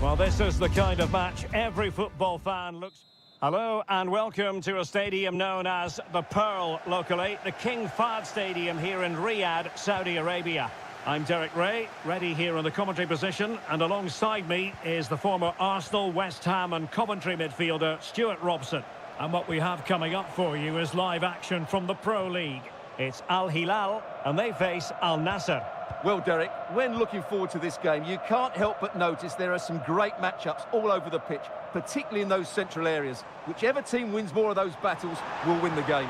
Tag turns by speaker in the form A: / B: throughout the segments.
A: Well, this is the kind of match every football fan looks... Hello and welcome to a stadium known as the Pearl locally, the King Fahd Stadium here in Riyadh, Saudi Arabia. I'm Derek Ray, ready here in the commentary position, and alongside me is the former Arsenal, West Ham and Coventry midfielder Stuart Robson. And what we have coming up for you is live action from the Pro League. It's Al Hilal and they face Al Nassr.
B: Well, Derek, when looking forward to this game, you can't help but notice there are some great matchups all over the pitch, particularly in those central areas. Whichever team wins more of those battles will win the game.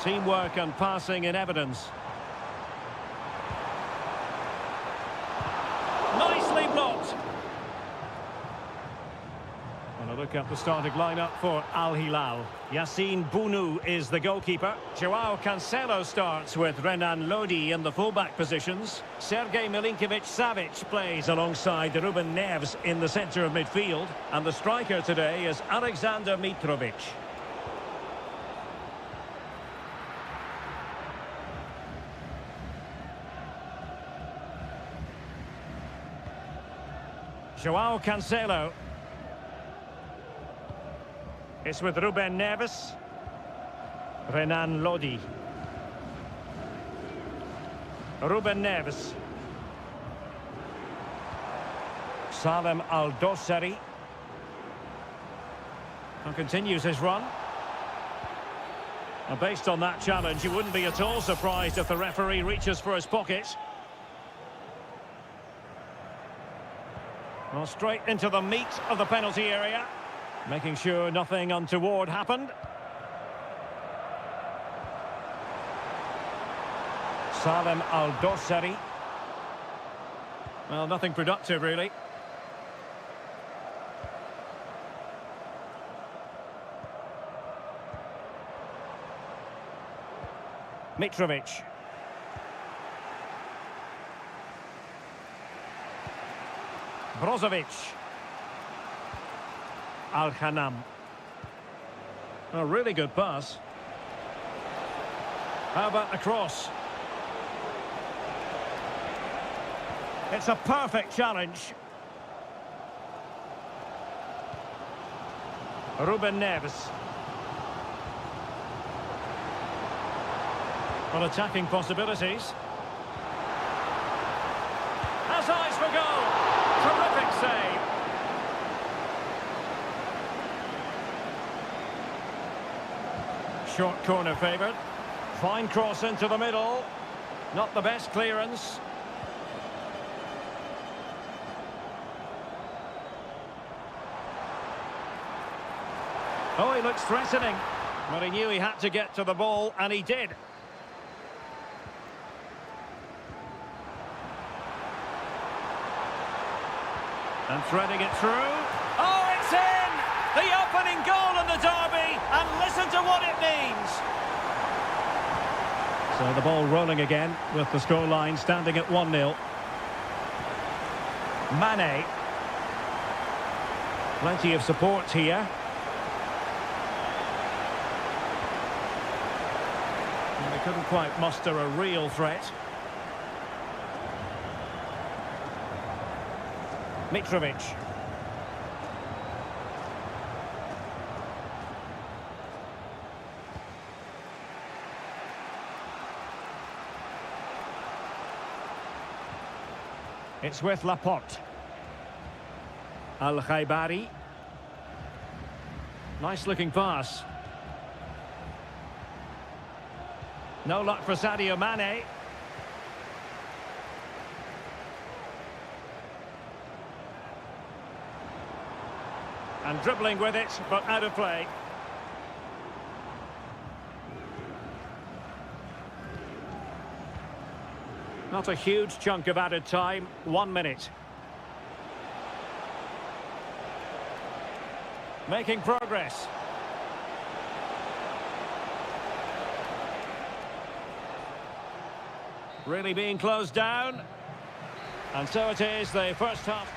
A: Teamwork and passing in evidence. Nicely blocked. And a look at the starting lineup for Al Hilal. Yassine Bounou is the goalkeeper. Joao Cancelo starts with Renan Lodi in the fullback positions. Sergej Milinkovic-Savic plays alongside Ruben Neves in the centre of midfield. And the striker today is Alexander Mitrovic. Joao Cancelo. It's with Ruben Neves. Renan Lodi. Ruben Neves. Salem Al-Dossari. And continues his run. And based on that challenge, you wouldn't be at all surprised if the referee reaches for his pocket. Well, straight into the meat of the penalty area. Making sure nothing untoward happened. Salem Al-Dossari. Well, nothing productive, really. Mitrovic. Brozovic. Al-Khanam. A really good pass. How about the cross? It's a perfect challenge. Ruben Neves. Well, attacking possibilities. Has eyes for goal. Terrific save. Short corner favoured. Fine cross into the middle. Not the best clearance. Oh, he looks threatening. But he knew he had to get to the ball, and he did. And threading it through. Oh, it's in! The opening goal in the derby, and listen to what it means. So the ball rolling again, with the scoreline standing at 1-0. Mane. Plenty of support here. And they couldn't quite muster a real threat. Mitrovic. It's with Laporte. Al-Khaibari. Nice looking pass. No luck for Sadio Mane. And dribbling with it, but out of play. Not a huge chunk of added time, 1 minute. Making progress. Really being closed down. And so it is, the first half.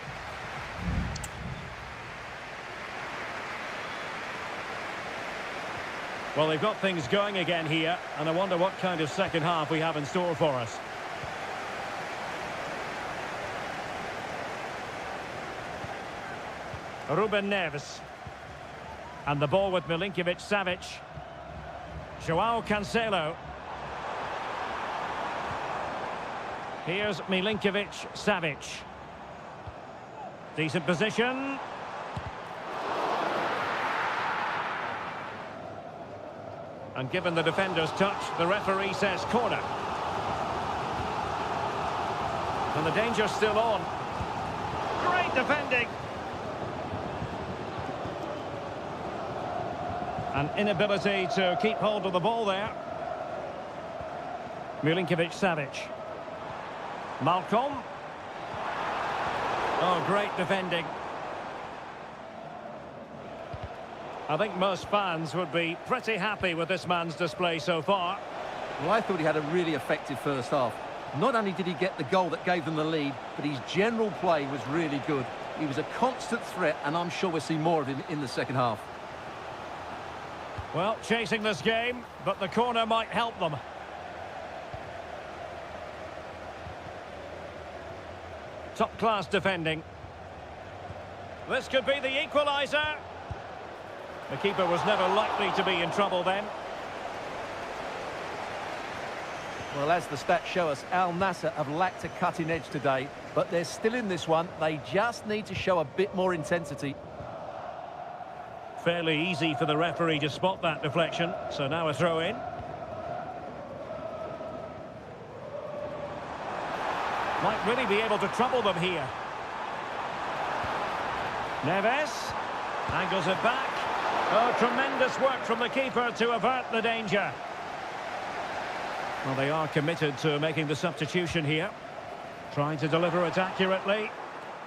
A: Well, they've got things going again here, and I wonder what kind of second half we have in store for us. Ruben Neves. And the ball with Milinkovic-Savic. Joao Cancelo. Here's Milinkovic-Savic. Decent position. And given the defender's touch, the referee says corner. And the danger's still on. Great defending. An inability to keep hold of the ball there. Milinkovic-Savic. Malcolm. Oh, great defending. I think most fans would be pretty happy with this man's display so far.
B: Well, I thought he had a really effective first half. Not only did he get the goal that gave them the lead, but his general play was really good. He was a constant threat, and I'm sure we'll see more of him in the second half.
A: Well, chasing this game, but the corner might help them. Top-class defending. This could be the equaliser. The keeper was never likely to be in trouble then.
B: Well, as the stats show us, Al Nassr have lacked a cutting edge today, but they're still in this one. They just need to show a bit more intensity.
A: Fairly easy for the referee to spot that deflection, so now a throw-in. Might really be able to trouble them here. Neves angles it back. Oh, tremendous work from the keeper to avert the danger. Well, they are committed to making the substitution here. Trying to deliver it accurately.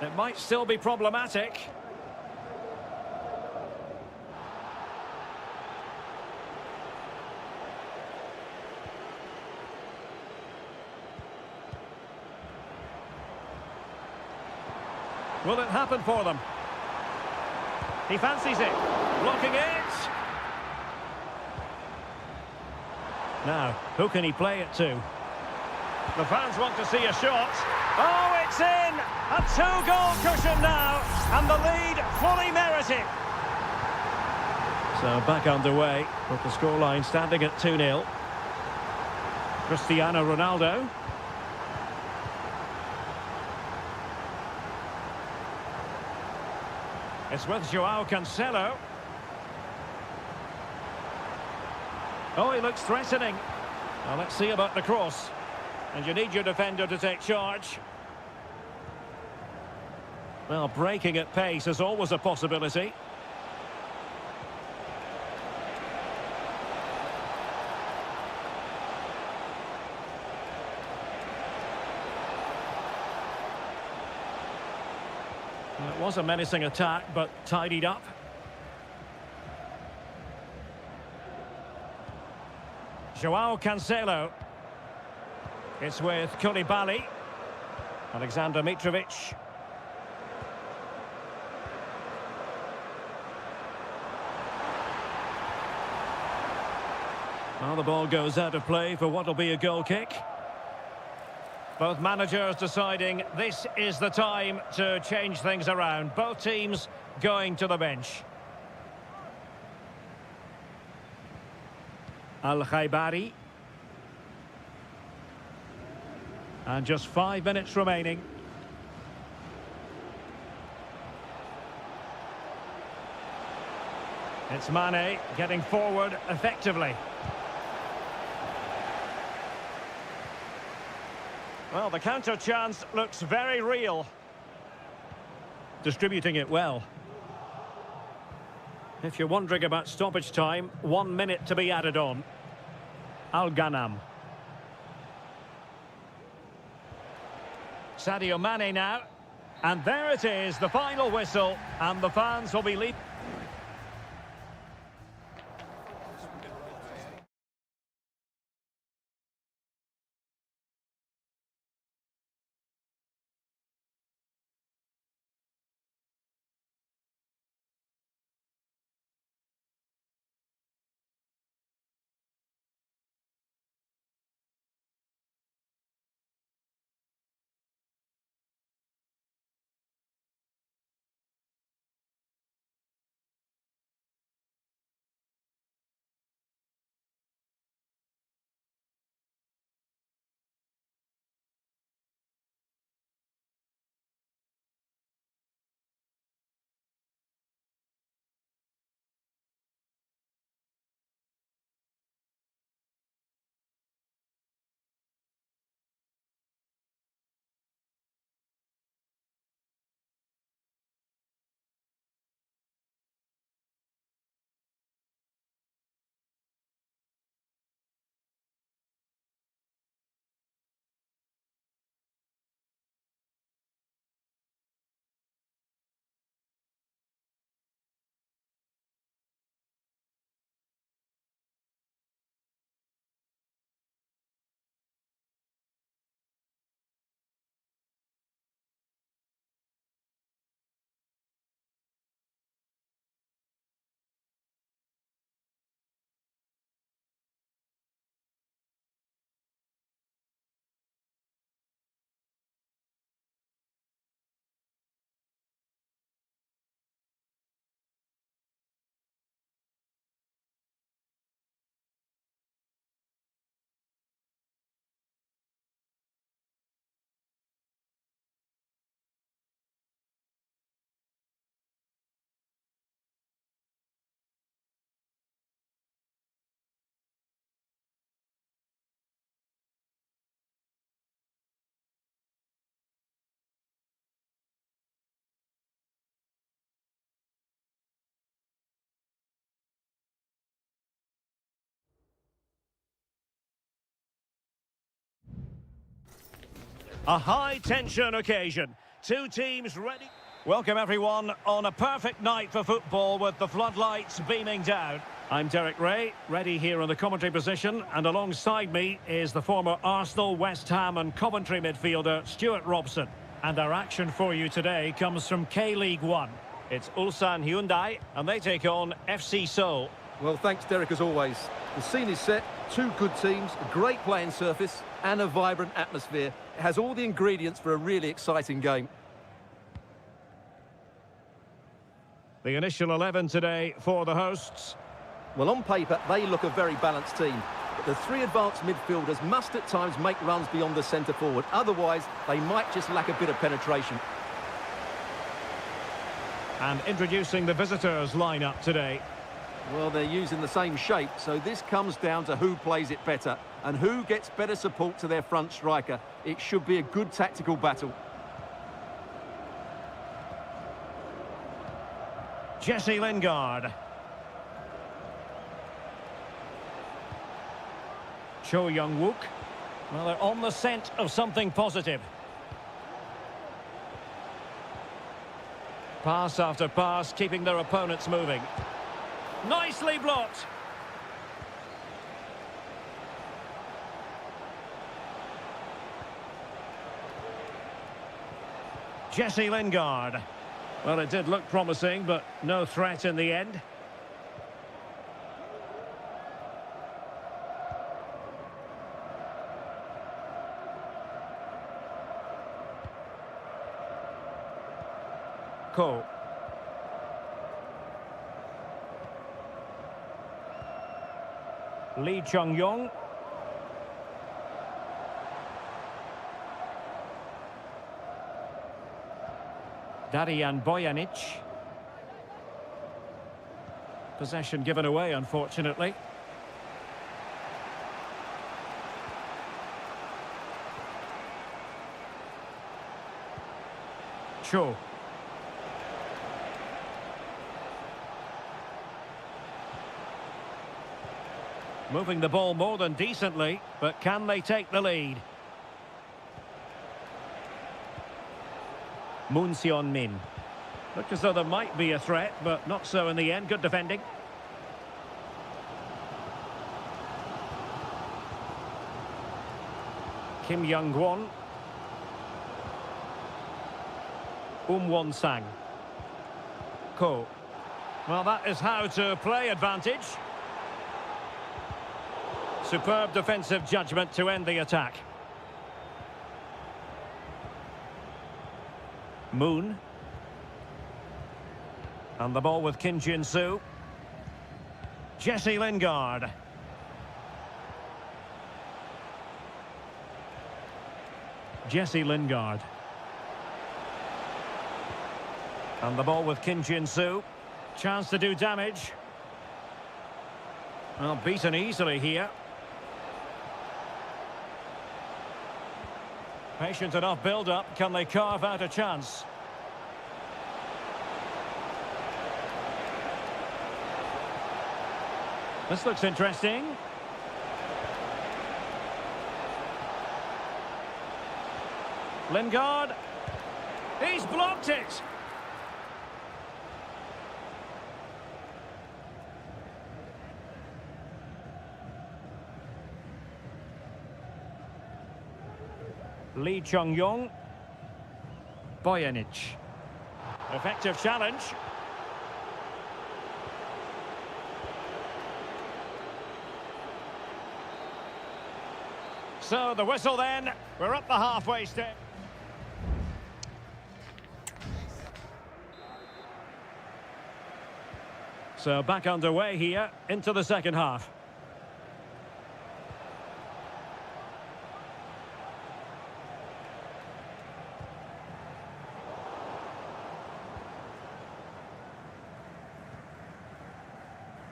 A: It might still be problematic. Will it happen for them? He fancies it. Blocking it. Now, who can he play it to? The fans want to see a shot. Oh, it's in! A two-goal cushion now, and the lead fully merited. So back underway, with the scoreline standing at 2-0. Cristiano Ronaldo. It's with Joao Cancelo. Oh, he looks threatening. Well, let's see about the cross. And you need your defender to take charge. Well, breaking at pace is always a possibility. It was a menacing attack, but tidied up. Joao Cancelo. It's with Koulibaly. Alexander Mitrovic. Well, the ball goes out of play for what will be a goal kick. Both managers deciding this is the time to change things around. Both teams going to the bench. Al-Khaibari. And just 5 minutes remaining. It's Mane getting forward effectively. Well, the counter chance looks very real. Distributing it well. If you're wondering about stoppage time, 1 minute to be added on. Al-Ghanam. Sadio Mane now. And there it is, the final whistle. And the fans will be leaving. A high-tension occasion. Two teams ready. Welcome, everyone, on a perfect night for football with the floodlights beaming down. I'm Derek Ray, ready here in the commentary position, and alongside me is the former Arsenal, West Ham and Coventry midfielder Stuart Robson. And our action for you today comes from K-League 1. It's Ulsan Hyundai, and they take on FC Seoul.
B: Well, thanks, Derek, as always. The scene is set, two good teams, a great playing surface and a vibrant atmosphere. It has all the ingredients for a really exciting game.
A: The initial 11 today for the hosts.
B: Well, on paper, they look a very balanced team. But the three advanced midfielders must at times make runs beyond the centre forward. Otherwise, they might just lack a bit of penetration.
A: And introducing the visitors' lineup today.
B: Well, they're using the same shape, so this comes down to who plays it better and who gets better support to their front striker. It should be a good tactical battle.
A: Jesse Lingard. Cho Young-wook. Well, they're on the scent of something positive. Pass after pass, keeping their opponents moving. Nicely blocked. Jesse Lingard. Well, it did look promising, but no threat in the end. Ko. Lee Chung-yong. Darian Bojanic. Possession given away, unfortunately. Cho. Moving the ball more than decently, but can they take the lead? Moon Seon-min. Looked as though there might be a threat, but not so in the end. Good defending. Kim Young-won. Won-sang. Ko. Well, that is how to play advantage. Superb defensive judgment to end the attack. Moon. And the ball with Kim Jin-soo. Jesse Lingard. Jesse Lingard. And the ball with Kim Jin-soo. Chance to do damage. Well, beaten easily here. Patient enough build-up. Can they carve out a chance? This looks interesting. Lingard. He's blocked it. Lee Chung-yong. Bojanic. Effective challenge. So the whistle then. We're up the halfway step. So back underway here into the second half.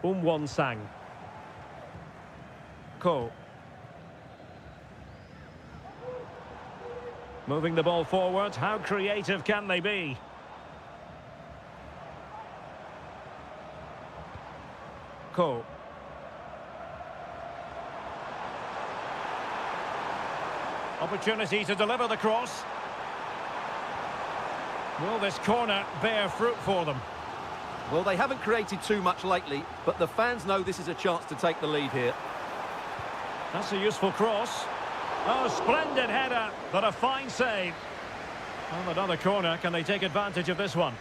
A: Won-sang. Ko. Moving the ball forward. How creative can they be? Ko. Opportunity to deliver the cross. Will this corner bear fruit for them?
B: Well, they haven't created too much lately, but the fans know this is a chance to take the lead here.
A: That's a useful cross. Oh, splendid header, but a fine save. Well, another corner. Can they take advantage of this one?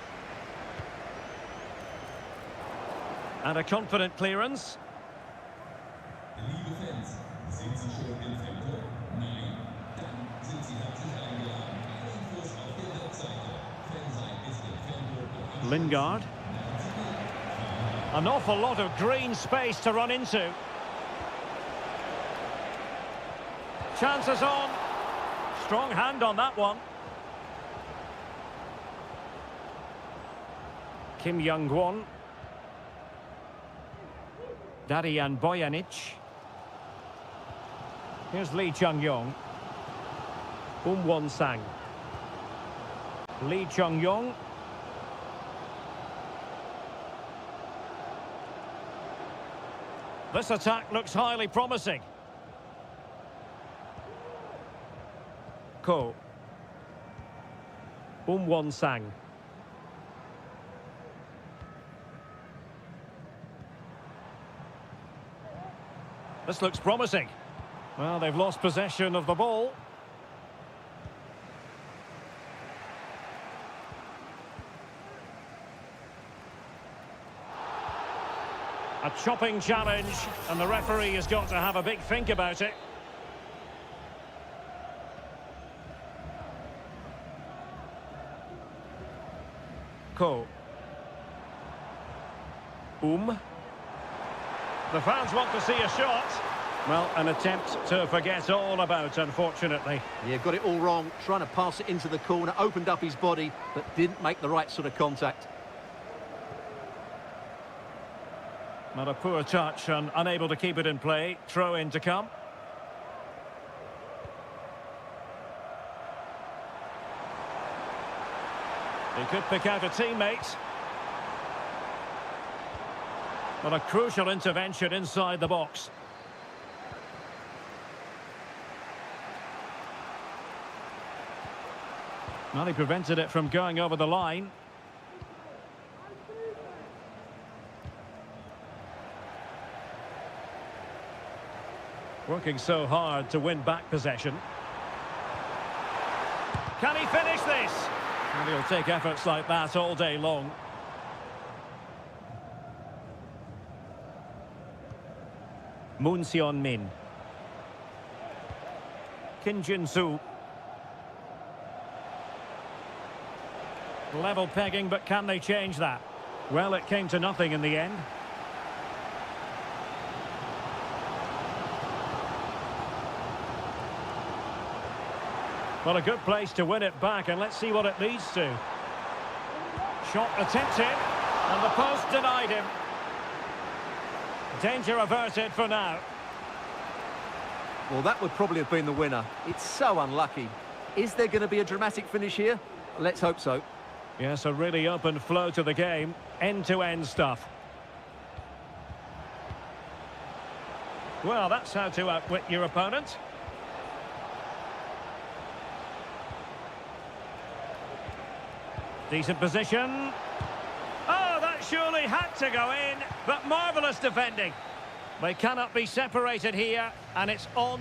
A: And a confident clearance.
C: Liebe Fans, sind Sie schon im Fantor? Nein? Dann sind Sie herzlich eingeladen. Alle Infos auf der Webseite. Fansein ist im Fantor.
A: Lingard. An awful lot of green space to run into. Chances on. Strong hand on that one. Kim Young-won. Darian Bojanic. Here's Lee Chung-yong. Won-sang. Lee Chung-yong. This attack looks highly promising. Ko. Won-sang. This looks promising. Well, they've lost possession of the ball. A chopping challenge, and the referee has got to have a big think about it. Ko. The fans want to see a shot. Well, an attempt to forget all about, unfortunately.
B: Yeah, got it all wrong. Trying to pass it into the corner, opened up his body, but didn't make the right sort of contact.
A: Not a poor touch and unable to keep it in play. Throw in to come. He could pick out a teammate. But a crucial intervention inside the box. Well, he prevented it from going over the line. Working so hard to win back possession. Can he finish this? And he'll take efforts like that all day long. Moon Seon-min. Kim Jin-soo. Level pegging, but can they change that? Well, it came to nothing in the end. Well, a good place to win it back, and let's see what it leads to. Shot attempted, and the post denied him. Danger averted for now.
B: Well, that would probably have been the winner. It's so unlucky. Is there going to be a dramatic finish here? Let's hope so.
A: Yes, a really open flow to the game. End-to-end stuff. Well, that's how to outwit your opponent. Decent position. Oh, that surely had to go in, but marvellous defending. They cannot be separated here, and it's on.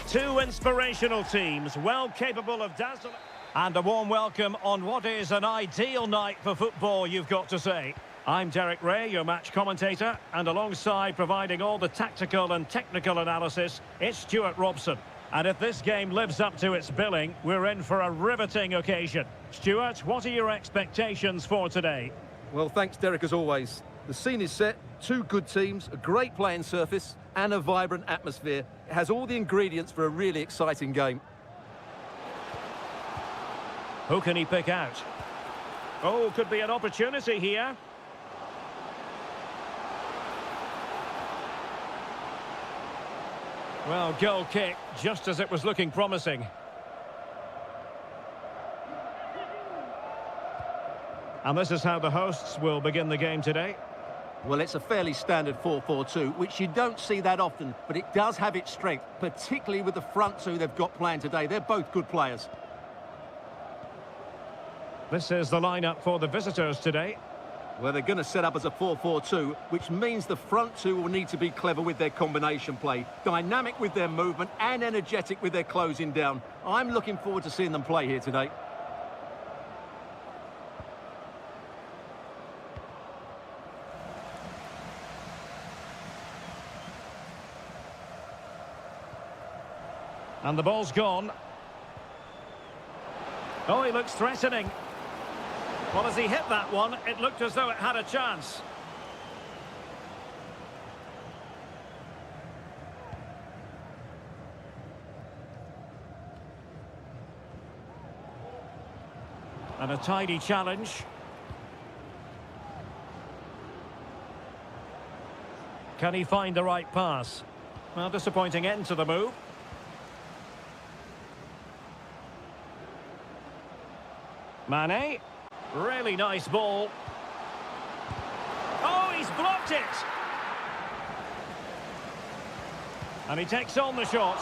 A: Two inspirational teams, well capable of dazzling. And a warm welcome on what is an ideal night for football, you've got to say. I'm Derek Ray, your match commentator, and alongside providing all the tactical and technical analysis, it's Stuart Robson. And if this game lives up to its billing, we're in for a riveting occasion. Stuart, what are your expectations for today?
B: Well, thanks, Derek, as always. The scene is set, two good teams, a great playing surface, and a vibrant atmosphere. It has all the ingredients for a really exciting game.
A: Who can he pick out? Oh, could be an opportunity here. Well, goal kick, just as it was looking promising. And this is how the hosts will begin the game today.
B: Well, it's a fairly standard 4-4-2, which you don't see that often, but it does have its strength, particularly with the front two they've got playing today. They're both good players.
A: This is the lineup for the visitors today.
B: Well, they're going to set up as a 4-4-2, which means the front two will need to be clever with their combination play, dynamic with their movement and energetic with their closing down. I'm looking forward to seeing them play here today.
A: And the ball's gone. Oh, he looks threatening. Well, as he hit that one, it looked as though it had a chance. And a tidy challenge. Can he find the right pass? Well, disappointing end to the move. Mane. Really nice ball. Oh, he's blocked it! And he takes on the shot.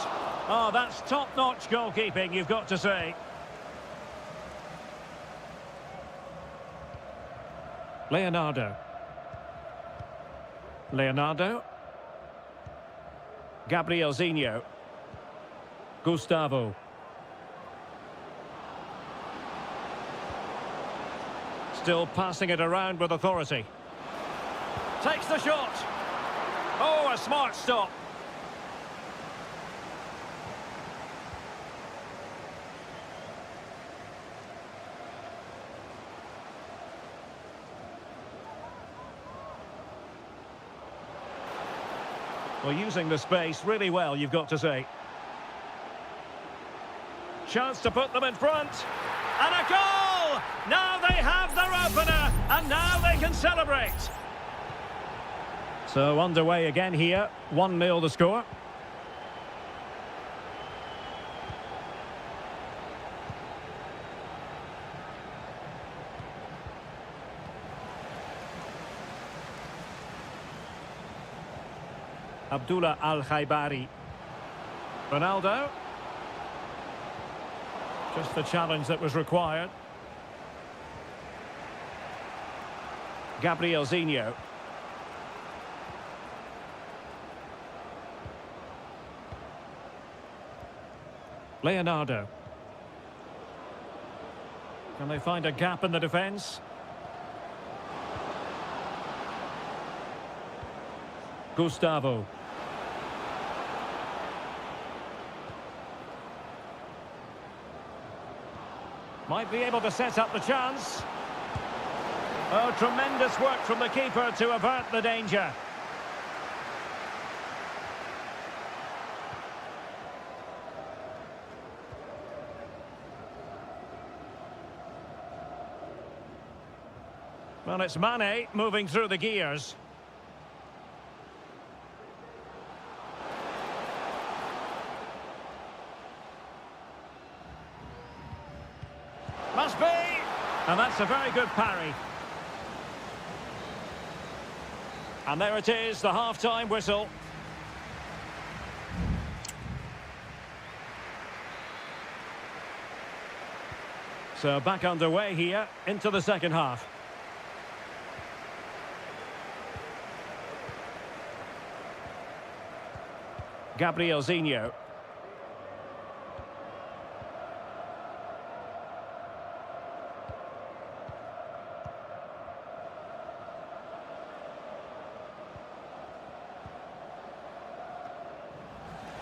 A: Oh, that's top-notch goalkeeping, you've got to say. Leonardo. Gabrielzinho. Gustavo. Still passing it around with authority. Takes the shot. Oh, a smart stop. Well, using the space really well, you've got to say. Chance to put them in front. And a goal! Now they have their opener, and now they can celebrate. So underway again here, 1-0 the score. Abdullah Al-Khaibari. Ronaldo. Just the challenge that was required. Gabrielzinho. Leonardo. Can they find a gap in the defence? Gustavo. Might be able to set up the chance. Oh, tremendous work from the keeper to avert the danger. Well, it's Mane moving through the gears. Must be! And that's a very good parry. And there it is, the half-time whistle. So back underway here, into the second half. Gabrielzinho.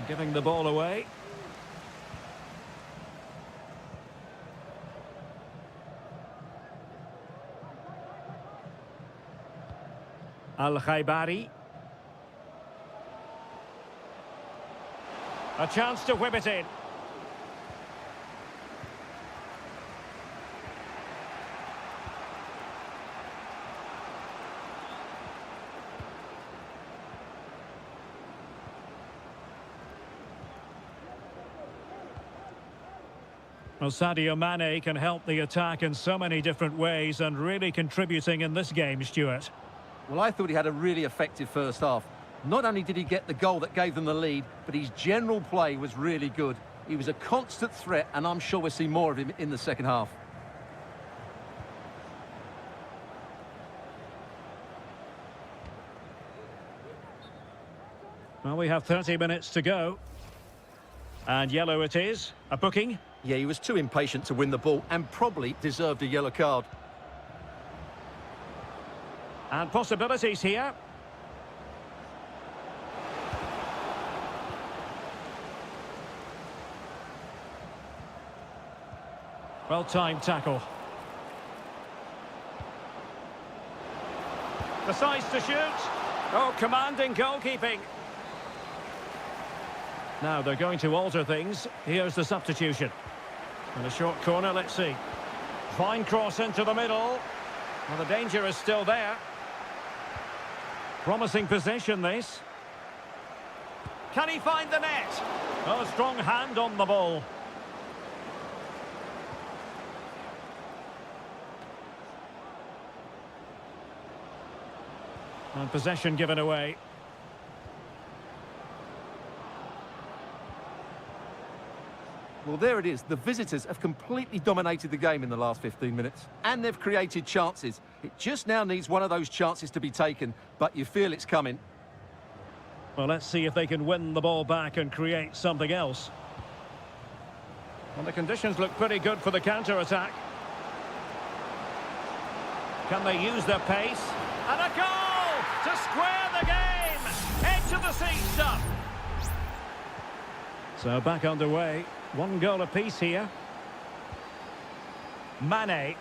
A: Giving the ball away. Al-Khaibari. A chance to whip it in. Well, Sadio Mane can help the attack in so many different ways and really contributing in this game, Stuart.
B: Well, I thought he had a really effective first half. Not only did he get the goal that gave them the lead, but his general play was really good. He was a constant threat, and I'm sure we'll see more of him in the second half.
A: Well, we have 30 minutes to go. And yellow it is. A booking.
B: Yeah, he was too impatient to win the ball and probably deserved a yellow card.
A: And possibilities here. Well-timed tackle. Decides to shoot. Oh, commanding goalkeeping. Now they're going to alter things. Here's the substitution. And a short corner, let's see. Fine cross into the middle. Well, the danger is still there. Promising possession, this. Can he find the net? Oh, a strong hand on the ball. And possession given away.
B: Well, there it is. The visitors have completely dominated the game in the last 15 minutes. And they've created chances. It just now needs one of those chances to be taken, but you feel it's coming.
A: Well, let's see if they can win the ball back and create something else. Well, the conditions look pretty good for the counter-attack. Can they use their pace? And a goal to square the game! Edge of the seat stuff. So back underway. One goal apiece here. Mane.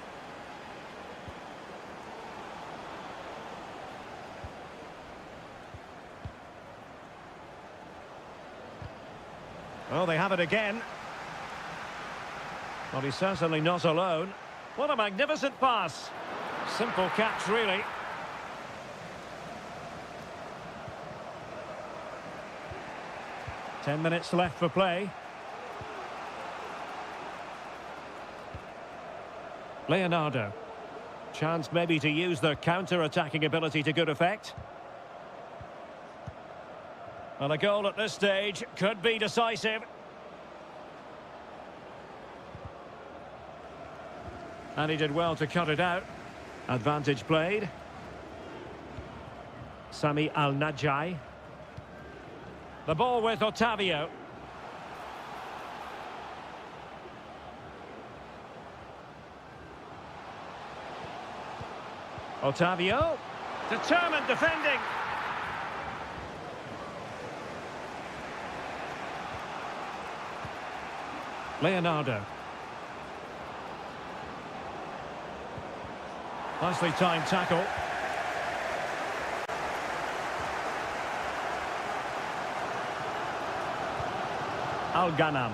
A: Oh, they have it again. Well, he's certainly not alone. What a magnificent pass. Simple catch, really. Ten minutes left for play. Leonardo. Chance maybe to use their counter-attacking ability to good effect. Well, a goal at this stage could be decisive. And he did well to cut it out. Advantage played. Sami Al-Najai. The ball with Otavio. Otavio. Determined defending. Leonardo. Nicely timed tackle. Al-Ghanam.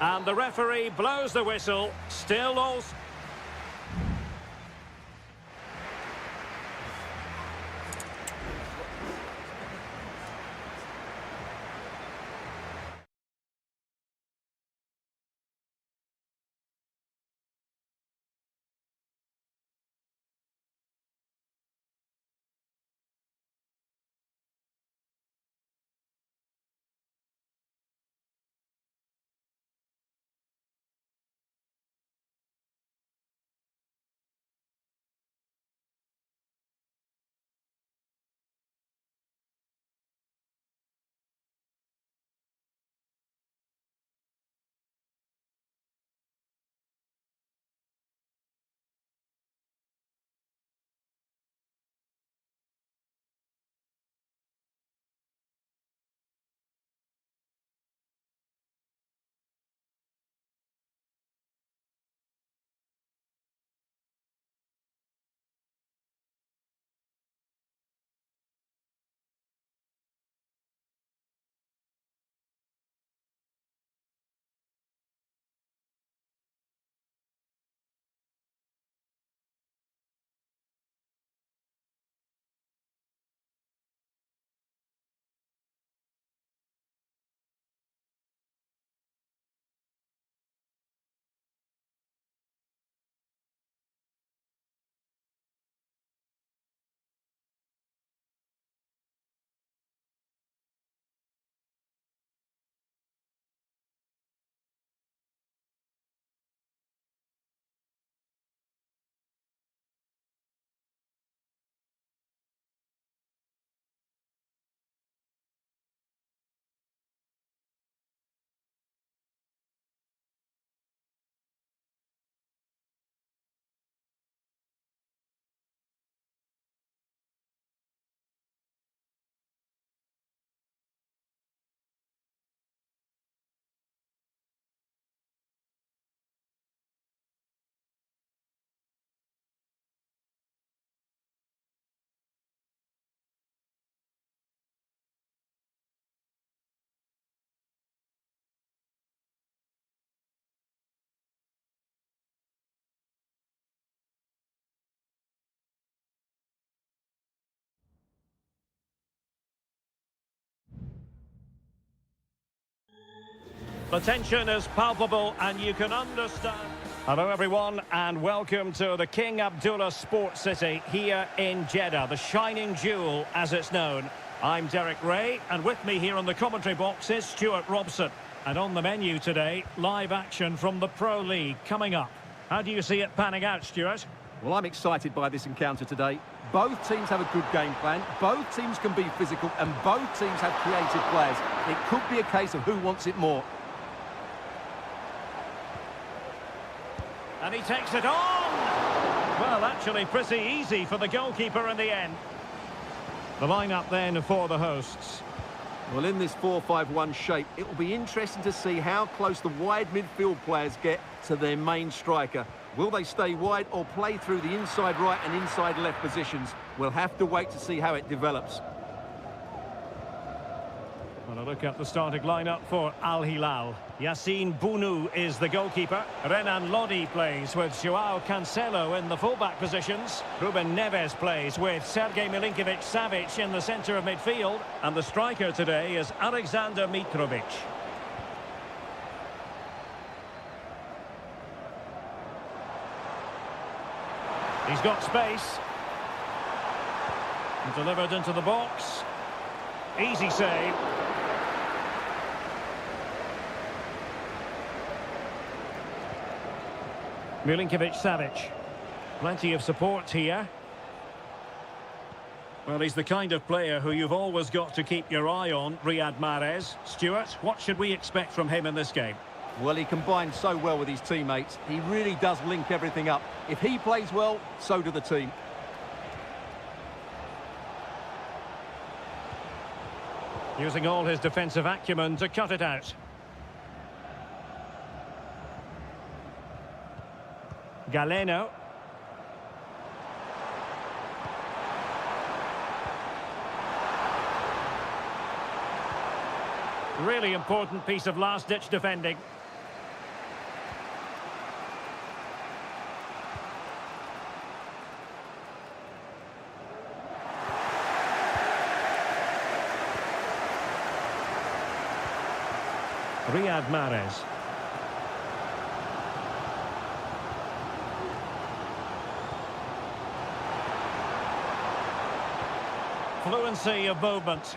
A: And the referee blows the whistle. Still all... The tension is palpable and you can understand. Hello everyone and welcome to the King Abdullah Sports City here in Jeddah, the shining jewel as it's known. I'm Derek Ray and with me here on the commentary box is Stuart Robson. And on the menu today, live action from the Pro League coming up. How do you see it panning out, Stuart?
B: Well, I'm excited by this encounter today. Both teams have a good game plan, both teams can be physical, and both teams have creative players. It could be a case of who wants it more.
A: And he takes it on! Well, actually pretty easy for the goalkeeper in the end. The line-up then for the hosts.
B: Well, in this 4-5-1 shape, it will be interesting to see how close the wide midfield players get to their main striker. Will they stay wide or play through the inside right and inside left positions? We'll have to wait to see how it develops.
A: Well, a look at the starting lineup for Al Hilal. Yassine Bounou is the goalkeeper. Renan Lodi plays with Joao Cancelo in the fullback positions. Ruben Neves plays with Sergej Milinkovic-Savic in the centre of midfield. And the striker today is Alexander Mitrovic. He's got space. And delivered into the box. Easy save. Milinkovic-Savic. Plenty of support here. Well, he's the kind of player who you've always got to keep your eye on, Riyad Mahrez. Stuart, what should we expect from him in this game?
B: Well, he combines so well with his teammates. He really does link everything up. If he plays well, so do the team.
A: Using all his defensive acumen to cut it out. Galeno. Really important piece of last-ditch defending. Riyad Mahrez. Fluency of movement.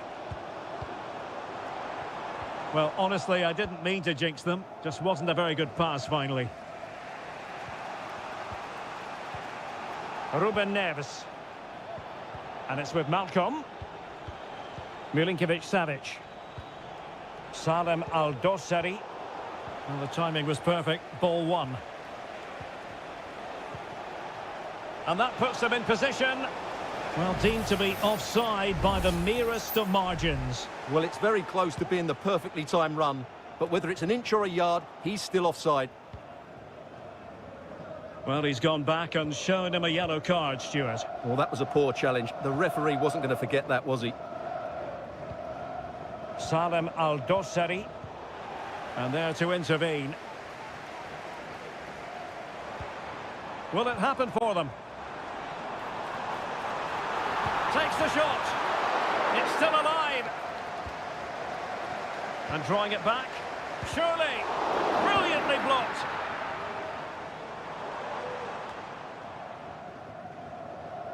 A: Well, honestly, I didn't mean to jinx them. Just wasn't a very good pass, finally. Ruben Neves. And it's with Malcolm. Milinkovic-Savic. Salem Al-Dossari. Well, the timing was perfect. Ball one. And that puts them in position. Well, deemed to be offside by the merest of margins.
B: Well, it's very close to being the perfectly timed run, but whether it's an inch or a yard, he's still offside.
A: Well, he's gone back and shown him a yellow card, Stuart.
B: Well, that was a poor challenge. The referee wasn't going to forget that, was he?
A: Salem Al-Dossari. And there to intervene. Will it happen for them? Takes the shot. It's still alive. And drawing it back. Surely. Brilliantly blocked.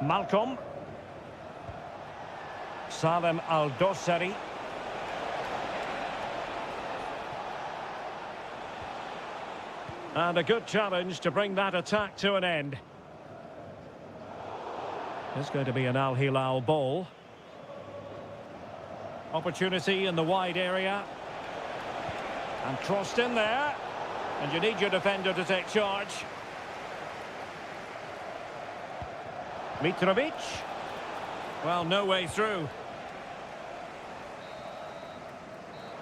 A: Malcolm. Salem Al-Dossari. And a good challenge to bring that attack to an end. It's going to be an Al Hilal ball. Opportunity in the wide area. And crossed in there. And you need your defender to take charge. Mitrovic. Well, no way through.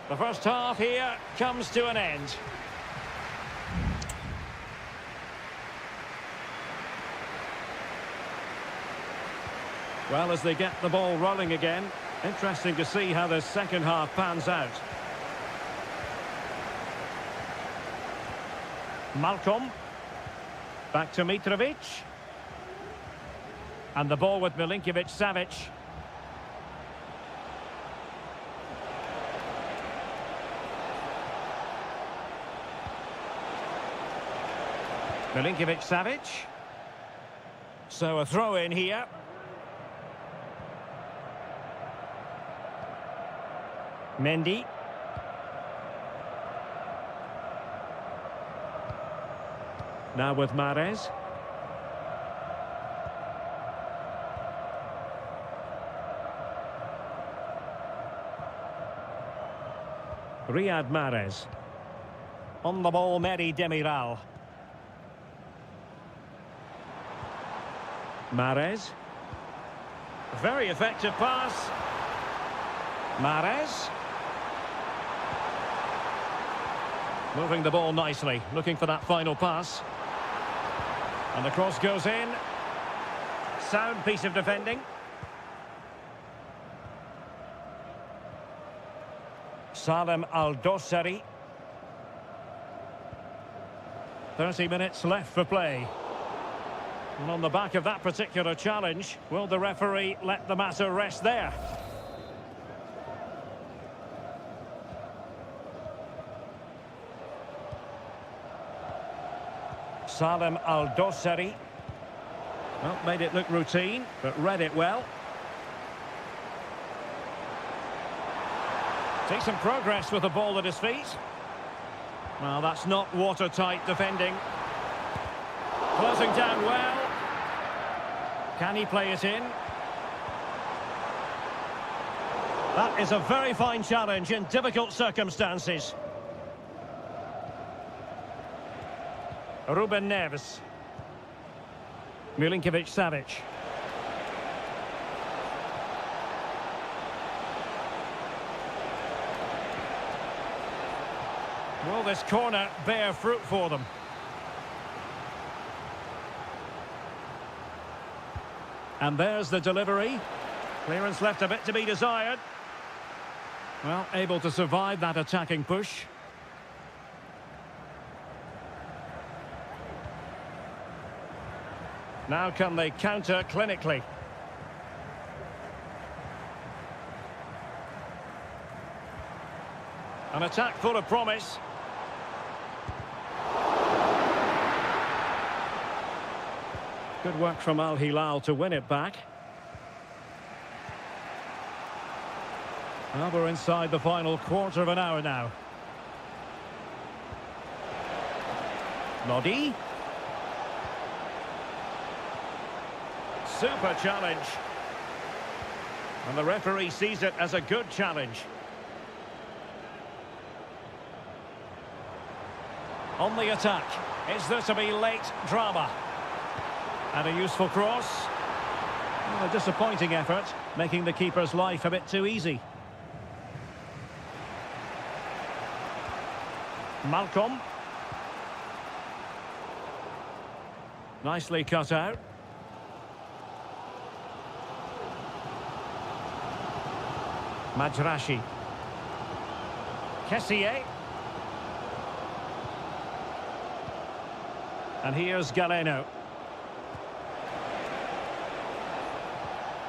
A: The first half here comes to an end. Well, as they get the ball rolling again, interesting to see how the second half pans out. Malcolm. Back to Mitrovic. And the ball with Milinkovic-Savic. Milinkovic-Savic. So a throw in here. Mendy. Now with Mahrez. Riyad Mahrez. On the ball, Mehdi Demiral. Mahrez. Very effective pass. Mahrez. Moving the ball nicely, looking for that final pass. And the cross goes in. Sound piece of defending. Salem Al-Dossari. 30 minutes left for play. And on the back of that particular challenge, will the referee let the matter rest there? Salem Al-Dossari. Well, made it look routine, but read it well. Decent progress with the ball at his feet. Well, that's not watertight defending. Closing down well. Can he play it in? That is a very fine challenge in difficult circumstances. Ruben Neves. Milinkovic-Savic. Will this corner bear fruit for them? And there's the delivery. Clearance left a bit to be desired. Well, able to survive that attacking push. Now can they counter clinically? An attack full of promise. Good work from Al Hilal to win it back. Well, we're inside the final quarter of an hour now. Lodi. Super challenge. And the referee sees it as a good challenge. On the attack. Is there to be late drama? And a useful cross. Well, a disappointing effort, making the keeper's life a bit too easy. Malcolm. Nicely cut out. Majrashi. Kessié. And here's Galeno.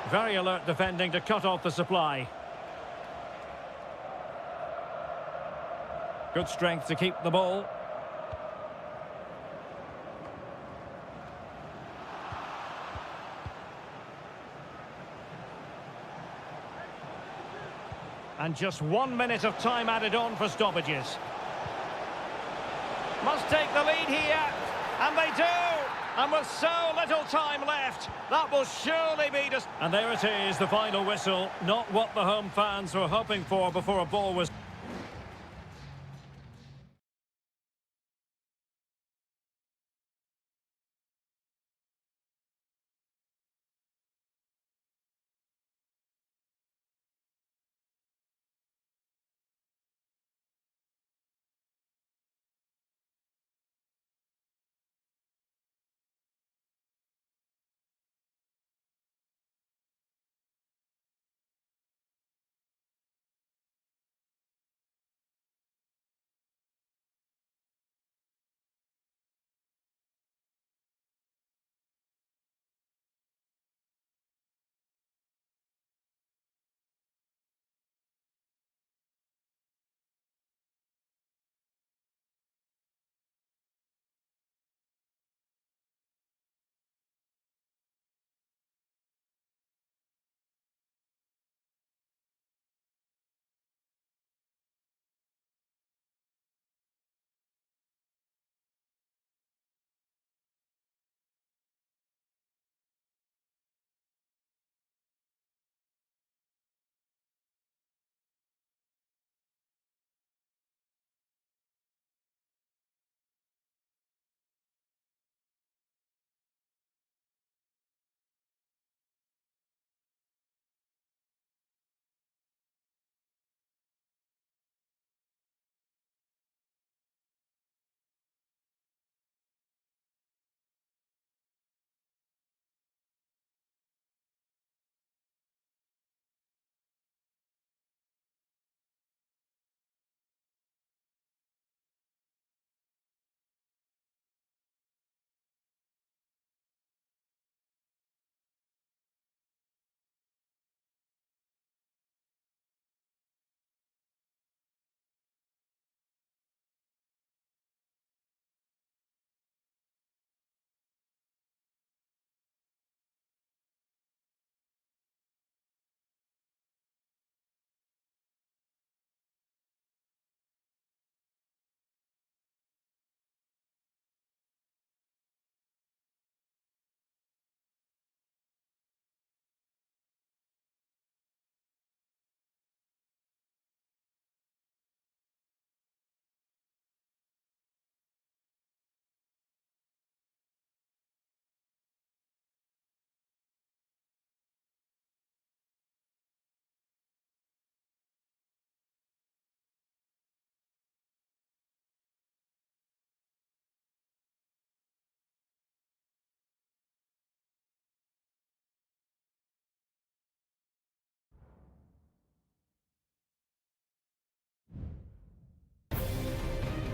A: Very alert defending to cut off the supply. Good strength to keep the ball. And just 1 minute of time added on for stoppages. Must take the lead here. And they do! And with so little time left, that will surely be just... And there it is, the final whistle. Not what the home fans were hoping for before a ball was...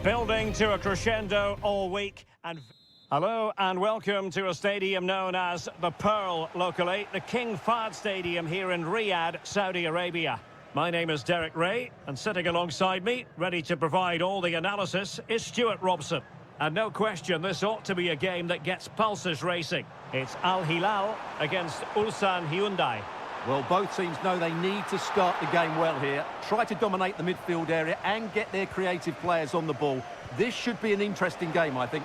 A: Building to a crescendo all week. And hello and welcome to a stadium known as the Pearl locally, the King Fahd Stadium here in Riyadh, Saudi Arabia. My name is Derek Ray, and sitting alongside me, ready to provide all the analysis, is Stuart Robson. And no question, this ought to be a game that gets pulses racing. It's Al Hilal against Ulsan Hyundai.
B: Well, both teams know they need to start the game well here. Try to dominate the midfield area and get their creative players on the ball. This should be an interesting game, I think.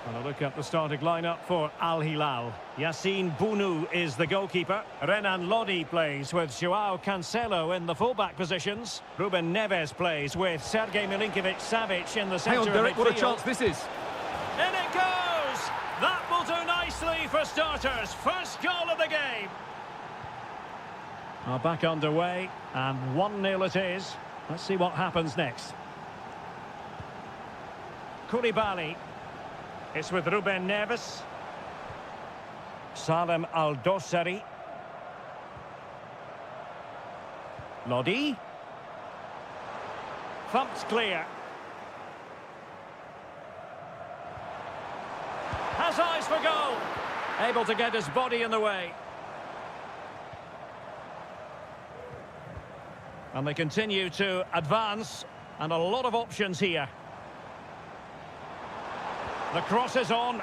A: And a look at the starting lineup for Al Hilal. Yassine Bounou is the goalkeeper. Renan Lodi plays with Joao Cancelo in the fullback positions. Ruben Neves plays with Sergej Milinkovic-Savic in the centre
B: Hang on, Derek,
A: of midfield.
B: what a chance this is.
A: In it goes! That will do nicely for starters. First goal of the game. Are back underway, and 1-0 it is. Let's see what happens next. Koulibaly. It's with Ruben Neves. Salem Al-Dossari. Lodi. Thumped clear. Has eyes for goal. Able to get his body in the way. And they continue to advance, and a lot of options here. The cross is on.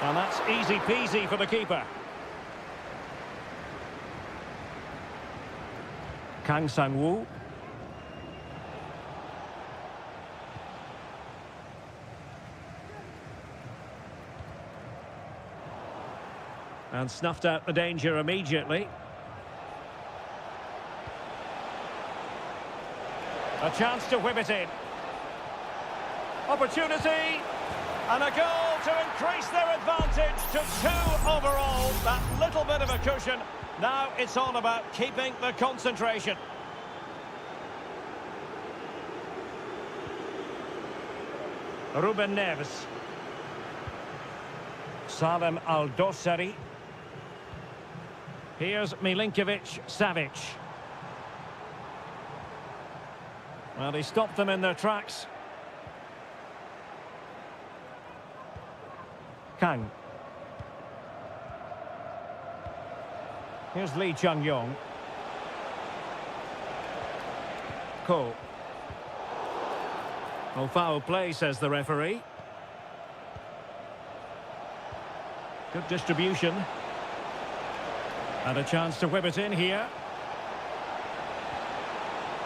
A: And that's easy peasy for the keeper. Kang Sang-woo. And snuffed out the danger immediately. A chance to whip it in. Opportunity, and a goal to increase their advantage to 2 overall. That little bit of a cushion. Now it's all about keeping the concentration. Ruben Neves. Salem Al-Dossari. Here's Milinkovic-Savic. Well, he stopped them in their tracks. Kang. Here's Lee Chung-yong. Ko. Oh, foul play, says the referee. Good distribution. And a chance to whip it in here.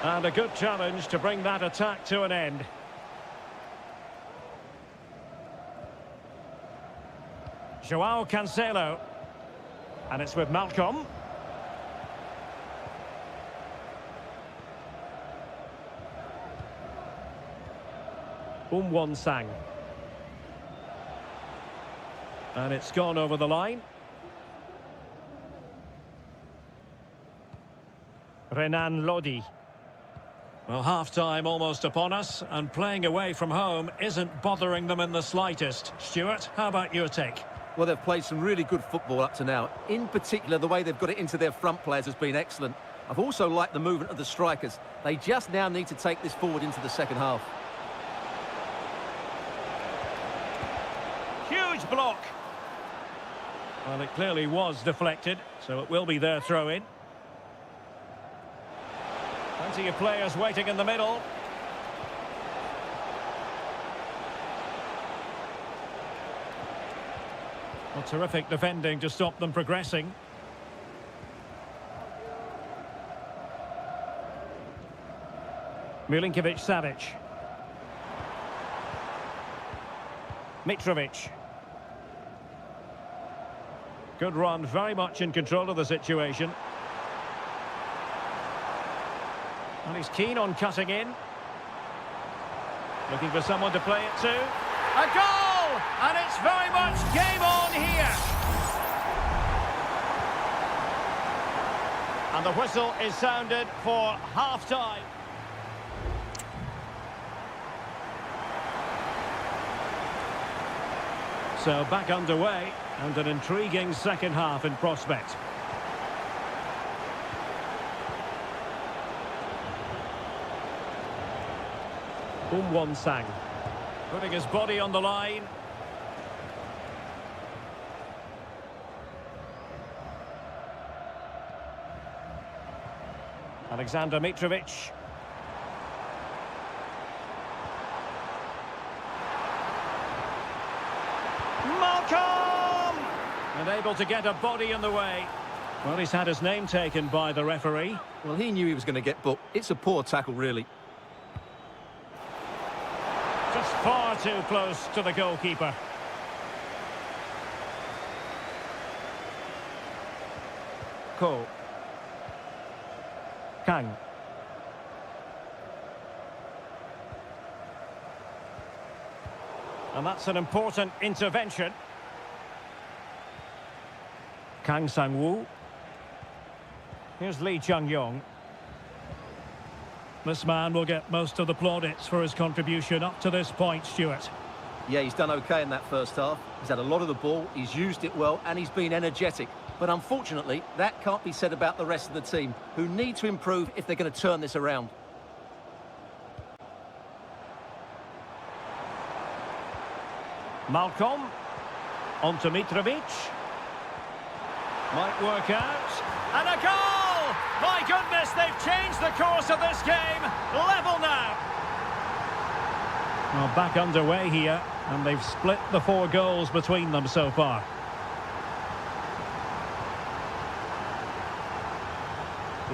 A: And a good challenge to bring that attack to an end. Joao Cancelo. And it's with Malcolm. Won-sang. And it's gone over the line. Renan Lodi. Well, half-time almost upon us, and playing away from home isn't bothering them in the slightest. Stuart, how about your take?
B: Well, they've played some really good football up to now. In particular, the way they've got it into their front players has been excellent. I've also liked the movement of the strikers. They just now need to take this forward into the second half.
A: Huge block. Well, it clearly was deflected, so it will be their throw-in. Plenty of players waiting in the middle. Well, terrific defending to stop them progressing. Milinkovic-Savic. Mitrovic. Good run, very much in control of the situation. And he's keen on cutting in. Looking for someone to play it to. A goal! And it's very much game on here. And the whistle is sounded for half-time. So back underway, and an intriguing second half in prospect. Sang. Putting his body on the line. Alexander Mitrovic. Malcolm! And able to get a body in the way. Well, he's had his name taken by the referee.
B: Well, he knew he was going to get booked. It's a poor tackle, really.
A: Just far too close to the goalkeeper. Ko. Kang. And that's an important intervention. Kang Sang-woo. Here's Lee Chung-yong. This man will get most of the plaudits for his contribution up to this point, Stuart.
B: Yeah, he's done okay in that first half. He's had a lot of the ball, he's used it well, and he's been energetic. But unfortunately, that can't be said about the rest of the team, who need to improve if they're going to turn this around.
A: Malcolm. On to Mitrovic. Might work out. And a goal! My goodness, they've changed the course of this game. Level now. Well, back underway here, and they've split the 4 goals between them so far.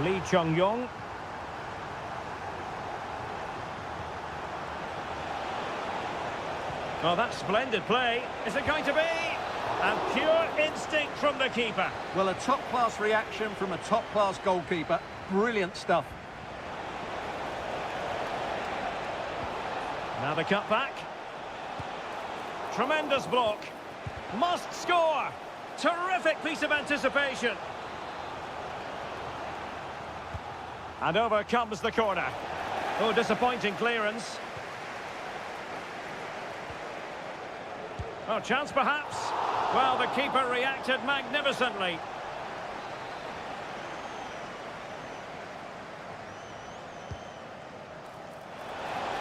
A: Lee Chung-yong. Oh, that's splendid play. Is it going to be? And pure instinct from the keeper.
B: Well, a top-class reaction from a top-class goalkeeper. Brilliant stuff.
A: Now the cut back. Tremendous block. Must score. Terrific piece of anticipation. And over comes the corner. Oh, disappointing clearance. Oh, chance perhaps. Well, the keeper reacted magnificently.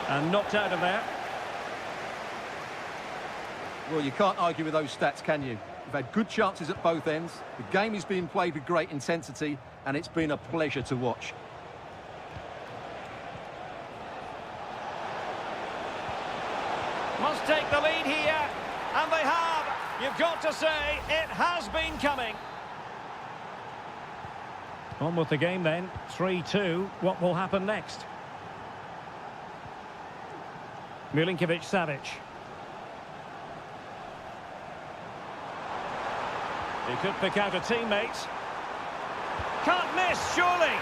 A: And knocked out of there.
B: Well, you can't argue with those stats, can you? You've had good chances at both ends. The game is being played with great intensity, and it's been a pleasure to watch.
A: Must take the lead here. And they have. You've got to say, it has been coming. On with the game then. 3-2. What will happen next? Milinkovic-Savic. He could pick out a teammate. Can't miss, surely.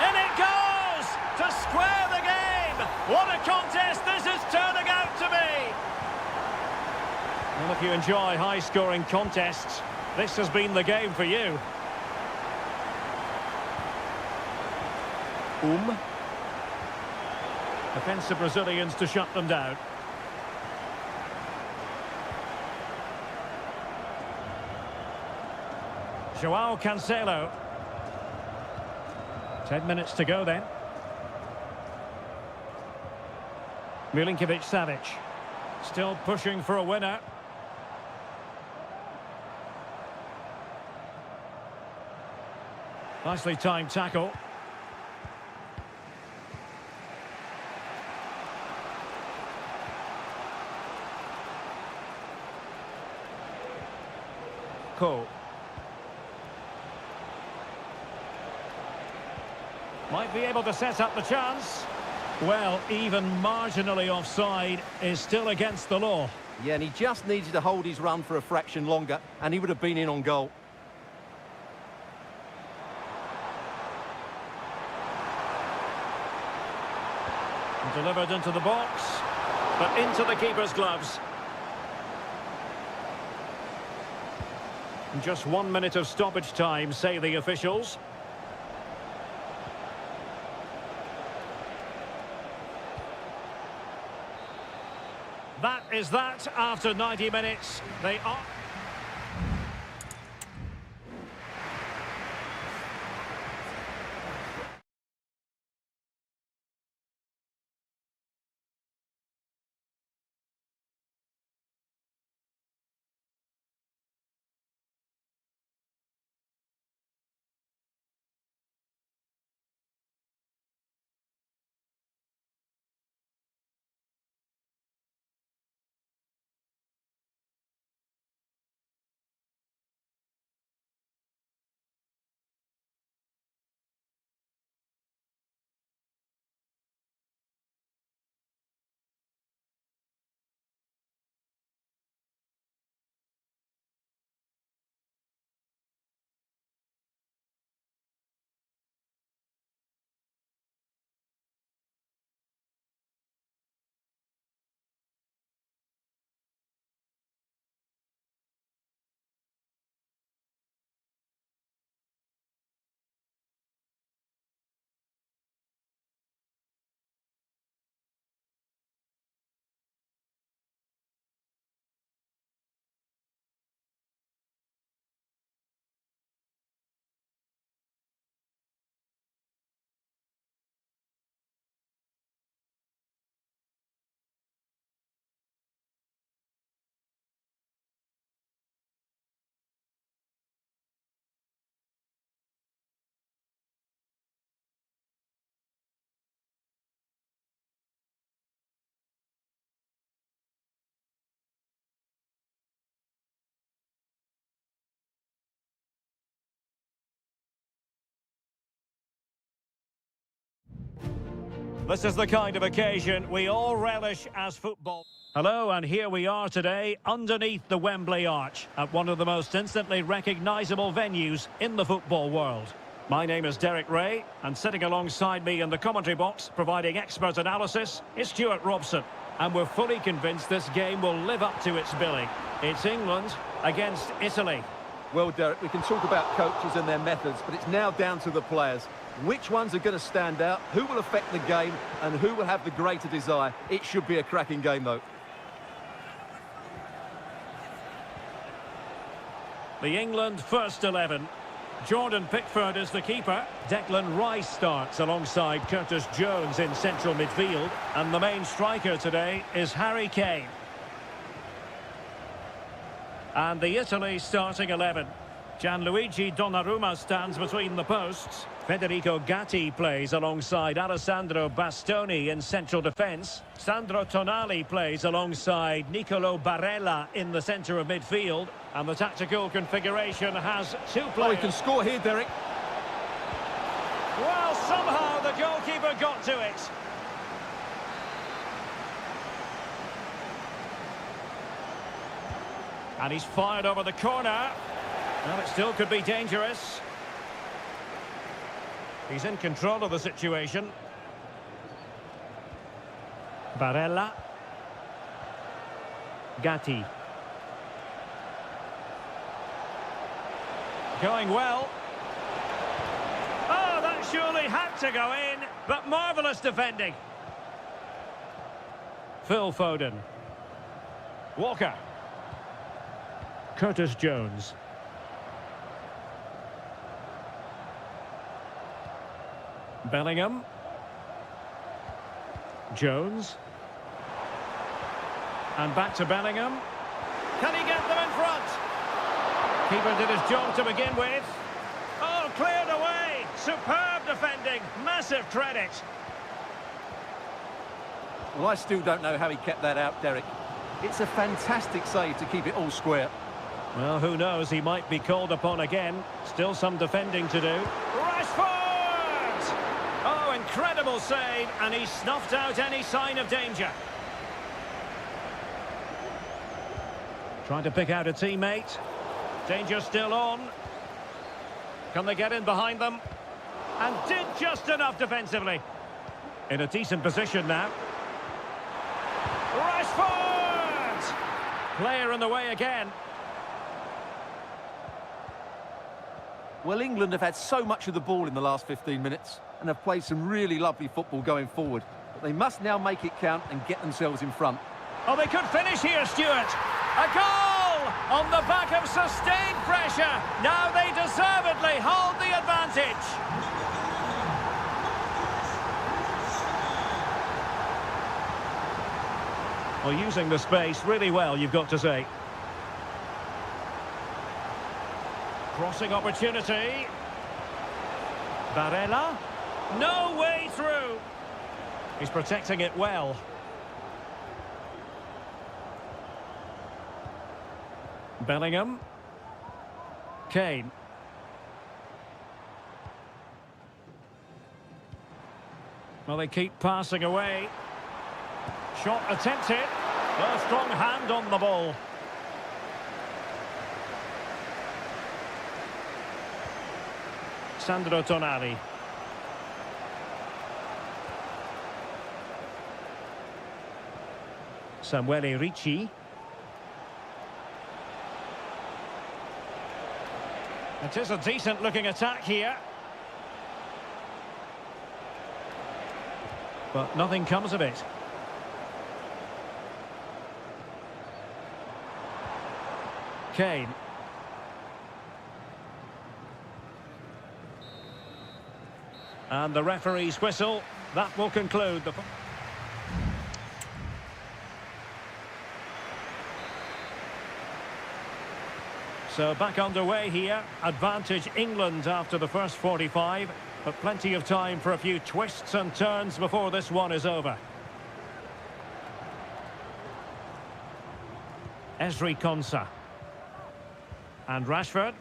A: In it goes! To square the game! What a contest this is turning out to be! Well, if you enjoy high-scoring contests, this has been the game for you. Defensive Brazilians to shut them down. João Cancelo. 10 minutes to go then. Milinkovic-Savic. Still pushing for a winner. Nicely timed tackle. Ko. Might be able to set up the chance. Well, even marginally offside is still against the law.
B: Yeah, and he just needed to hold his run for a fraction longer, and he would have been in on goal.
A: Delivered into the box, but into the keeper's gloves. Just 1 minute of stoppage time, say the officials. That is that after 90 minutes. They are... This is the kind of occasion we all relish as football. Hello, and here we are today underneath the Wembley Arch at one of the most instantly recognisable venues in the football world. My name is Derek Ray, and sitting alongside me in the commentary box, providing expert analysis, is Stuart Robson. And we're fully convinced this game will live up to its billing. It's England against Italy.
B: Well, Derek, we can talk about coaches and their methods, but it's now down to the players. Which ones are going to stand out, who will affect the game, and who will have the greater desire? It should be a cracking game, though.
A: The England first 11. Jordan Pickford is the keeper. Declan Rice starts alongside Curtis Jones in central midfield. And the main striker today is Harry Kane. And the Italy starting 11. Gianluigi Donnarumma stands between the posts. Federico Gatti plays alongside Alessandro Bastoni in central defence. Sandro Tonali plays alongside Nicolo Barella in the centre of midfield. And the tactical configuration has two players.
B: Oh, he can score here, Derek.
A: Well, somehow the goalkeeper got to it. And he's fired over the corner. Well, it still could be dangerous. He's in control of the situation. Barella. Gatti. Going well. Oh, that surely had to go in, but marvellous defending. Phil Foden. Walker. Curtis Jones. Bellingham. Jones. And back to Bellingham. Can he get them in front? Keeper did his job to begin with. Oh, cleared away. Superb defending. Massive credit.
B: Well, I still don't know how he kept that out, Derek. It's a fantastic save to keep it all square.
A: Well, who knows? He might be called upon again. Still some defending to do. Rashford! Oh, incredible save, and he snuffed out any sign of danger. Trying to pick out a teammate. Danger still on. Can they get in behind them? And did just enough defensively. In a decent position now. Rashford! Player in the way again.
B: Well, England have had so much of the ball in the last 15 minutes and have played some really lovely football going forward. But they must now make it count and get themselves in front.
A: Oh, they could finish here, Stuart. A goal on the back of sustained pressure. Now they deservedly hold the advantage. Well, using the space really well, you've got to say. Crossing opportunity. Barella. No way through. He's protecting it well. Bellingham. Kane. Well, they keep passing away. Shot attempted. A strong hand on the ball. Sandro Tonali. Samuele Ricci. It is a decent looking attack here. But nothing comes of it. Kane. And the referee's whistle, that will conclude the... So back underway here. Advantage England after the first 45, but plenty of time for a few twists and turns before this one is over. Ezri Konsa. And Rashford.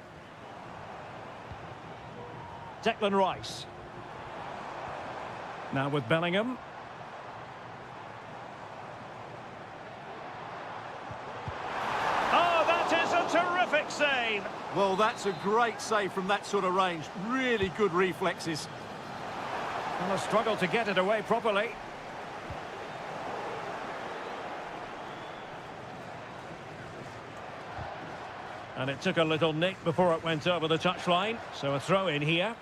A: Declan Rice. Now with Bellingham. Perfect save.
B: Well, that's a great save from that sort of range. Really good reflexes.
A: And a struggle to get it away properly. And it took a little nick before it went over the touchline. So a throw in here.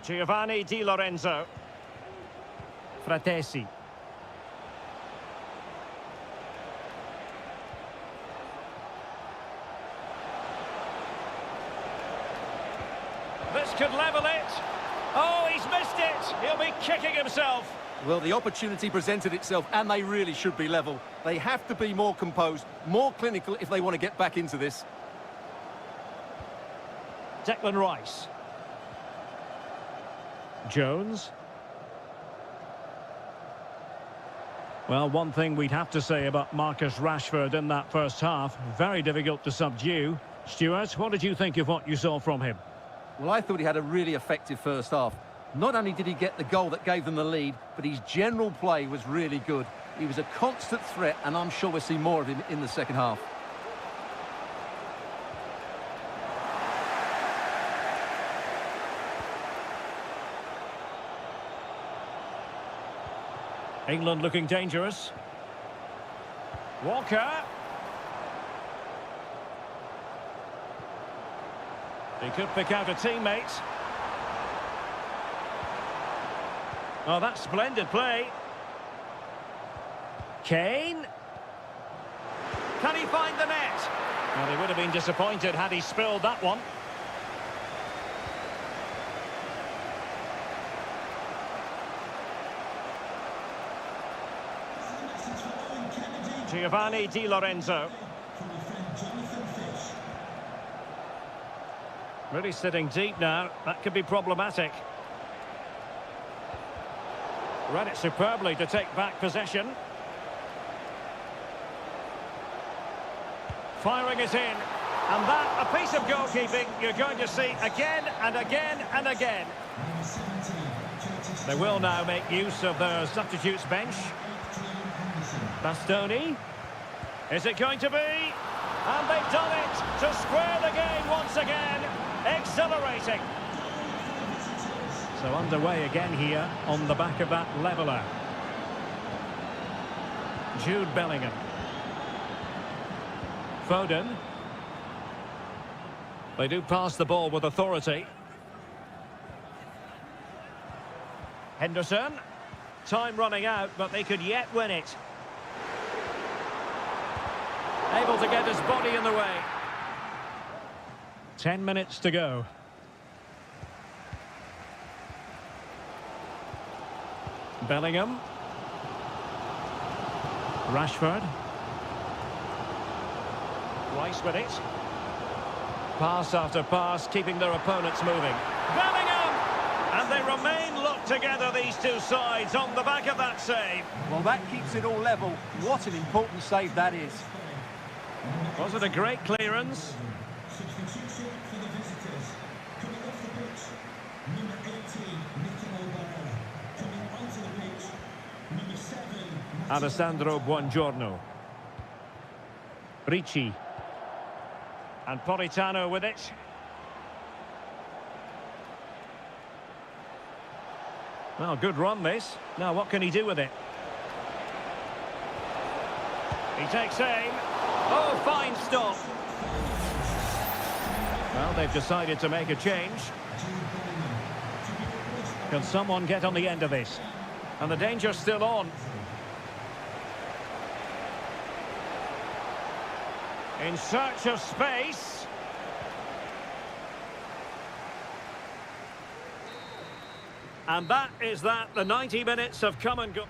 A: Giovanni Di Lorenzo. Fratesi. This could level it. Oh, he's missed it. He'll be kicking himself.
B: Well, the opportunity presented itself, and they really should be level. They have to be more composed, more clinical if they want to get back into this.
A: Declan Rice. Jones. Well, one thing we'd have to say about Marcus Rashford in that first half, very difficult to subdue. Stuart, what did you think of what you saw from him?
B: Well, I thought he had a really effective first half. Not only did he get the goal that gave them the lead, but his general play was really good. He was a constant threat, and I'm sure we'll see more of him in the second half.
A: England looking dangerous. Walker. He could pick out a teammate. Oh, that's splendid play. Kane. Can he find the net? Well, he would have been disappointed had he spilled that one. Giovanni Di Lorenzo. Really sitting deep now. That could be problematic. Read it superbly to take back possession. Firing it in. And that, a piece of goalkeeping you're going to see again and again and again. They will now make use of their substitutes bench. Bastoni. Is it going to be? And they've done it to square the game once again. Exhilarating. So underway again here on the back of that leveller. Jude Bellingham. Foden. They do pass the ball with authority. Henderson. Time running out, but they could yet win it. Able to get his body in the way. 10 minutes to go. Bellingham. Rashford. Rice with it. Pass after pass, keeping their opponents moving. Bellingham! And they remain locked together, these two sides, on the back of that save.
B: Well, that keeps it all level. What an important save that is.
A: Was it a great clearance?
C: Substitution for the visitors. Coming off the pitch, number 18, Nicola Barella. Coming onto the pitch, number 7,
A: Alessandro Buongiorno. Ricci. And Politano with it. Well, good run this. Now what can he do with it? He takes aim. Oh, fine stop. Well, they've decided to make a change. Can someone get on the end of this? And the danger's still on. In search of space. And that is that. The 90 minutes have come and gone.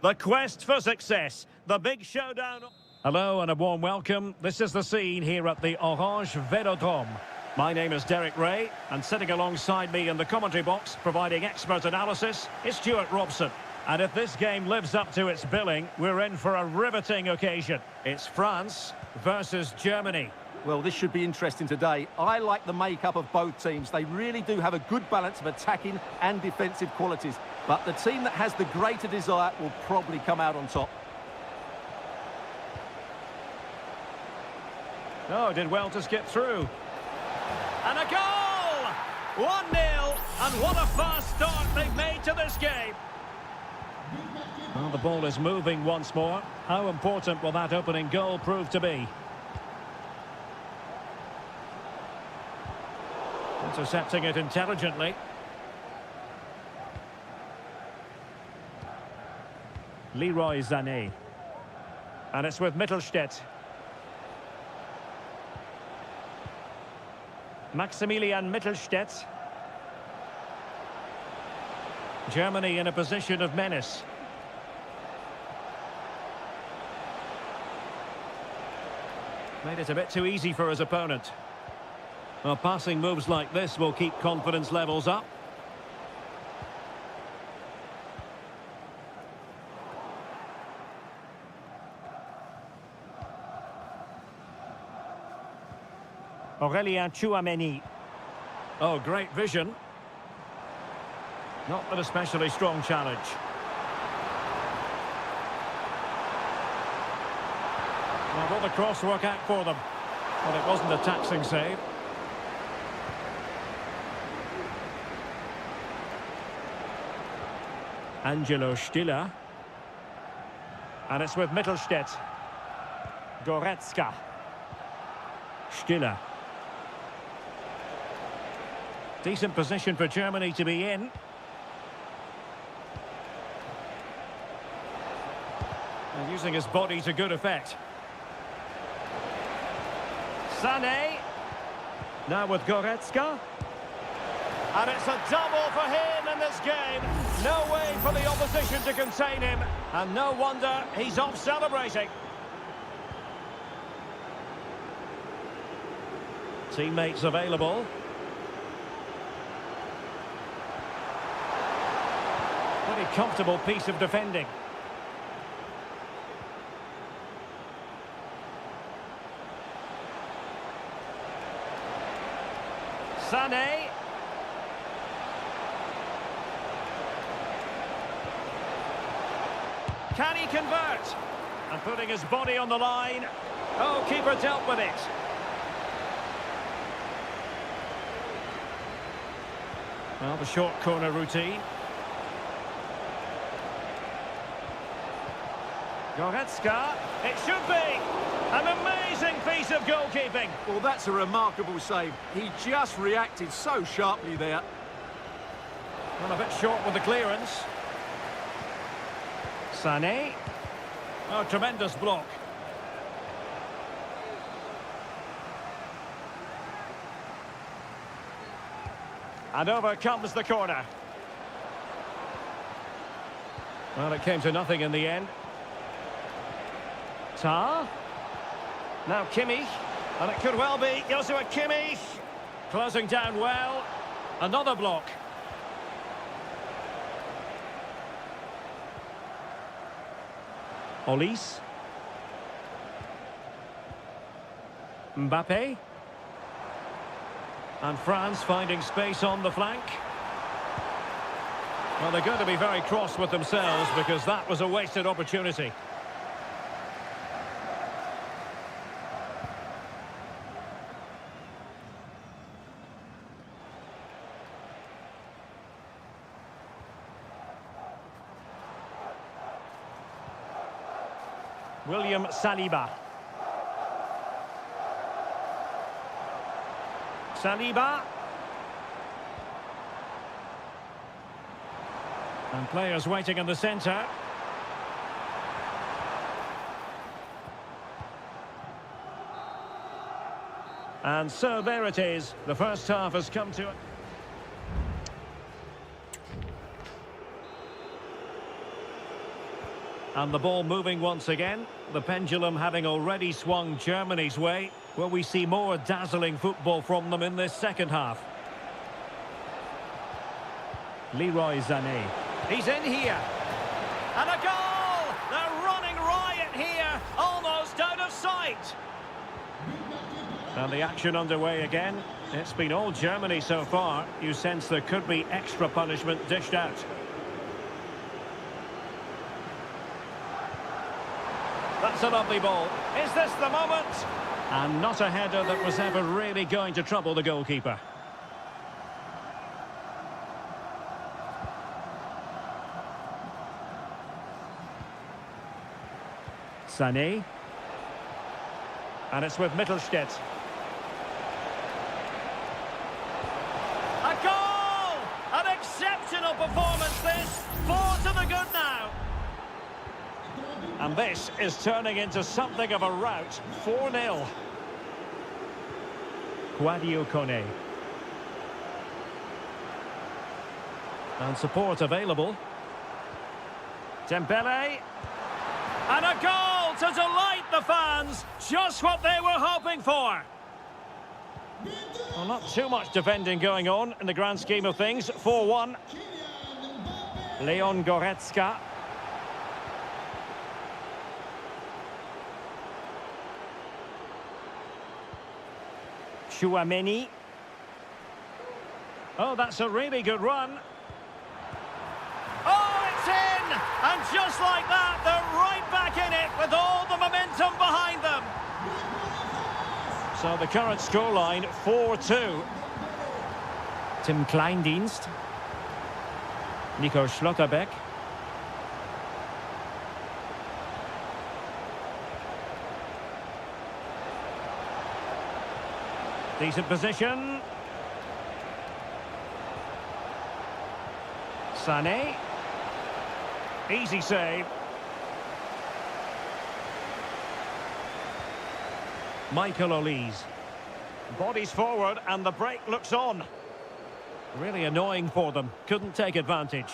A: The quest for success. The big showdown. Hello and a warm welcome. This is the scene here at the Orange Velodrome. My name is Derek Ray, and sitting alongside me in the commentary box, providing expert analysis, is Stuart Robson. And if this game lives up to its billing, we're in for a riveting occasion. It's France versus Germany.
B: Well, this should be interesting today. I like the makeup of both teams. They really do have a good balance of attacking and defensive qualities. But the team that has the greater desire will probably come out on top.
A: Oh, did well to skip through. And a goal! 1-0, and what a fast start they've made to this game. Well, the ball is moving once more. How important will that opening goal prove to be? Intercepting it intelligently. Leroy Sané. And it's with Mittelstädt. Maximilian Mittelstädt. Germany in a position of menace. Made it a bit too easy for his opponent. Well, passing moves like this will keep confidence levels up. Aurélien Tchouaméni. Oh, great vision. Not an especially strong challenge. Well, will the cross work out for them? Well, it wasn't a taxing save. Angelo Stiller. And it's with Mittelstädt. Goretzka. Stiller. Decent position for Germany to be in. And using his body to good effect. Sané. Now with Goretzka. And it's a double for him in this game. No way for the opposition to contain him. And no wonder he's off celebrating. Teammates available. Pretty comfortable piece of defending. Sané. Can he convert? And putting his body on the line. Oh, keeper dealt with it. Well, the short corner routine. Goretzka, it should be! An amazing piece of goalkeeping!
B: Well, that's a remarkable save. He just reacted so sharply there.
A: Well, a bit short with the clearance. Sané. Oh, tremendous block. And over comes the corner. Well, it came to nothing in the end. Tar. Now Kimmich. And it could well be Joshua Kimmich. Closing down well. Another block. Olise. Mbappe. And France finding space on the flank. Well, they're going to be very cross with themselves because that was a wasted opportunity. William Saliba. Saliba. And players waiting in the centre. And so there it is. The first half has come to it. And the ball moving once again. The pendulum having already swung Germany's way. Will we see more dazzling football from them in this second half? Leroy Sané. He's in here. And a goal! They're running riot here. Almost out of sight. And the action underway again. It's been all Germany so far. You sense there could be extra punishment dished out. That's a lovely ball. Is this the moment? And not a header that was ever really going to trouble the goalkeeper. Sané. And it's with Mittelstädt. A goal! An exceptional performance this. 4 to the good now. And this is turning into something of a rout. 4-0. Guadio Kone. And support available. Dembele. And a goal to delight the fans. Just what they were hoping for. Well, not too much defending going on in the grand scheme of things. 4-1. Leon Goretzka. Chouameni. Oh, that's a really good run. Oh, it's in! And just like that, they're right back in it with all the momentum behind them. So the current scoreline, 4-2. Tim Kleindienst. Nico Schlotterbeck. Decent position. Sané. Easy save. Michael Olise. Bodies forward and the break looks on. Really annoying for them. Couldn't take advantage.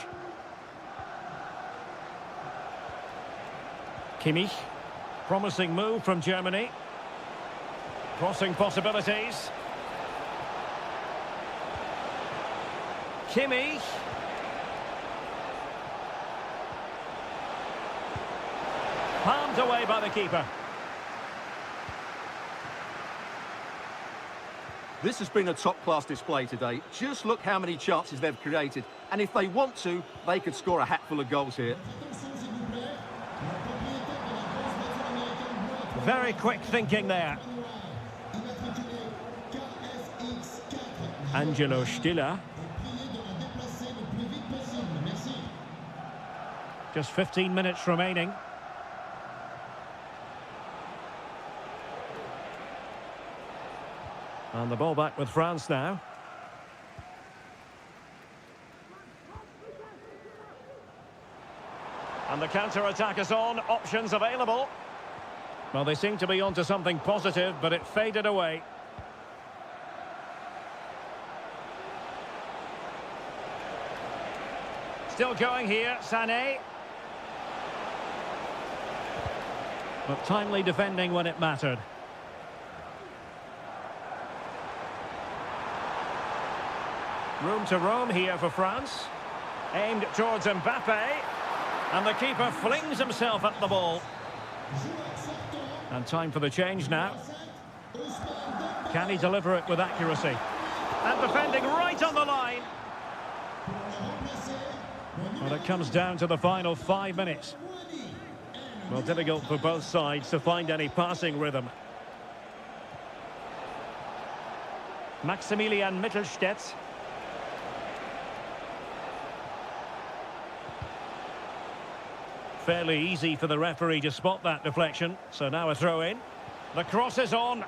A: Kimmich. Promising move from Germany. Crossing possibilities. Kimmich. Palmed away by the keeper.
B: This has been a top-class display today. Just look how many chances they've created. And if they want to, they could score a hatful of goals here.
A: Very quick thinking there. Angelo Stiller. Just 15 minutes remaining. And the ball back with France now. And the counter-attack is on. Options available. Well, they seem to be onto something positive, but it faded away. Still going here, Sané. But timely defending when it mattered. Room to roam here for France. Aimed towards Mbappe. And the keeper flings himself at the ball. And time for the change now. Can he deliver it with accuracy? And defending right on the line. Well, it comes down to the final 5 minutes. Well, difficult for both sides to find any passing rhythm. Maximilian Mittelstädt. Fairly easy for the referee to spot that deflection. So now a throw in. The cross is on.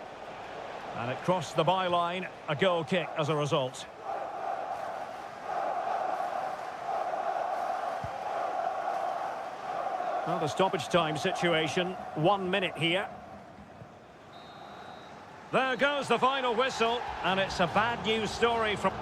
A: And it crossed the byline. A goal kick as a result. Well, the stoppage time situation. 1 minute here. There goes the final whistle. And it's a bad news story from...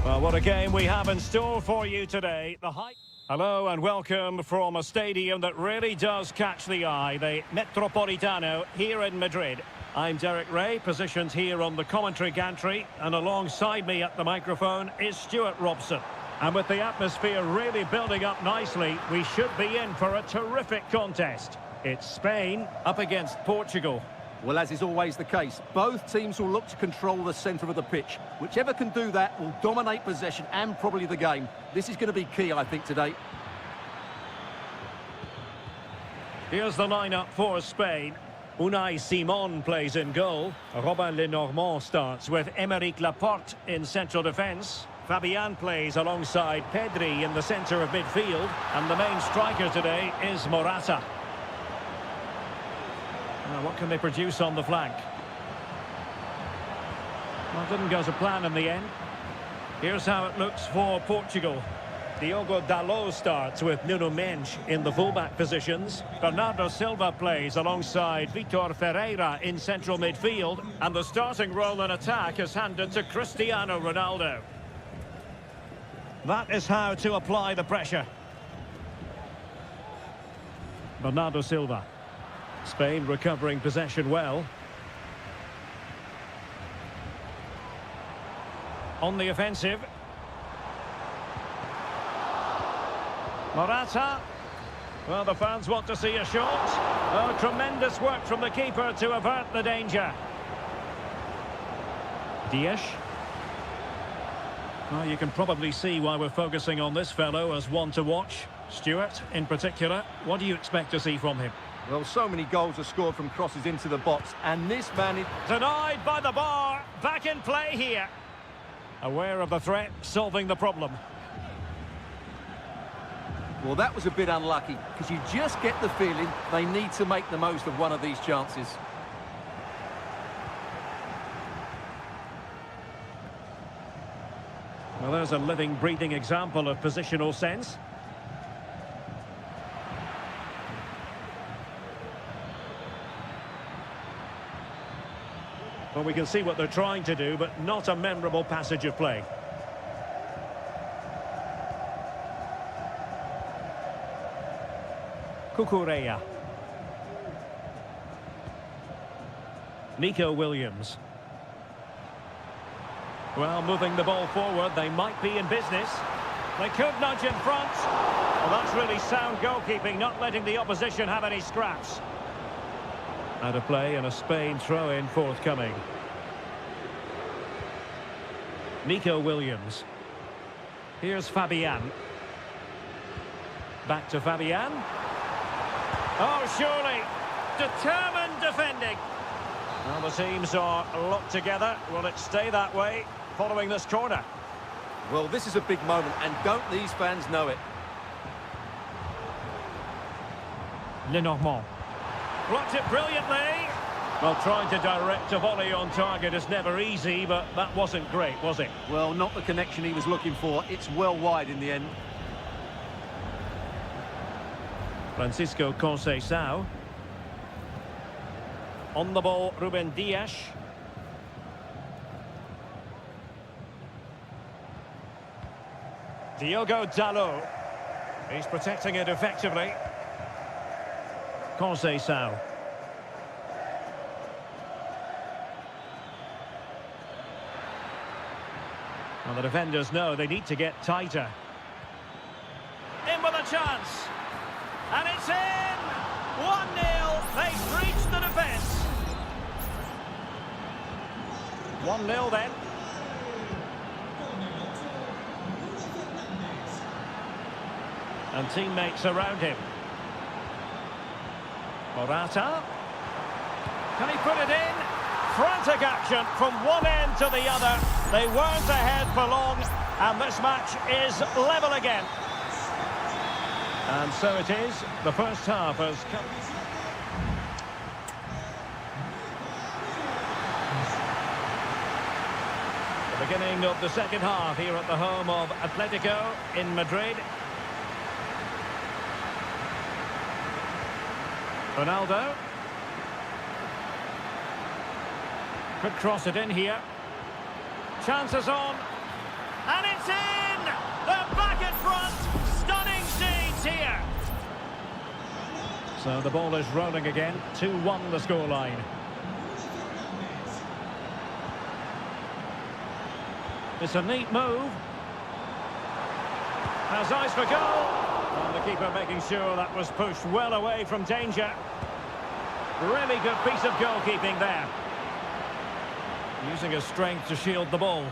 A: Well, what a game we have in store for you today. Hello and welcome from a stadium that really does catch the eye, the Metropolitano here in Madrid. I'm Derek Ray, positioned here on the commentary gantry, and alongside me at the microphone is Stuart Robson. And with the atmosphere really building up nicely, we should be in for a terrific contest. It's Spain up against Portugal.
B: Well, as is always the case, both teams will look to control the centre of the pitch. Whichever can do that will dominate possession and probably the game. This is going to be key, I think, today.
A: Here's the lineup for Spain. Unai Simon plays in goal. Robin Lenormand starts with Aymeric Laporte in central defence. Fabian plays alongside Pedri in the centre of midfield. And the main striker today is Morata. Now, what can they produce on the flank? Well, it didn't go to plan in the end. Here's how it looks for Portugal. Diogo Dalot starts with Nuno Mendes in the fullback positions. Bernardo Silva plays alongside Vitor Ferreira in central midfield. And the starting role in attack is handed to Cristiano Ronaldo. That is how to apply the pressure. Bernardo Silva. Spain recovering possession well. On the offensive. Morata. Well, the fans want to see a shot. Oh, tremendous work from the keeper to avert the danger. Dias. Well, you can probably see why we're focusing on this fellow as one to watch. Stuart, in particular, what do you expect to see from him?
B: Well, so many goals are scored from crosses into the box, and this man is...
A: Denied by the bar. Back in play here. Aware of the threat, solving the problem.
B: Well, that was a bit unlucky, because you just get the feeling they need to make the most of one of these chances.
A: Well, there's a living, breathing example of positional sense. Well, we can see what they're trying to do, but not a memorable passage of play. Cucurella. Nico Williams. Well, moving the ball forward, they might be in business. They could nudge in front. Well, that's really sound goalkeeping, not letting the opposition have any scraps. Out of play and a Spain throw-in forthcoming. Nico Williams. Here's Fabian. Back to Fabian. Oh, surely. Determined defending. Well, the teams are locked together. Will it stay that way following this corner?
B: Well, this is a big moment, and don't these fans know it?
A: Lenormand. Blocked it brilliantly. Well, trying to direct a volley on target is never easy, but that wasn't great, was it?
B: Well, not the connection he was looking for. It's well wide in the end.
A: Francisco Conceição. On the ball, Ruben Dias. Diogo Dalot. He's protecting it effectively. Conceição. Well, the defenders know they need to get tighter. In with a chance. And it's in! 1-0. They've breached the defence. 1-0 then. And teammates around him. Morata. Can he put it in? Frantic action from one end to the other. They weren't ahead for long, and this match is level again. And so it is. The first half has come. The beginning of the second half here at the home of Atletico in Madrid. Ronaldo. Could cross it in here. Chances on. And it's in! They're back at front! Stunning scenes here! So the ball is rolling again. 2-1 the scoreline. It's a neat move. Has eyes for goal. And the keeper making sure that was pushed well away from danger. Really good piece of goalkeeping there. Using his strength to shield the ball.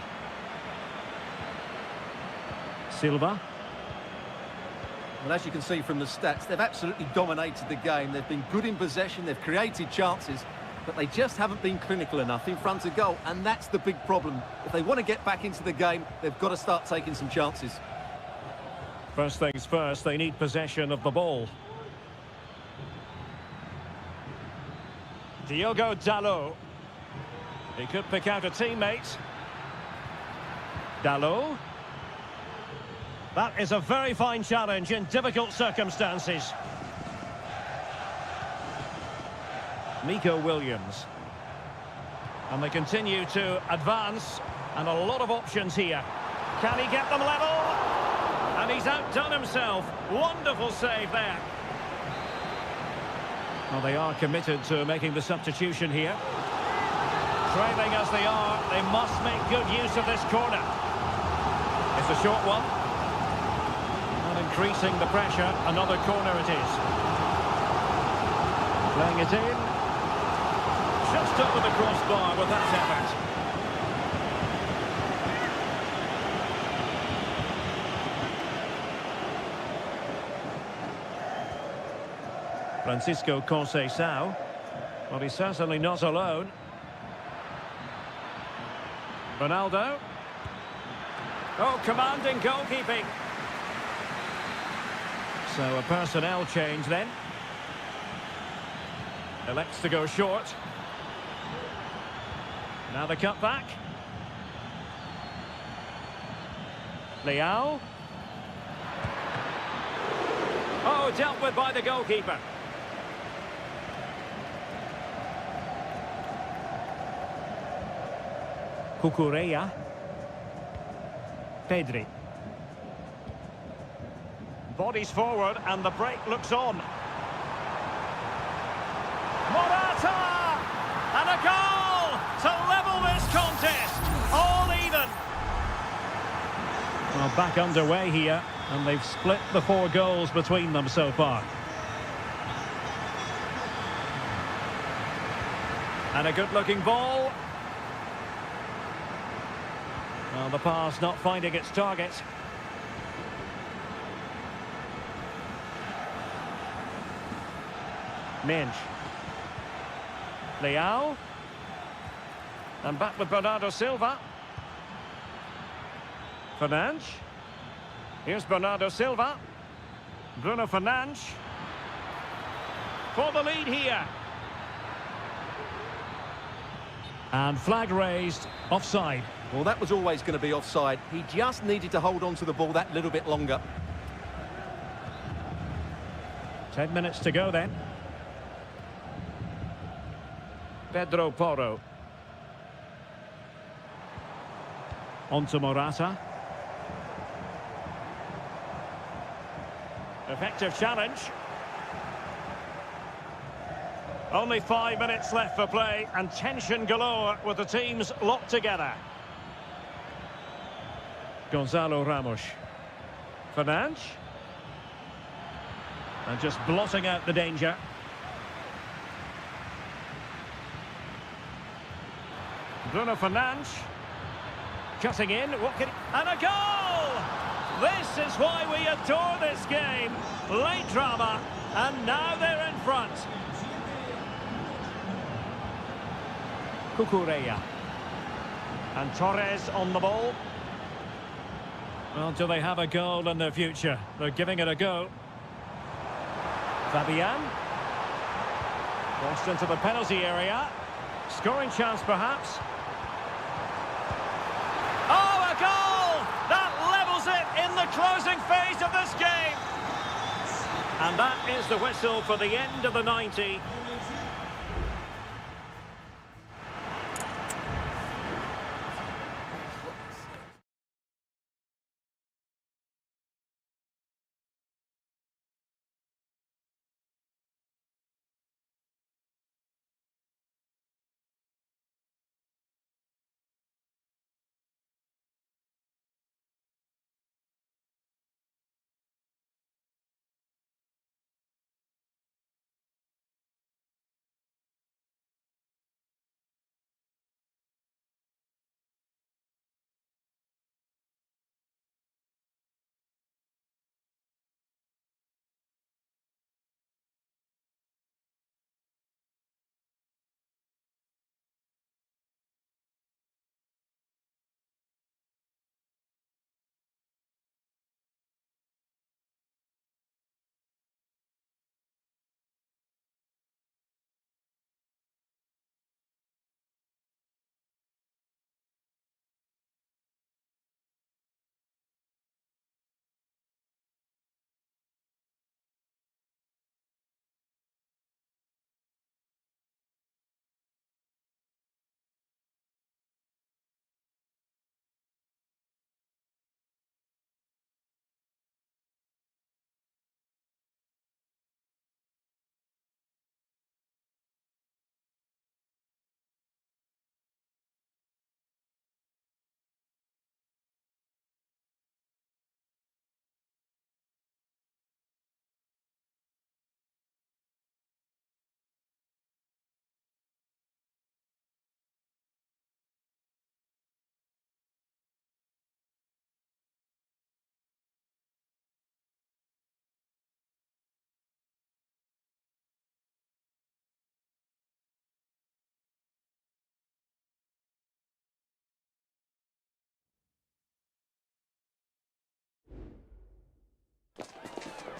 A: Silva.
B: Well, as you can see from the stats, they've absolutely dominated the game. They've been good in possession, they've created chances, but they just haven't been clinical enough in front of goal, and that's the big problem. If they want to get back into the game, they've got to start taking some chances.
A: First things first, they need possession of the ball. Diogo Dalot. He could pick out a teammate. Dalot. That is a very fine challenge in difficult circumstances. Nico Williams. And they continue to advance, and a lot of options here. Can he get them level? And he's outdone himself. Wonderful save there. Well, they are committed to making the substitution here. Trailing as they are, they must make good use of this corner. It's a short one. And increasing the pressure, another corner it is. Playing it in. Just over the crossbar with that effort. Francisco Conceição. Well, he's certainly not alone. Ronaldo. Oh, commanding goalkeeping. So a personnel change then. Elects to go short. Now the cut back. Leao. Oh, dealt with by the goalkeeper. Cucurella. Pedri. Bodies forward and the break looks on. Morata! And a goal to level this contest. All even. Well, back underway here, and they've split the 4 goals between them so far. And a good-looking ball. Well, the pass not finding its target. Minge. Leao. And back with Bernardo Silva. Fernandes. Here's Bernardo Silva. Bruno Fernandes. For the lead here. And flag raised, offside.
B: Well, that was always going to be offside. He just needed to hold on to the ball that little bit longer.
A: 10 minutes to go then. Pedro Porro. On to Morata. Effective challenge. Only 5 minutes left for play and tension galore with the teams locked together. Gonzalo Ramos. Fernandes. And just blotting out the danger. Bruno Fernandes. Cutting in. And a goal! This is why we adore this game. Late drama. And now they're in front. Cucurella. And Torres on the ball. Well, do they have a goal in their future? They're giving it a go. Fabian. Crossed into the penalty area. Scoring chance, perhaps. Oh, a goal! That levels it in the closing phase of this game. And that is the whistle for the end of the 90.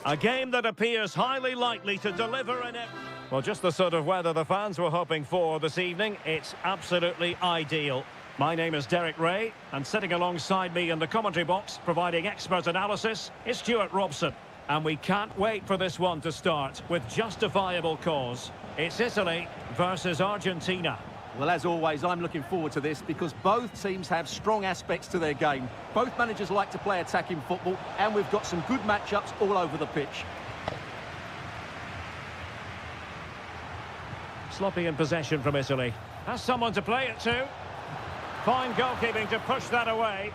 A: A game that appears highly likely to deliver an... Well, just the sort of weather the fans were hoping for this evening. It's absolutely ideal. My name is Derek Ray, and sitting alongside me in the commentary box, providing expert analysis, is Stuart Robson. And we can't wait for this one to start, with justifiable cause. It's Italy versus Argentina.
B: Well, as always, I'm looking forward to this because both teams have strong aspects to their game. Both managers like to play attacking football, and we've got some good matchups all over the pitch.
A: Sloppy in possession from Italy. Has someone to play it to. Fine goalkeeping to push that away.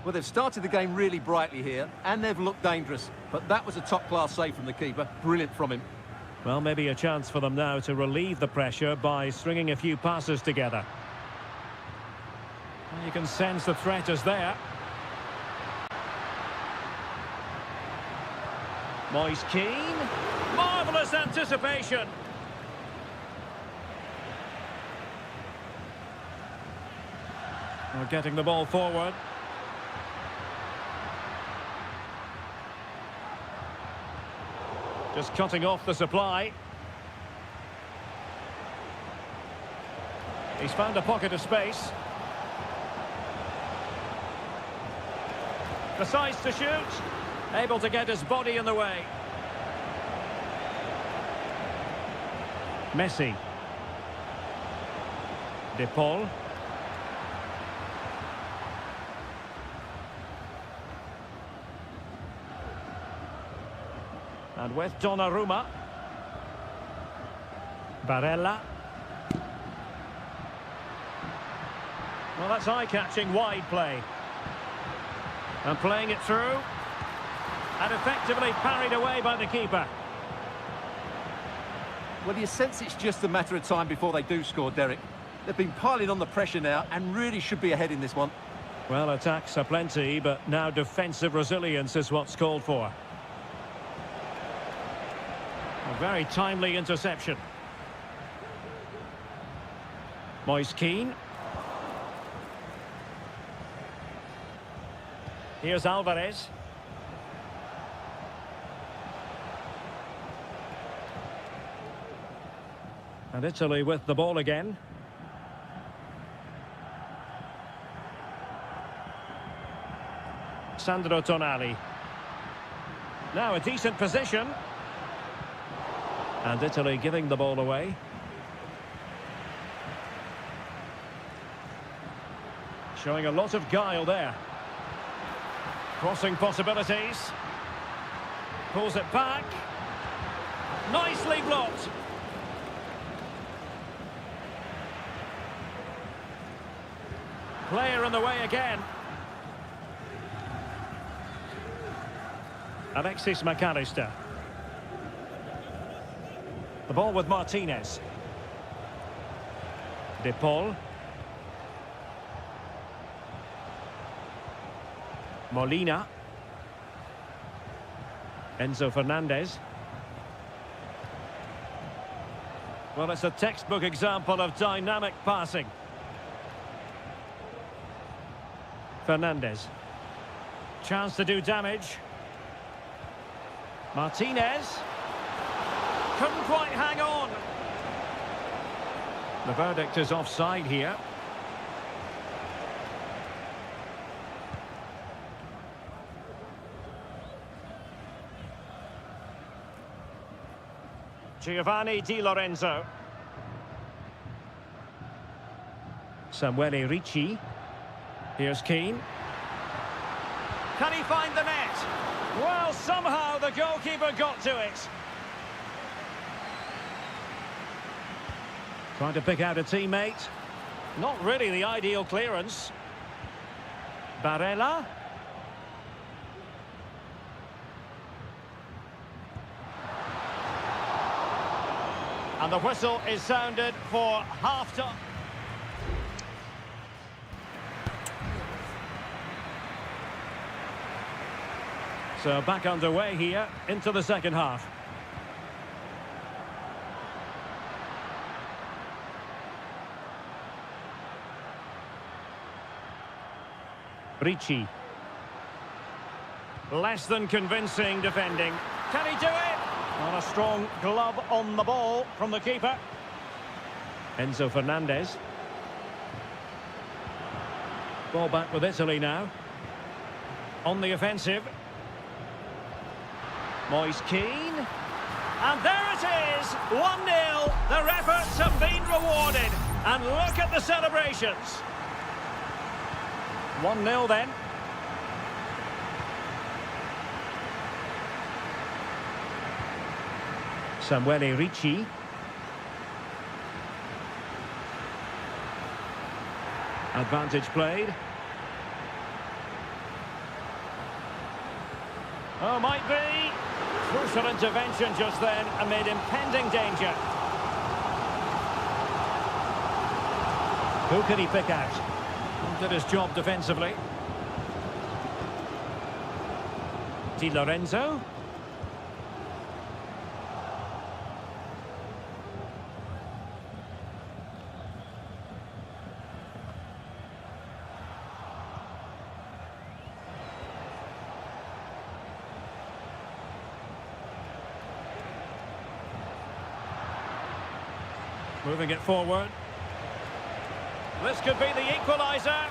B: Well, they've started the game really brightly here, and they've looked dangerous. But that was a top-class save from the keeper. Brilliant from him.
A: Well, maybe a chance for them now to relieve the pressure by stringing a few passes together. Well, you can sense the threat is there. Moise Keane. Marvellous anticipation. We're getting the ball forward. Just cutting off the supply. He's found a pocket of space. Decides to shoot. Able to get his body in the way. Messi. De Paul. And with Donnarumma. Barella. Well, that's eye-catching wide play. And playing it through. And effectively parried away by the keeper.
B: Well, you sense it's just a matter of time before they do score, Derek. They've been piling on the pressure now and really should be ahead in this one.
A: Well, attacks are plenty, but now defensive resilience is what's called for. A very timely interception. Moise Keane. Here's Alvarez. And Italy with the ball again. Sandro Tonali. Now a decent position. And Italy giving the ball away. Showing a lot of guile there. Crossing possibilities. Pulls it back. Nicely blocked. Player in the way again. Alexis McAllister. The ball with Martinez. De Paul. Molina. Enzo Fernandez. Well, it's a textbook example of dynamic passing. Fernandez. Chance to do damage. Martinez. Couldn't quite hang on. The verdict is offside here. Giovanni Di Lorenzo. Samuele Ricci. Here's Keane. Can he find the net? Well, somehow the goalkeeper got to it. Trying to pick out a teammate. Not really the ideal clearance. Barella. And the whistle is sounded for half-time. So back underway here into the second half. Ricci. Less than convincing defending. Can he do it? On a strong glove on the ball from the keeper. Enzo Fernandez. Ball back with Italy now. On the offensive. Moise Keane. And there it is! 1-0. Their efforts have been rewarded. And look at the celebrations. 1-0 then. Samuele Ricci. Advantage played. Oh, might be. Crucial intervention just then amid impending danger. Who can he pick out? Did his job defensively. Di Lorenzo. Moving it forward. This could be the equaliser.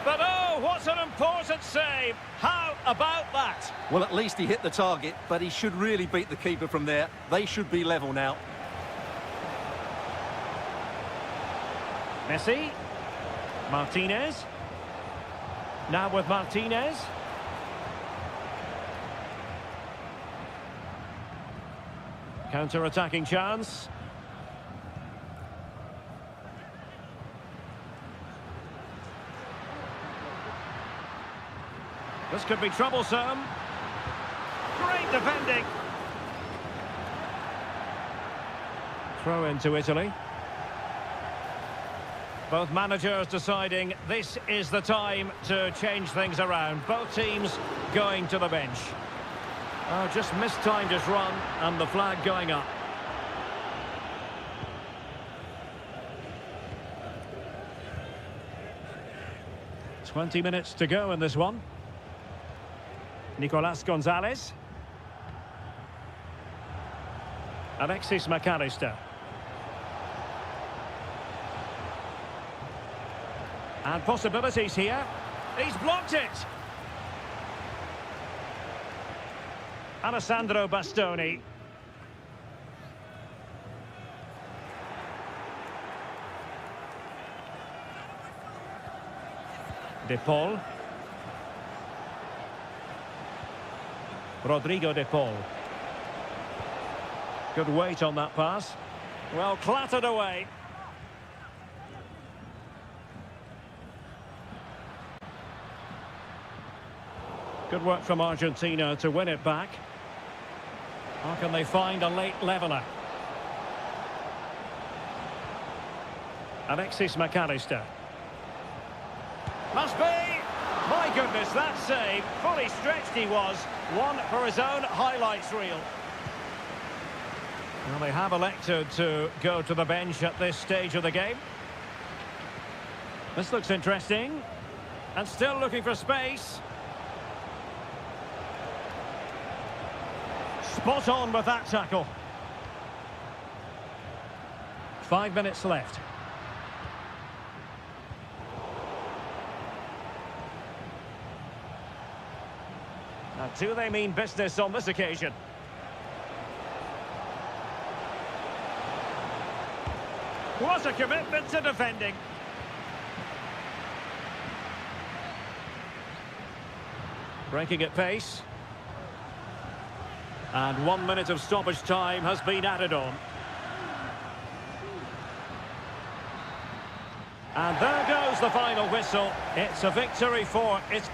A: But oh, what an important save. How about that?
B: Well, at least he hit the target, but he should really beat the keeper from there. They should be level now.
A: Messi. Martinez. Now with Martinez. Counter-attacking chance. This could be troublesome. Great defending. Throw into Italy. Both managers deciding this is the time to change things around. Both teams going to the bench. Oh, just mistimed his run and the flag going up. "20 minutes to go in this one. Nicolas Gonzalez. Alexis McAllister. And possibilities here. He's blocked it. Alessandro Bastoni. De Paul. Rodrigo De Paul. Good weight on that pass. Well, clattered away. Good work from Argentina to win it back. How can they find a late leveller? Alexis McAllister. Must be! My goodness, that save. Fully stretched he was. One for his own highlights reel. Well, they have elected to go to the bench at this stage of the game. This looks interesting. And still looking for space. Spot on with that tackle. 5 minutes left. Now, do they mean business on this occasion? What a commitment to defending. Breaking at pace. And 1 minute of stoppage time has been added on. And there goes the final whistle. It's a victory for its...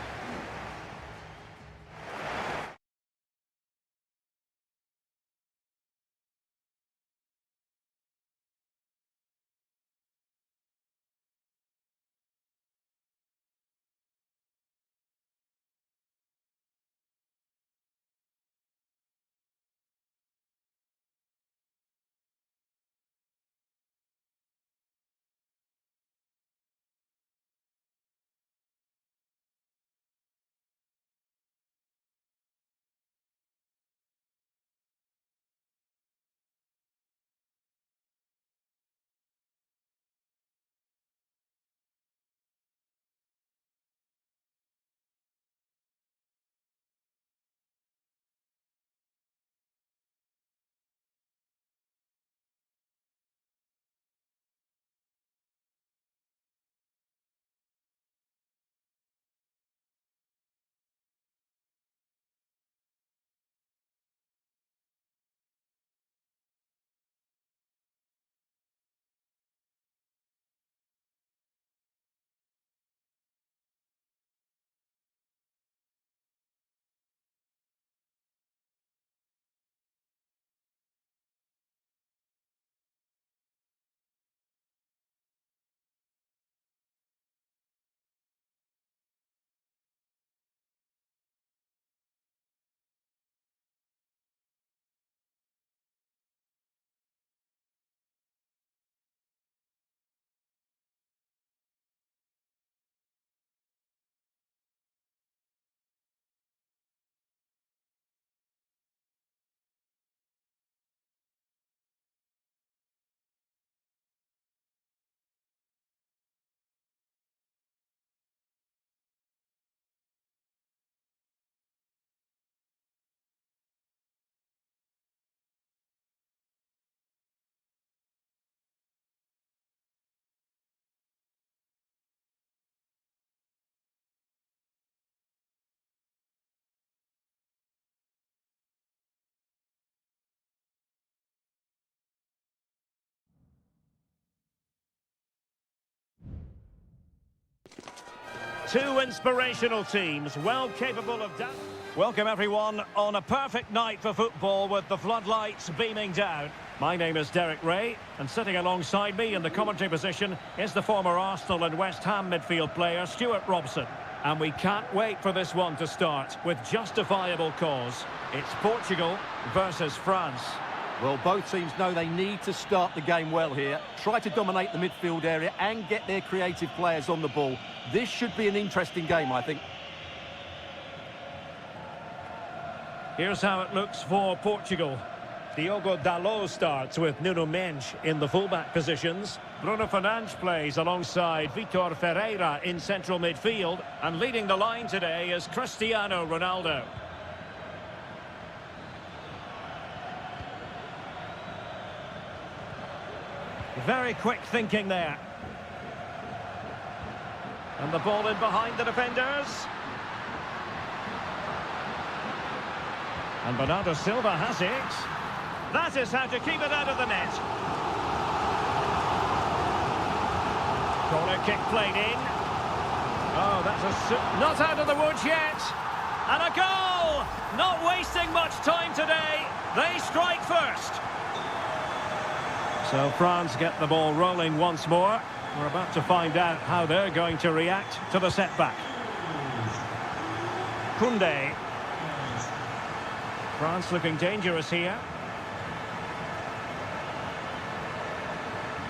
A: Two inspirational teams, well capable of... Welcome everyone on a perfect night for football with the floodlights beaming down. My name is Derek Ray, and sitting alongside me in the commentary position is the former Arsenal and West Ham midfield player Stuart Robson. And we can't wait for this one to start with justifiable cause. It's Portugal versus France.
B: Well, both teams know they need to start the game well here. Try to dominate the midfield area and get their creative players on the ball. This should be an interesting game, I think.
A: Here's how it looks for Portugal. Diogo Dalot starts with Nuno Mendes in the fullback positions. Bruno Fernandes plays alongside Vitor Ferreira in central midfield. And leading the line today is Cristiano Ronaldo. Very quick thinking there. And the ball in behind the defenders. And Bernardo Silva has it. That is how to keep it out of the net. Corner kick played in. Oh, that's not out of the woods yet. And a goal! Not wasting much time today. They strike first. So France get the ball rolling once more. We're about to find out how they're going to react to the setback. Koundé. France looking dangerous here.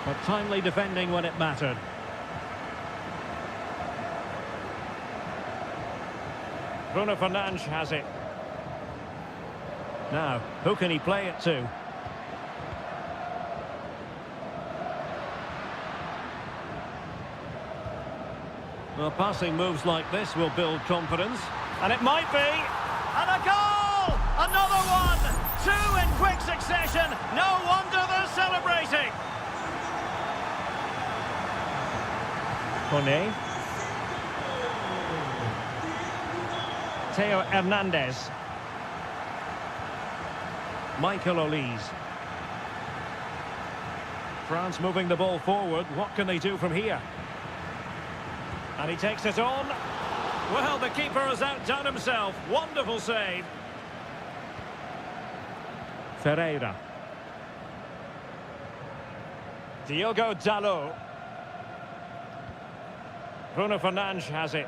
A: But timely defending when it mattered. Bruno Fernandes has it. Now, who can he play it to? Well, passing moves like this will build confidence. And it might be. And a goal! Another one! Two in quick succession. No wonder they're celebrating. Kone. Theo Hernandez. Michael Olise. France moving the ball forward. What can they do from here? And he takes it on. Well, the keeper has outdone himself. Wonderful save. Ferreira. Diogo Dalot. Bruno Fernandes has it.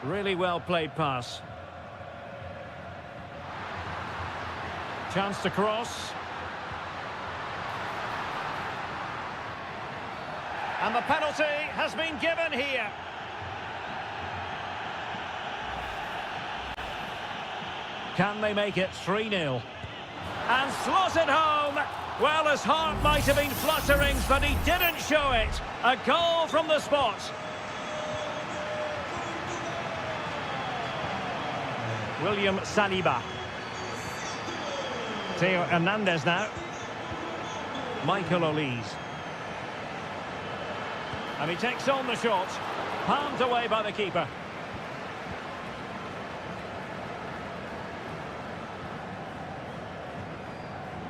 A: Really well played pass. Chance to cross. And the penalty has been given here. Can they make it 3-0? And slots it home. Well, his heart might have been fluttering, but he didn't show it. A goal from the spot. William Saliba. Theo Hernandez now. Michael Olise. And he takes on the shot. Palmed away by the keeper.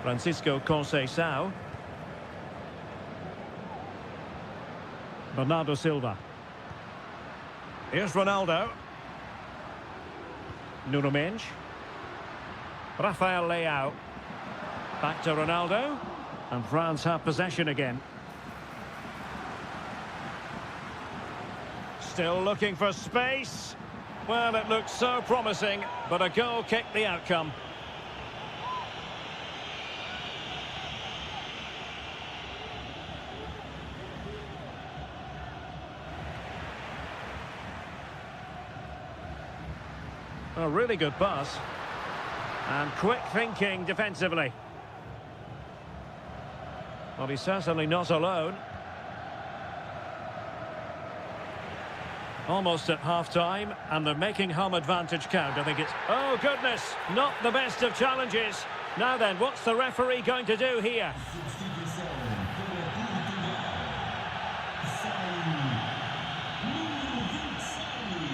A: Francisco Conceição. Bernardo Silva. Here's Ronaldo. Nuno Mendes. Rafael Leao. Back to Ronaldo. And France have possession again. Still looking for space. Well, it looks so promising, but a goal kicked the outcome. A really good pass. And quick thinking defensively. Well, he's certainly not alone. Almost at half-time, and they're making home advantage count. I think it's... Oh, goodness! Not the best of challenges. Now then, what's the referee going to do here?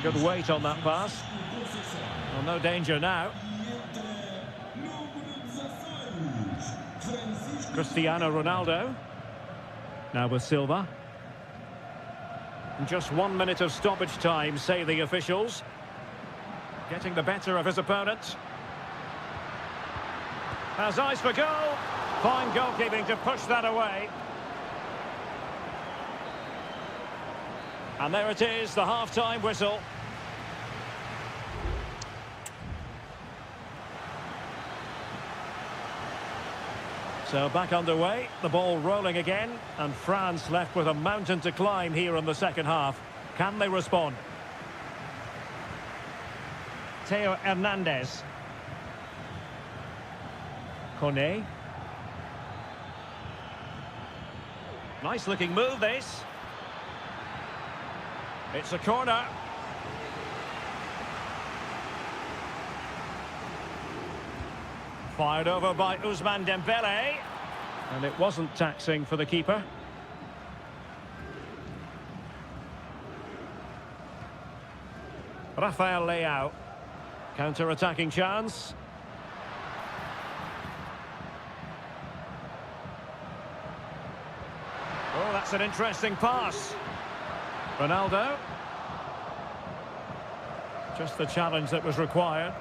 A: Good weight on that pass. Well, no danger now. Cristiano Ronaldo. Now with Silva. Just 1 minute of stoppage time, say the officials. Getting the better of his opponent. Has eyes for goal. Fine goalkeeping to push that away. And there it is, the half-time whistle. So back underway, the ball rolling again, and France left with a mountain to climb here in the second half. Can they respond? Theo Hernandez. Kone. Nice looking move, this. It's a corner. Fired over by Ousmane Dembele. And it wasn't taxing for the keeper. Rafael Leao. Counter-attacking chance. Oh, that's an interesting pass. Ronaldo. Just the challenge that was required.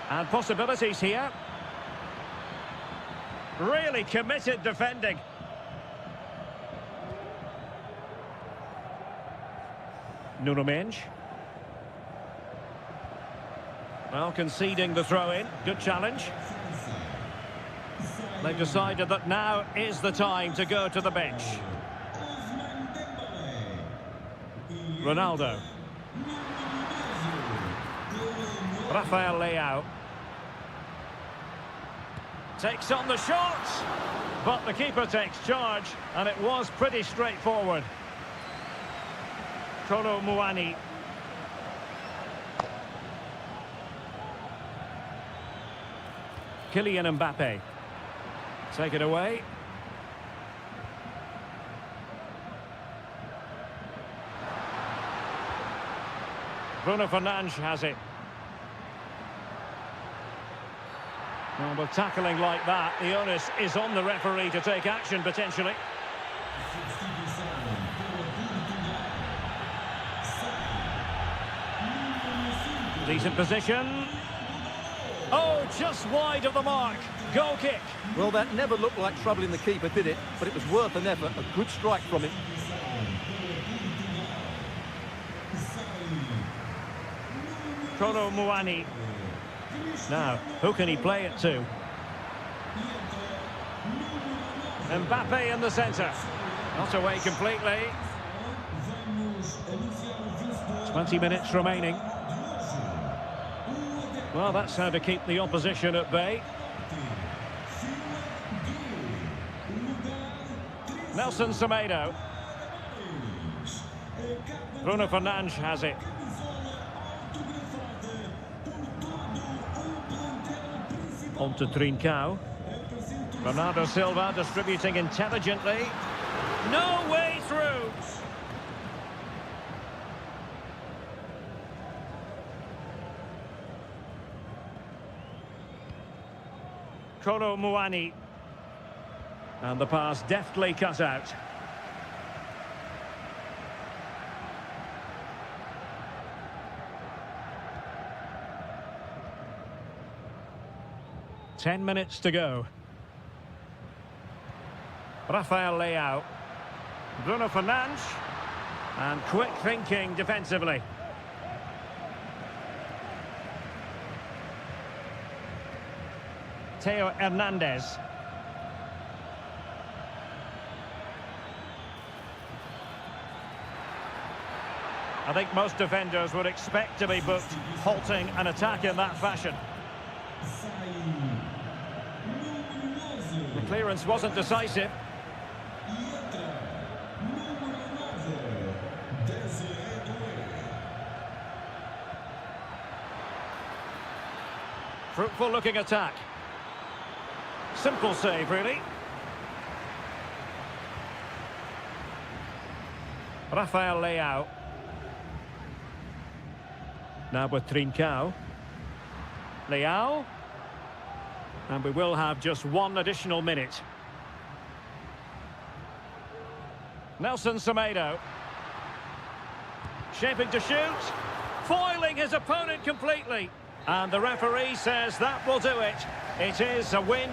A: And possibilities here. Really committed defending. Nuno Mendes. Well, conceding the throw-in. Good challenge. They've decided that now is the time to go to the bench. Ronaldo. Rafael Leao. Takes on the shot, but the keeper takes charge, and it was pretty straightforward. Kolo Muani. Kylian Mbappe. Take it away. Bruno Fernandes has it. Well, with tackling like that, the onus is on the referee to take action, potentially. Decent position. Oh, just wide of the mark. Goal kick.
B: Well, that never looked like troubling the keeper, did it? But it was worth an effort. A good strike from him.
A: Kolo Muani. Now, who can he play it to? Mbappe in the centre. Not away completely. 20 minutes remaining. Well, that's how to keep the opposition at bay. Nelson Semedo. Bruno Fernandes has it. On to Trincao. Bernardo Silva distributing intelligently. No way through. Kolo Muani. And the pass deftly cut out. Ten minutes to go. Rafael Leao. Bruno Fernandes. And quick thinking defensively. Theo Hernandez. I think most defenders would expect to be booked, halting an attack in that fashion. The clearance wasn't decisive. Fruitful looking attack. Simple save, really. Rafael Leao. Now with Trincao. Leao. And we will have just one additional minute. Nelson Semedo. Shaping to shoot. Foiling his opponent completely. And the referee says that will do it. It is a win.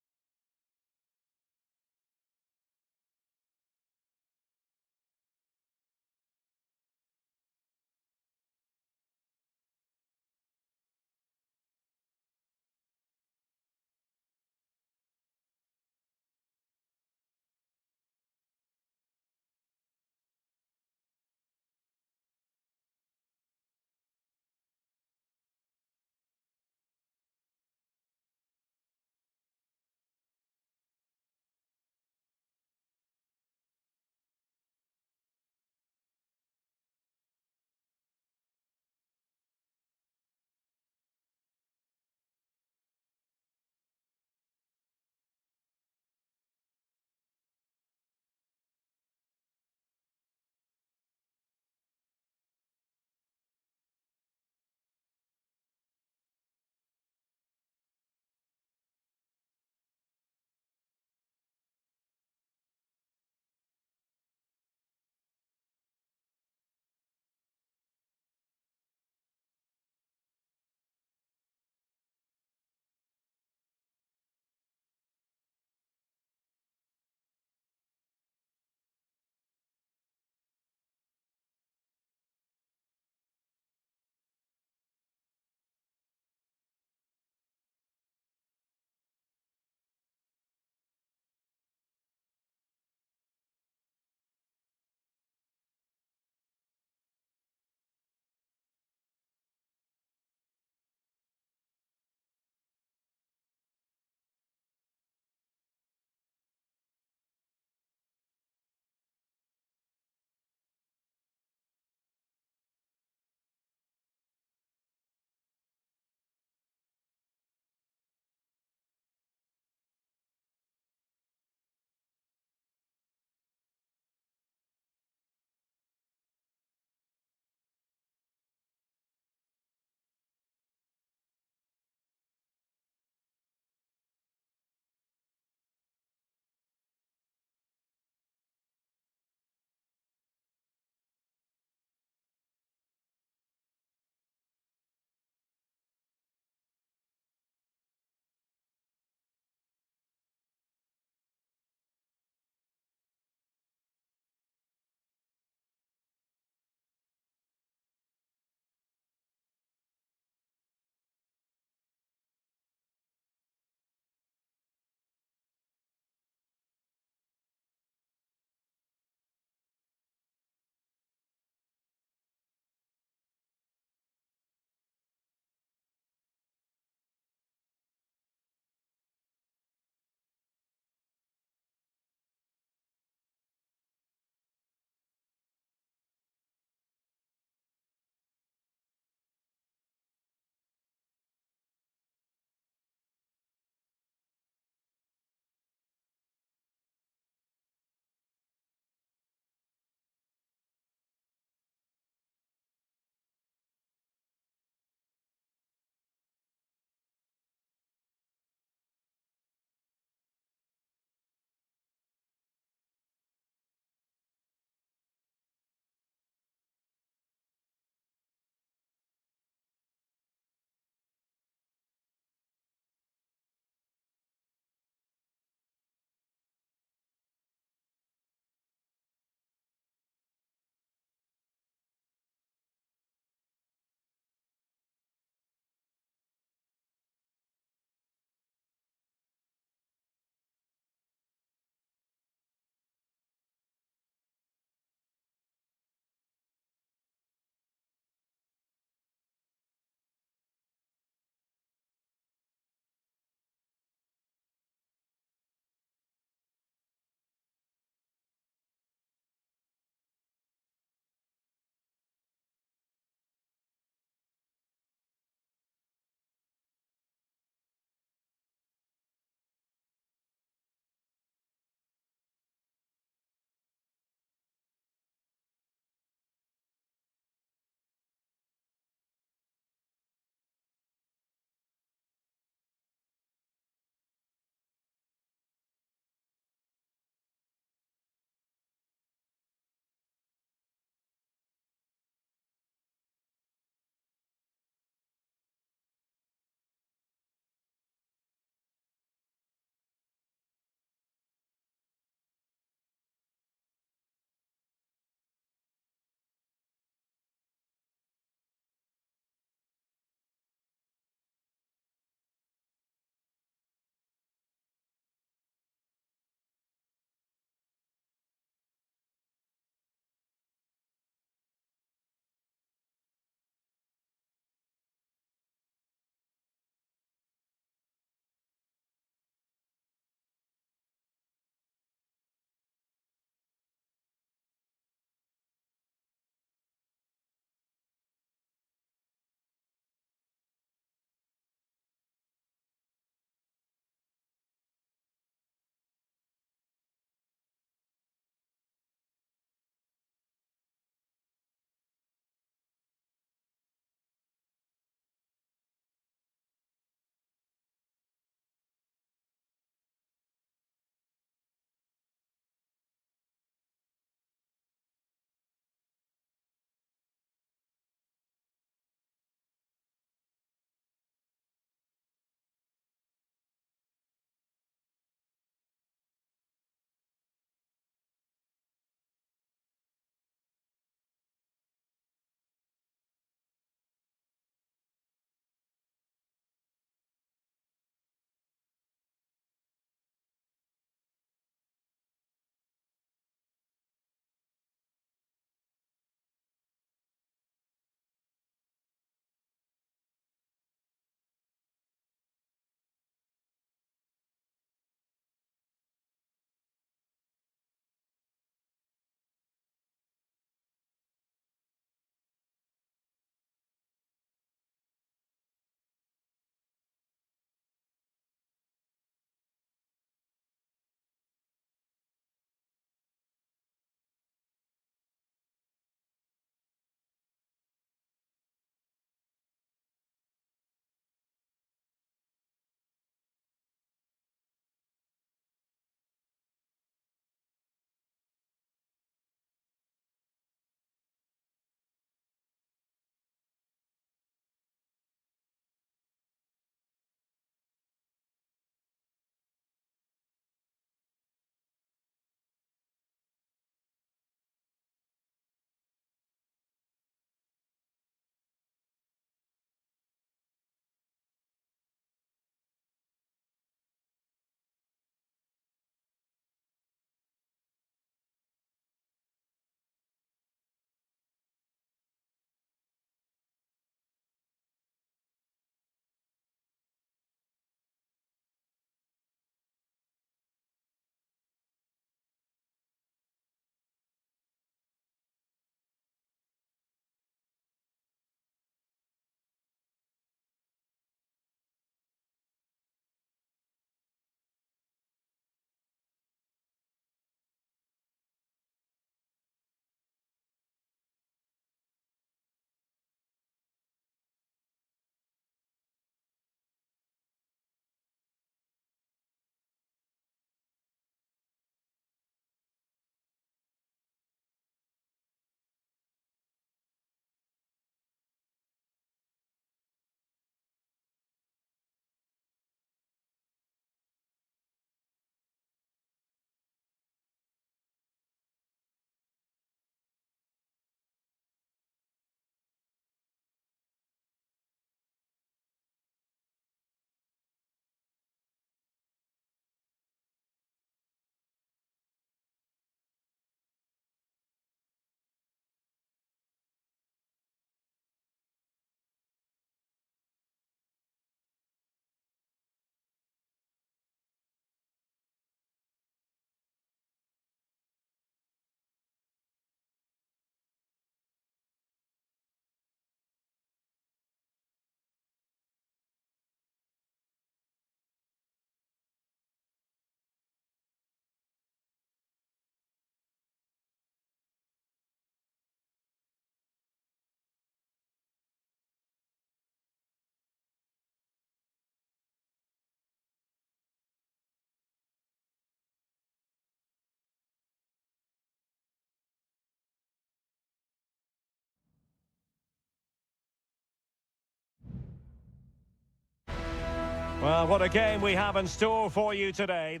A: Well, what a game we have in store for you today.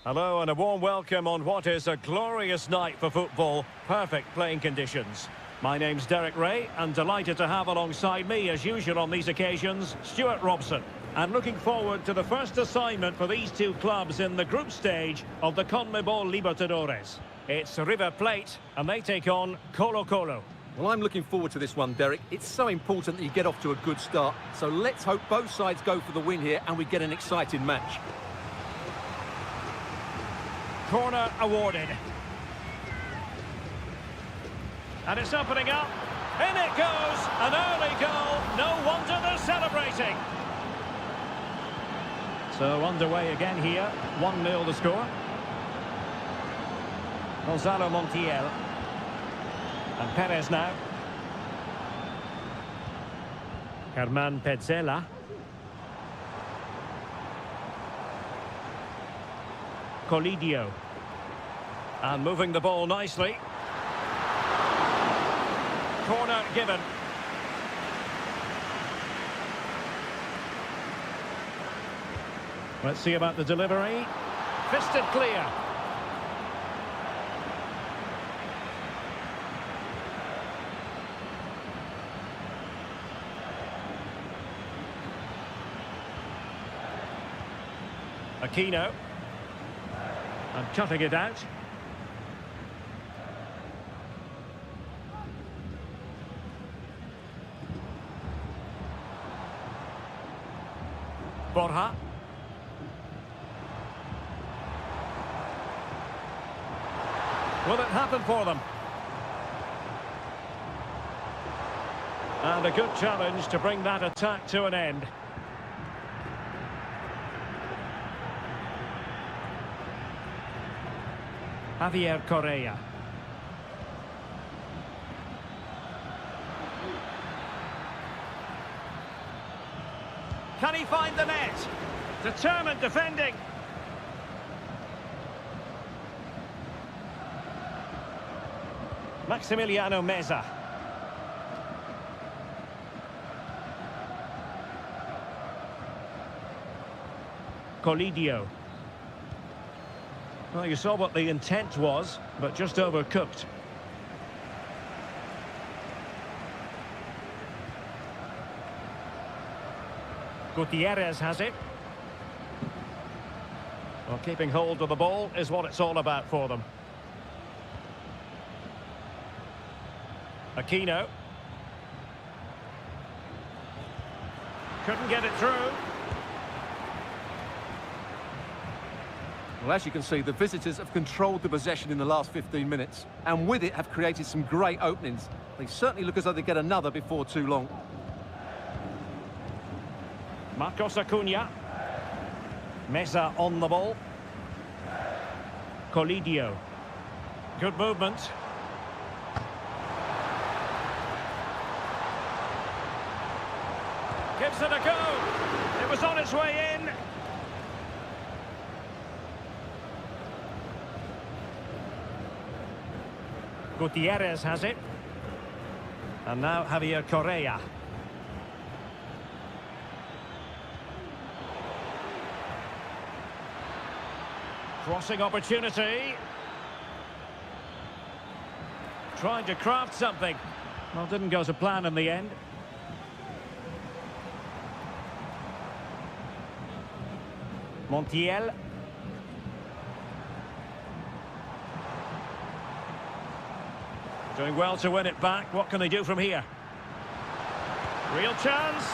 A: Hello and a warm welcome on what is a glorious night for football. Perfect playing conditions. My name's Derek Ray, and delighted to have alongside me, as usual on these occasions, Stuart Robson. And looking forward to the first assignment for these two clubs in the group stage of the CONMEBOL Libertadores. It's River Plate, and they take on Colo-Colo.
B: Well, I'm looking forward to this one, Derek. It's so important that you get off to a good start. So let's hope both sides go for the win here and we get an exciting match.
A: Corner awarded. And it's opening up. In it goes! An early goal. No wonder they're celebrating. So underway again here. 1-0 the score. Gonzalo Montiel. And Perez now. Germán Petzela. Colidio. And moving the ball nicely. Corner given. Let's see about the delivery. Fisted clear. Aquino. And cutting it out. Borja. Will it happen for them? And a good challenge to bring that attack to an end. Javier Correa. Can he find the net? Determined defending. Maximiliano Meza. Colidio. Well, you saw what the intent was, but just overcooked. Gutierrez has it. Well, keeping hold of the ball is what it's all about for them. Aquino. Couldn't get it through.
B: Well, as you can see, the visitors have controlled the possession in the last 15 minutes, and with it have created some great openings. They certainly look as though they get another before too long.
A: Marcos Acuna. Meza on the ball. Colidio. Good movement. Gives it a go. It was on its way in. Gutierrez has it. And now Javier Correa. Crossing opportunity. Trying to craft something. Well, didn't go to plan in the end. Montiel. Doing well to win it back. What can they do from here? Real chance.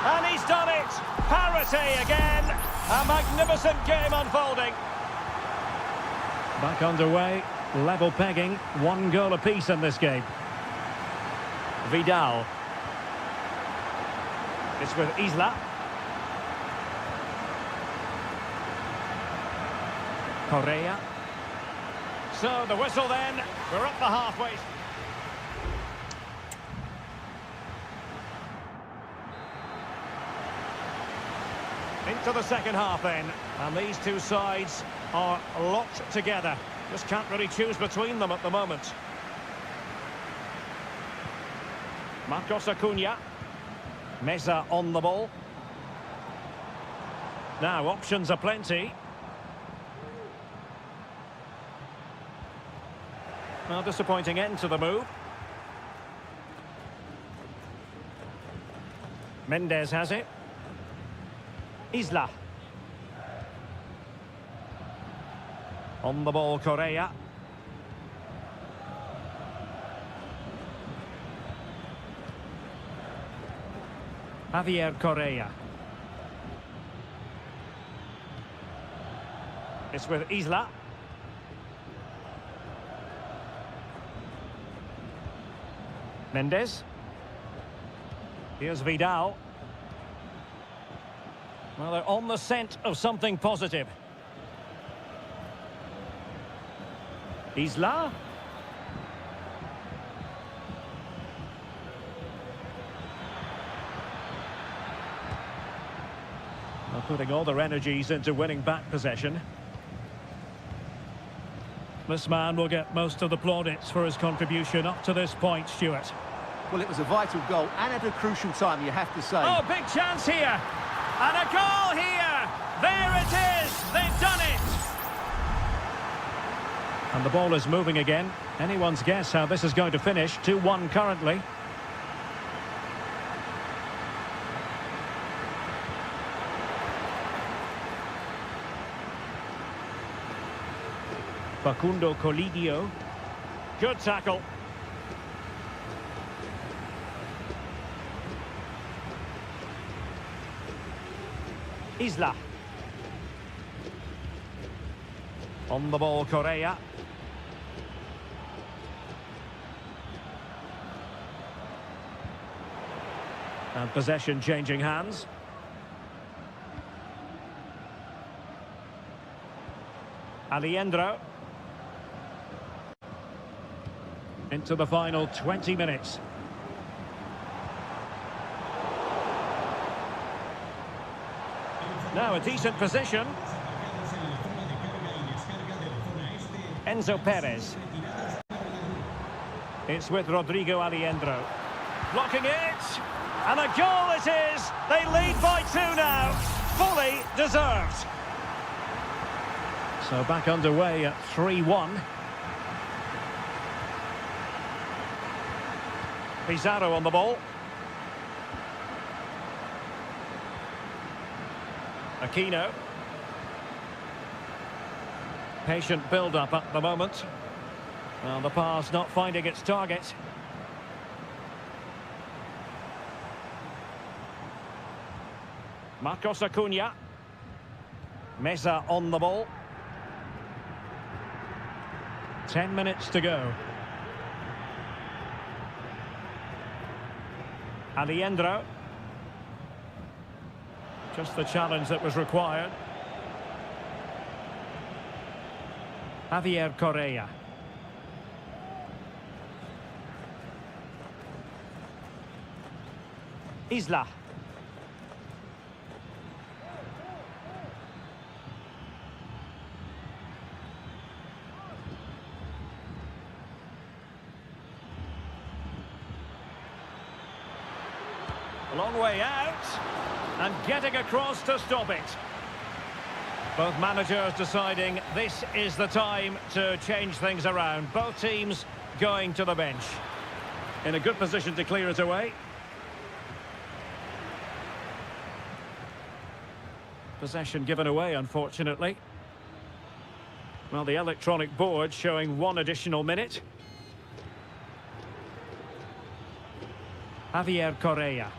A: And he's done it. Parity again. A magnificent game unfolding. Back underway. Level pegging. 1 goal apiece in this game. Vidal. It's with Isla. Correa. So the whistle then. We're up the halfway. Into the second half then. And these two sides are locked together. Just can't really choose between them at the moment. Marcos Acuna. Meza on the ball. Now, options are plenty. Well, disappointing end to the move. Mendes has it. Isla. On the ball, Correa. Javier Correa. It's with Isla. Mendes. Here's Vidal. Well, they're on the scent of something positive. Isla. They're putting all their energies into winning back possession. This man will get most of the plaudits for his contribution up to this point, Stuart.
B: Well, it was a vital goal and at a crucial time, you have to say.
A: Oh, big chance here. And a goal here. There it is. They've done it. And the ball is moving again. Anyone's guess how this is going to finish. 2-1 currently. Facundo Colidio. Good tackle. Isla. On the ball, Correa. And possession changing hands. Alejandro. Into the final 20 minutes. Now a decent position. Enzo Perez. It's with Rodrigo Alejandro. Blocking it. And a goal it is. They lead by 2 now. Fully deserved. So back underway at 3-1. Pizarro on the ball. Aquino. Patient build-up at the moment. Well, the pass not finding its target. Marcos Acuna. Mesa on the ball. 10 minutes to go. Alejandro. Just the challenge that was required. Javier Correa. Isla. A long way out, and getting across to stop it. Both managers deciding this is the time to change things around. Both teams going to the bench. In a good position to clear it away. Possession given away, unfortunately. Well, the electronic board showing 1 additional minute. Javier Correa.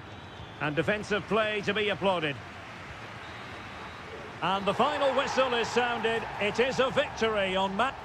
A: And defensive play to be applauded. And the final whistle is sounded. It is a victory on match.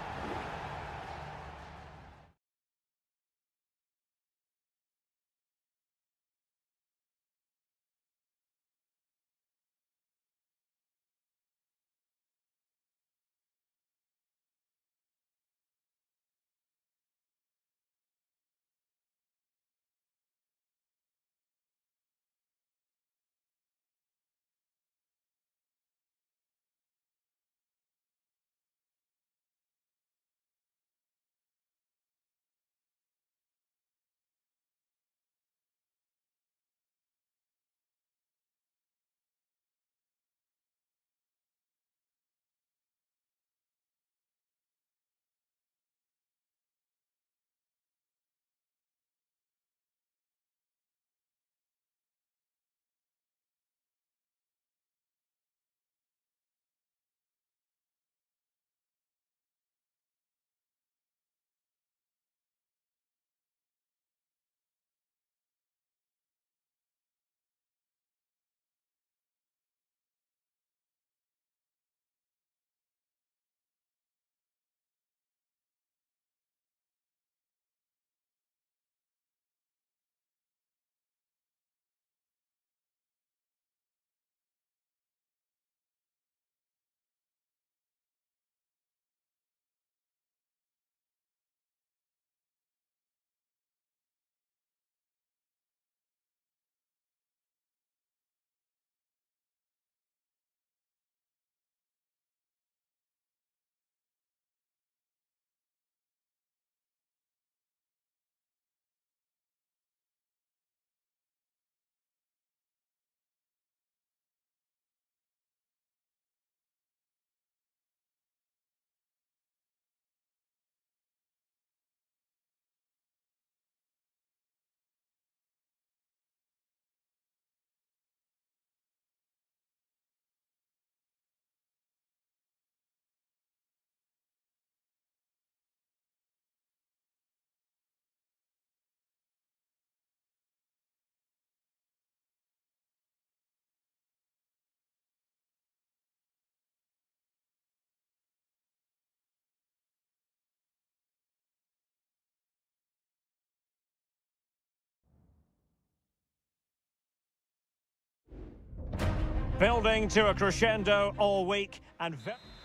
A: Building to a crescendo all week and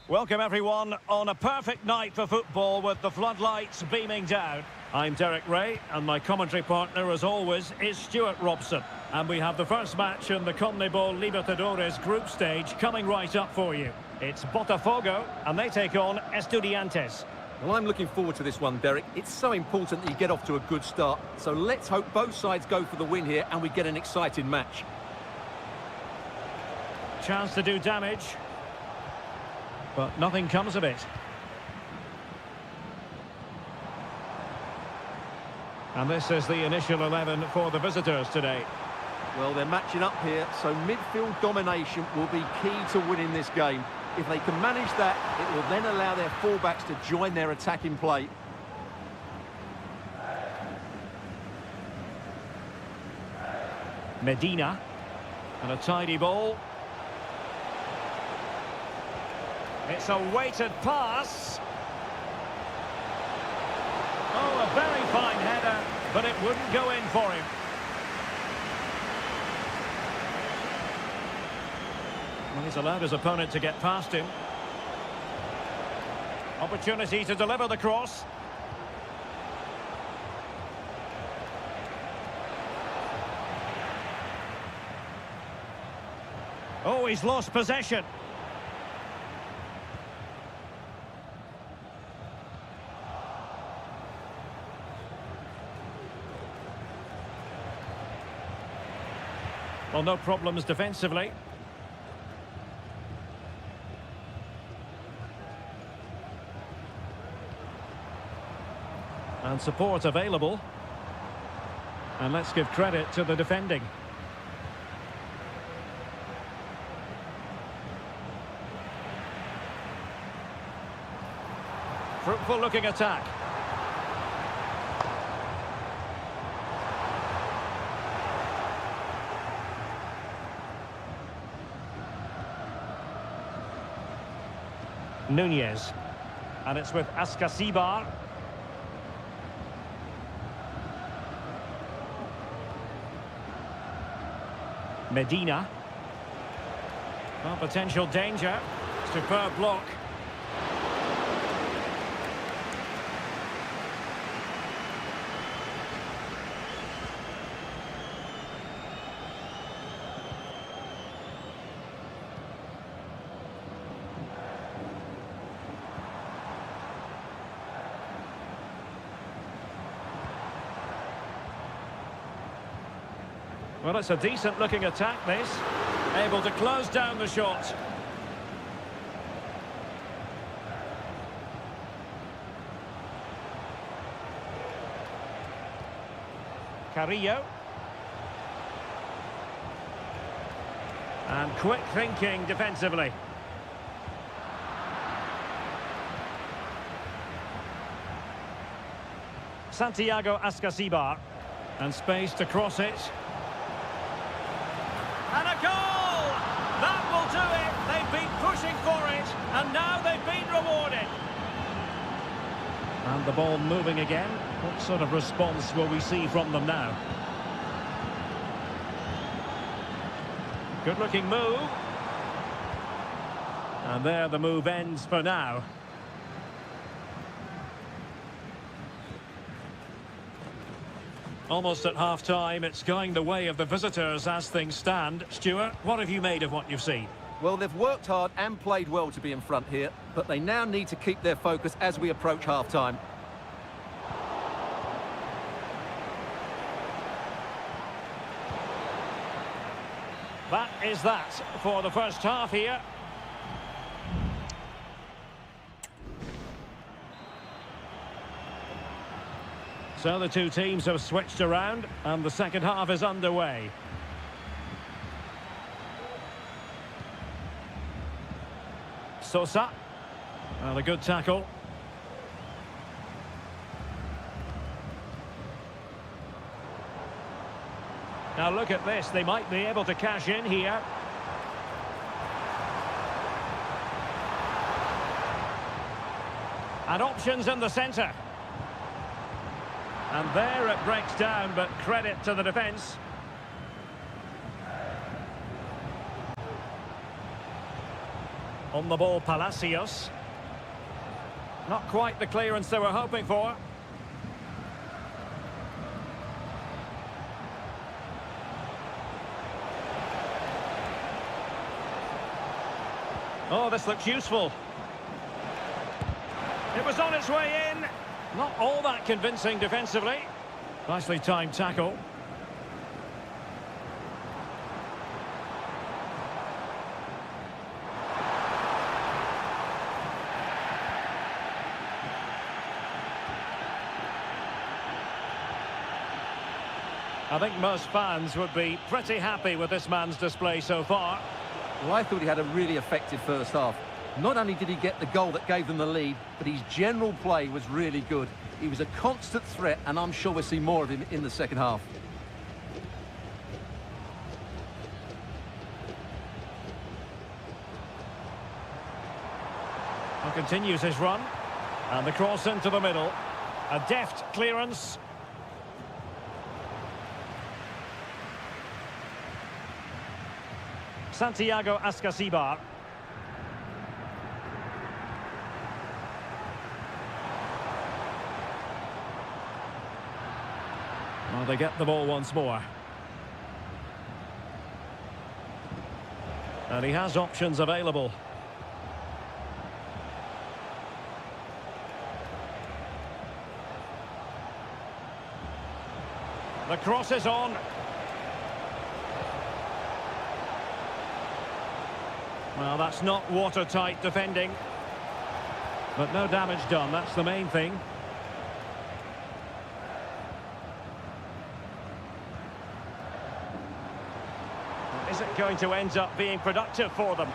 A: welcome everyone on a perfect night for football with the floodlights beaming down. I'm Derek Ray and my commentary partner as always is Stuart Robson. And we have the first match in the CONMEBOL Libertadores group stage coming right up for you. It's Botafogo and they take on Estudiantes.
B: Well, I'm looking forward to this one, Derek. It's so important that you get off to a good start. So let's hope both sides go for the win here and we get an exciting match.
A: Chance to do damage, but nothing comes of it. And this is the initial 11 for the visitors today.
B: Well, they're matching up here, so midfield domination will be key to winning this game. If they can manage that, it will then allow their fullbacks to join their attacking play.
A: Medina, and a tidy ball. It's a weighted pass. Oh, a very fine header, but it wouldn't go in for him. Well, he's allowed his opponent to get past him. Opportunity to deliver the cross. Oh, he's lost possession. Well, no problems defensively. And support available. And let's give credit to the defending. Fruitful looking attack. Nunez, and it's with Ascasibar. Medina. Well, potential danger. Superb block. Well, it's a decent-looking attack, this. Able to close down the shot. Carrillo. And quick thinking defensively. Santiago Ascasibar. And space to cross it. And a goal! That will do it. They've been pushing for it, and now they've been rewarded. And the ball moving again. What sort of response will we see from them now? Good-looking move. And there the move ends for now. Almost at half-time, it's going the way of the visitors as things stand. Stuart, what have you made of what you've seen?
B: Well, they've worked hard and played well to be in front here, but they now need to keep their focus as we approach half-time.
A: That is that for the first half here. So the two teams have switched around and the second half is underway. Sosa. Well, a good tackle. Now look at this, they might be able to cash in here. And options in the centre. And there it breaks down, but credit to the defence. On the ball, Palacios. Not quite the clearance they were hoping for. Oh, this looks useful. It was on its way in. Not all that convincing defensively. Nicely timed tackle. I think most fans would be pretty happy with this man's display so far.
B: Well, I thought he had a really effective first half. Not only did he get the goal that gave them the lead, but his general play was really good. He was a constant threat, and I'm sure we'll see more of him in the second half.
A: He continues his run. And the cross into the middle. A deft clearance. Santiago Ascasibar. Well, they get the ball once more. And he has options available. The cross is on. Well, that's not watertight defending. But no damage done, that's the main thing. Is it going to end up being productive for them?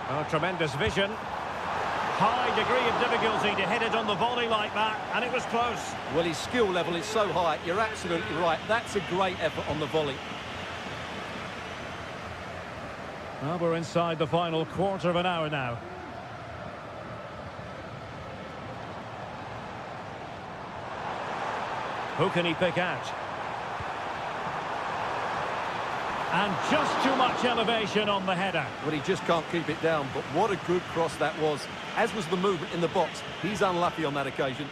A: Oh, tremendous vision. High degree of difficulty to hit it on the volley like that, and it was close.
B: Well, his skill level is so high, you're absolutely right. That's a great effort on the volley.
A: Well, we're inside the final quarter of an hour now. Who can he pick out? And just too much elevation on the header.
B: Well, he just can't keep it down, but what a good cross that was. As was the movement in the box. He's unlucky on that occasion.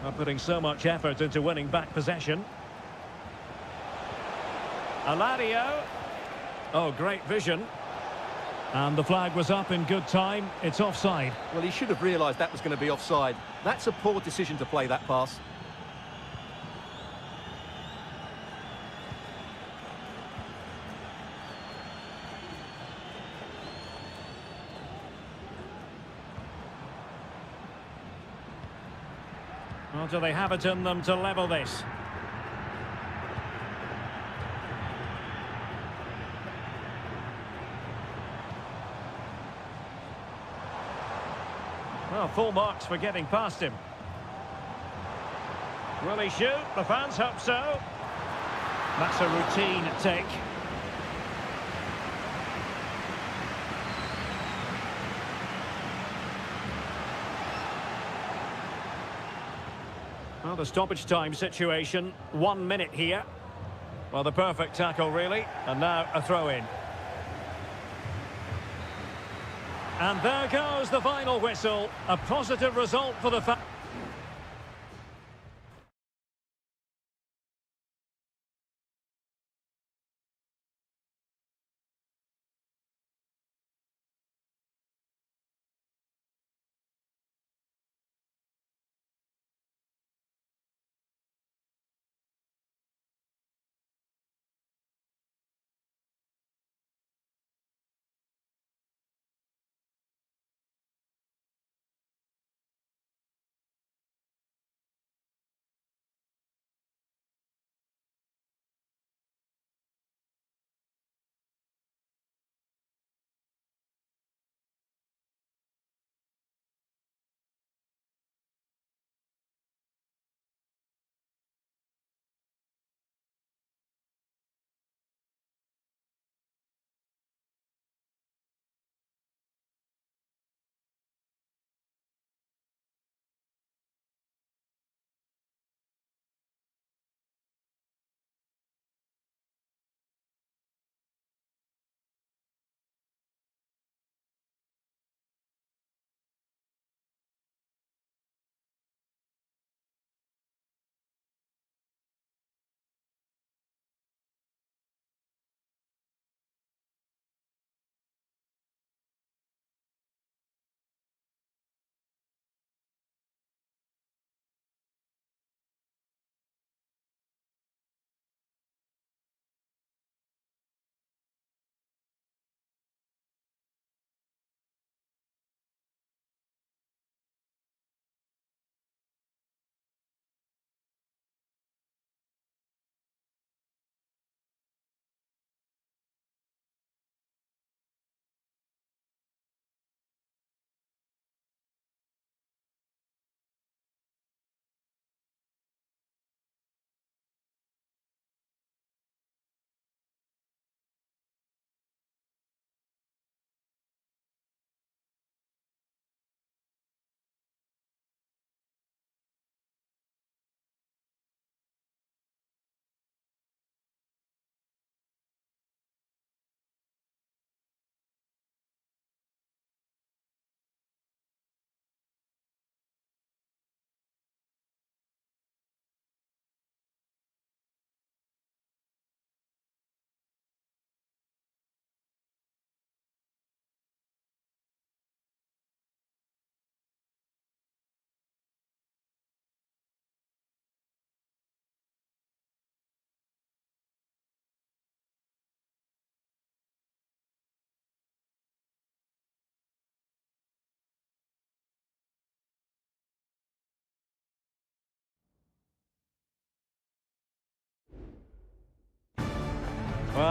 A: Not putting so much effort into winning back possession. Alario. Oh, great vision. And the flag was up in good time. It's offside.
B: Well, he should have realised that was going to be offside. That's a poor decision to play that pass.
A: Well, do they have it in them to level this? Well, full marks for getting past him. Will he shoot? The fans hope so. That's a routine take. Well, the stoppage time situation, 1 minute here. Well, the perfect tackle, really. And now a throw-in. And there goes the final whistle. A positive result for the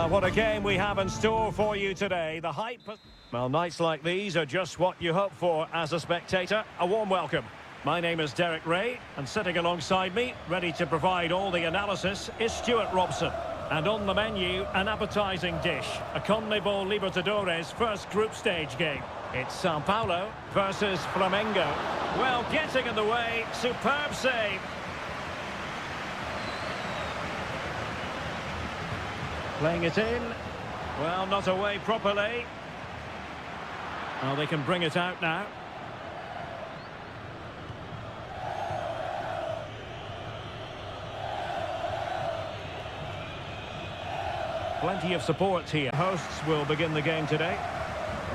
A: What a game we have in store for you today. The hype... Well, nights like these are just what you hope for as a spectator. A warm welcome. My name is Derek Ray, and sitting alongside me, ready to provide all the analysis, is Stuart Robson. And on the menu, an appetising dish. A CONMEBOL Libertadores first group stage game. It's Sao Paulo versus Flamengo. Well, getting in the way, superb save. Playing it in. Well, not away properly. Well, they can bring it out now. Plenty of support here. Hosts will begin the game today.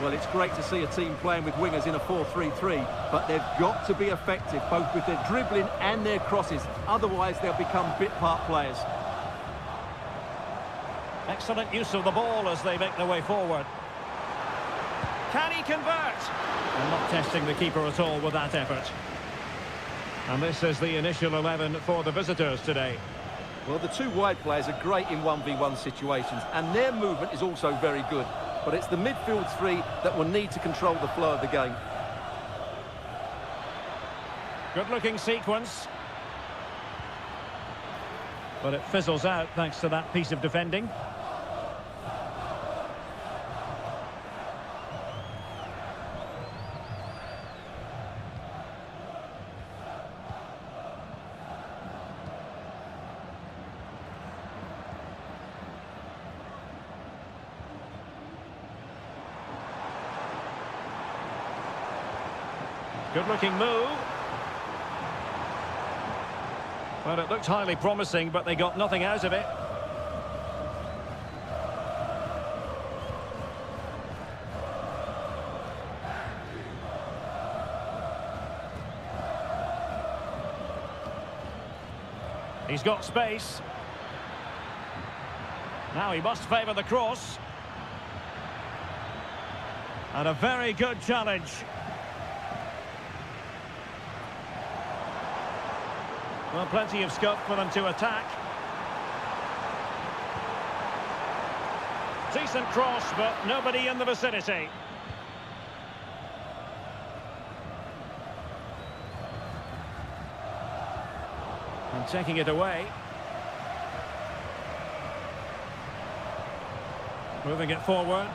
B: Well, it's great to see a team playing with wingers in a 4-3-3, but they've got to be effective, both with their dribbling and their crosses. Otherwise, they'll become bit-part players.
A: Excellent use of the ball as they make their way forward. Can he convert? And not testing the keeper at all with that effort. And this is the initial 11 for the visitors today.
B: Well, the two wide players are great in 1v1 situations, and their movement is also very good. But it's the midfield three that will need to control the flow of the game.
A: Good-looking sequence. But it fizzles out thanks to that piece of defending. Good-looking move. Well, it looked highly promising, but they got nothing out of it. He's got space. Now he must favour the cross. And a very good challenge. Well, plenty of scope for them to attack. Decent cross, but nobody in the vicinity. And taking it away. Moving it forward.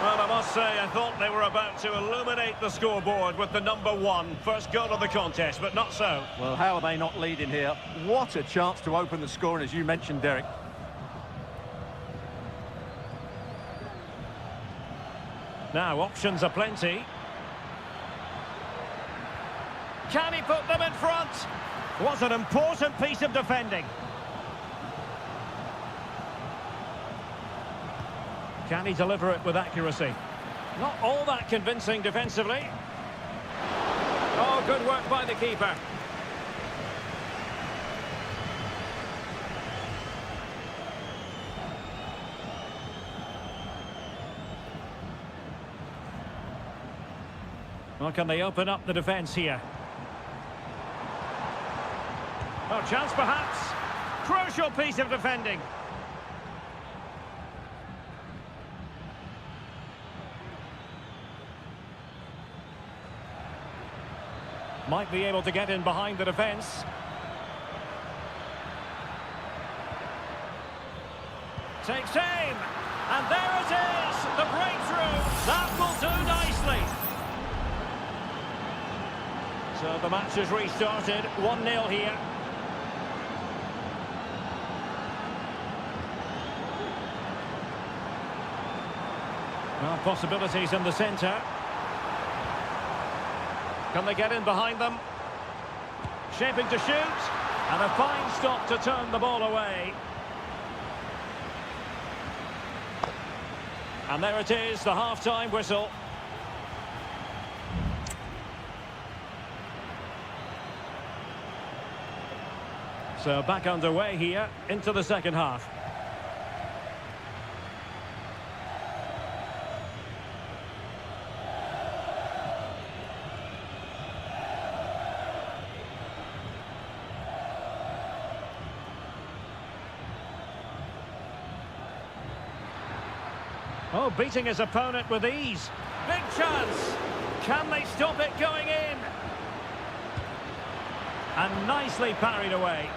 A: Well, I must say, I thought they were about to illuminate the scoreboard with the #1 first goal of the contest, but not so.
B: Well, how are they not leading here? What a chance to open the scoring, as you mentioned, Derek.
A: Now, options are plenty. Can he put them in front? Was an important piece of defending. Can he deliver it with accuracy? Not all that convincing defensively. Oh, good work by the keeper. Well, can they open up the defence here? Oh, chance perhaps. Crucial piece of defending. Might be able to get in behind the defence. Takes aim. And there it is. The breakthrough. That will do nicely. So the match has restarted. 1-0 here. Well, possibilities in the centre. Can they get in behind them? Shaping to shoot. And a fine stop to turn the ball away. And there it is, the half-time whistle. So back underway here into the second half. Oh, beating his opponent with ease. Big chance. Can they stop it going in? And nicely parried away.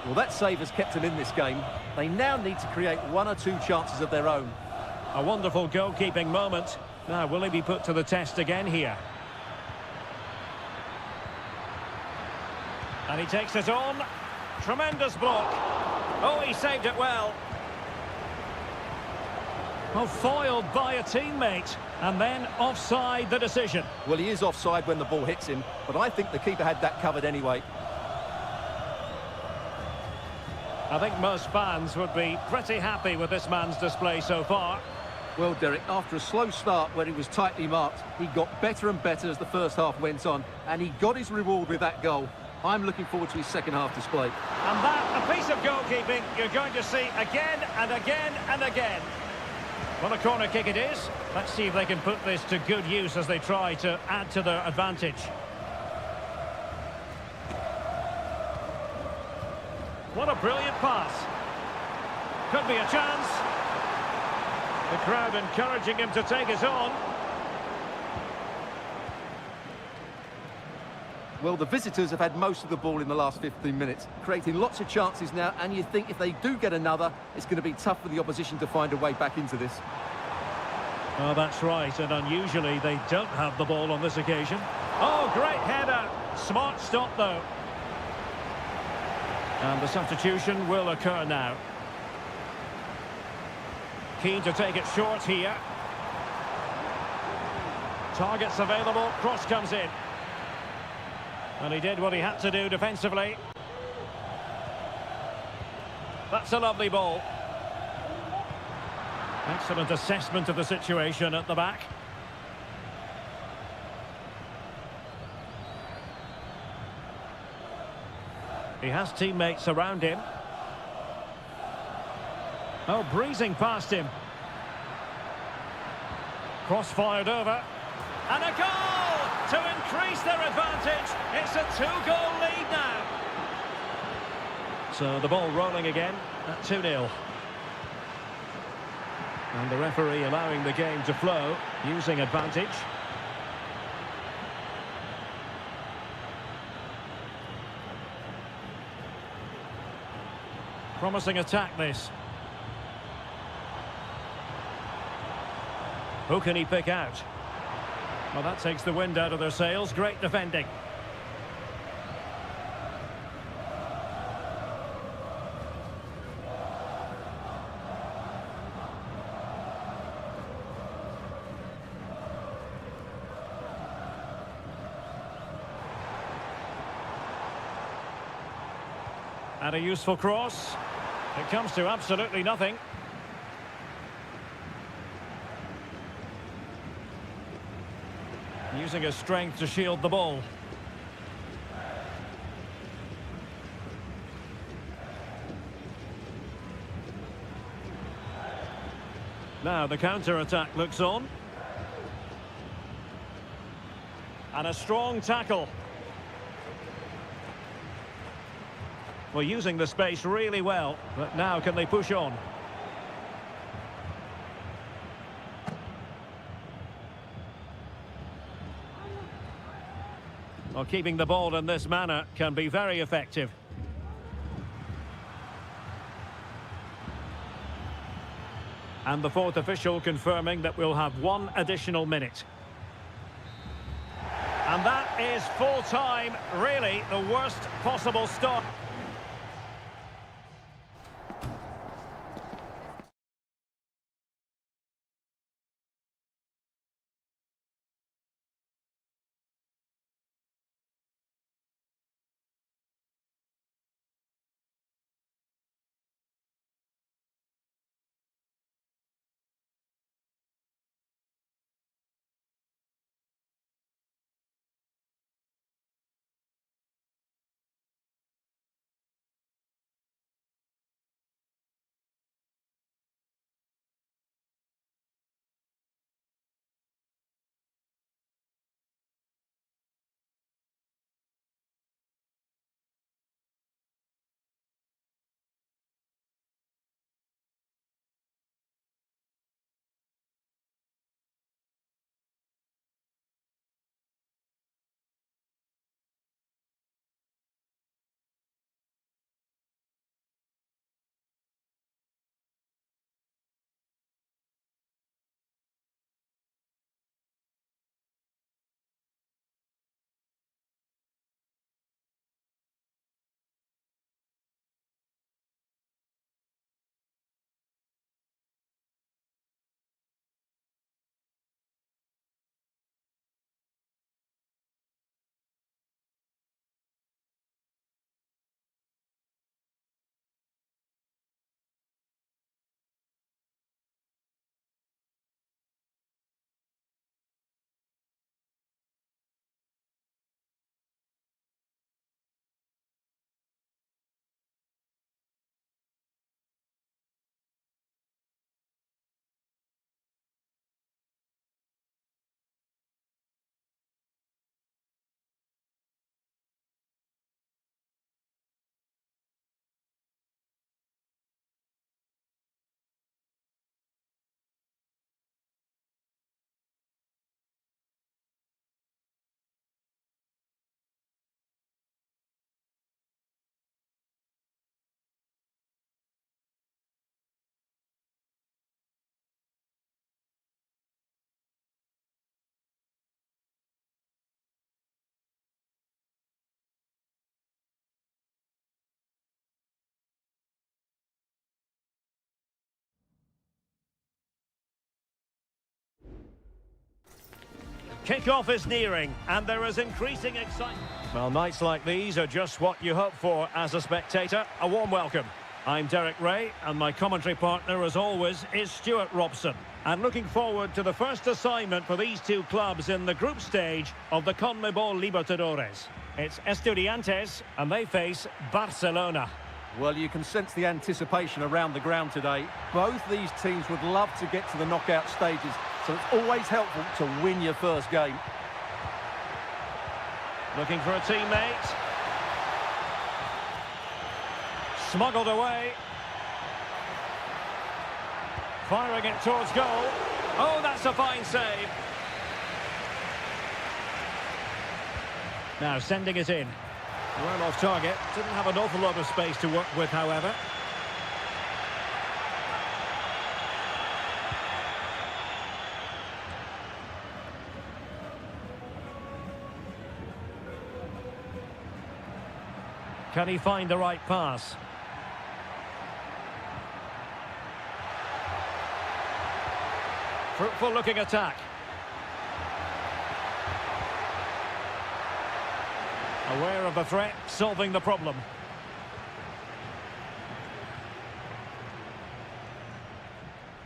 B: Well, that save has kept them in this game. They now need to create one or two chances of their own.
A: A wonderful goalkeeping moment. Now, will he be put to the test again here? And he takes it on. Tremendous block. Oh, he saved it well. Oh, foiled by a teammate. And then offside the decision.
B: Well, he is offside when the ball hits him, but I think the keeper had that covered anyway.
A: I think most fans would be pretty happy with this man's display so far.
B: Well, Derek, after a slow start where he was tightly marked, he got better and better as the first half went on, and he got his reward with that goal. I'm looking forward to his second half display.
A: And that, a piece of goalkeeping you're going to see again and again and again. Well, a corner kick it is. Let's see if they can put this to good use as they try to add to their advantage. What a brilliant pass. Could be a chance. The crowd encouraging him to take it on.
B: Well, the visitors have had most of the ball in the last 15 minutes, creating lots of chances now, and you think if they do get another, it's going to be tough for the opposition to find a way back into this.
A: Oh, that's right, and unusually they don't have the ball on this occasion. Oh, great header. Smart stop, though. And the substitution will occur now. Keen to take it short here. Targets available, cross comes in. And he did what he had to do defensively. That's a lovely ball. Excellent assessment of the situation at the back. He has teammates around him. Oh, breezing past him. Cross fired over. And a goal to increase their advantage. It's a two-goal lead now. So the ball rolling again at 2-0. And the referee allowing the game to flow, using advantage. Promising attack, this. Who can he pick out? Well, that takes the wind out of their sails. Great defending. And a useful cross. It comes to absolutely nothing. Using his strength to shield the ball. Now the counter-attack looks on. And a strong tackle. Well, using the space really well, but now can they push on? Well, keeping the ball in this manner can be very effective. And the fourth official confirming that we'll have one additional minute. And that is full time, really the worst possible start. Kick-off is nearing, and there is increasing excitement. Well, nights like these are just what you hope for as a spectator. A warm welcome. I'm Derek Ray, and my commentary partner, as always, is Stuart Robson. And looking forward to the first assignment for these two clubs in the group stage of the CONMEBOL Libertadores. It's Estudiantes, and they face Barcelona.
B: Well, you can sense the anticipation around the ground today. Both these teams would love to get to the knockout stages, so it's always helpful to win your first game.
A: Looking for a teammate. Smuggled away. Firing it towards goal. Oh, that's a fine save. Now sending it in. Well off target. Didn't have an awful lot of space to work with, however. Can he find the right pass? Fruitful looking attack. Aware of the threat, solving the problem.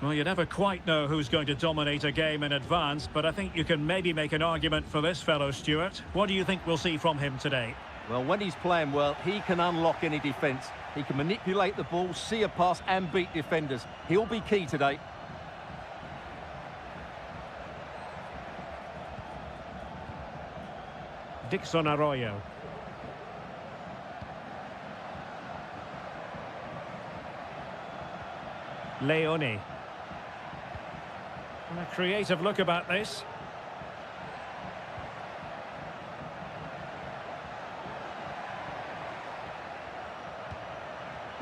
A: Well, you never quite know who's going to dominate a game in advance, but I think you can maybe make an argument for this fellow, Stuart. What do you think we'll see from him today?
B: Well, when he's playing well, he can unlock any defence. He can manipulate the ball, see a pass and beat defenders. He'll be key today.
A: Dixon Arroyo. Leone. And a creative look about this.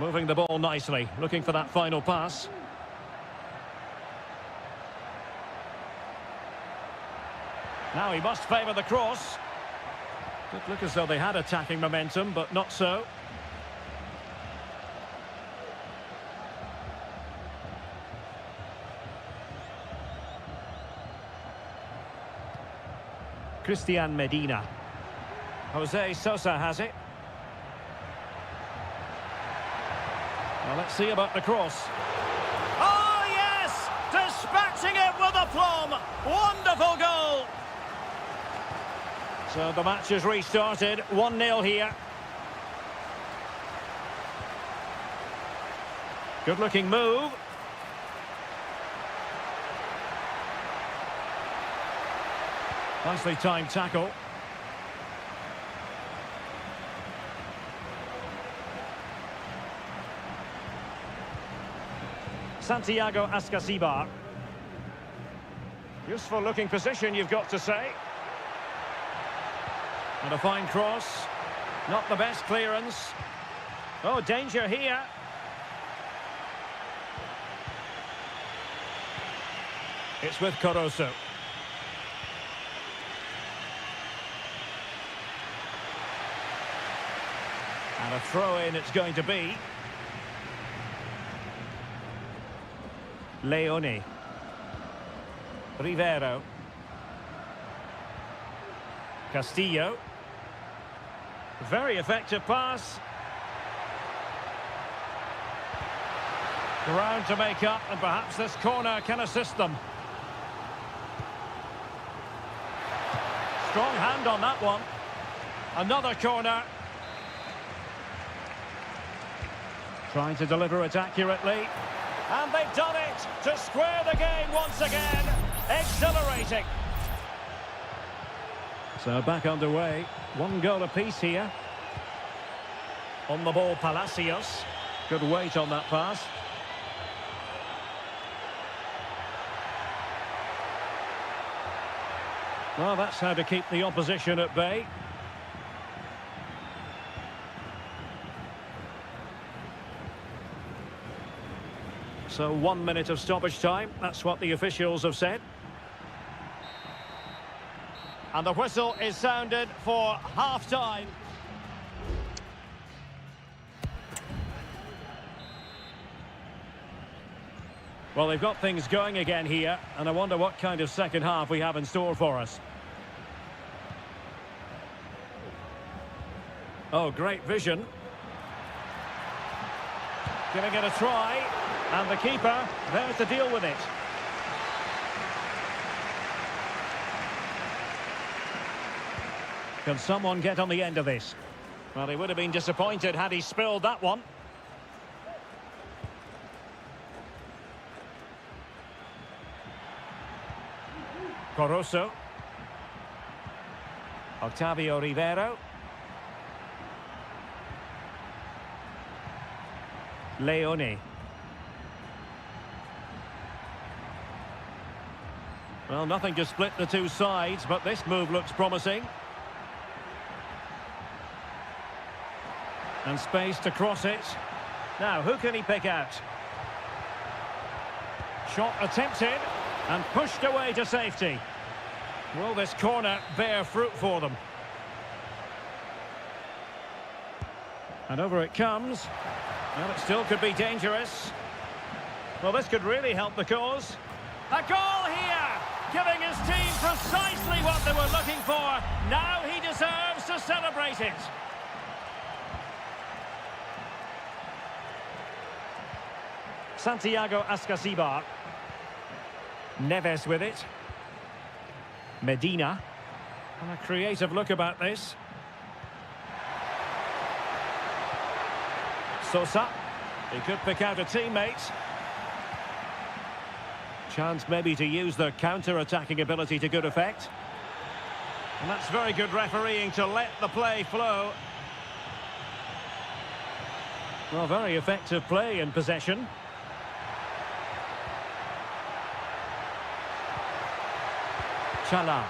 A: Moving the ball nicely, looking for that final pass. Now he must favour the cross. Did look as though they had attacking momentum, but not so. Christian Medina. Jose Sosa has it. Well, let's see about the cross. Oh, yes! Dispatching it with aplomb! Wonderful goal! So the match has restarted. 1-0 here. Good-looking move. Nicely timed tackle. Santiago Ascasibar. Useful looking position, you've got to say. And a fine cross. Not the best clearance. Oh, danger here. It's with Corozo. And a throw-in it's going to be. Leone. Rivero. Castillo. Very effective pass. Ground to make up, and perhaps this corner can assist them. Strong hand on that one. Another corner. Trying to deliver it accurately. And they've done it to square the game once again. Exhilarating. So back underway. 1 goal apiece here. On the ball, Palacios. Good weight on that pass. Well, that's how to keep the opposition at bay. So 1 minute of stoppage time. That's what the officials have said. And the whistle is sounded for half-time. Well, they've got things going again here, and I wonder what kind of second half we have in store for us. Oh, great vision. Giving it a try. And the keeper there to deal with it. Can someone get on the end of this? Well, he would have been disappointed had he spilled that one. Corosso. Octavio Rivero. Leone. Well, nothing to split the two sides, but this move looks promising. And space to cross it. Now, who can he pick out? Shot attempted and pushed away to safety. Will this corner bear fruit for them? And over it comes. Well, it still could be dangerous. Well, this could really help the cause. A goal here! Giving his team precisely what they were looking for. Now he deserves to celebrate it. Santiago Ascasibar. Neves with it. Medina. And a creative look about this. Sosa. He could pick out a teammate. Chance maybe to use their counter-attacking ability to good effect. And that's very good refereeing to let the play flow. Well, very effective play in possession. Chala.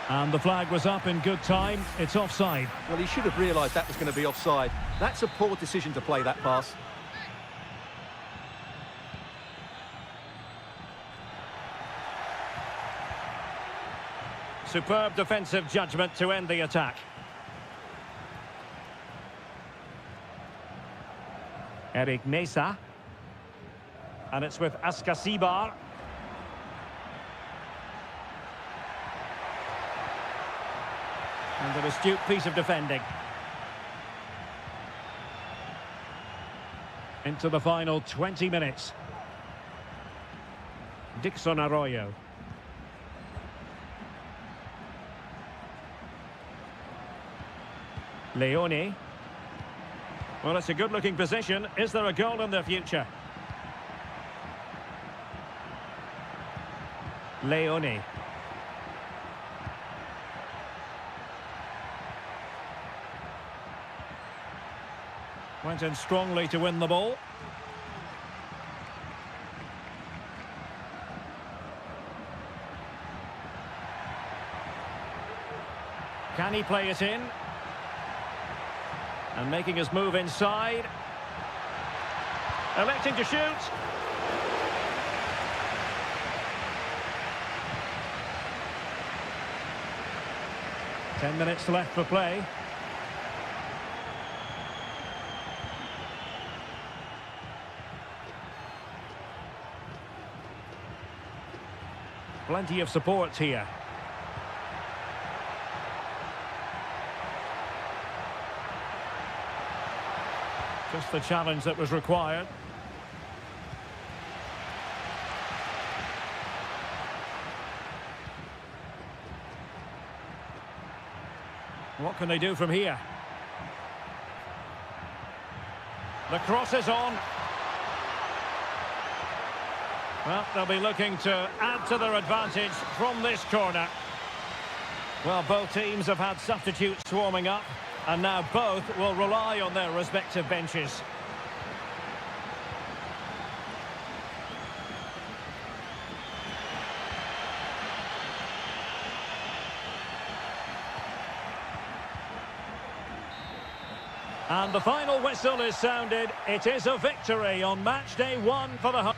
A: And the flag was up in good time. It's offside.
B: Well, he should have realised that was going to be offside. That's a poor decision to play that pass.
A: Superb defensive judgment to end the attack. Eric Mesa. And it's with Ascasibar. And an astute piece of defending. Into the final 20 minutes. Dixon Arroyo. Leone. Well, it's a good-looking position. Is there a goal in the future? Leone. Went in strongly to win the ball. Can he play it in? And making his move inside. Electing to shoot. Ten minutes left for play. Plenty of support here. Just the challenge that was required. What can they do from here? The cross is on. Well, they'll be looking to add to their advantage from this corner. Well, both teams have had substitutes warming up, and now both will rely on their respective benches. And the final whistle is sounded. It is a victory on match day 1 for the home.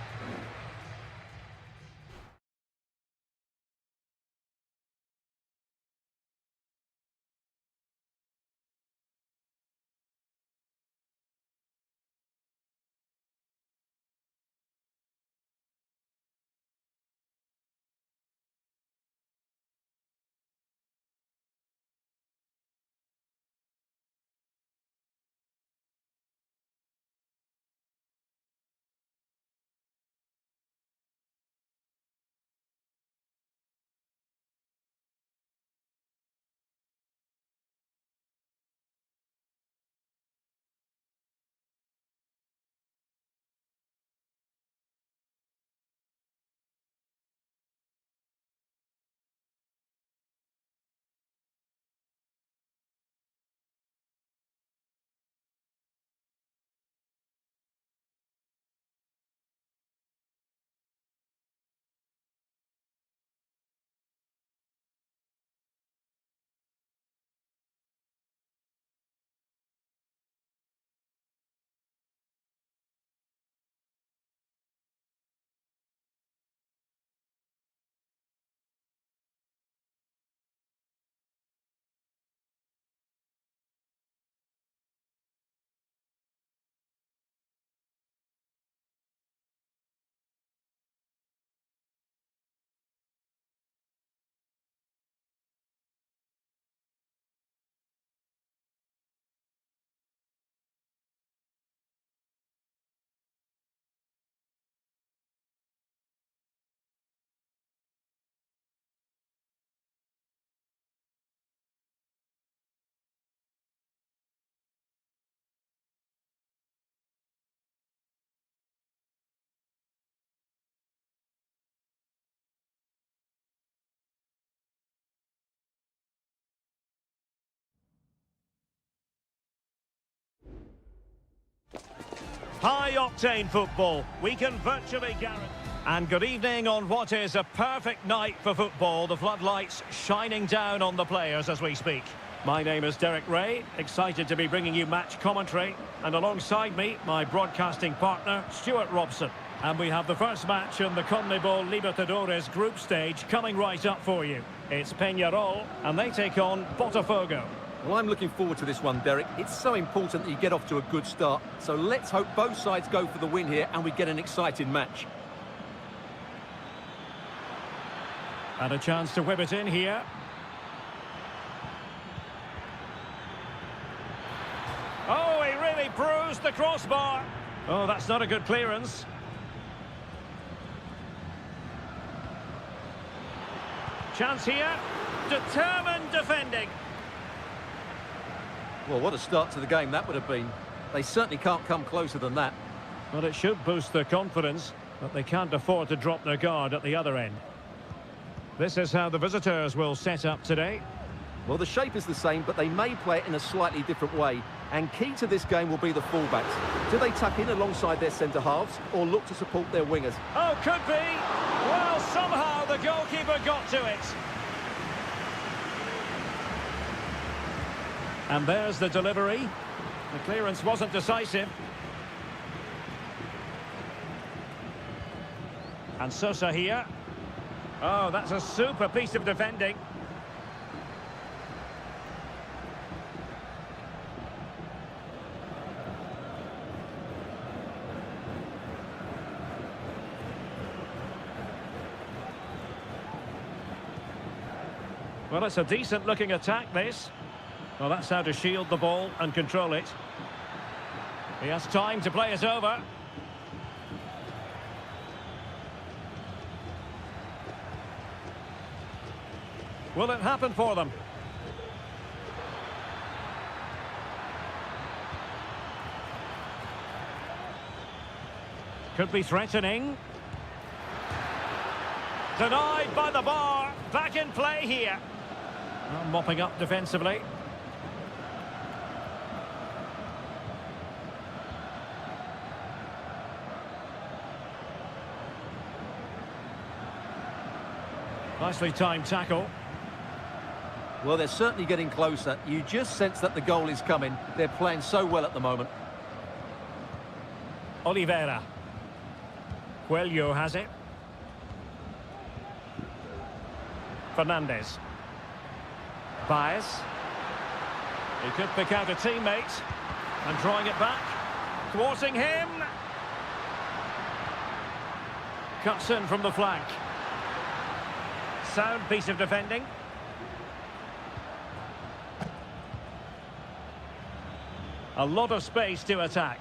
A: High-octane football. We can virtually guarantee... And good evening on what is a perfect night for football. The floodlights shining down on the players as we speak. My name is Derek Ray, excited to be bringing you match commentary. And alongside me, my broadcasting partner, Stuart Robson. And we have the first match in the CONMEBOL Libertadores group stage coming right up for you. It's Peñarol, and they take on Botafogo.
B: Well, I'm looking forward to this one, Derek. It's so important that you get off to a good start. So let's hope both sides go for the win here and we get an exciting match.
A: And a chance to whip it in here. Oh, he really bruised the crossbar. Oh, that's not a good clearance. Chance here. Determined defending.
B: Well, what a start to the game that would have been. They certainly can't come closer than that.
A: Well, it should boost their confidence, but they can't afford to drop their guard at the other end. This is how the visitors will set up today.
B: Well, the shape is the same, but they may play it in a slightly different way. And key to this game will be the fullbacks. Do they tuck in alongside their centre-halves or look to support their wingers?
A: Oh, could be. Well, somehow the goalkeeper got to it. And there's the delivery. The clearance wasn't decisive. And Sosa here. Oh, that's a super piece of defending. Well, it's a decent-looking attack, this. Well, that's how to shield the ball and control it. He has time to play it over. Will it happen for them? Could be threatening. Denied by the bar. Back in play here. Well, mopping up defensively. Nicely timed tackle.
B: Well, they're certainly getting closer. You just sense that the goal is coming. They're playing so well at the moment.
A: Oliveira. Coelho has it. Fernandez. Baez. He could pick out a teammate. And drawing it back. Thwarting him. Cuts in from the flank. Sound piece of defending. A lot of space to attack.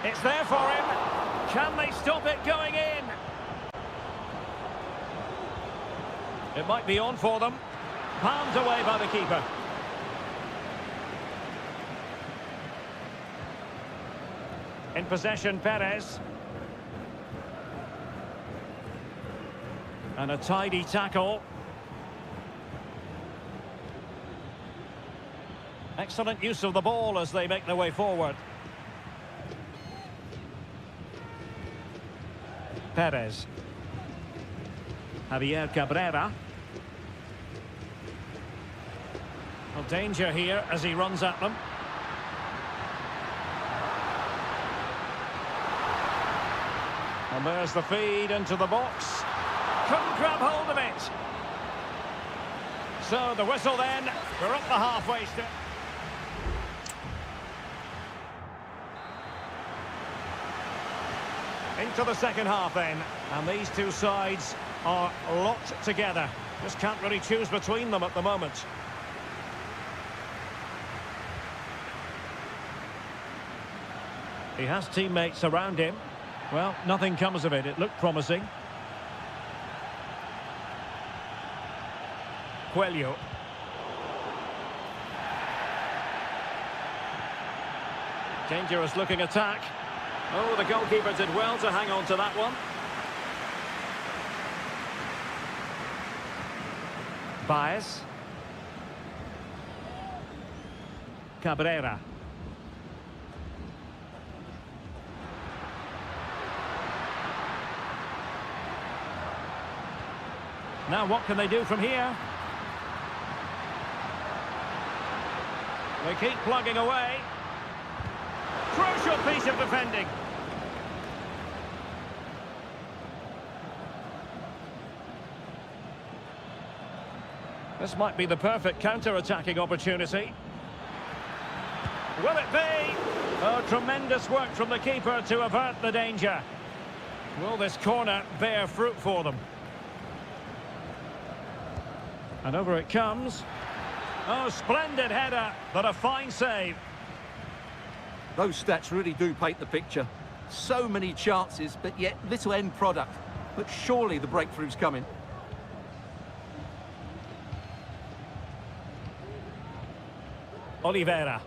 A: It's there for him. Can they stop it going in? It might be on for them. Palmed away by the keeper. In possession, Perez. And a tidy tackle. Excellent use of the ball as they make their way forward. Perez. Javier Cabrera. Well, danger here as he runs at them. And there's the feed into the box. Couldn't grab hold of it. So the whistle then. We're up the halfway strip. Into the second half then. And these two sides are locked together. Just can't really choose between them at the moment. He has teammates around him. Well, nothing comes of it. It looked promising. Coelho. Dangerous looking attack. Oh, the goalkeeper did well to hang on to that one. Baez. Cabrera. Now what can they do from here? They keep plugging away. Crucial piece of defending. This might be the perfect counter-attacking opportunity. Will it be? Oh, tremendous work from the keeper to avert the danger. Will this corner bear fruit for them? And over it comes. Oh, splendid header, but a fine save.
B: Those stats really do paint the picture. So many chances, but yet little end product. But surely the breakthrough's coming.
A: Oliveira.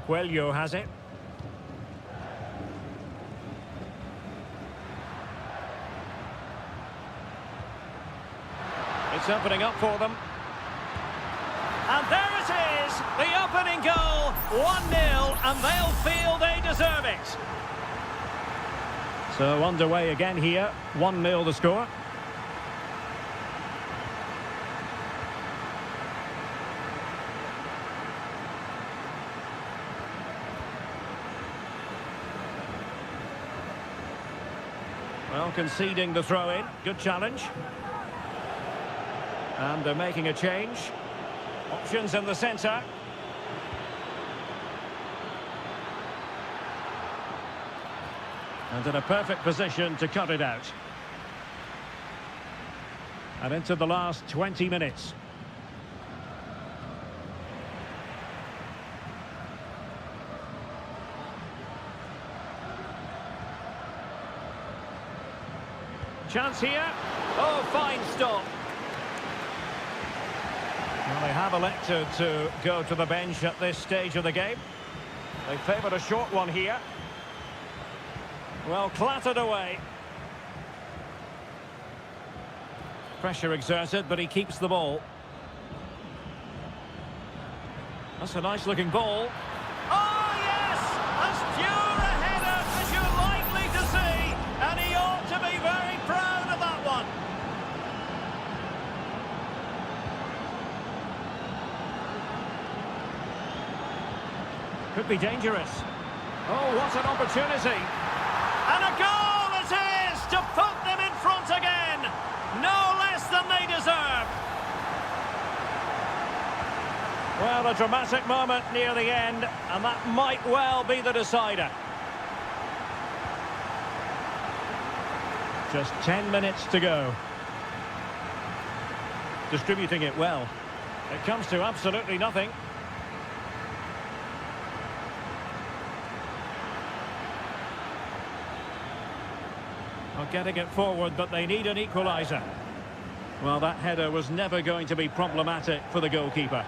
A: Coelho has it. It's opening up for them. And there it is, the opening goal, 1-0, and they'll feel they deserve it. So underway again here, 1-0 the score. Well, conceding the throw-in, good challenge. And they're making a change. Options in the centre. And in a perfect position to cut it out. And into the last 20 minutes. Chance here. Oh, fine stop. Well, they have elected to go to the bench at this stage of the game. They favoured a short one here. Well, clattered away. Pressure exerted, but he keeps the ball. That's a nice-looking ball. Oh, yes! As pure a header as you're likely to see, and he ought to be very proud of that one. Could be dangerous. Oh, what an opportunity. And a goal it is to put them in front again. No less than they deserve. Well, a dramatic moment near the end, and that might well be the decider. Just 10 minutes to go. Distributing it well. It comes to absolutely nothing. Getting it forward, but they need an equaliser. Well, that header was never going to be problematic for the goalkeeper.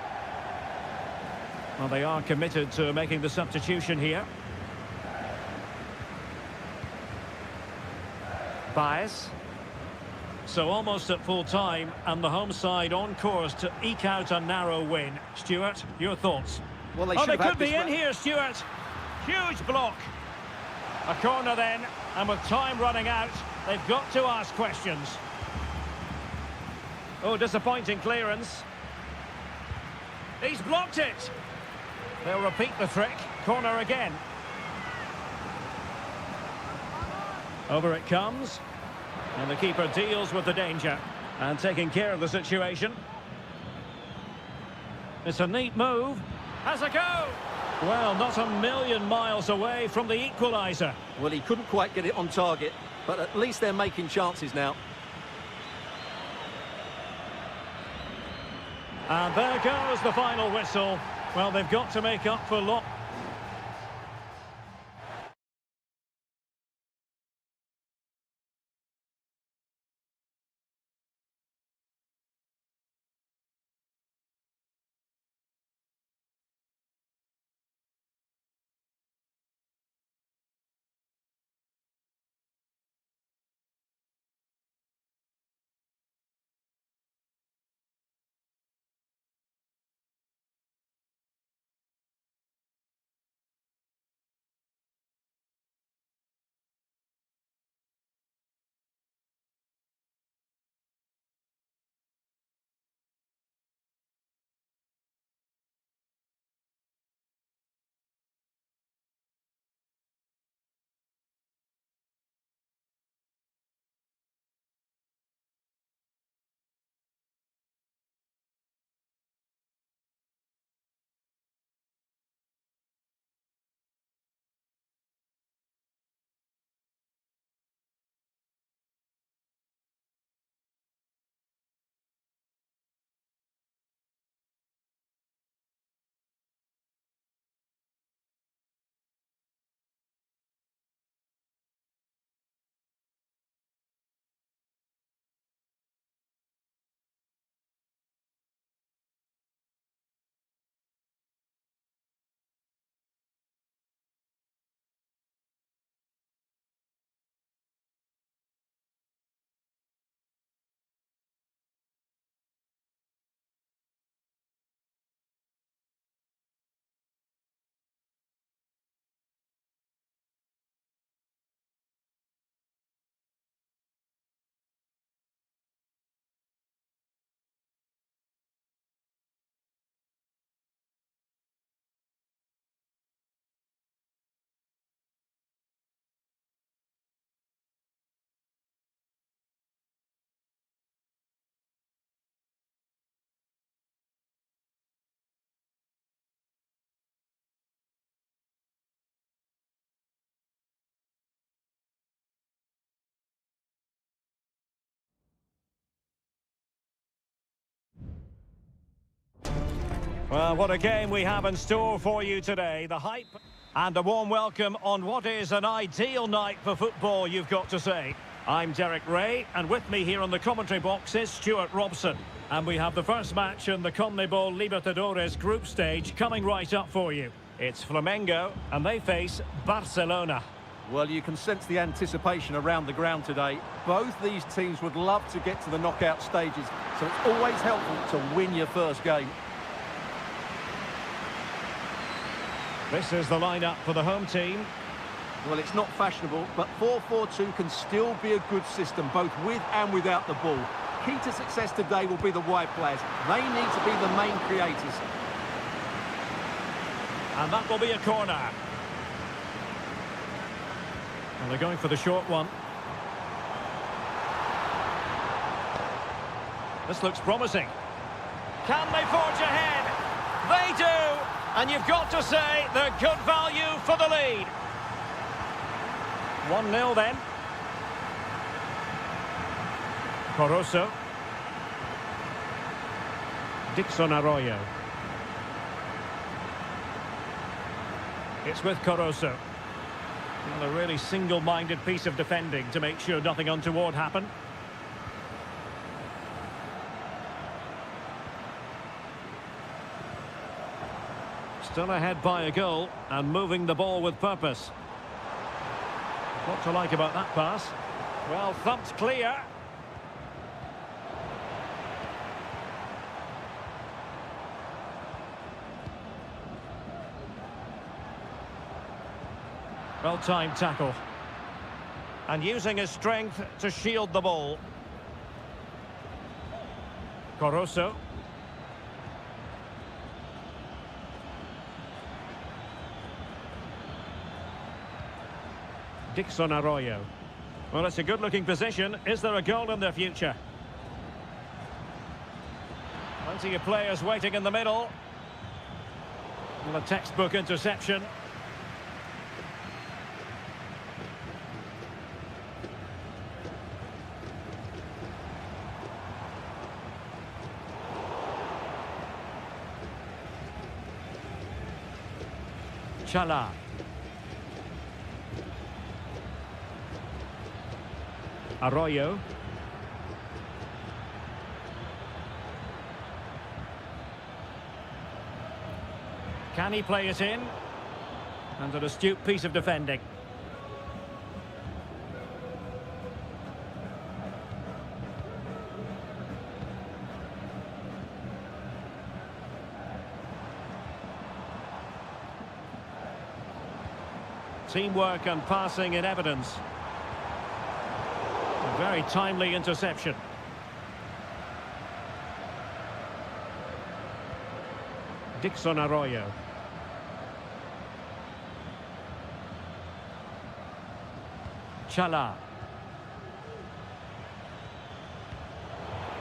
A: Well, they are committed to making the substitution here. Baez. So almost at full time, and the home side on course to eke out a narrow win. Stuart, your thoughts?
B: Well,
A: They could be in here, Stuart. Huge block. A corner then, and with time running out, they've got to ask questions. Oh, disappointing clearance. He's blocked it. They'll repeat the trick. Corner again. Over it comes. And the keeper deals with the danger. And taking care of the situation. It's a neat move. Has a go. Well, not a million miles away from the equaliser.
B: Well, he couldn't quite get it on target, but at least they're making chances now.
A: And there goes the final whistle. Well, they've got to make up for Well, what a game we have in store for you today. The hype and a warm welcome on what is an ideal night for football, you've got to say. I'm Derek Ray, and with me here on the commentary box is Stuart Robson. And we have the first match in the CONMEBOL Libertadores group stage coming right up for you. It's Flamengo, and they face Barcelona.
B: Well, you can sense the anticipation around the ground today. Both these teams would love to get to the knockout stages, so it's always helpful to win your first game.
A: This is the lineup for the home team.
B: Well, it's not fashionable, but 4-4-2 can still be a good system, both with and without the ball. Key to success today will be the wide players. They need to be the main creators.
A: And that will be a corner. And they're going for the short one. This looks promising. Can they forge ahead? They do! And you've got to say they're good value for the lead. 1-0 then. Corozo. Dixon Arroyo. It's with Corozo. Well, a really single-minded piece of defending to make sure nothing untoward happened. Still ahead by a goal and moving the ball with purpose. What to like about that pass? Well, thumped clear. Well-timed tackle. And using his strength to shield the ball. Corozo. Dixon Arroyo. Well, it's a good-looking position. Is there a goal in their future? Plenty of players waiting in the middle. Well, a textbook interception. Chala. Arroyo. Can he play it in? And an astute piece of defending. Teamwork and passing in evidence. A very timely interception. Dixon Arroyo. Chala.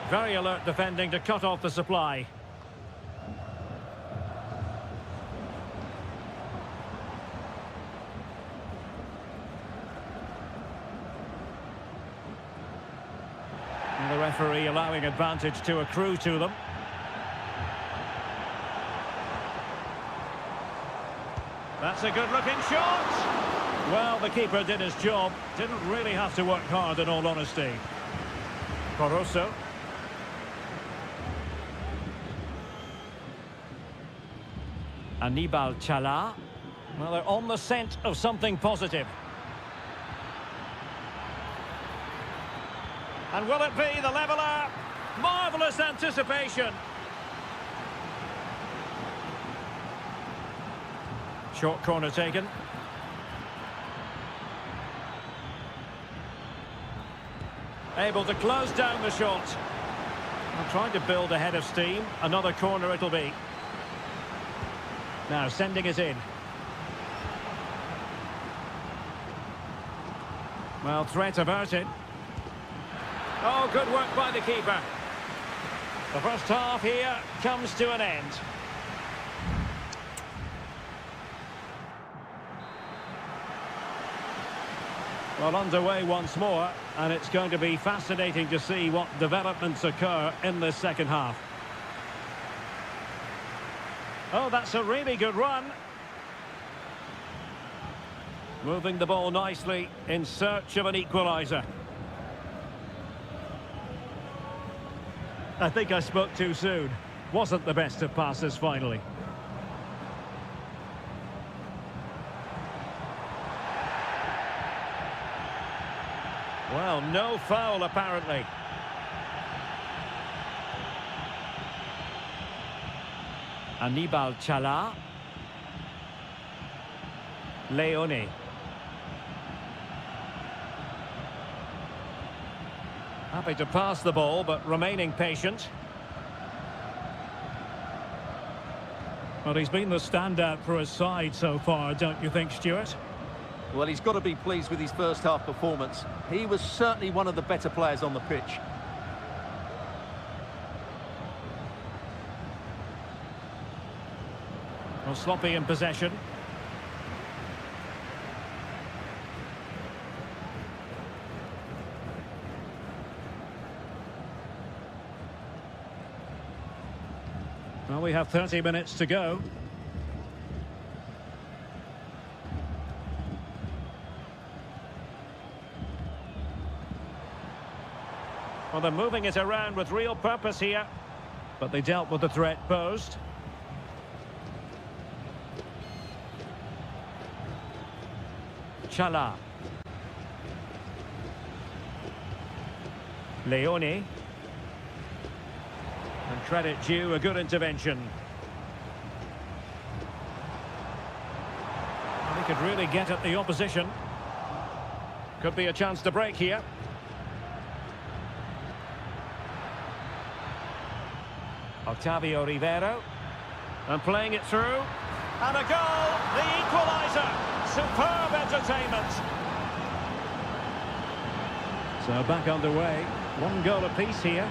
A: Very alert defending to cut off the supply. And the referee allowing advantage to accrue to them. That's a good-looking shot! Well, the keeper did his job. Didn't really have to work hard, in all honesty. Corozo. Anibal Chala. Well, they're on the scent of something positive. And will it be the leveller? Marvellous anticipation. Short corner taken. Able to close down the shot. And trying to build a head of steam. Another corner it'll be. Now sending it in. Well, threat averted. Oh, good work by the keeper. The first half here comes to an end. Well, underway once more, and it's going to be fascinating to see what developments occur in this second half. Oh, that's a really good run. Moving the ball nicely in search of an equaliser. I think I spoke too soon. Wasn't the best of passes finally. Well, no foul apparently. Anibal Chala. Leone. Happy to pass the ball, but remaining patient. Well, he's been the standout for his side so far, don't you think, Stuart?
B: Well, he's got to be pleased with his first half performance. He was certainly one of the better players on the pitch.
A: Well, sloppy in possession. Well, we have 30 minutes to go. Well, they're moving it around with real purpose here, but they dealt with the threat posed. Chala. Leone. And credit due, a good intervention. And he could really get at the opposition. Could be a chance to break here. Octavio Rivero. And playing it through. And a goal! The equaliser! Superb entertainment. So back underway. One goal apiece here.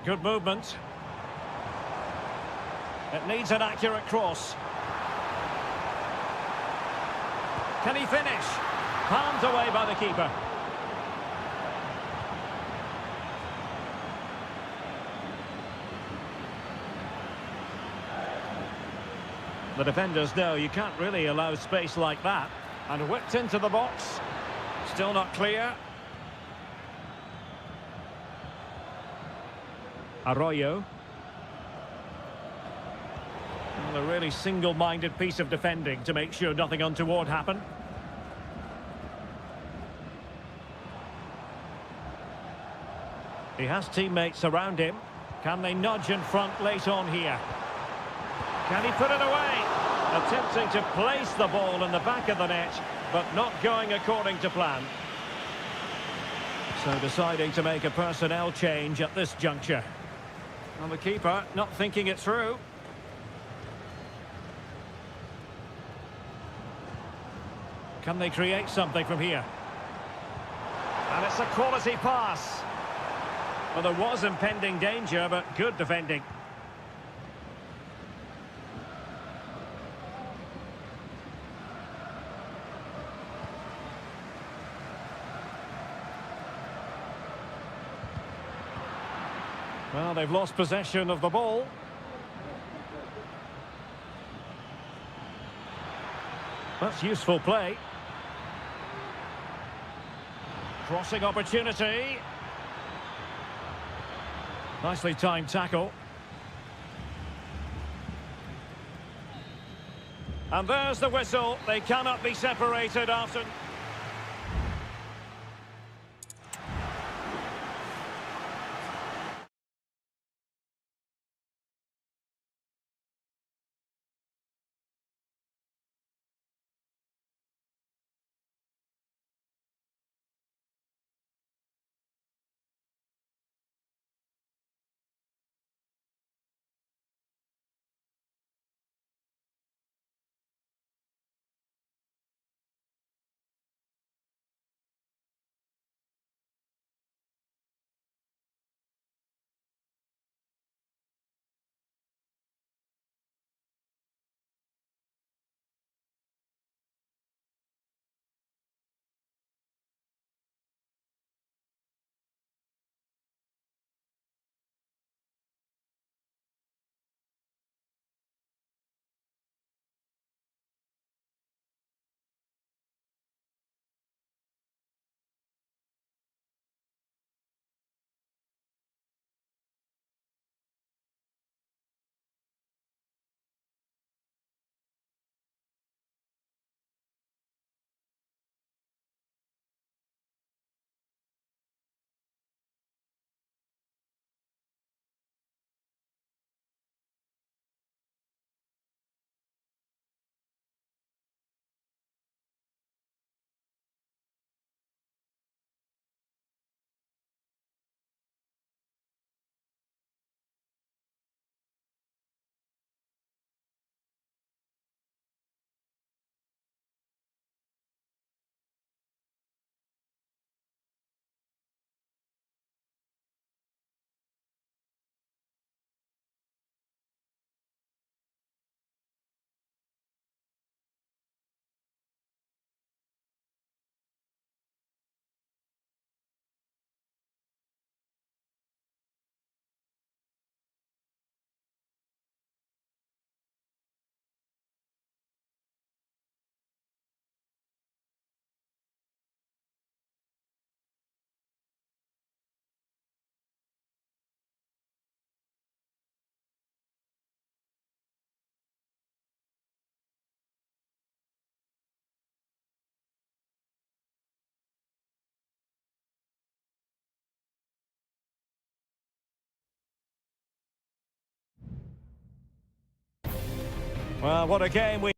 A: Good movement. It needs an accurate cross. Can he finish? Palmed away by the keeper. The defenders know you can't really allow space like that. And whipped into the box. Still not clear. Arroyo. Well, a really single-minded piece of defending to make sure nothing untoward happened. He has teammates around him. Can they nudge in front late on here? Can he put it away? Attempting to place the ball in the back of the net, but not going according to plan. So deciding to make a personnel change at this juncture. And the keeper not thinking it through. Can they create something from here? And it's a quality pass. Well, there was impending danger, but good defending. Well, they've lost possession of the ball. That's useful play. Crossing opportunity. Nicely timed tackle. And there's the whistle. They cannot be separated after... Well, what a game we...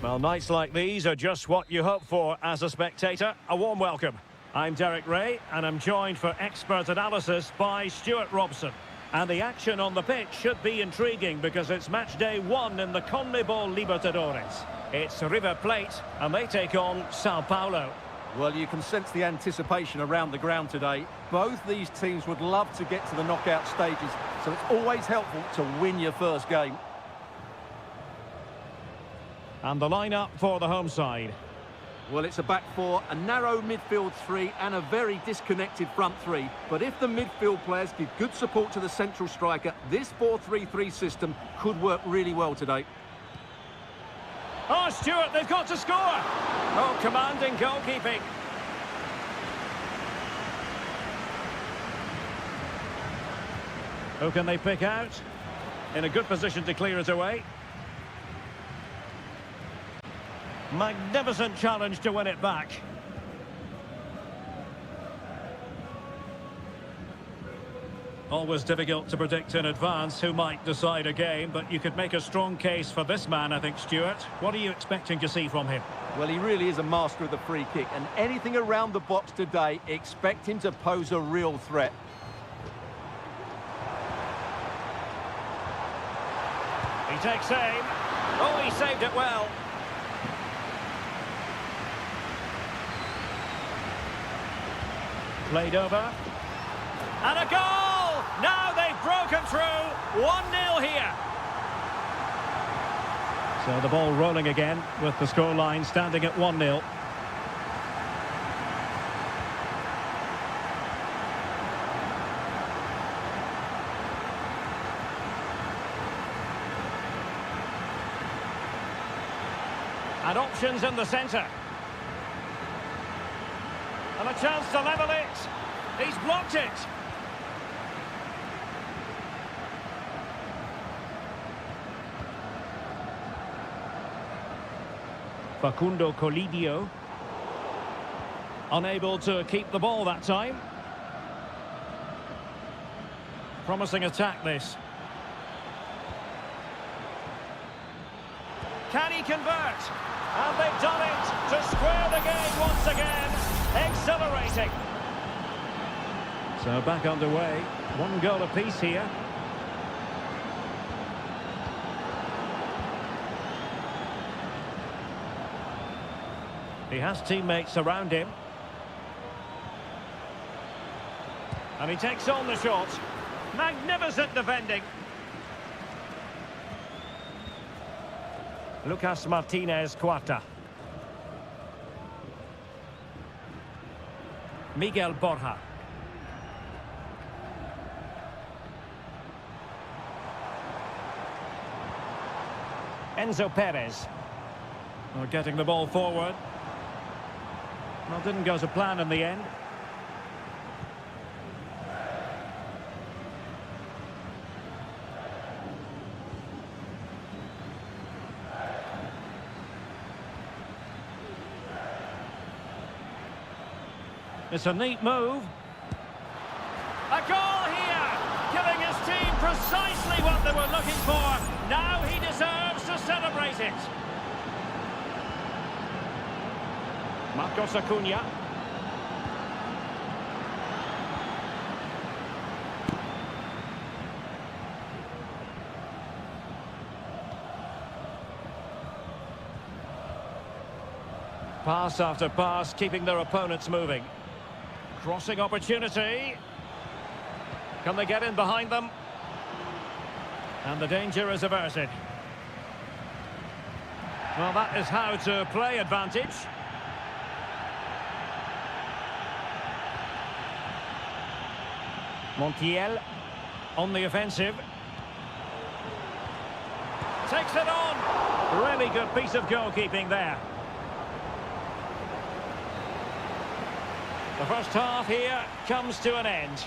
A: Well, nights like these are just what you hope for as a spectator. A warm welcome. I'm Derek Ray, and I'm joined for expert analysis by Stuart Robson. And the action on the pitch should be intriguing because it's match day 1 in the CONMEBOL Libertadores. It's River Plate, and they take on Sao Paulo.
B: Well, you can sense the anticipation around the ground today. Both these teams would love to get to the knockout stages, so it's always helpful to win your first game.
A: And the lineup for the home side.
B: Well, it's a back four, a narrow midfield three, and a very disconnected front three. But if the midfield players give good support to the central striker, this 4-3-3 system could work really well today.
A: Oh, Stuart, they've got to score! Oh, commanding goalkeeping. Who can they pick out? In a good position to clear it away. Magnificent challenge to win it back. Always difficult to predict in advance who might decide a game, but you could make a strong case for this man, I think, Stuart. What are you expecting to see from him?
B: Well, he really is a master of the free kick, and anything around the box today, expect him to pose a real threat.
A: He takes aim. Oh, he saved it well. Played over. And a goal! Now they've broken through. 1-0 here. So the ball rolling again with the scoreline standing at 1-0. And options in the centre. And a chance to level it. He's blocked it. Facundo Colidio. Unable to keep the ball that time. Promising attack this. Can he convert? And they've done it to square the game once again. Exhilarating. So back underway. 1 goal apiece here. He has teammates around him. And he takes on the shot. Magnificent defending. Lucas Martinez Cuarta. Miguel Borja. Enzo Perez. Well, getting the ball forward. Well, didn't go to plan in the end. It's a neat move. A goal here, giving his team precisely what they were looking for. Now he deserves to celebrate it. Marcos Acuna. Pass after pass, keeping their opponents moving. Crossing opportunity. Can they get in behind them? And the danger is averted. Well, that is how to play advantage. Montiel on the offensive. Takes it on. Really good piece of goalkeeping there. The first half here comes to an end.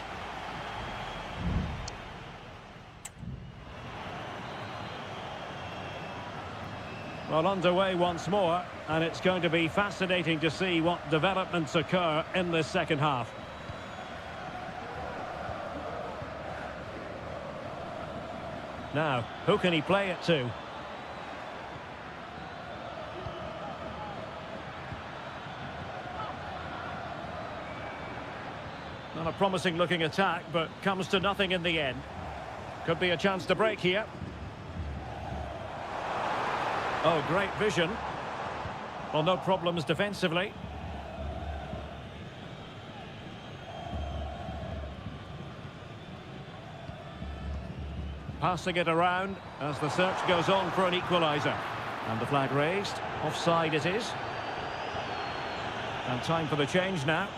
A: Well, underway once more, and it's going to be fascinating to see what developments occur in this second half. Now, who can he play it to? Not a promising looking attack, but comes to nothing in the end. Could be a chance to break here. Oh, great vision. Well, no problems defensively. Passing it around as the search goes on for an equaliser. And the flag raised. Offside it is. And time for the change now.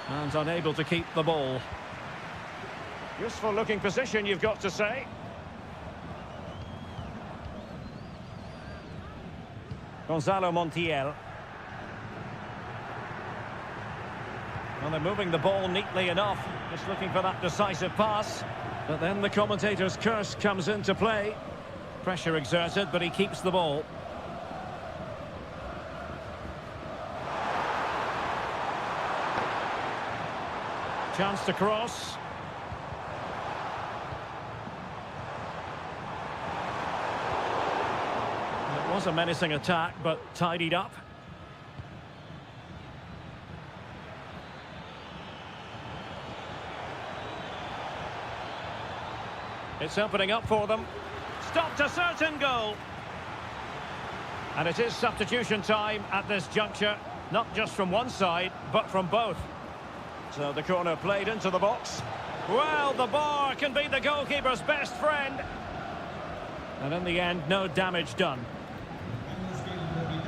A: And unable to keep the ball. Useful looking position, you've got to say. Gonzalo Montiel. Well, they're moving the ball neatly enough, just looking for that decisive pass. But then the commentator's curse comes into play. Pressure exerted, but he keeps the ball. Chance to cross. It was a menacing attack, but tidied up. It's opening up for them. Stopped a certain goal. And it is substitution time at this juncture. Not just from one side, but from both. So the corner played into the box. Well, the bar can be the goalkeeper's best friend. And in the end, no damage done.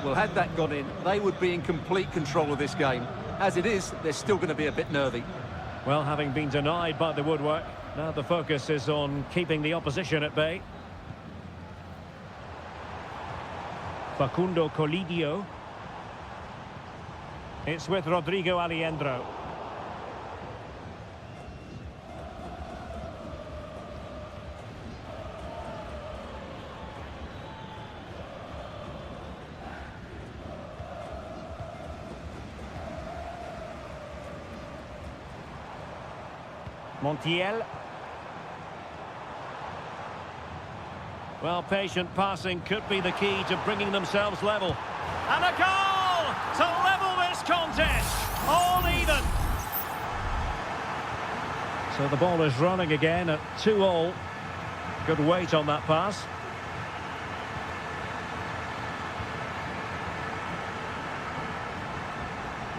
B: Well, had that gone in, they would be in complete control of this game. As it is, they're still going to be a bit nervy.
A: Well, having been denied by the woodwork, now the focus is on keeping the opposition at bay. Facundo Colidio. It's with Rodrigo Aliendro. Montiel. Well, patient passing could be the key to bringing themselves level. And a goal to level this contest. All even. So the ball is running again at 2-2. Good weight on that pass.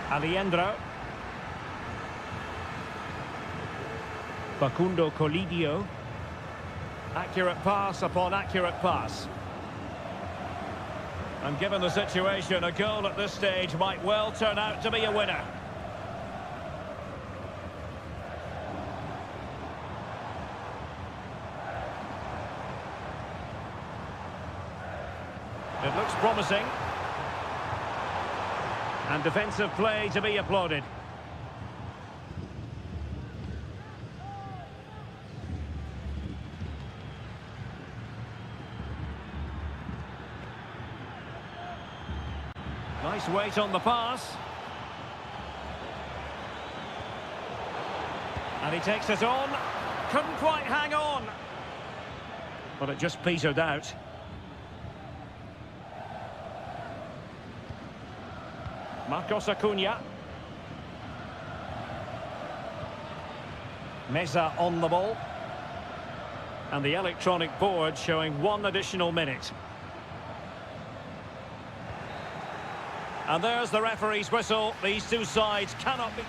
A: Aliendro. Facundo Colidio. Accurate pass upon accurate pass. And given the situation, a goal at this stage might well turn out to be a winner. It looks promising. And defensive play to be applauded. Nice weight on the pass. And he takes it on. Couldn't quite hang on. But it just petered out. Marcos Acuna. Meza on the ball. And the electronic board showing 1 additional minute. And there's the referee's whistle. These two sides cannot be...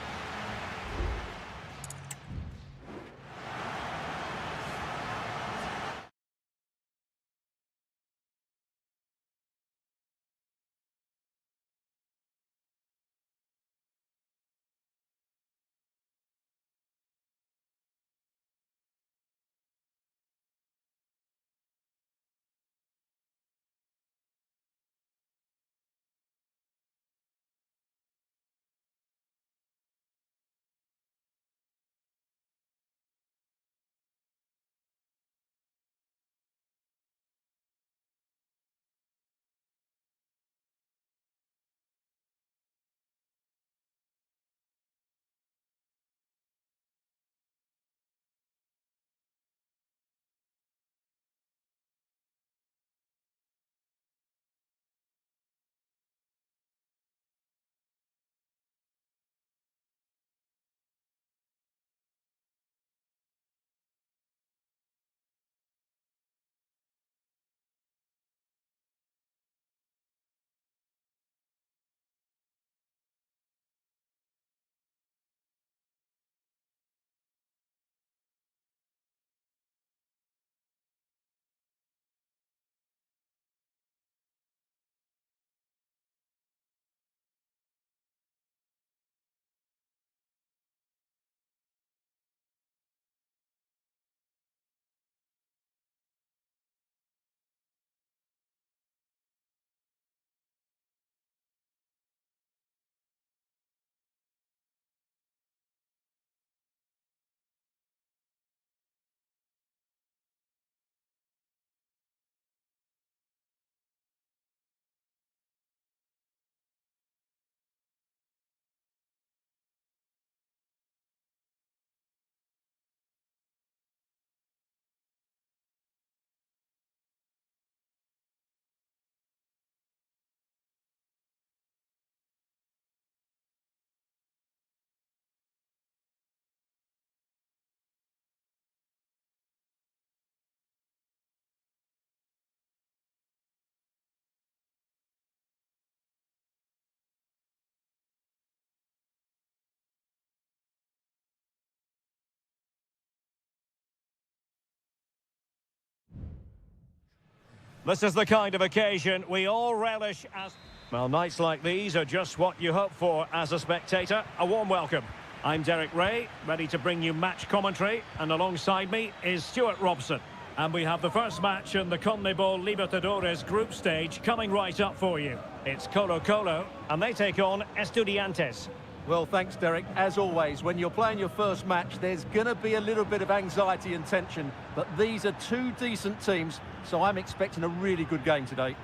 A: This is the kind of occasion we all relish as... Well, nights like these are just what you hope for as a spectator. A warm welcome. I'm Derek Ray, ready to bring you match commentary, and alongside me is Stuart Robson. And we have the first match in the CONMEBOL Libertadores group stage coming right up for you. It's Colo-Colo, and they take on Estudiantes.
B: Well, thanks, Derek. As always, when you're playing your first match, there's going to be a little bit of anxiety and tension. But these are two decent teams, so I'm expecting a really good game today.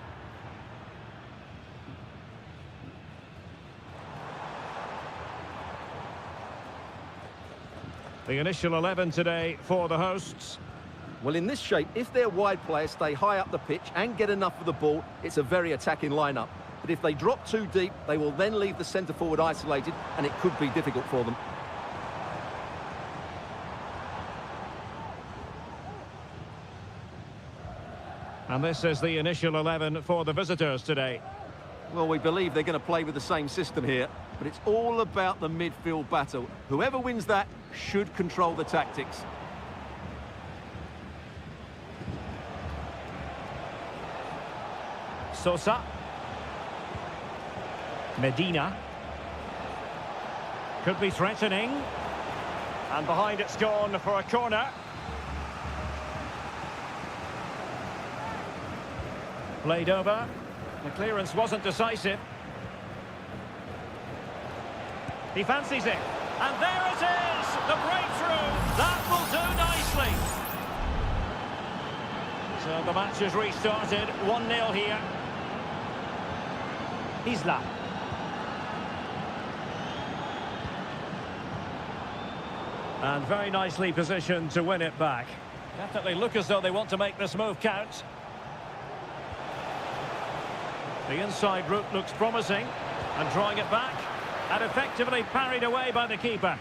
A: The initial 11 today for the hosts.
B: Well, in this shape, if their wide players stay high up the pitch and get enough of the ball, it's a very attacking lineup. But if they drop too deep, they will then leave the centre-forward isolated, and it could be difficult for them.
A: And this is the initial 11 for the visitors today.
B: Well, we believe they're going to play with the same system here, but it's all about the midfield battle. Whoever wins that should control the tactics.
A: Sosa. Medina. Could be threatening. And behind it's gone for a corner. Played over. The clearance wasn't decisive. He fancies it. And there it is! The breakthrough! That will do nicely. So the match has restarted. 1-0 here. Isla. And very nicely positioned to win it back. Definitely look as though they want to make this move count. The inside route looks promising. And drawing it back. And effectively parried away by the keeper.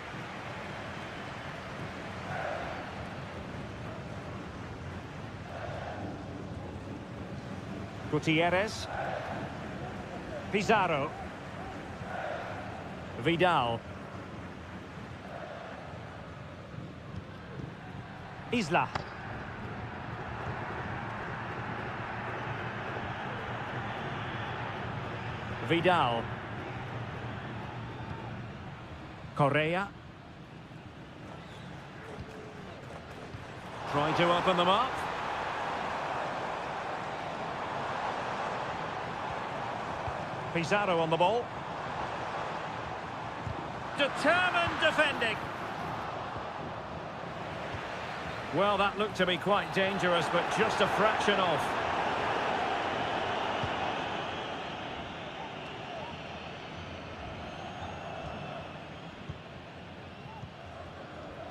A: Gutierrez. Pizarro. Vidal. Isla. Vidal. Correa. Trying to open them up. Pizarro on the ball. Determined defending. Well, that looked to be quite dangerous, but just a fraction off.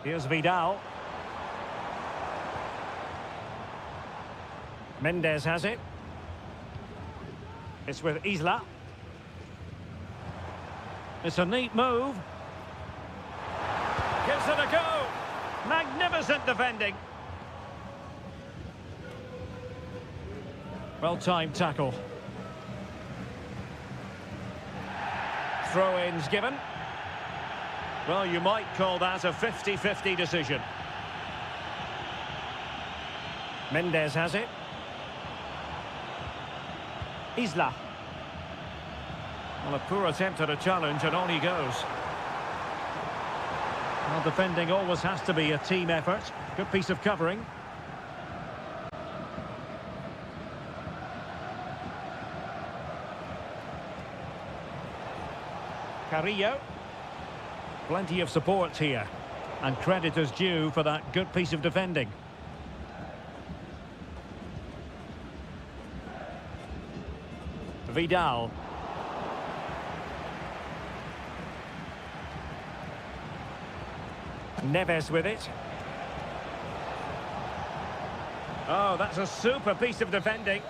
A: Here's Vidal. Mendes has it. It's with Isla. It's a neat move. Gives it a go. Magnificent defending. Well-timed tackle. Throw-ins given. Well, you might call that a 50-50 decision. Mendes has it. Isla. Well, a poor attempt at a challenge, and on he goes. Well, defending always has to be a team effort. Good piece of covering. Carrillo. Plenty of support here. And credit is due for that good piece of defending. Vidal. Neves with it. Oh, that's a super piece of defending.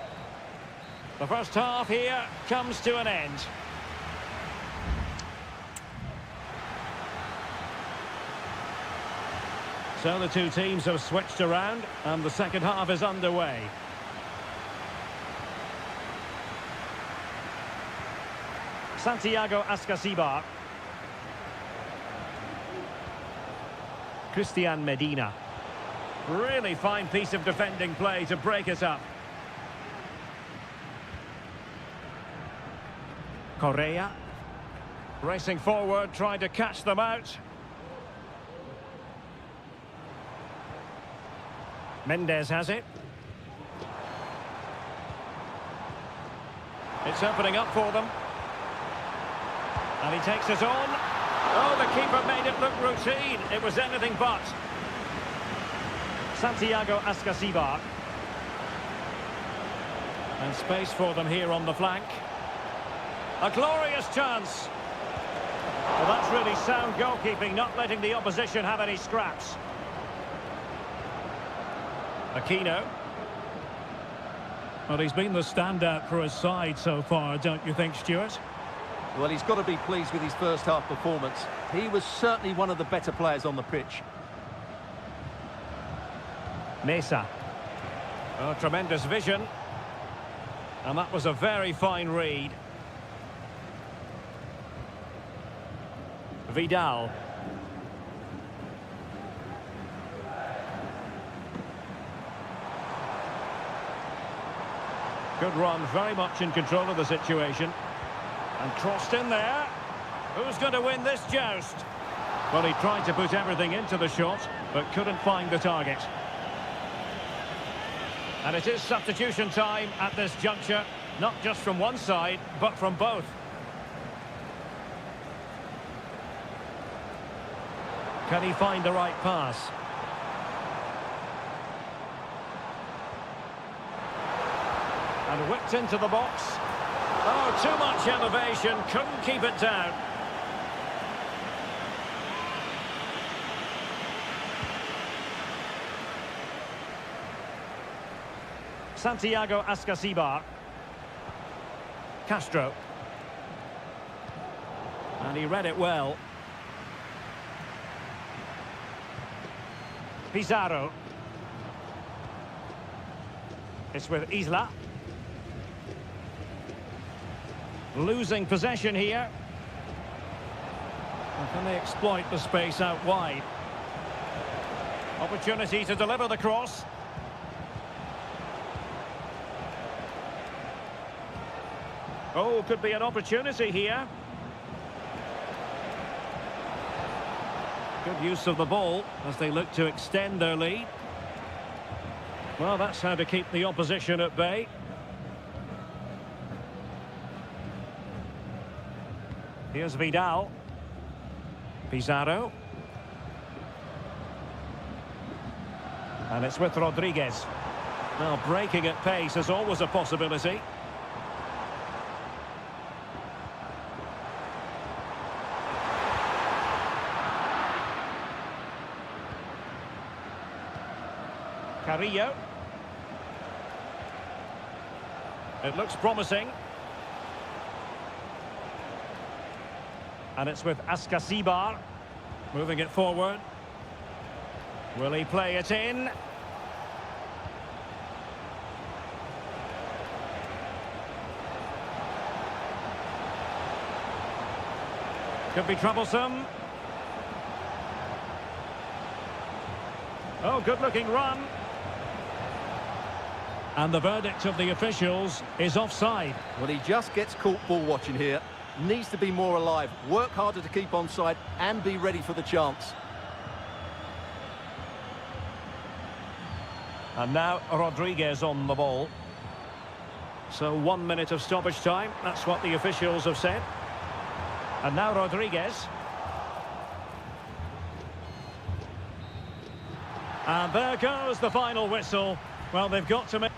A: The first half here comes to an end. So the two teams have switched around and the second half is underway. Santiago Ascasibar. Christian Medina. Really fine piece of defending play to break it up. Correa. Racing forward, trying to catch them out. Mendes has it. It's opening up for them. And he takes it on. Oh, the keeper made it look routine. It was anything but. Santiago Ascasibar. And space for them here on the flank. A glorious chance. Well, that's really sound goalkeeping, not letting the opposition have any scraps. Aquino.
D: Well, he's been the standout for his side so far, don't you think, Stuart?
B: Well, he's got to be pleased with his first half performance. He was certainly one of the better players on the pitch.
A: Mesa. Oh, tremendous vision. And that was a very fine read. Vidal. Good run, very much in control of the situation. And crossed in there. Who's going to win this joust? Well, he tried to put everything into the shot, but couldn't find the target. And it is substitution time at this juncture, not just from one side, but from both. Can he find the right pass? And whipped into the box. Oh, too much elevation, couldn't keep it down. Santiago Ascasibar. Castro. And he read it well. Pizarro. It's with Isla. Losing possession here. And can they exploit the space out wide? Opportunity to deliver the cross. Oh, could be an opportunity here. Good use of the ball as they look to extend their lead. Well, that's how to keep the opposition at bay. Here's Vidal. Pizarro. And it's with Rodriguez. Now, breaking at pace is always a possibility. Carrillo. It looks promising. And it's with Ascasibar. Moving it forward. Will he play it in? Could be troublesome. Oh, good-looking run.
D: And the verdict of the officials is offside.
B: Well, he just gets caught ball watching here. Needs to be more alive, work harder to keep onside and be ready for the chance.
A: And now Rodriguez on the ball. So 1 minute of stoppage time, that's what the officials have said. And now Rodriguez. And there goes the final whistle. Well, they've got to make...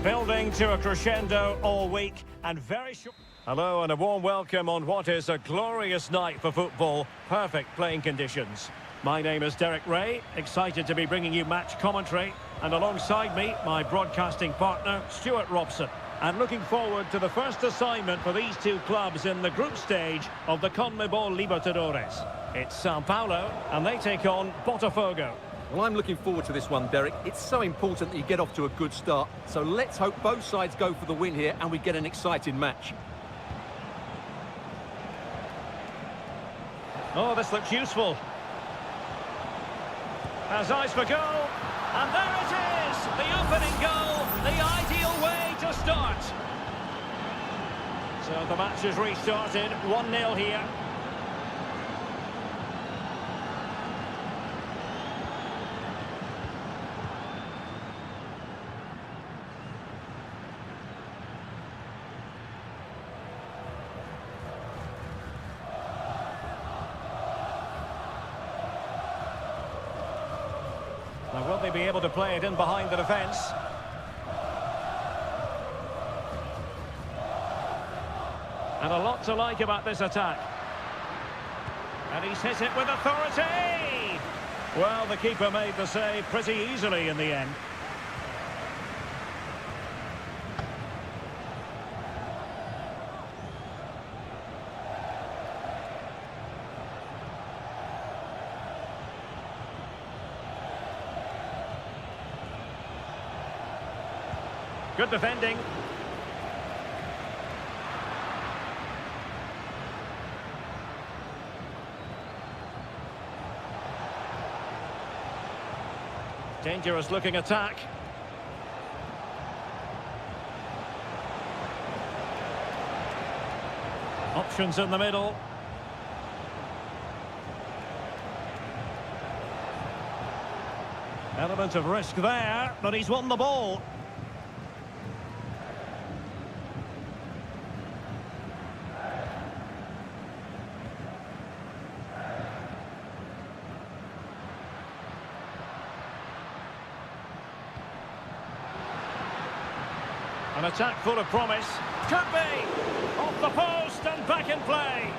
A: Building to a crescendo all week and very short. Hello and a warm welcome on what is a glorious night for football. Perfect playing conditions. My name is Derek Ray, excited to be bringing you match commentary. And alongside me, my broadcasting partner, Stuart Robson. And looking forward to the first assignment for these two clubs in the group stage of the CONMEBOL Libertadores. It's Sao Paulo, and they take on Botafogo.
B: Well, I'm looking forward to this one, Derek. It's so important that you get off to a good start. So let's hope both sides go for the win here and we get an exciting match.
A: Oh, this looks useful. Has eyes for goal. And there it is! The opening goal, the ideal way to start. So the match has restarted, 1-0 here. Now, will they be able to play it in behind the defence? And a lot to like about this attack. And he's hit it with authority! Well, the keeper made the save pretty easily in the end. Good defending. Dangerous looking attack. Options in the middle. Element of risk there, but he's won the ball. An attack full of promise. Could be! Off the post and back in play.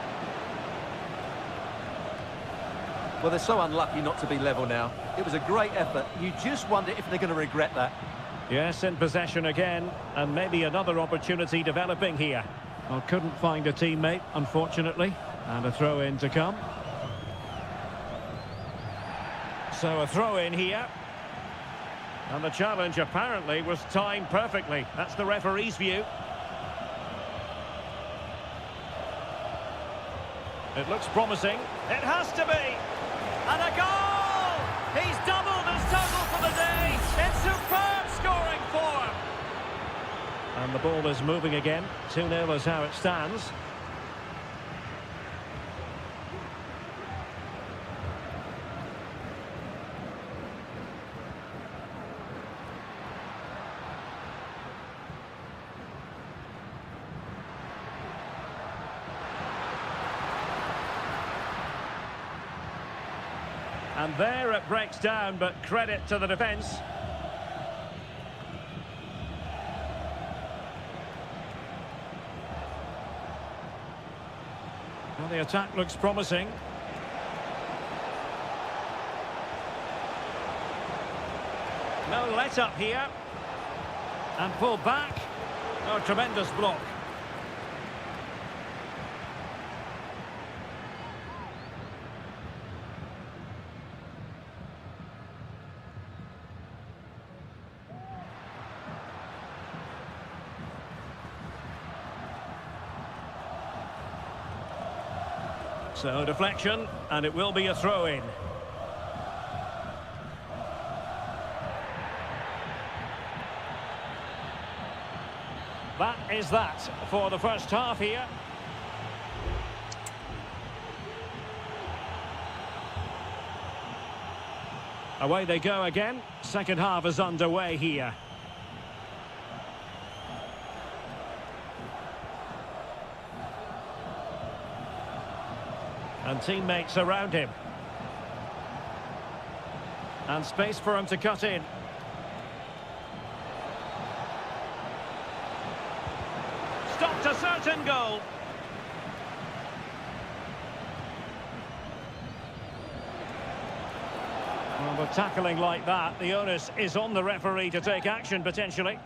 B: Well, they're so unlucky not to be level now. It was a great effort. You just wonder if they're going to regret that.
A: Yes, in possession again. And maybe another opportunity developing here. Well, couldn't find a teammate, unfortunately. And a throw-in to come. So a throw-in here. And the challenge apparently was timed perfectly. That's the referee's view. It looks promising. It has to be. And a goal! He's doubled his total for the day. In superb scoring form. And the ball is moving again. 2-0 is how it stands. And there it breaks down, but credit to the defence. Well, the attack looks promising. No let-up here. And pull back. Oh, tremendous block. So deflection, and it will be a throw-in. That is that for the first half here. Away they go again. Second half is underway here. And teammates around him. And space for him to cut in. stopped a certain goal. Well, but tackling like that, the onus is on the referee to take action, potentially.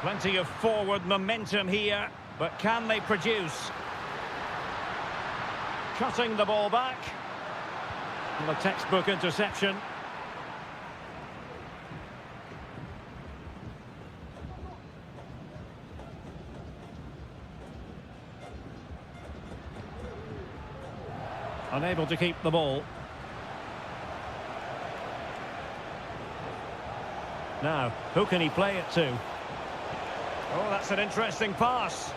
A: Plenty of forward momentum here, but can they produce? Cutting the ball back. And a textbook interception. Unable to keep the ball. Now, who can he play it to? Oh, that's an interesting pass.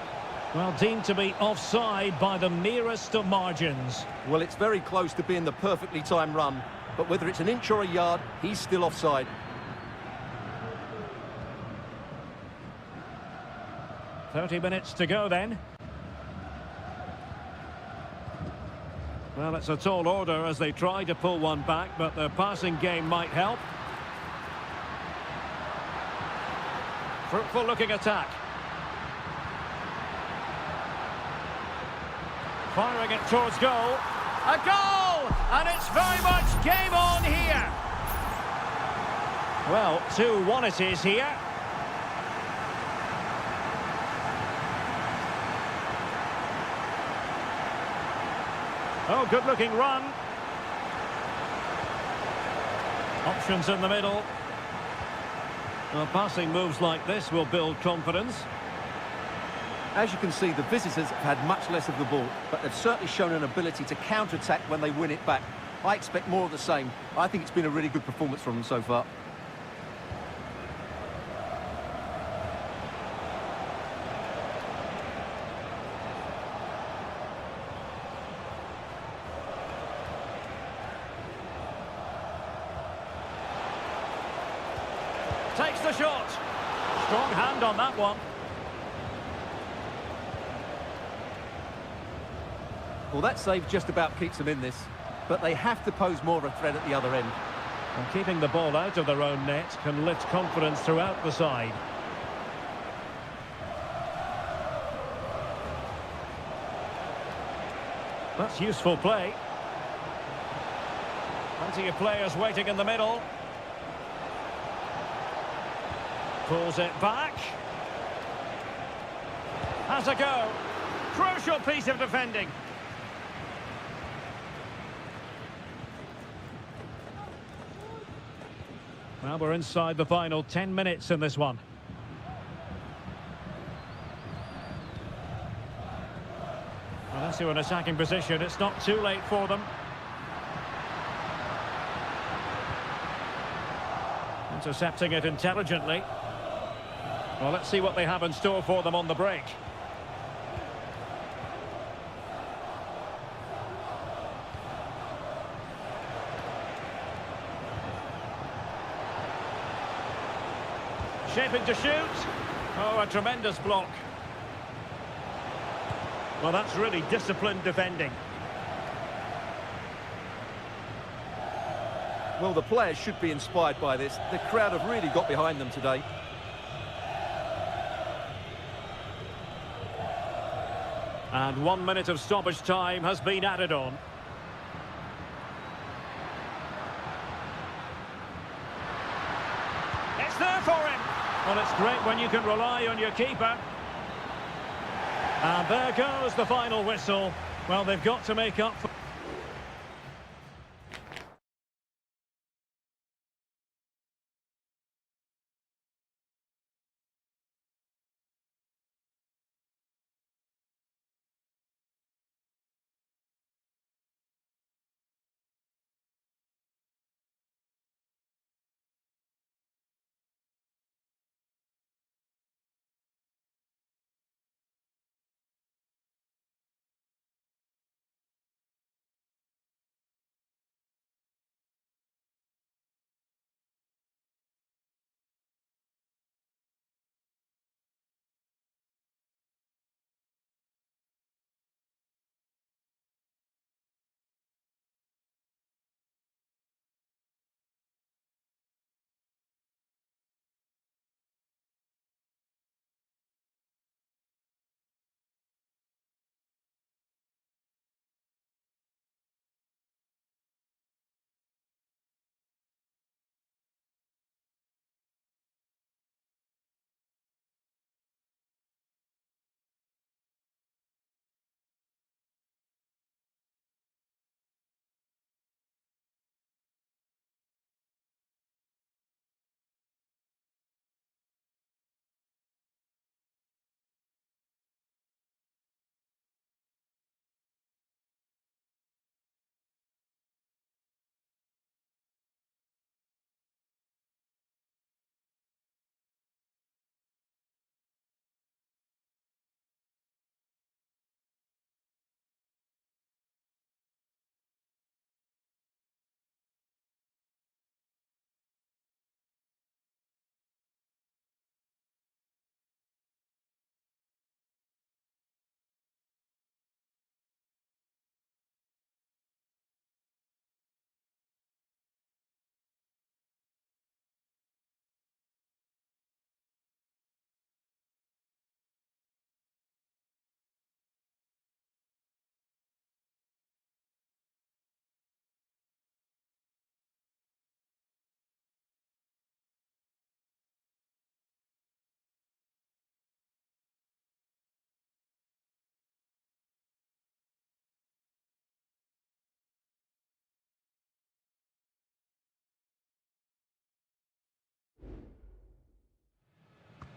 A: Well, deemed to be offside by the merest of margins.
B: Well, it's very close to being the perfectly timed run, but whether it's an inch or a yard, he's still offside.
A: "30 minutes to go then." Well, it's a tall order as they try to pull one back, but the passing game might help. Fruitful looking attack. Firing it towards goal. A goal! And it's very much game on here. Well, 2-1 it is here. Oh, good looking run. Options in the middle. Well, passing moves like this will build confidence.
B: As you can see, the visitors have had much less of the ball, but they've certainly shown an ability to counter-attack when they win it back. I expect more of the same. I think it's been a really good performance from them so far.
A: Takes the shot. Strong hand on that one.
B: Well, that save just about keeps them in this, but they have to pose more of a threat at the other end.
A: And keeping the ball out of their own net can lift confidence throughout the side. That's useful play. Plenty of players waiting in the middle. Pulls it back. Has a go. Crucial piece of defending. Well, we're inside the final 10 minutes in this one. Well, into an attacking position. It's not too late for them. Intercepting it intelligently. Well, let's see what they have in store for them on the break. Shaping to shoot. Oh, a tremendous block. Well, that's really disciplined defending.
B: Well, the players should be inspired by this. The crowd have really got behind them today.
A: And 1 minute of stoppage time has been added on. It's there for him. Well, it's great when you can rely on your keeper. And there goes the final whistle. Well, they've got to make up for...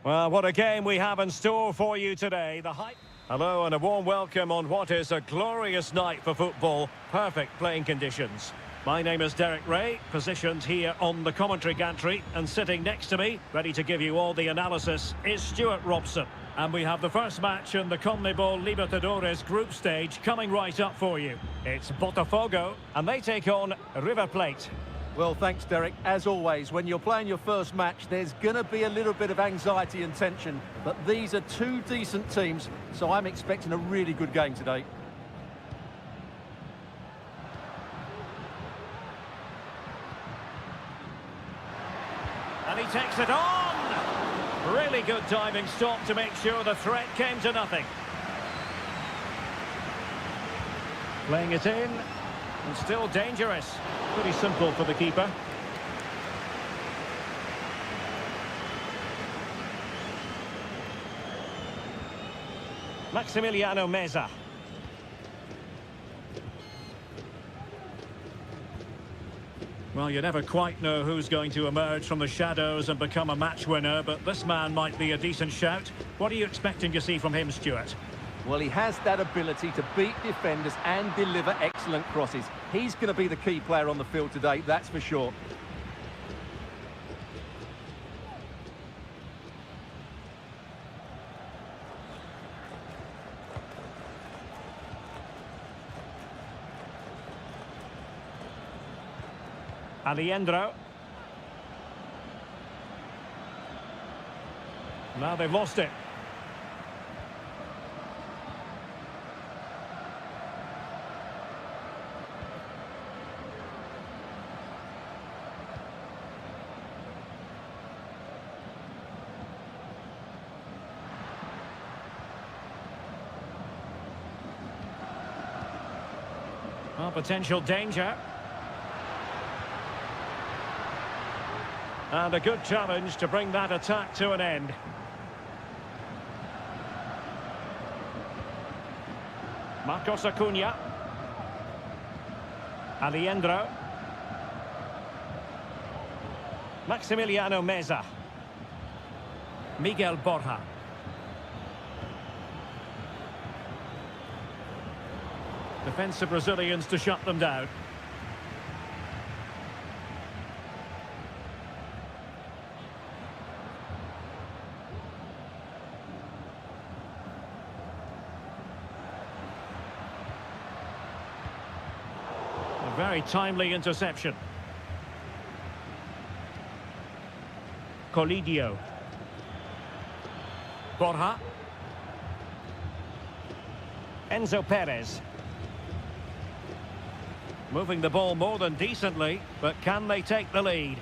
A: Well, what a game we have in store for you today. The hype. Hello and a warm welcome on what is a glorious night for football. Perfect playing conditions. My name is Derek Ray, positioned here on the commentary gantry, and sitting next to me, ready to give you all the analysis, is Stuart Robson. And we have the first match in the CONMEBOL Libertadores group stage coming right up for you. It's Botafogo, and they take on River Plate.
B: Well, thanks, Derek. As always, when you're playing your first match, there's going to be a little bit of anxiety and tension. But these are two decent teams, so I'm expecting a really good game today.
A: And he takes it on! Really good diving stop to make sure the threat came to nothing. Playing it in, and still dangerous. Pretty simple for the keeper. Maximiliano Meza. Well, you never quite know who's going to emerge from the shadows and become a match winner, but this man might be a decent shout. What are you expecting to see from him, Stuart?
B: Well, he has that ability to beat defenders and deliver excellent crosses. He's going to be the key player on the field today, that's for sure.
A: Alejandro. Now they've lost it. Well, potential danger. And a good challenge to bring that attack to an end. Marcos Acuna. Alejandro. Maximiliano Meza. Miguel Borja. Defensive Brazilians to shut them down. A very timely interception. Colidio. Borja. Enzo Perez. Moving the ball more than decently, but can they take the lead?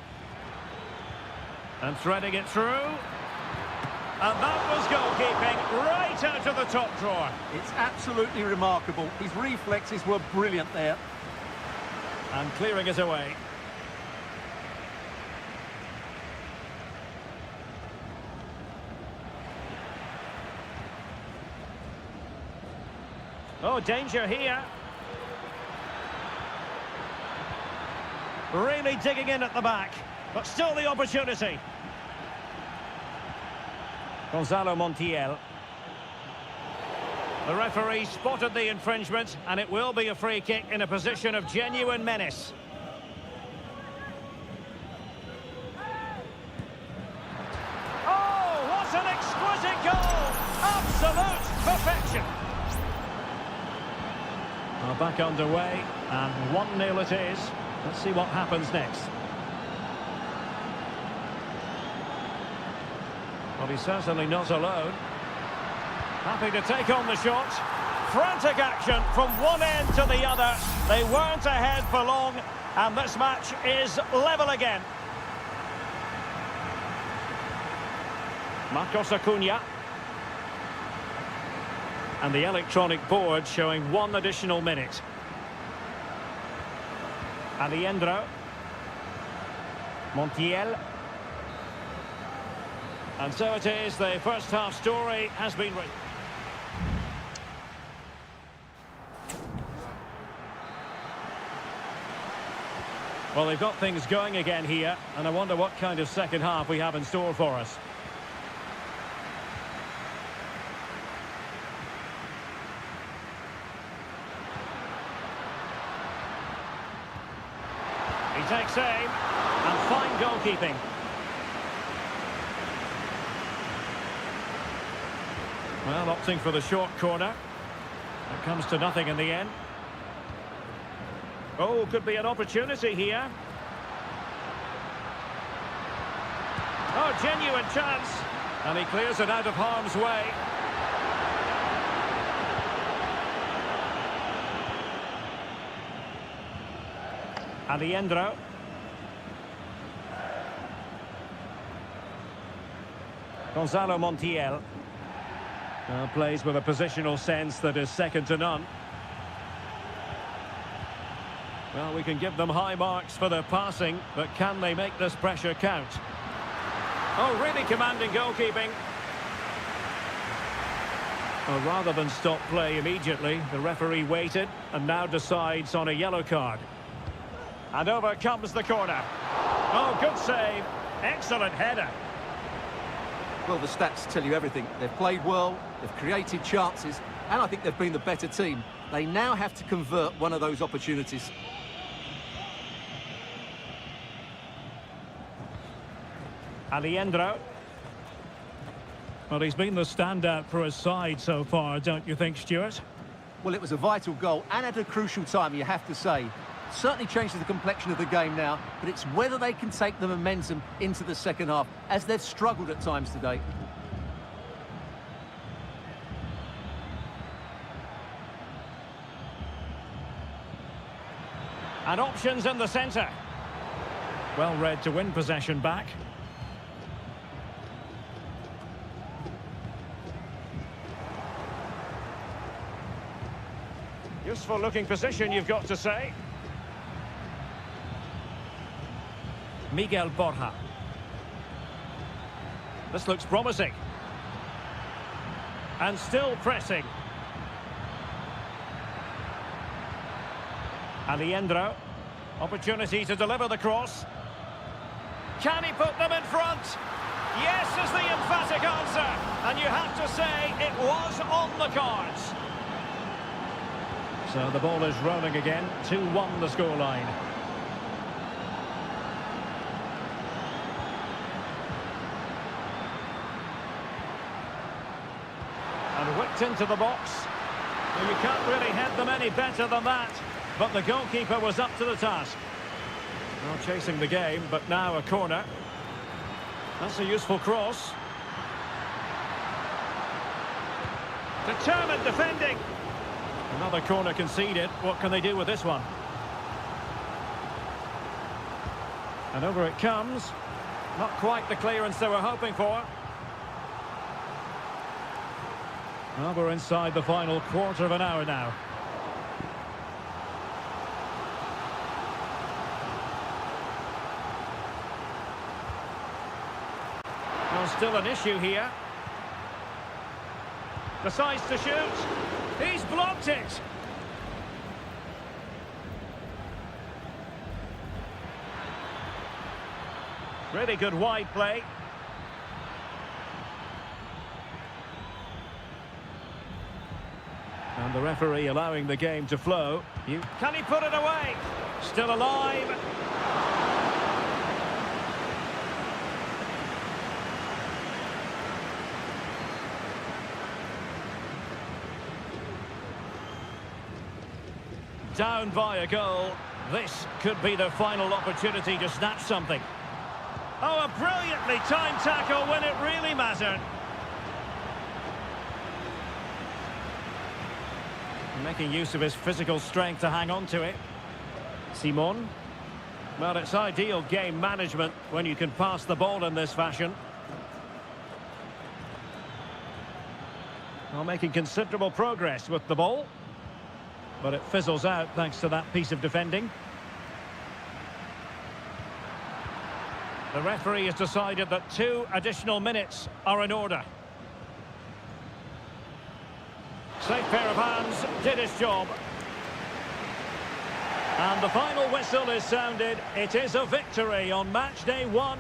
A: And threading it through. And that was goalkeeping right out of the top drawer.
B: It's absolutely remarkable. His reflexes were brilliant there.
A: And clearing it away. Oh, danger here. Really digging in at the back, but still the opportunity. Gonzalo Montiel. The referee spotted the infringement, and it will be a free kick in a position of genuine menace. Oh, what an exquisite goal! Absolute perfection. Well, back underway, and 1-0 it is. Let's see what happens next. Well, he's certainly not alone. Happy to take on the shot. Frantic action from one end to the other. They weren't ahead for long, and this match is level again. Marcos Acuna. And the electronic board showing 1 additional minute. Alejandro. Montiel. And so it is, the first half story has been written. Well, they've got things going again here, and I wonder what kind of second half we have in store for us. takes aim, and fine goalkeeping. Well, opting for the short corner. It comes to nothing in the end. Oh, could be an opportunity here. Oh, genuine chance. And he clears it out of harm's way. Alejandro. Gonzalo Montiel. Plays with a positional sense that is second to none. Well, we can give them high marks for their passing, but can they make this pressure count? Oh, really commanding goalkeeping. Well, rather than stop play immediately, the referee waited and now decides on a yellow card. And over comes the corner. Oh, good save. Excellent header.
B: Well, the stats tell you everything. They've played well, they've created chances, and I think they've been the better team. They now have to convert one of those opportunities.
A: Alejandro.
D: Well, he's been the standout for his side so far, don't you think, Stuart?
B: Well, it was a vital goal and at a crucial time, you have to say. Certainly changes the complexion of the game now, but it's whether they can take the momentum into the second half, as they've struggled at times today.
A: And options in the centre.
D: Well read to win possession back.
A: Useful looking position, you've got to say. Miguel Borja. This looks promising. And still pressing. Alejandro. Opportunity to deliver the cross. Can he put them in front? Yes is the emphatic answer. And you have to say it was on the cards.
D: So the ball is rolling again. 2-1 the scoreline.
A: And whipped into the box. Well, you can't really head them any better than that. But the goalkeeper was up to the task. Well, chasing the game, but now a corner. That's a useful cross. Determined defending. Another corner conceded. What can they do with this one? And over it comes. Not quite the clearance they were hoping for. Well, we're inside the final quarter of an hour now. Well, still an issue here. Decides to shoot. He's blocked it. Really good wide play. And the referee allowing the game to flow. Can he put it away? Still alive. Down by a goal. This could be their final opportunity to snatch something. Oh, a brilliantly timed tackle when it really mattered. Making use of his physical strength to hang on to it. Simon. Well, it's ideal game management when you can pass the ball in this fashion. Well, making considerable progress with the ball. But it fizzles out thanks to that piece of defending. The referee has decided that 2 additional minutes are in order. Safe pair of hands, did his job. And the final whistle is sounded. It is a victory on match day 1.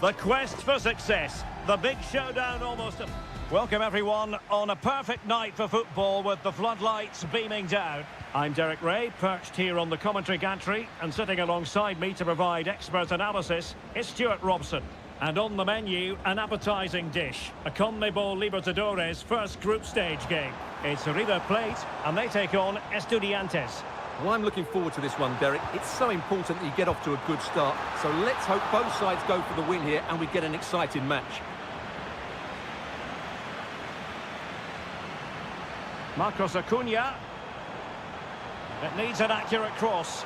A: The quest for success. The big showdown almost. Welcome everyone on a perfect night for football with the floodlights beaming down. I'm Derek Ray, perched here on the commentary gantry, and sitting alongside me to provide expert analysis is Stuart Robson. And on the menu, an appetising dish, a CONMEBOL Libertadores first group stage game. It's River Plate, and they take on Estudiantes.
B: Well, I'm looking forward to this one, Derek. It's so important that you get off to a good start. So let's hope both sides go for the win here and we get an exciting match.
A: Marcos Acuna. It needs an accurate cross.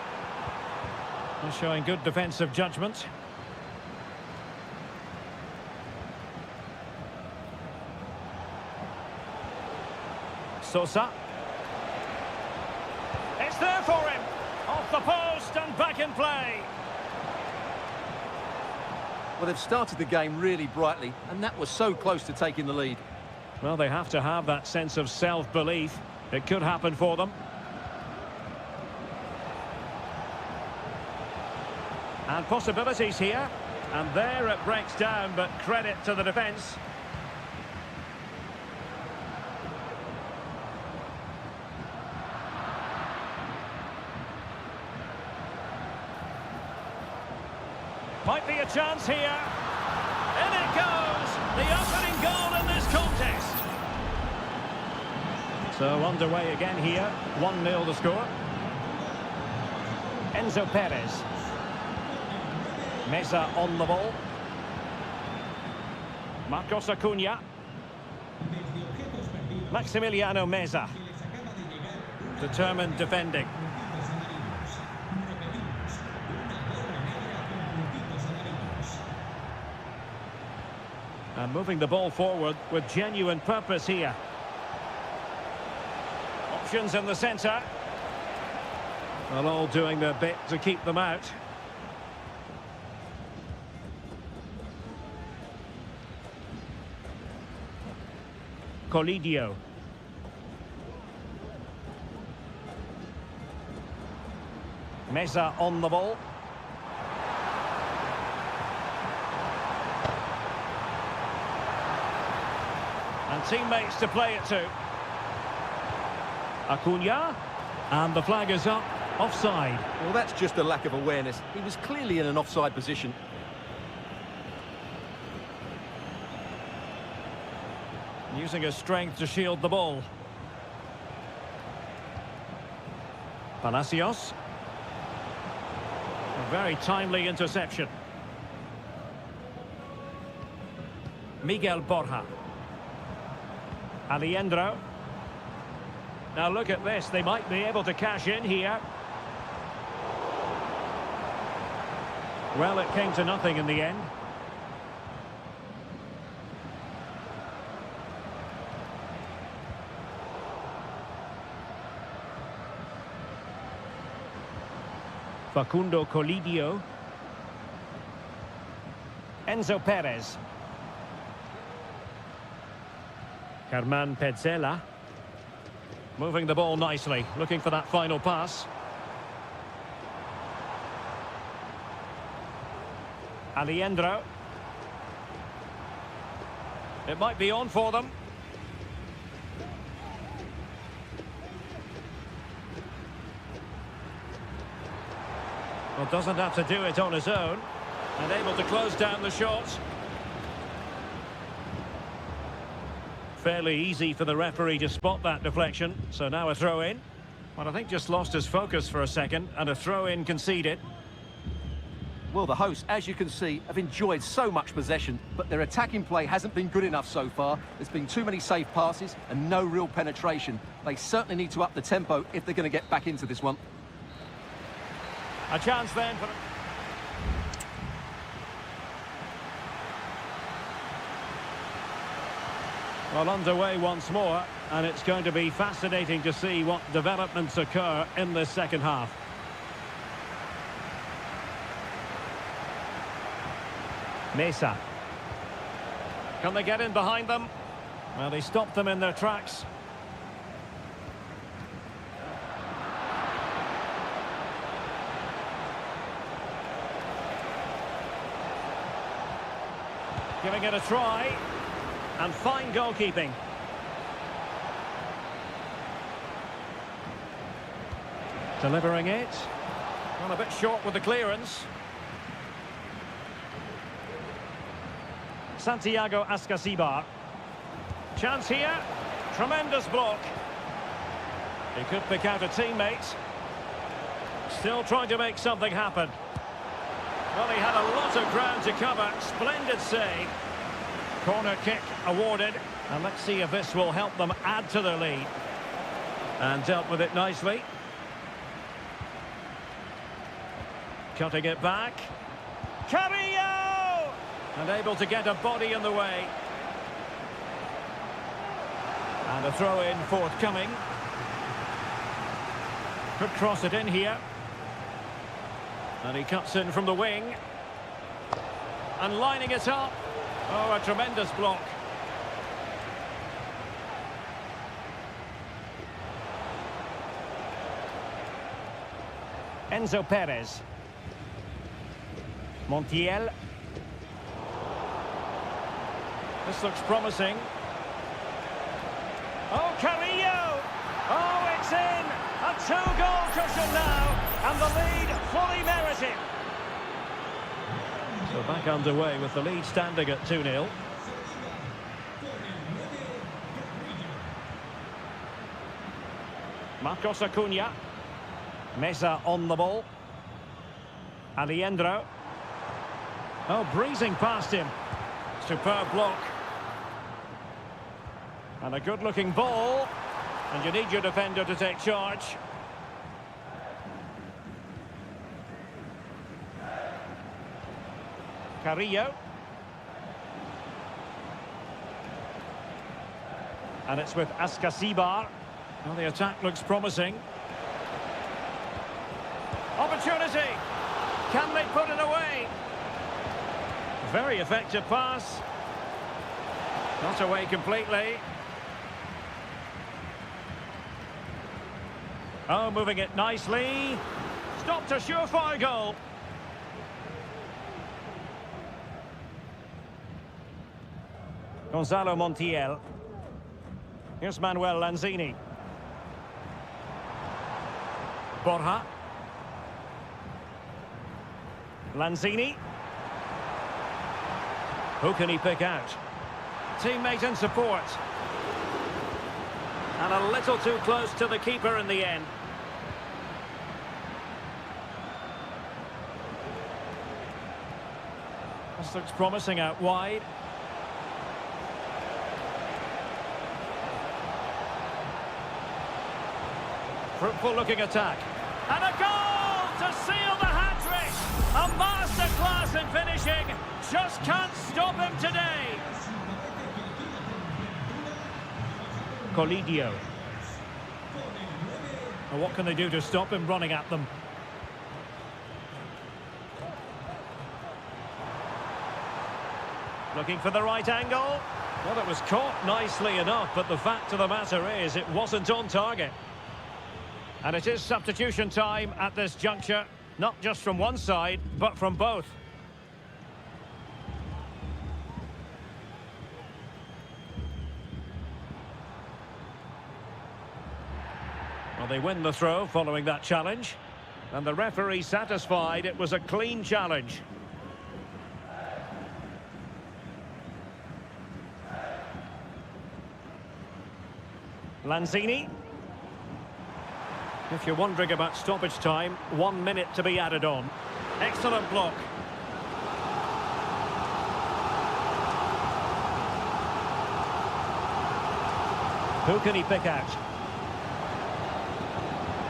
A: They're showing good defensive judgment. Sosa. It's there for him. Off the post and back in play.
B: Well, they've started the game really brightly, and that was so close to taking the lead.
A: Well, they have to have that sense of self-belief. It could happen for them. And possibilities here. And there it breaks down, but credit to the defence. Might be a chance here. In it goes! The opening goal in this contest. So underway again here. 1-0 the score. Enzo Perez. Meza on the ball. Marcos Acuna. Maximiliano Meza. Determined defending. And moving the ball forward with genuine purpose here. Options in the centre. Well, all doing their bit to keep them out. Colidio. Meza on the ball. And teammates to play it to. Acuna. And the flag is up. Offside.
B: Well, that's just a lack of awareness. He was clearly in an offside position.
A: Using his strength to shield the ball. Palacios. A very timely interception. Miguel Borja. Aliendro. Now look at this, they might be able to cash in here. Well, it came to nothing in the end. Facundo Colidio. Enzo Perez. Germán Petzela. Moving the ball nicely, looking for that final pass. Aliendro. It might be on for them. Well, doesn't have to do it on his own. And able to close down the shots. Fairly easy for the referee to spot that deflection. So now a throw-in. Well, I think just lost his focus for a second, and a throw-in conceded.
B: Well, the hosts, as you can see, have enjoyed so much possession, but their attacking play hasn't been good enough so far. There's been too many safe passes and no real penetration. They certainly need to up the tempo if they're going to get back into this one.
A: A chance then for... Well, underway once more, and it's going to be fascinating to see what developments occur in this second half. Mesa. Can they get in behind them? Well, they stopped them in their tracks. Giving it a try. And fine goalkeeping. Delivering it. Well, a bit short with the clearance. Santiago Ascasibar. Chance here. Tremendous block. He could pick out a teammate. Still trying to make something happen. Well, he had a lot of ground to cover. Splendid save. Corner kick awarded. And let's see if this will help them add to their lead. And dealt with it nicely. Cutting it back. Carrillo! And able to get a body in the way. And a throw-in forthcoming. Could cross it in here. And he cuts in from the wing. And lining it up. Oh, a tremendous block. Enzo Perez. Montiel. This looks promising. Oh, Carrillo! Oh, it's in! A two-goal cushion now, and the lead fully merited. So back underway with the lead standing at 2-0. Marcos Acuna. Mesa on the ball. Aliendro. Oh, breezing past him. Superb block. And a good-looking ball. And you need your defender to take charge. Carrillo. And it's with Ascasibar. Well, the attack looks promising. Opportunity. Can they put it away? Very effective pass. Not away completely. Oh, moving it nicely. Stopped a surefire goal. Gonzalo Montiel. Here's Manuel Lanzini. Borja. Lanzini. Who can he pick out? Teammate and support. And a little too close to the keeper in the end. This looks promising out wide. Fruitful looking attack. And a goal to seal the hat-trick! A masterclass in finishing. Just can't stop him today. Colidio. Well, what can they do to stop him running at them? Looking for the right angle. Well, it was caught nicely enough, but the fact of the matter is it wasn't on target. And it is substitution time at this juncture, not just from one side, but from both. Well, they win the throw following that challenge. And the referee satisfied it was a clean challenge. Lanzini. If you're wondering about stoppage time, 1 minute to be added on. Excellent block. Who can he pick out?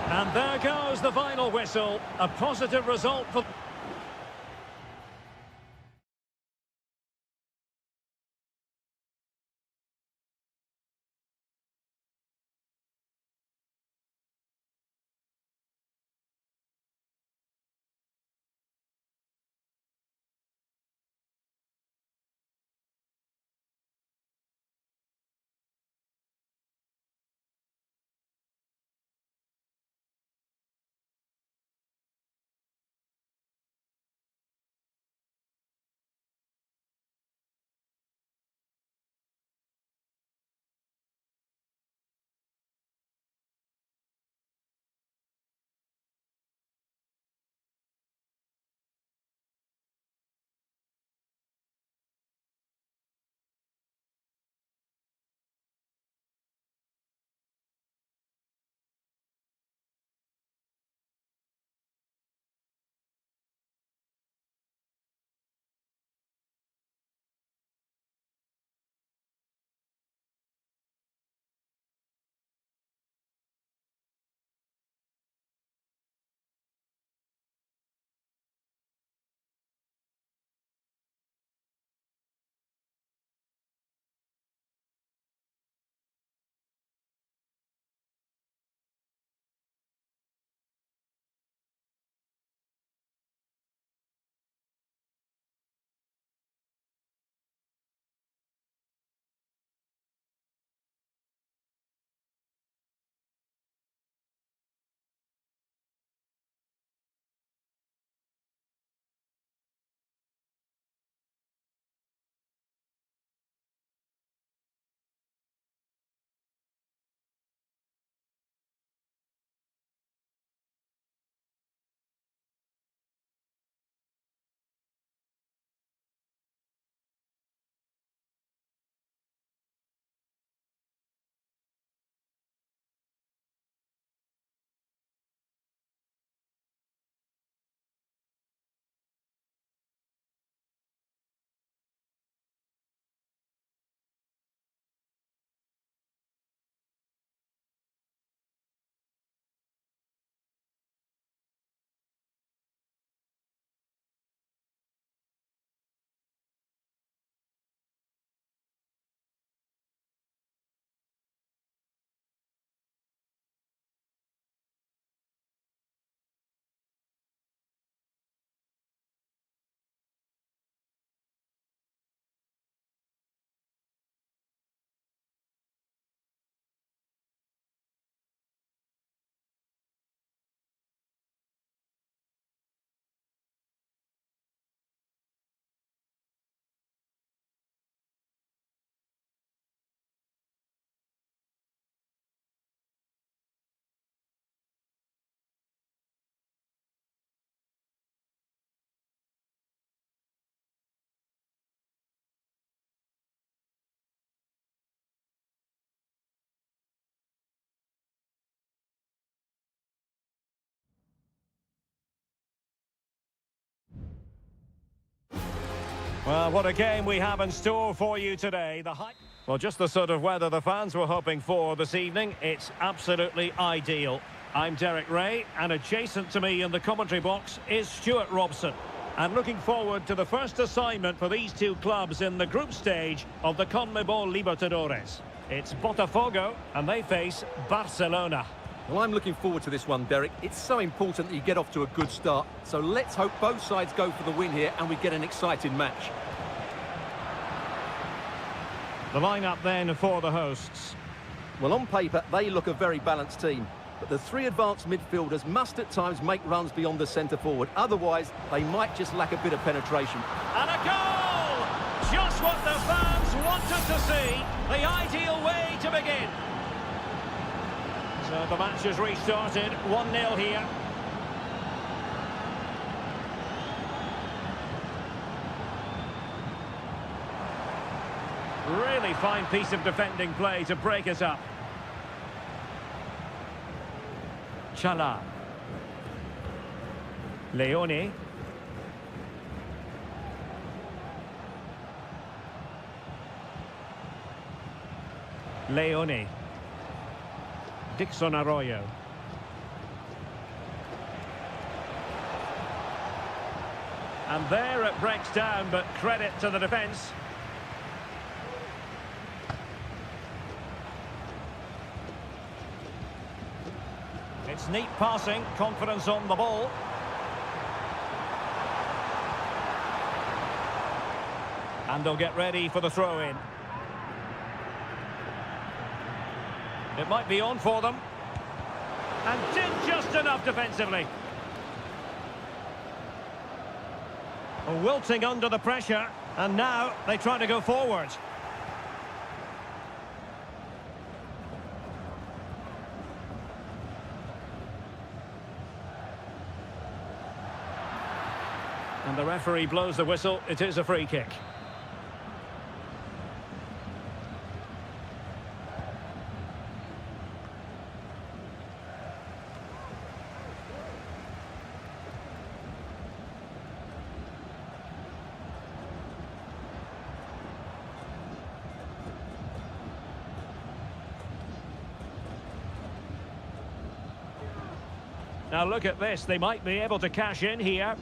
A: And there goes the final whistle. A positive result for... Well, what a game we have in store for you today. Well, just the sort of weather the fans were hoping for this evening. It's absolutely ideal. I'm Derek Ray, and adjacent to me in the commentary box is Stuart Robson. And looking forward to the first assignment for these two clubs in the group stage of the CONMEBOL Libertadores. It's Botafogo, and they face Barcelona.
B: Well, I'm looking forward to this one, Derek. It's so important that you get off to a good start. So let's hope both sides go for the win here and we get an exciting match.
A: The lineup then for the hosts.
B: Well, on paper, they look a very balanced team. But the three advanced midfielders must at times make runs beyond the centre-forward. Otherwise, they might just lack a bit of penetration.
A: And a goal! Just what the fans wanted to see. The ideal way to begin. So the match has restarted. 1-0 here. Really fine piece of defending play to break it up. Chala. Leone. Leone. Dixon Arroyo. And there it breaks down, but credit to the defence. It's neat passing, confidence on the ball. And they'll get ready for the throw-in. It might be on for them. And did just enough defensively. Wilting under the pressure. And now they try to go forward. And the referee blows the whistle. It is a free kick. Now look at this. They might be able to cash in here.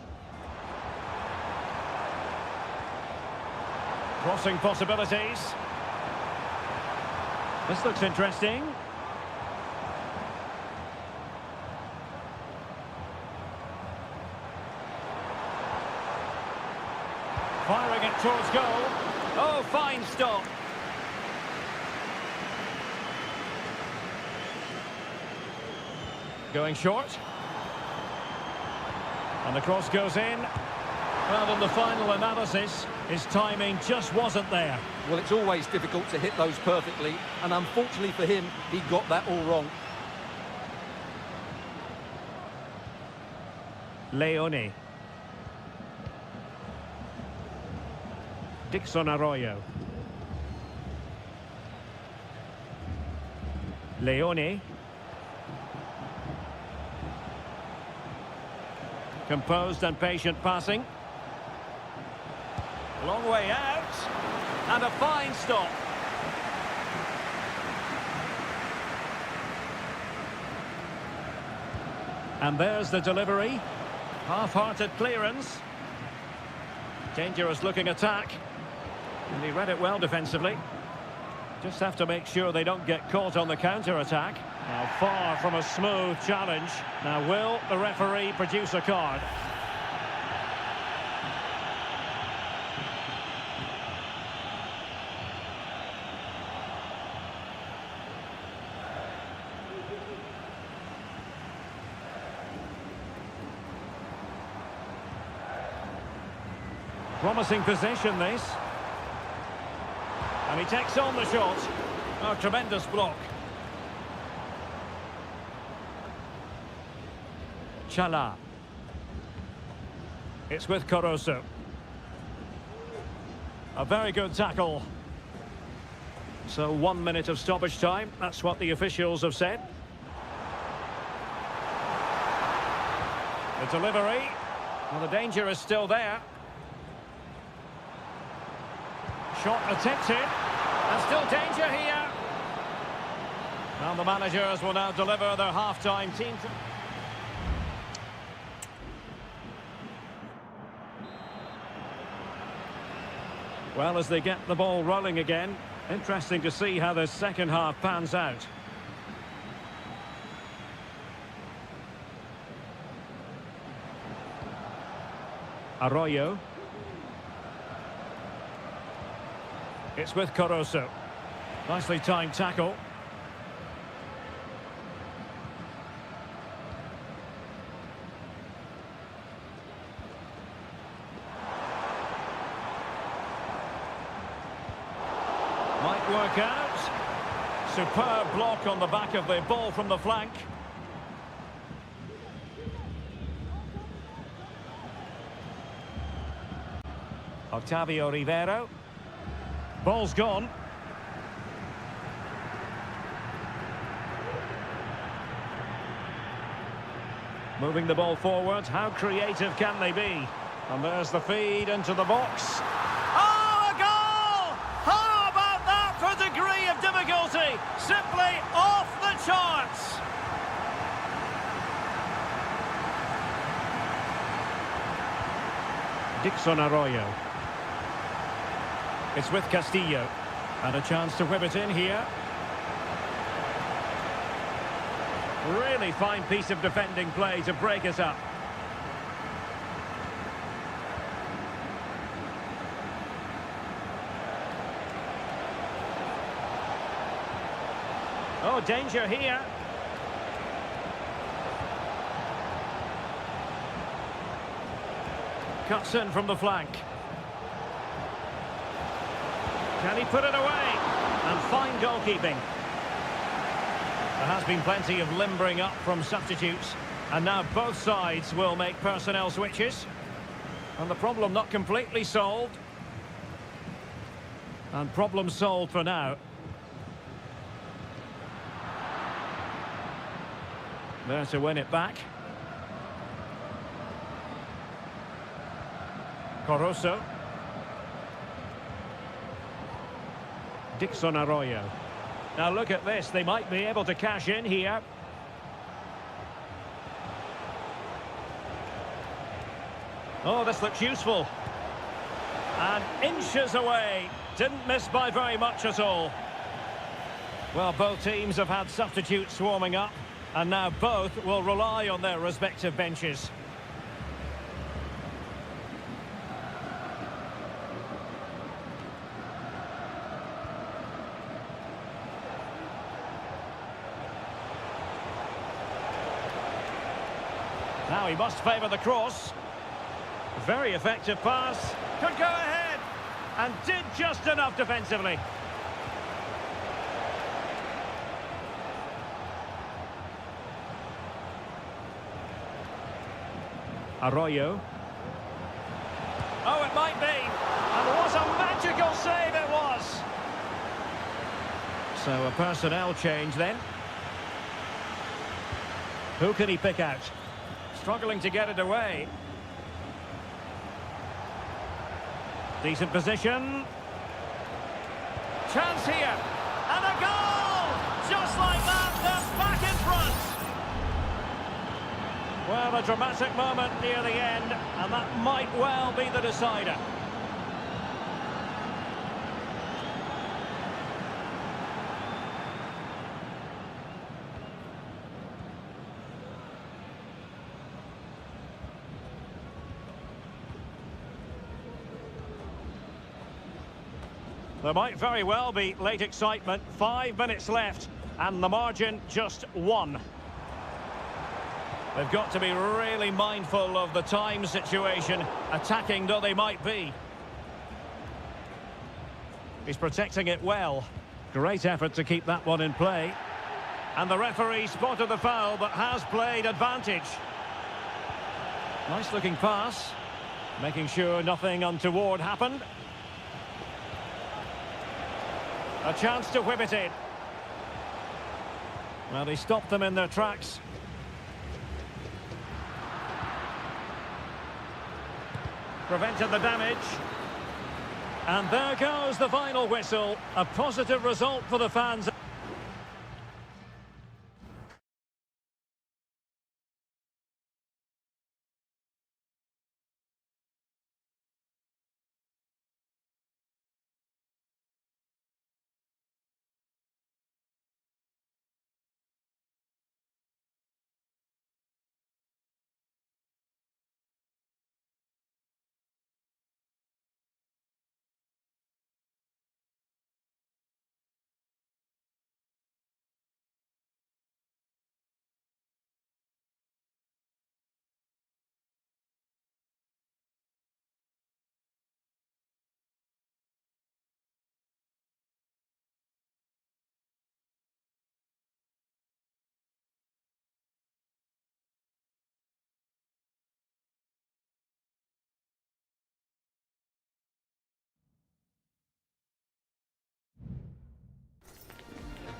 A: Crossing possibilities. This looks interesting. Firing it towards goal. Oh, fine stop. Going short. And the cross goes in. Well, in the final analysis, his timing just wasn't there.
B: Well, it's always difficult to hit those perfectly, and unfortunately for him, he got that all wrong.
A: Leone. Dixon Arroyo. Leone. Composed and patient passing. Long way out. And a fine stop. And there's the delivery. Half-hearted clearance. Dangerous looking attack. And he read it well defensively. Just have to make sure they don't get caught on the counter-attack. Now far from a smooth challenge. Now will the referee produce a card? Promising position this. And he takes on the shot. Oh, tremendous block. Chala. It's with Caruso. A very good tackle. So 1 minute of stoppage time. That's what the officials have said. The delivery. Well, the danger is still there. Shot attempted. And still danger here. And the managers will now deliver their half-time team. Well, as they get the ball rolling again, interesting to see how the second half pans out. Arroyo. It's with Caruso. Nicely timed tackle. Might work out. Superb block on the back of the ball from the flank. Octavio Rivero. Ball's gone. Moving the ball forward. How creative can they be? And there's the feed into the box. Oh, a goal! How about that for degree of difficulty? Simply off the charts. Dixon Arroyo. It's with Castillo. And a chance to whip it in here. Really fine piece of defending play to break us up. Oh, danger here. Cuts in from the flank. Can he put it away? And fine goalkeeping. There has been plenty of limbering up from substitutes. And now both sides will make personnel switches. And the problem not completely solved. And problem solved for now. There to win it back. Caruso. Dixon Arroyo. Now look at this, they might be able to cash in here. Oh, this looks useful. And inches away. Didn't miss by very much at all. Well, both teams have had substitutes swarming up, and now both will rely on their respective benches. Now he must favour the cross. Very effective pass. Could go ahead. And did just enough defensively. Arroyo. Oh, it might be. And what a magical save it was. So a personnel change then. Who can he pick out? Struggling to get it away. Decent position. Chance here. And a goal! Just like that, they're back in front. Well, a dramatic moment near the end, and that might well be the decider. There might very well be late excitement. 5 minutes left, and the margin just 1. They've got to be really mindful of the time situation, attacking though they might be. He's protecting it well. Great effort to keep that one in play. And the referee spotted the foul, but has played advantage. Nice looking pass. Making sure nothing untoward happened. A chance to whip it in. Well, he stopped them in their tracks. Prevented the damage. And there goes the final whistle. A positive result for the fans.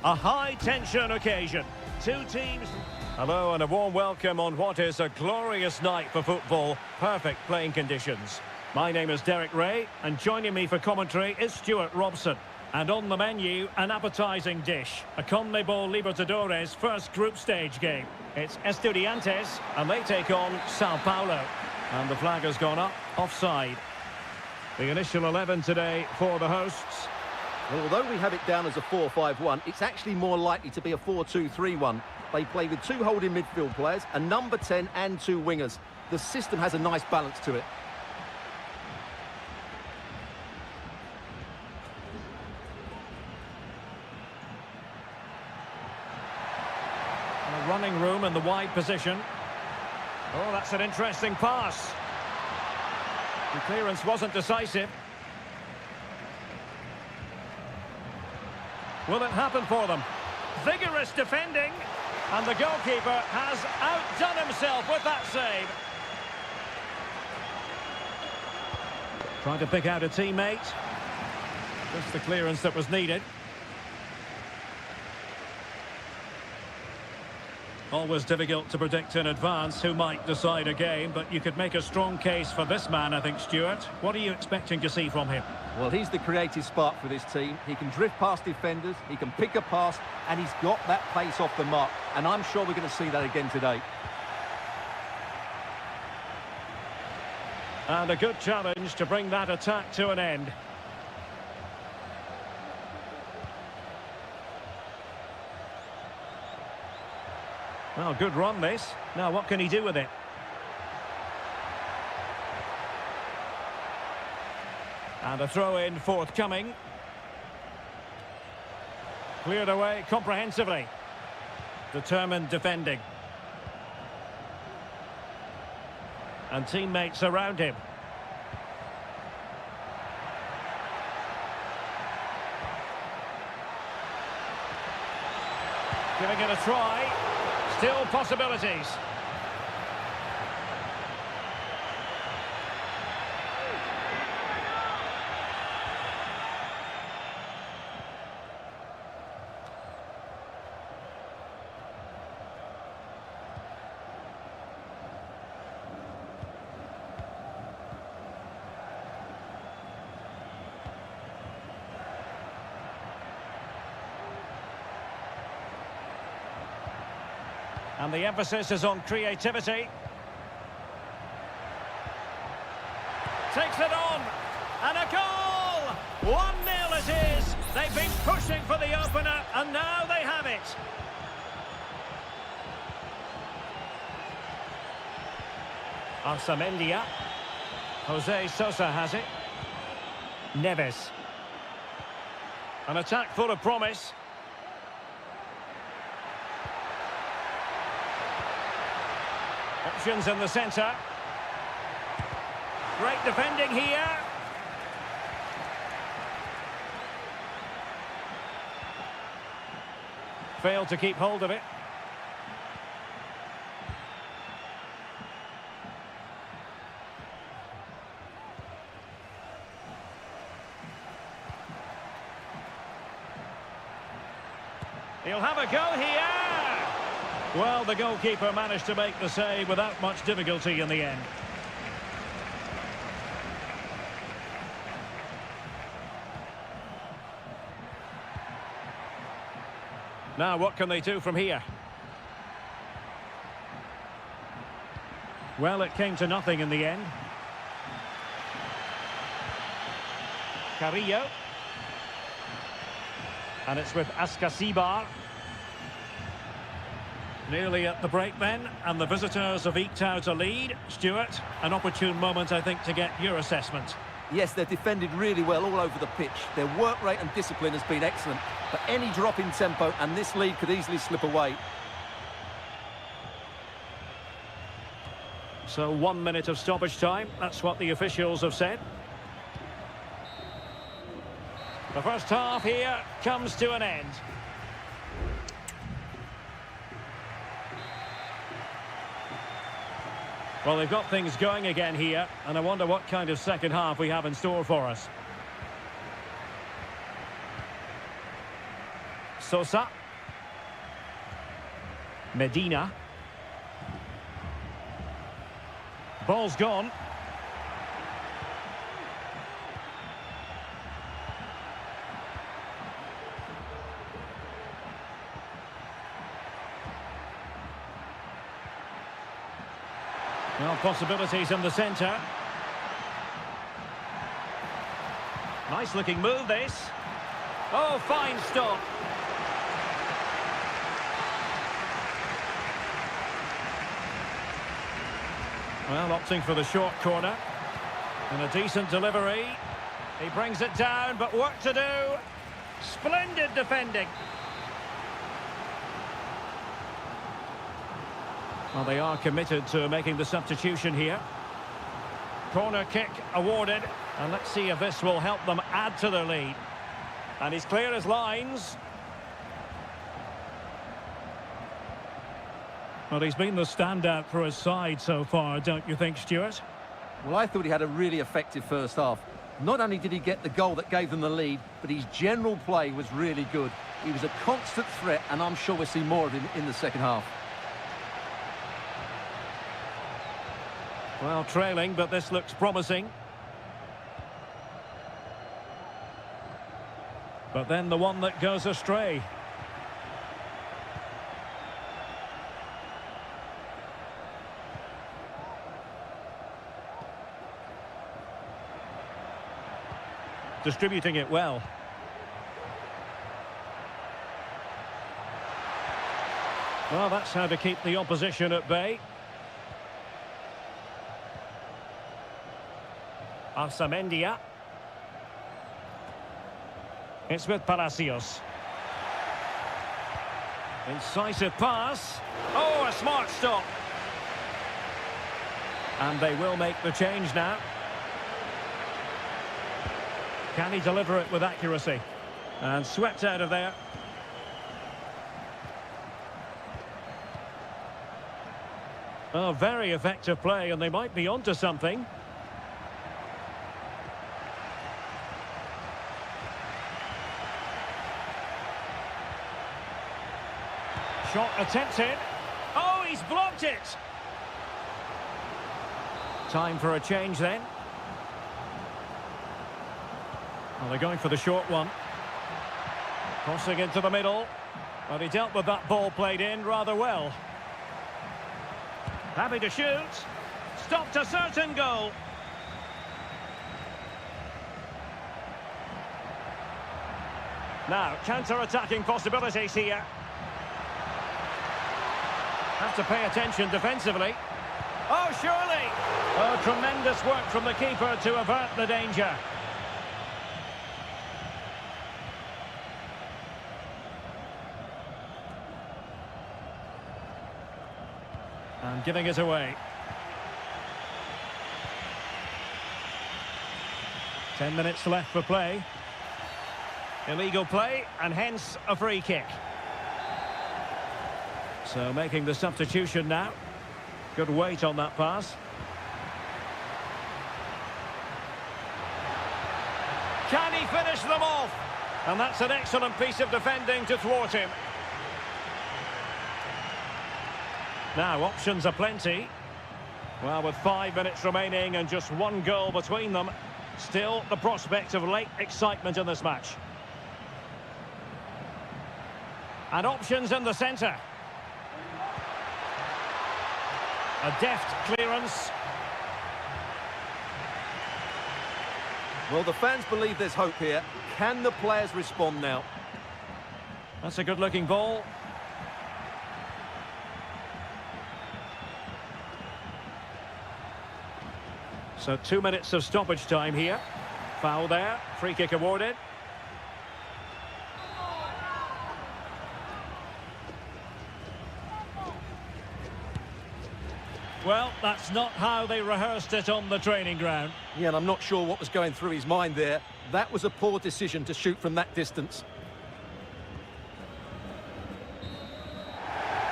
A: A high-tension occasion. Two teams. Hello and a warm welcome on what is a glorious night for football. Perfect playing conditions. My name is Derek Ray, and joining me for commentary is Stuart Robson. And on the menu, an appetising dish. A CONMEBOL Libertadores first group stage game. It's Estudiantes, and they take on Sao Paulo. And the flag has gone up, offside. The initial 11 today for the hosts.
B: Well, although we have it down as a 4-5-1, it's actually more likely to be a 4-2-3-1. They play with two holding midfield players, a number 10 and two wingers. The system has a nice balance to it.
A: Running room in the wide position. Oh, that's an interesting pass. The clearance wasn't decisive. Will it happen for them? Vigorous defending. And the goalkeeper has outdone himself with that save. Trying to pick out a teammate. Just the clearance that was needed. Always difficult to predict in advance who might decide a game, but you could make a strong case for this man, I think, Stuart. What are you expecting to see from him?
B: Well, he's the creative spark for this team. He can drift past defenders, he can pick a pass, and he's got that pace off the mark. And I'm sure we're going to see that again today.
A: And a good challenge to bring that attack to an end. Well, good run this. Now, what can he do with it? And a throw-in forthcoming. Cleared away comprehensively. Determined defending. And teammates around him. Giving it a try. Still possibilities. And the emphasis is on creativity. Takes it on. And a goal! 1-0 it is. They've been pushing for the opener, and now they have it. Arsamendia. Jose Sosa has it. Neves. An attack full of promise. Options in the centre. Great defending here. Failed to keep hold of it. He'll have a go here. Well, the goalkeeper managed to make the save without much difficulty in the end. Now, what can they do from here? Well, it came to nothing in the end. Carrillo. And it's with Ascasibar. Nearly at the break then, and the visitors have eked out a lead. Stuart, an opportune moment, I think, to get your assessment.
B: Yes, they've defended really well all over the pitch. Their work rate and discipline has been excellent. But any drop in tempo and this lead could easily slip away.
A: So 1 minute of stoppage time. That's what the officials have said. The first half here comes to an end. Well, they've got things going again here, and I wonder what kind of second half we have in store for us. Sosa. Medina. Ball's gone. Well, possibilities in the centre. Nice looking move, this. Oh, fine stop. Well, opting for the short corner. And a decent delivery. He brings it down, but work to do. Splendid defending. Well, they are committed to making the substitution here. Corner kick awarded. And let's see if this will help them add to their lead. And he's clear as lines.
D: Well, he's been the standout for his side so far, don't you think, Stuart?
B: Well, I thought he had a really effective first half. Not only did he get the goal that gave them the lead, but his general play was really good. He was a constant threat, and I'm sure we'll see more of him in the second half.
A: Well, trailing, but this looks promising. But then the one that goes astray. Distributing it well. Well, that's how to keep the opposition at bay. Arsamendia. It's with Palacios. Incisive pass. Oh, a smart stop. And they will make the change now. Can he deliver it with accuracy? And swept out of there. Oh, very effective play, and they might be onto something. Shot attempted. Oh, he's blocked it. Time for a change then. Well, they're going for the short one. Crossing into the middle. But he dealt with that ball played in rather well. Happy to shoot. Stopped a certain goal. Now, counter-attacking possibilities here. Have to pay attention defensively. Oh, surely! Oh, tremendous work from the keeper to avert the danger. And giving it away. 10 minutes left for play. Illegal play, and hence a free kick. So making the substitution now. Good weight on that pass. Can he finish them off? And that's an excellent piece of defending to thwart him. Now, options are plenty. Well, with 5 minutes remaining and just one goal between them, still the prospect of late excitement in this match. And options in the centre. A deft clearance.
B: Well, the fans believe there's hope here. Can the players respond now?
A: That's a good-looking ball. So 2 minutes of stoppage time here. Foul there. Free kick awarded. Well, that's not how they rehearsed it on the training ground.
B: Yeah, and I'm not sure what was going through his mind there. That was a poor decision to shoot from that distance.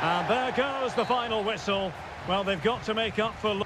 A: And there goes the final whistle. Well, they've got to make up for...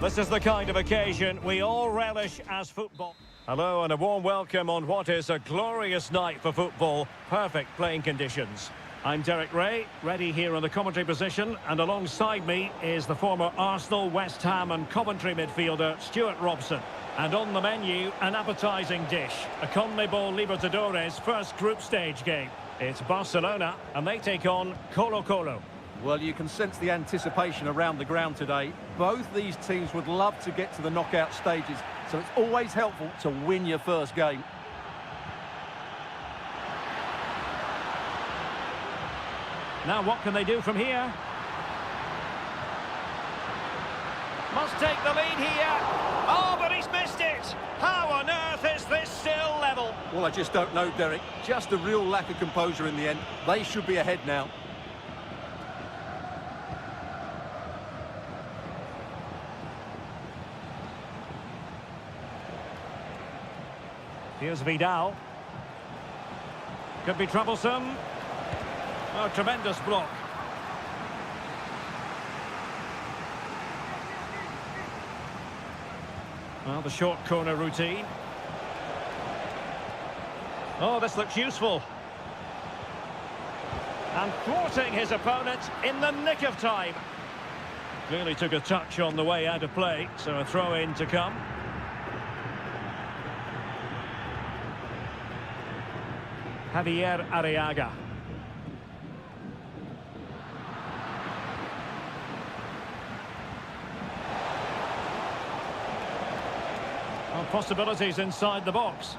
A: This is the kind of occasion we all relish as football. Hello and a warm welcome on what is a glorious night for football. Perfect playing conditions. I'm Derek Ray, ready here in the commentary position, and alongside me is the former Arsenal, West Ham and Coventry midfielder Stuart Robson. And on the menu, an appetising dish, a CONMEBOL Libertadores first group stage game. It's Barcelona and they take on Colo-Colo.
B: Well, you can sense the anticipation around the ground today. Both these teams would love to get to the knockout stages, so it's always helpful to win your first game.
A: Now what can they do from here? Must take the lead here. Oh, but he's missed it. How on earth is this still level?
B: Well, I just don't know, Derek. Just a real lack of composure in the end. They should be ahead now.
A: Here's Vidal. Could be troublesome. Oh, tremendous block. Well, the short corner routine. Oh, this looks useful. And thwarting his opponent in the nick of time. Clearly took a touch on the way out of play, so a throw-in to come. Javier Arriaga. Well, possibilities inside the box.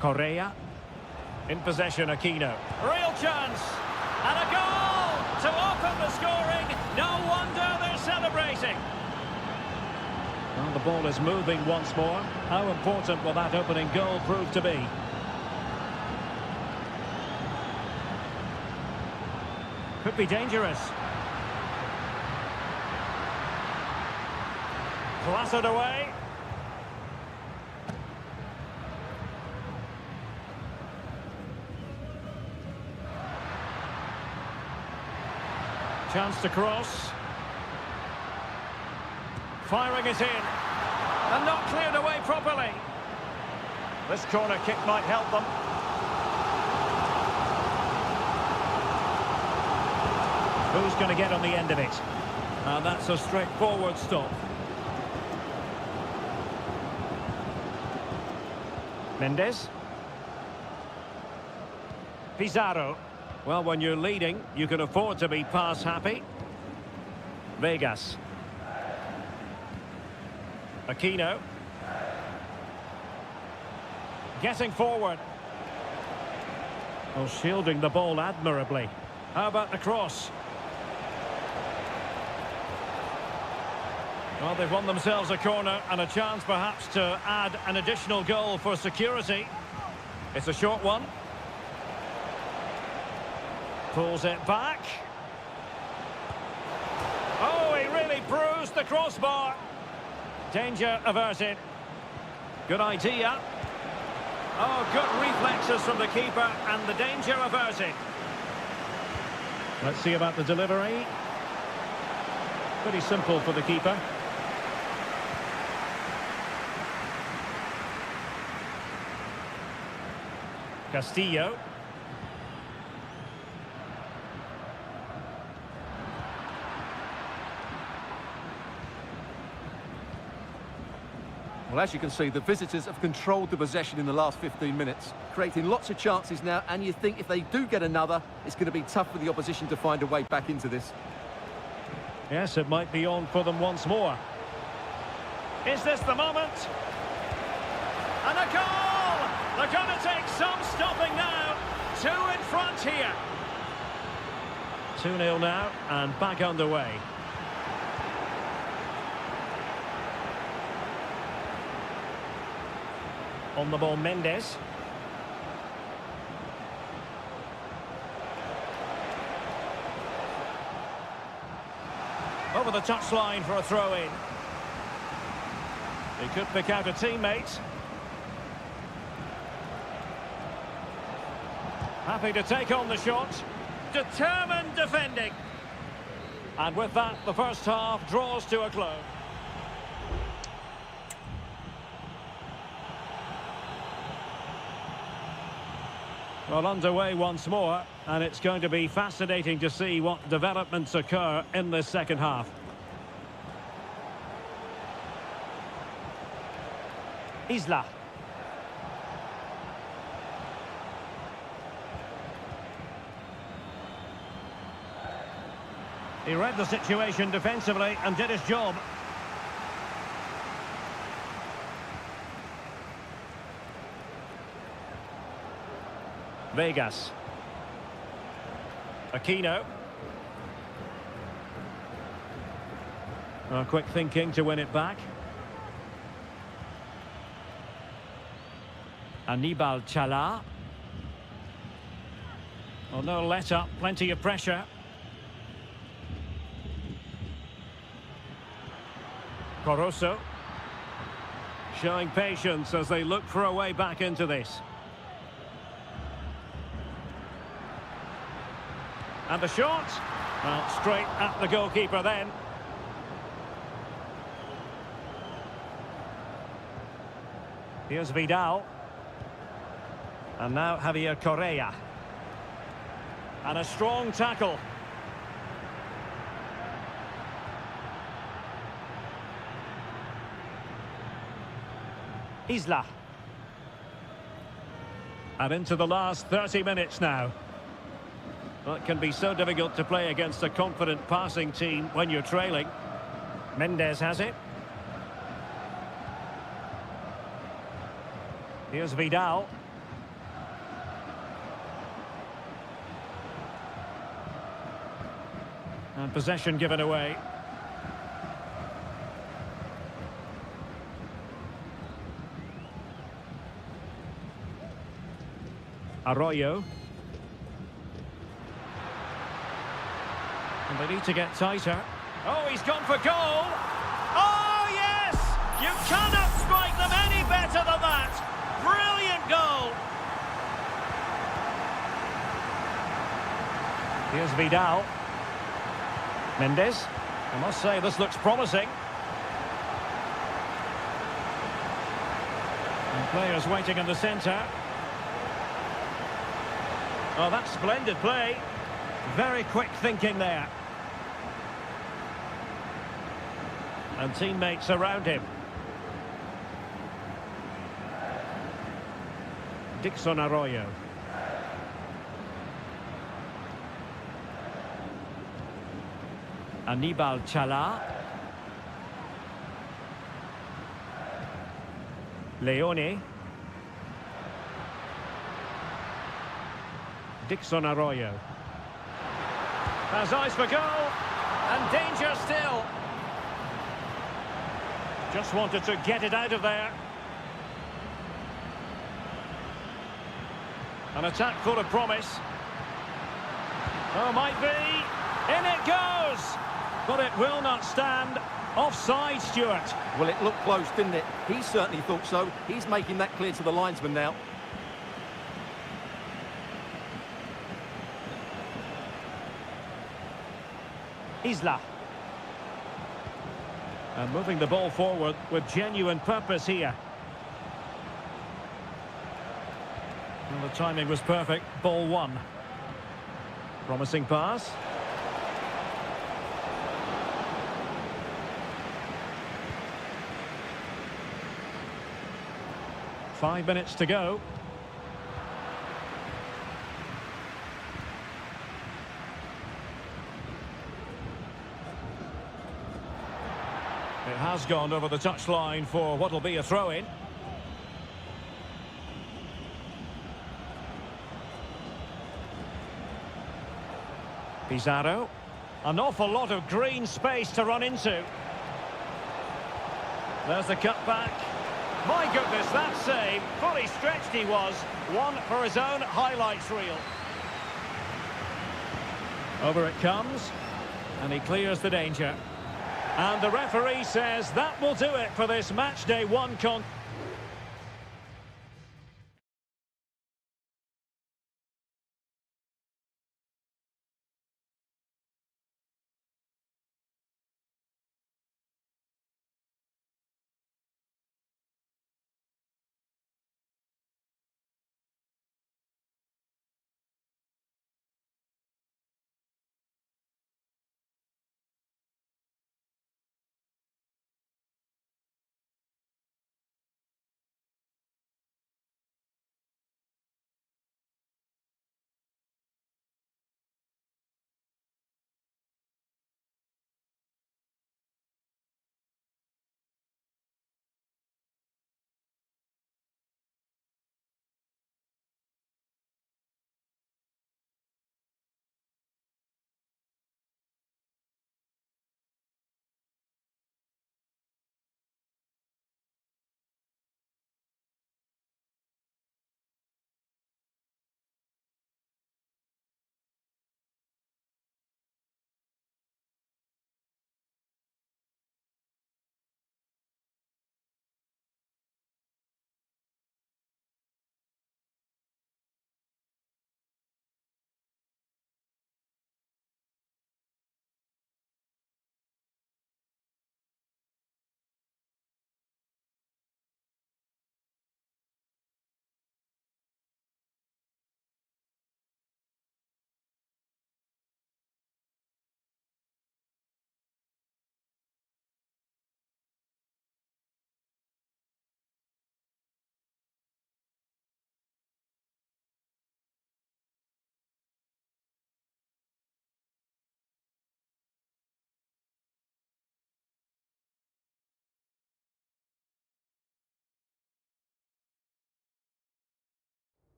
A: Correa. In possession, Aquino. Real chance. And a goal to open the scoring. No wonder they're celebrating.
D: Well, the ball is moving once more. How important will that opening goal prove to be? Could be dangerous. Clattered away. Chance to cross. Firing it in. And not cleared away properly.
A: This corner kick might help them.
D: Who's going to get on the end of it? And that's a straightforward stop.
A: Mendes. Pizarro.
D: Well, when you're leading, you can afford to be pass happy. Vegas. Aquino.
A: Getting forward.
D: Oh, shielding the ball admirably.
A: How about the cross? Well, they've won themselves a corner and a chance perhaps to add an additional goal for security. It's a short one. Pulls it back. Oh, he really bruised the crossbar. Danger averted. Good idea. Oh, good reflexes from the keeper and the danger averted.
D: Let's see about the delivery. Pretty simple for the keeper.
A: Castillo.
B: Well, as you can see, the visitors have controlled the possession in the last 15 minutes, creating lots of chances now, and you think if they do get another, it's going to be tough for the opposition to find a way back into this.
D: Yes, it might be on for them once more.
A: Is this the moment? And a goal! They're going to take some stopping now. 2 in front here.
D: 2-0 now, and back underway.
A: On the ball, Mendes. Over the touchline for a throw-in. He could pick out a teammate. Happy to take on the shot. Determined defending. And with that, the first half draws to a close.
D: Well, underway once more, and it's going to be fascinating to see what developments occur in this second half.
A: Isla. He read the situation defensively and did his job.
D: Vegas.
A: Aquino.
D: Quick thinking to win it back.
A: Anibal Chala. Well, no let up, plenty of pressure. Coroso.
D: Showing patience as they look for a way back into this.
A: And the shot. Well, straight at the goalkeeper then. Here's Vidal. And now Javier Correa. And a strong tackle. Isla.
D: And into the last 30 minutes now.
A: Well, it can be so difficult to play against a confident passing team when you're trailing. Mendes has it. Here's Vidal.
D: And possession given away. Arroyo. And they need to get tighter. Oh, he's gone for goal! Oh, yes! You cannot strike them any better than that! Brilliant goal! Here's Vidal. Mendes. I must say, this looks promising. And players waiting in the centre. Oh, that's splendid play. Very quick thinking there. And teammates around him. Dixon Arroyo. Anibal Chala. Leone. Dixon Arroyo. Has eyes for goal. And danger still. Just wanted to get it out of there. An attack full of promise. Oh, might be. In it goes. But it will not stand. Offside, Stuart.
B: Well, it looked close, didn't it? He certainly thought so. He's making that clear to the linesman now.
D: Isla. And moving the ball forward with genuine purpose here. Well, the timing was perfect. Ball one. Promising pass. Five minutes to go. It has gone over the touchline for what will be a throw-in. Pizarro. An awful lot of green space to run into. There's the cutback. My goodness, that save. Fully stretched he was. One for his own highlights reel. Over it comes. And he clears the danger. And the referee says that will do it for this match day one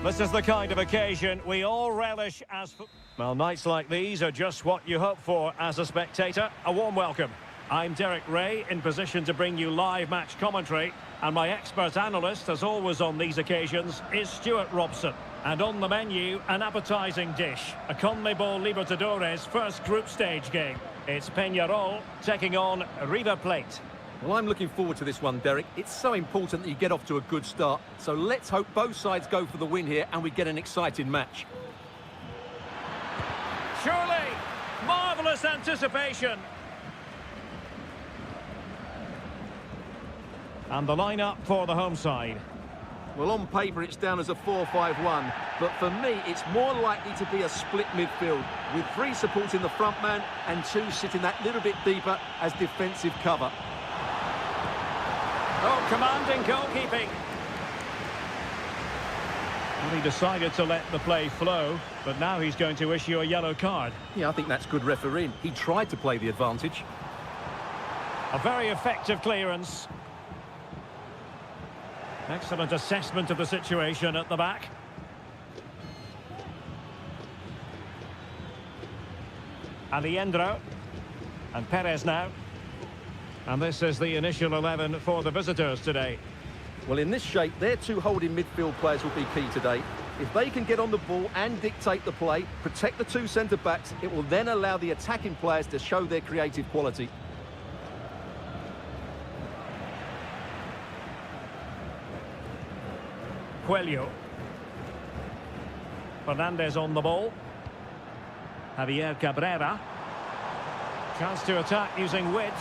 A: This is the kind of occasion we all relish as... Well, nights like these are just what you hope for as a spectator. A warm welcome. I'm Derek Ray, in position to bring you live match commentary. And my expert analyst, as always on these occasions, is Stuart Robson. And on the menu, an appetising dish. A CONMEBOL Libertadores first group stage game. It's Peñarol taking on River Plate.
B: Well, I'm looking forward to this one, Derek. It's so important that you get off to a good start. So let's hope both sides go for the win here and we get an exciting match.
A: Surely, marvellous anticipation. And the lineup for the home side.
B: Well, on paper, it's down as a 4-5-1. But for me, it's more likely to be a split midfield, with 3 supporting the front man and 2 sitting that little bit deeper as defensive cover.
A: Oh, commanding goalkeeping. Well, he decided to let the play flow, but now he's going to issue a yellow card.
B: Yeah, I think that's good refereeing. He tried to play the advantage.
A: A very effective clearance. Excellent assessment of the situation at the back. Aliendro. And Perez now. And this is the initial 11 for the visitors today.
B: Well, in this shape, their 2 holding midfield players will be key today. If they can get on the ball and dictate the play, protect the 2 centre-backs, it will then allow the attacking players to show their creative quality.
A: Coelho. Fernandez on the ball. Javier Cabrera. Chance to attack using width.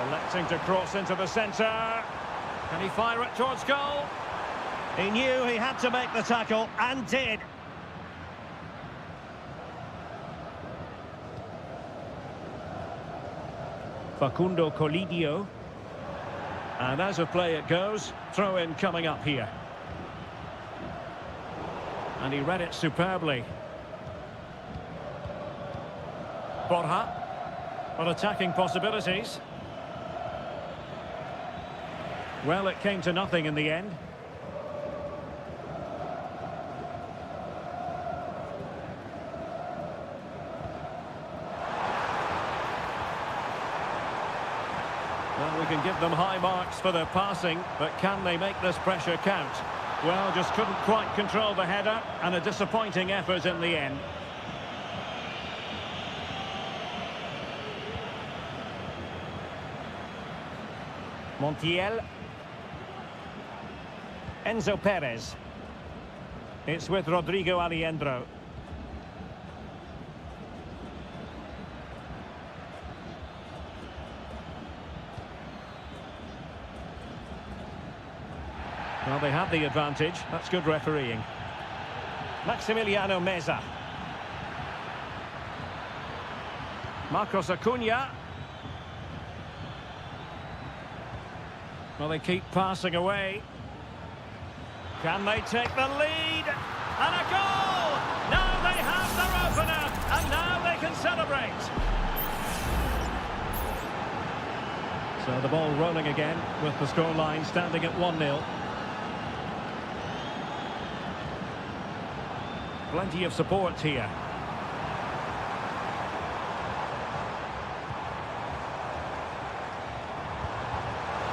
A: Electing to cross into the centre. Can he fire it towards goal? He knew he had to make the tackle, and did. Facundo Colidio. And as a play it goes, throw-in coming up here. And he read it superbly. Borja. On attacking possibilities. Well, it came to nothing in the end. Well, we can give them high marks for their passing, but can they make this pressure count? Well, just couldn't quite control the header, and a disappointing effort in the end. Montiel. Enzo Perez. It's with Rodrigo Aliendro. Well, they have the advantage. That's good refereeing. Maximiliano Meza. Marcos Acuna. Well, they keep passing away. Can they take the lead? And a goal! Now they have their opener, and now they can celebrate. So the ball rolling again, with the scoreline standing at 1-0. Plenty of support here.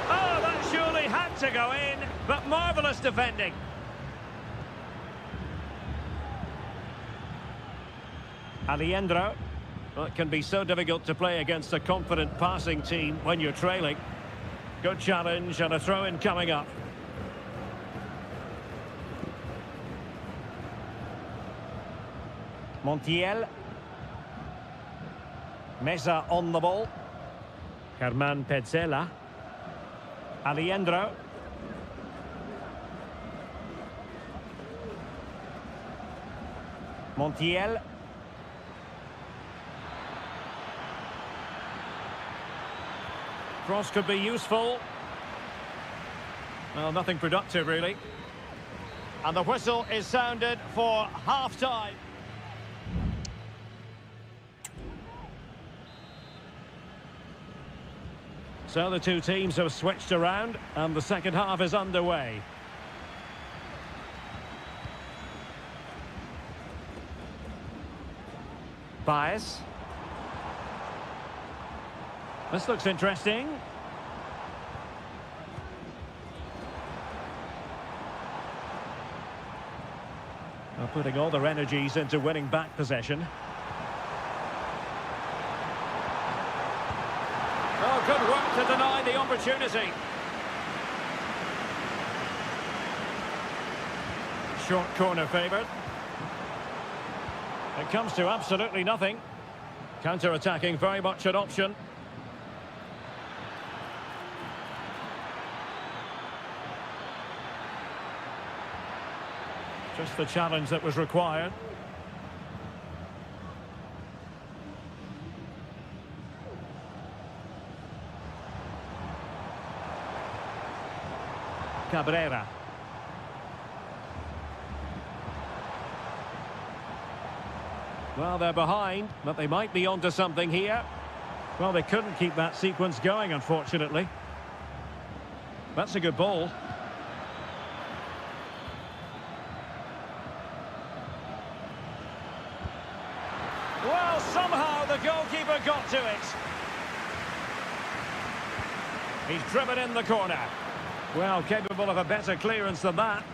A: Oh, that surely had to go in, but marvellous defending. Aliendro. Well, it can be so difficult to play against a confident passing team when you're trailing. Good challenge and a throw-in coming up. Montiel. Meza on the ball. Germán Petzela. Aliendro. Montiel. Cross could be useful. Well, nothing productive, really. And the whistle is sounded for half-time. So the two teams have switched around, and the second half is underway. Bias. This looks interesting. They're putting all their energies into winning back possession. Oh, good work to deny the opportunity. Short corner favoured. It comes to absolutely nothing. Counter-attacking very much an option. Just the challenge that was required. Cabrera. Well, they're behind, but they might be onto something here. Well, they couldn't keep that sequence going, unfortunately. That's a good ball. Well, somehow the goalkeeper got to it. He's driven in the corner. Well, capable of a better clearance than that.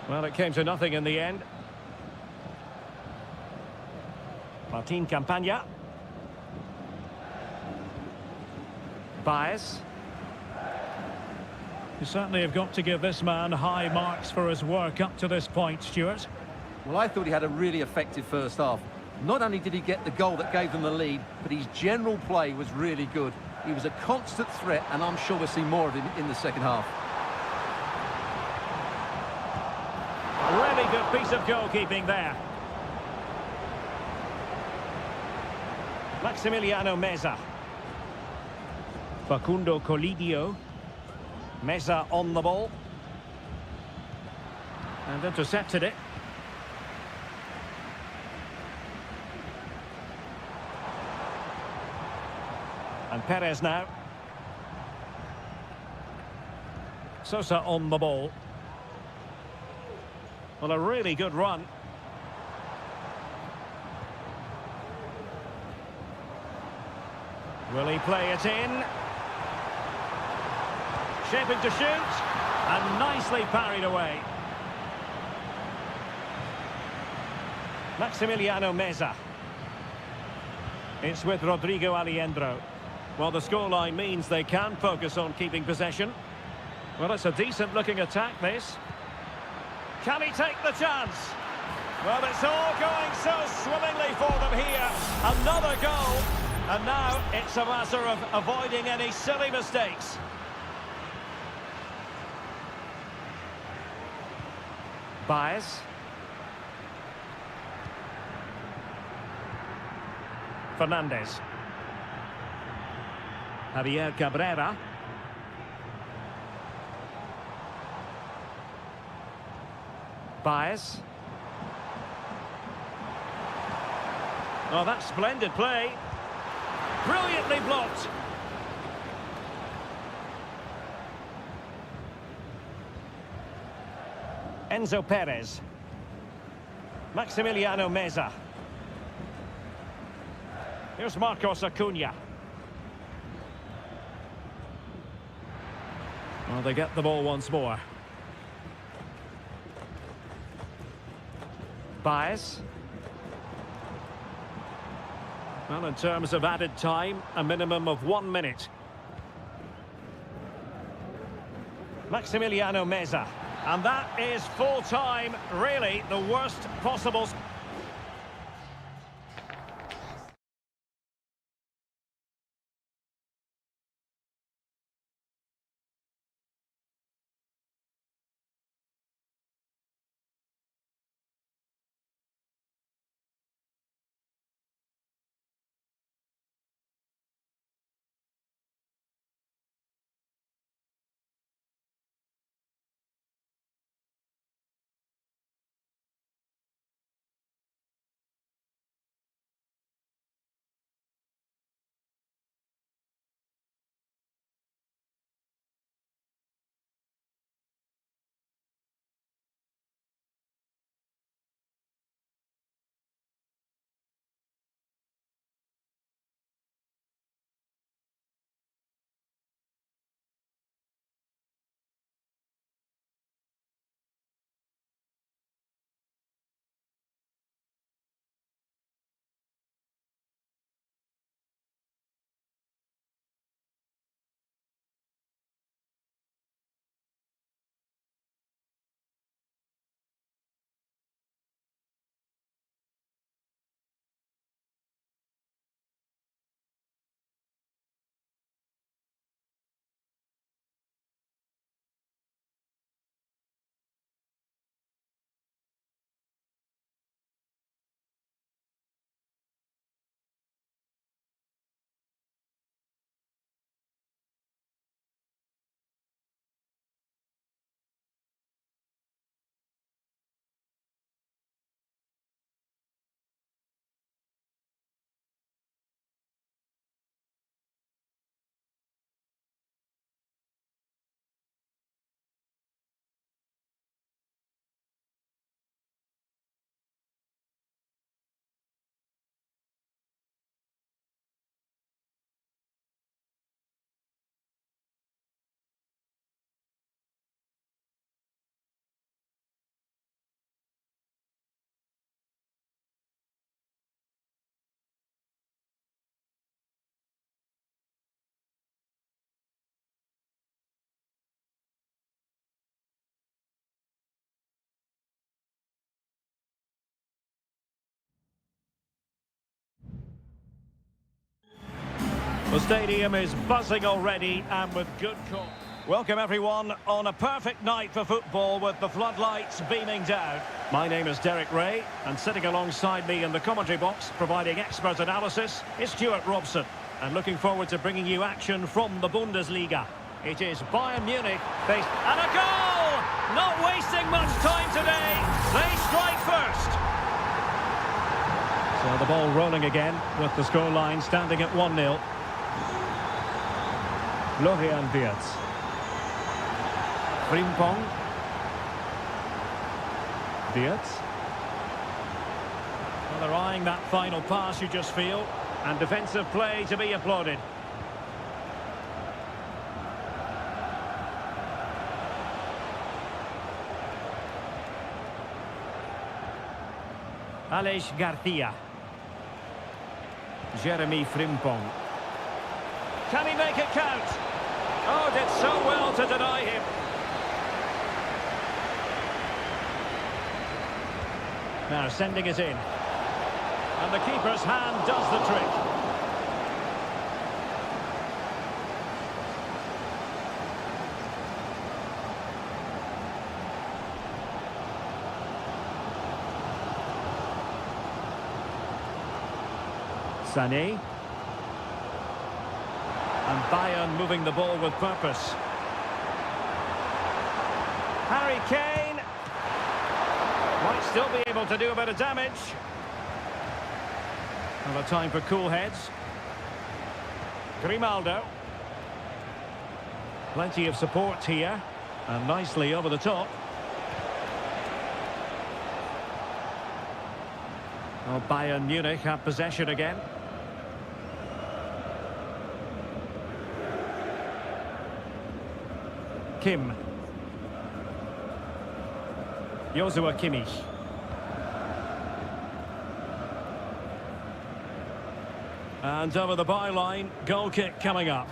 A: Well, it came to nothing in the end. Martin Campagna. Bias. You certainly have got to give this man high marks for his work up to this point, Stuart.
B: Well, I thought he had a really effective first half. Not only did he get the goal that gave them the lead, but his general play was really good. He was a constant threat, and I'm sure we'll see more of him in the second half.
A: A really good piece of goalkeeping there. Maximiliano Meza. Facundo Colidio. Meza on the ball. And intercepted it. And Perez now. Sosa on the ball. Well, a really good run. Will he play it in? Shaping to shoot. And nicely parried away. Maximiliano Meza. It's with Rodrigo Aliendro. Well, the scoreline means they can focus on keeping possession. Well, it's a decent-looking attack, this. Can he take the chance? Well, it's all going so swimmingly for them here. Another goal. And now it's a matter of avoiding any silly mistakes. Bias. Fernandez. Javier Cabrera. Bias. Oh, that's splendid play. Brilliantly blocked. Enzo Perez. Maximiliano Meza. Here's Marcos Acuna. Well, they get the ball once more. Bias. Well, in terms of added time, a minimum of 1 minute. Maximiliano Meza. And that is full time, really the worst possible... The stadium is buzzing already and with good call. Welcome everyone on a perfect night for football with the floodlights beaming down. My name is Derek Ray and sitting alongside me in the commentary box providing expert analysis is Stuart Robson. And looking forward to bringing you action from the Bundesliga. It is Bayern Munich faced and a goal! Not wasting much time today. They strike first. So the ball rolling again with the scoreline standing at 1-0. Florian Wirtz. Frimpong. Wirtz. Well, they're eyeing that final pass, you just feel. And defensive play to be applauded. Aleix Garcia. Jeremy Frimpong. Can he make it count? Oh, did so well to deny him. Now sending it in. And the keeper's hand does the trick. Sané. And Bayern moving the ball with purpose. Harry Kane. Might still be able to do a bit of damage. Another time for cool heads. Grimaldo. Plenty of support here. And nicely over the top. Well, Bayern Munich have possession again. Kim. Joshua Kimmich. And over the byline, goal kick coming up.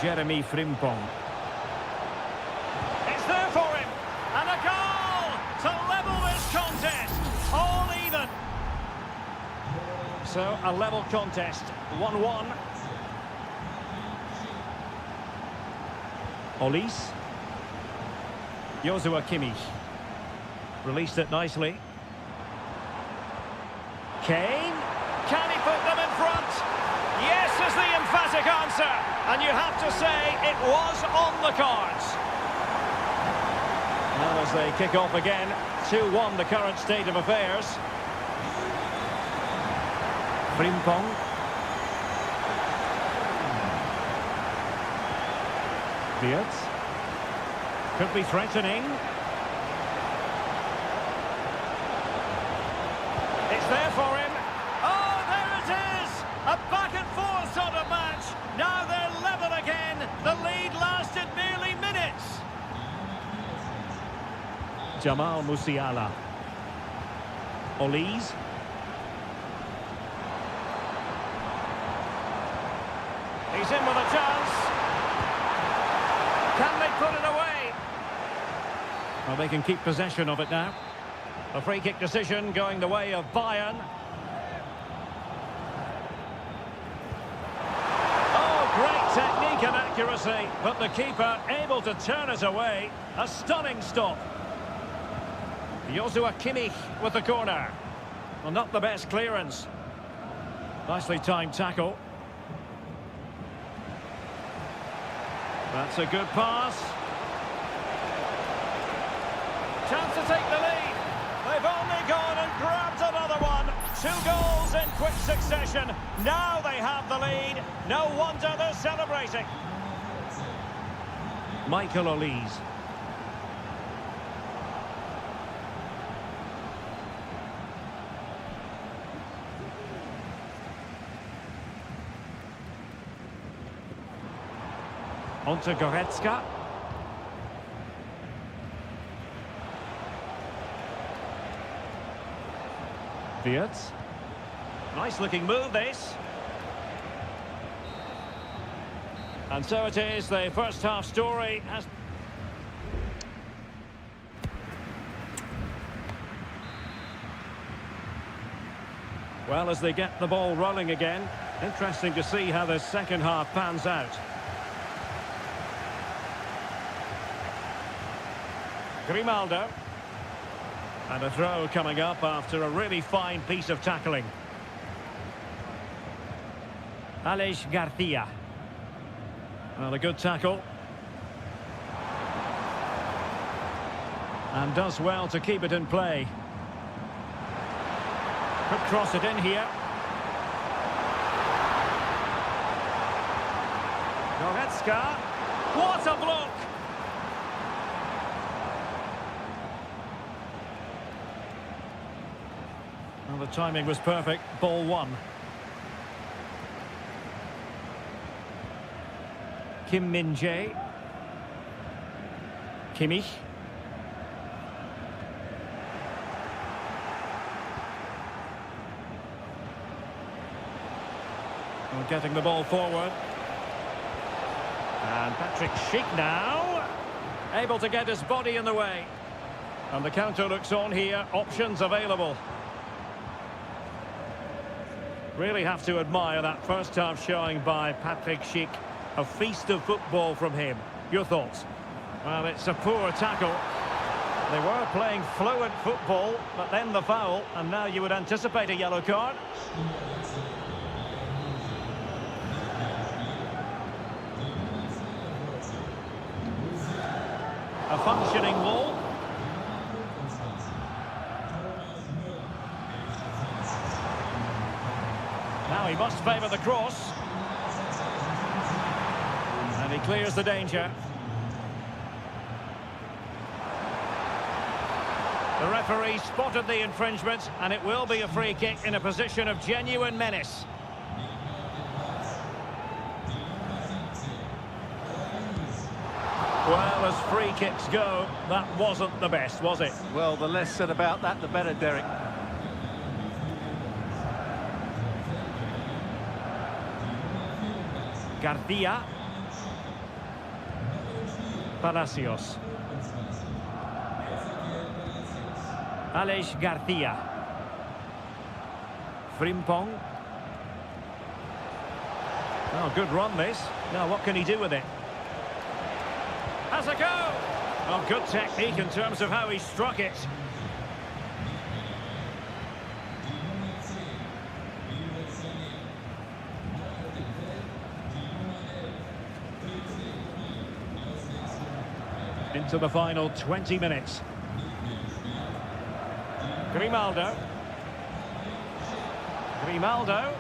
A: Jeremy Frimpong. It's there for him. And a goal to level this contest. All even. So, a level contest. 1-1. Olise. Joshua Kimmich. Released it nicely. Kane. Can he put them in front? Yes is the emphatic answer. And you have to say it was on the cards. Now as they kick off again, 2-1 the current state of affairs. Frimpong. Wirtz. Could be threatening. It's there for him. Oh, there it is! A back and forth sort of match. Now they're level again. The lead lasted merely minutes. Jamal Musiala. Olise. He's in with a chance. Can they put it away? Well, they can keep possession of it now. A free kick decision going the way of Bayern. Oh, great technique and accuracy, but the keeper able to turn it away. A stunning stop. Joshua Kimmich with the corner. Well, not the best clearance. Nicely timed tackle. That's a good pass. Chance to take the lead. They've only gone and grabbed another one. 2 goals in quick succession. Now they have the lead. No wonder they're celebrating. Michael Olise. On to Goretzka. Wirtz. Nice looking move this. And so it is, the first half story has... Well, as they get the ball rolling again, interesting to see how the second half pans out. Grimaldo. And a throw coming up after a really fine piece of tackling. Aleix Garcia. Well, a good tackle. And does well to keep it in play. Could cross it in here. Goretzka. What a block! Well, the timing was perfect. Ball one. Kim Min-jae. Kimmich. Well, getting the ball forward. And Patrick Schick now. Able to get his body in the way. And the counter looks on here. Options available. Really have to admire that first half showing by Patrick Schick. A feast of football from him. Your thoughts? Well, it's a poor tackle. They were playing fluent football, but then the foul, and now you would anticipate a yellow card. A functioning wall. Now he must favour the cross. And he clears the danger. The referee spotted the infringement, and it will be a free kick in a position of genuine menace. Well, as free kicks go, that wasn't the best, was it?
B: Well, the less said about that, the better, Derek.
A: Garcia. Palacios. Aleix Garcia. Frimpong. Oh, good run this. Now what can he do with it? Has a go! Oh, good technique in terms of how he struck it. Into the final 20 minutes. Grimaldo. Grimaldo.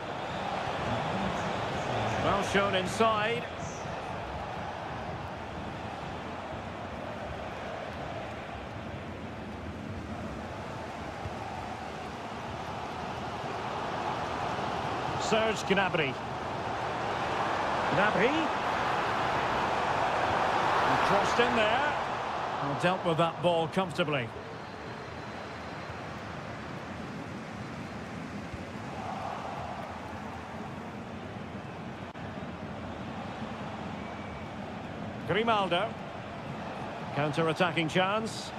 A: Well shown inside. Serge Gnabry. Gnabry. And crossed in there. And dealt with that ball comfortably. Grimaldo. Counter-attacking chance.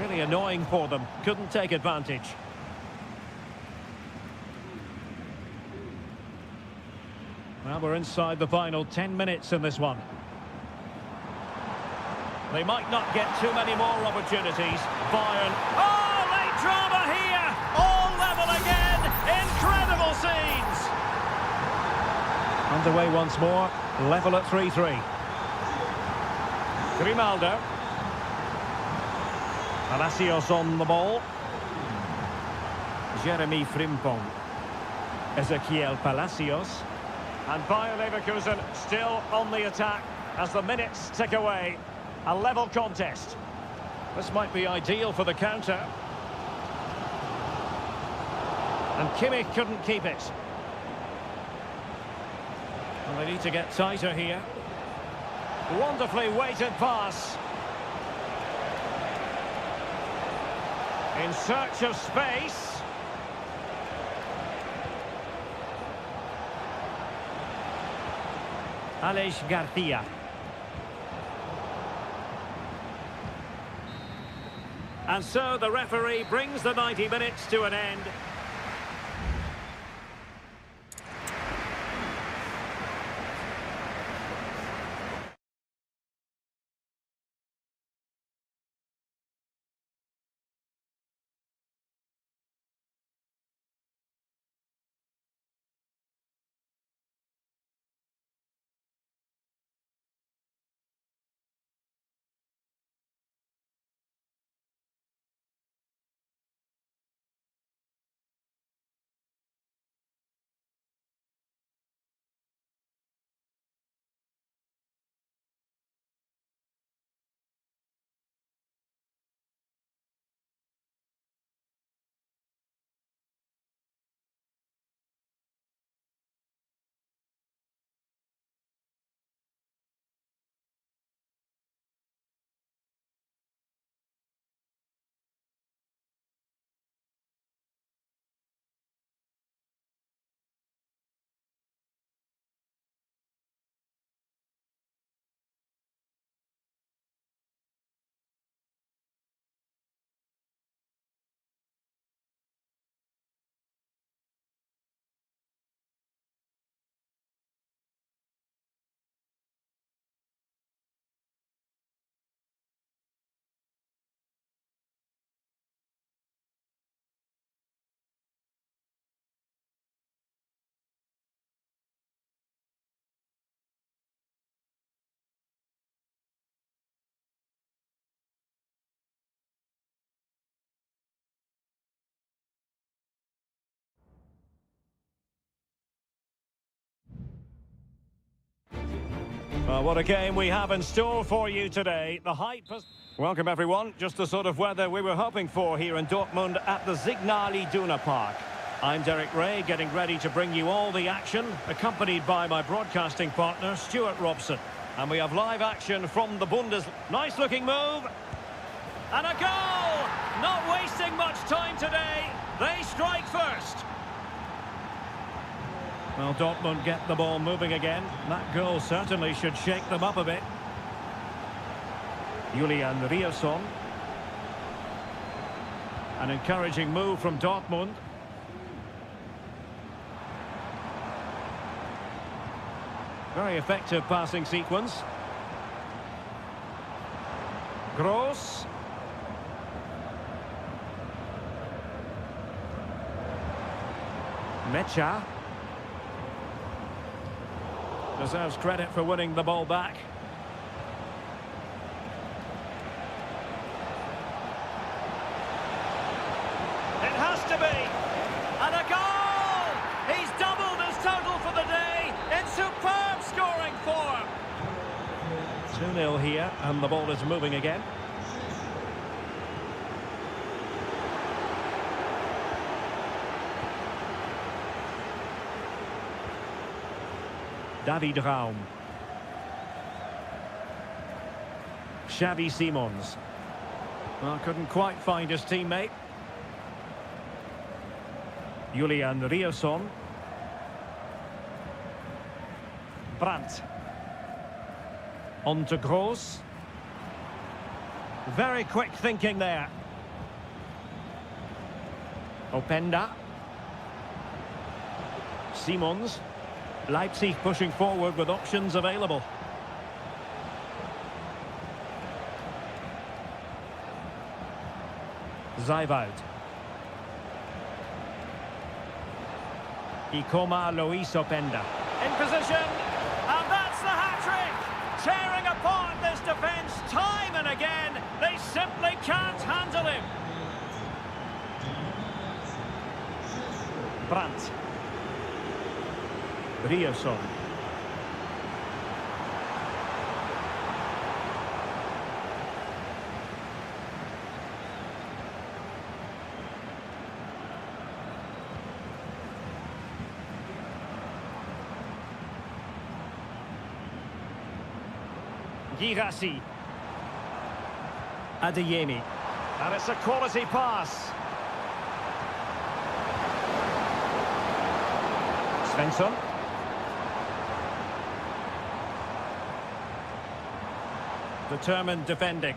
A: Really annoying for them. Couldn't take advantage. Well, we're inside the final 10 minutes in this one. They might not get too many more opportunities. Bayern. Oh, late drama here! All level again! Incredible scenes! Underway once more. Level at 3-3. Grimaldo. Palacios on the ball. Jeremy Frimpong. Ezequiel Palacios. And Bayer Leverkusen still on the attack as the minutes tick away. A level contest. This might be ideal for the counter. And Kimmich couldn't keep it. Well, they need to get tighter here. Wonderfully weighted pass. In search of space.
D: Alex Garcia. And so the referee brings the 90 minutes to an end. Well, what a game we have in store for you today. The hype has... Welcome, everyone. Just the sort of weather we were hoping for here in Dortmund at the Signal Iduna Park. I'm Derek Ray, getting ready to bring you all the action, accompanied by my broadcasting partner, Stuart Robson. And we have live action from the Bundes... Nice-looking move. And a goal! Not wasting much time today. They strike first. Well, Dortmund get the ball moving again. That goal certainly should shake them up a bit. Julian Riasson. An encouraging move from Dortmund. Very effective passing sequence. Gross. Mecha. Deserves credit for winning the ball back. It has to be. And a goal! He's doubled his total for the day in superb scoring form. 2-0 here, and the ball is moving again. David Raum. Xavi Simons. Well, couldn't quite find his teammate. Julian Riasson. Brandt. On to Gross. Very quick thinking there. Openda. Simons. Leipzig pushing forward with options available. Zijwoud. Ikoma Luis Openda. In position, and that's the hat-trick! Tearing apart this defence time and again. They simply can't handle him. Brandt. Riasson. Girassi. Adeyemi. And it's a quality pass. Svensson. Determined defending.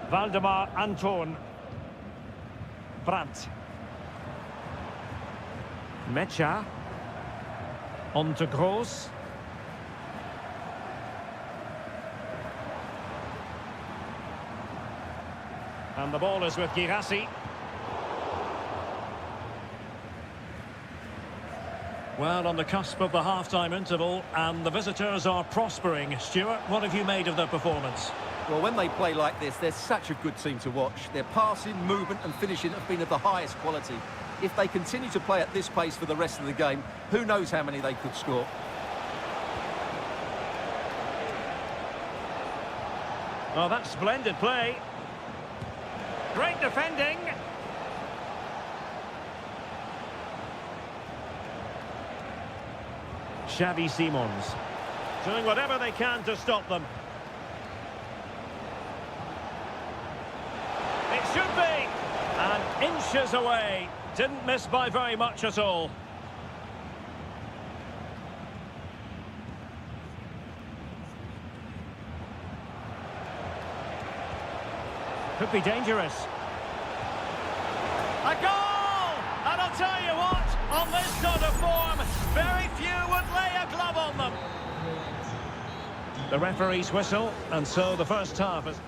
D: Valdemar Anton. Brandt. Mecha. On to Gross. And the ball is with Girassi. Well, on the cusp of the half-time interval, and the visitors are prospering. Stuart, what have you made of their performance?
B: Well, when they play like this, they're such a good team to watch. Their passing, movement and finishing have been of the highest quality. If they continue to play at this pace for the rest of the game, who knows how many they could score.
D: Oh, that's splendid play. Great defending. Xavi Simons doing whatever they can to stop them. It should be. And inches away. Didn't miss by very much at all. Could be dangerous. A goal! And I'll tell you what, on this sort of form, very few would lay a glove on them. The referee's whistle, and so the first half is...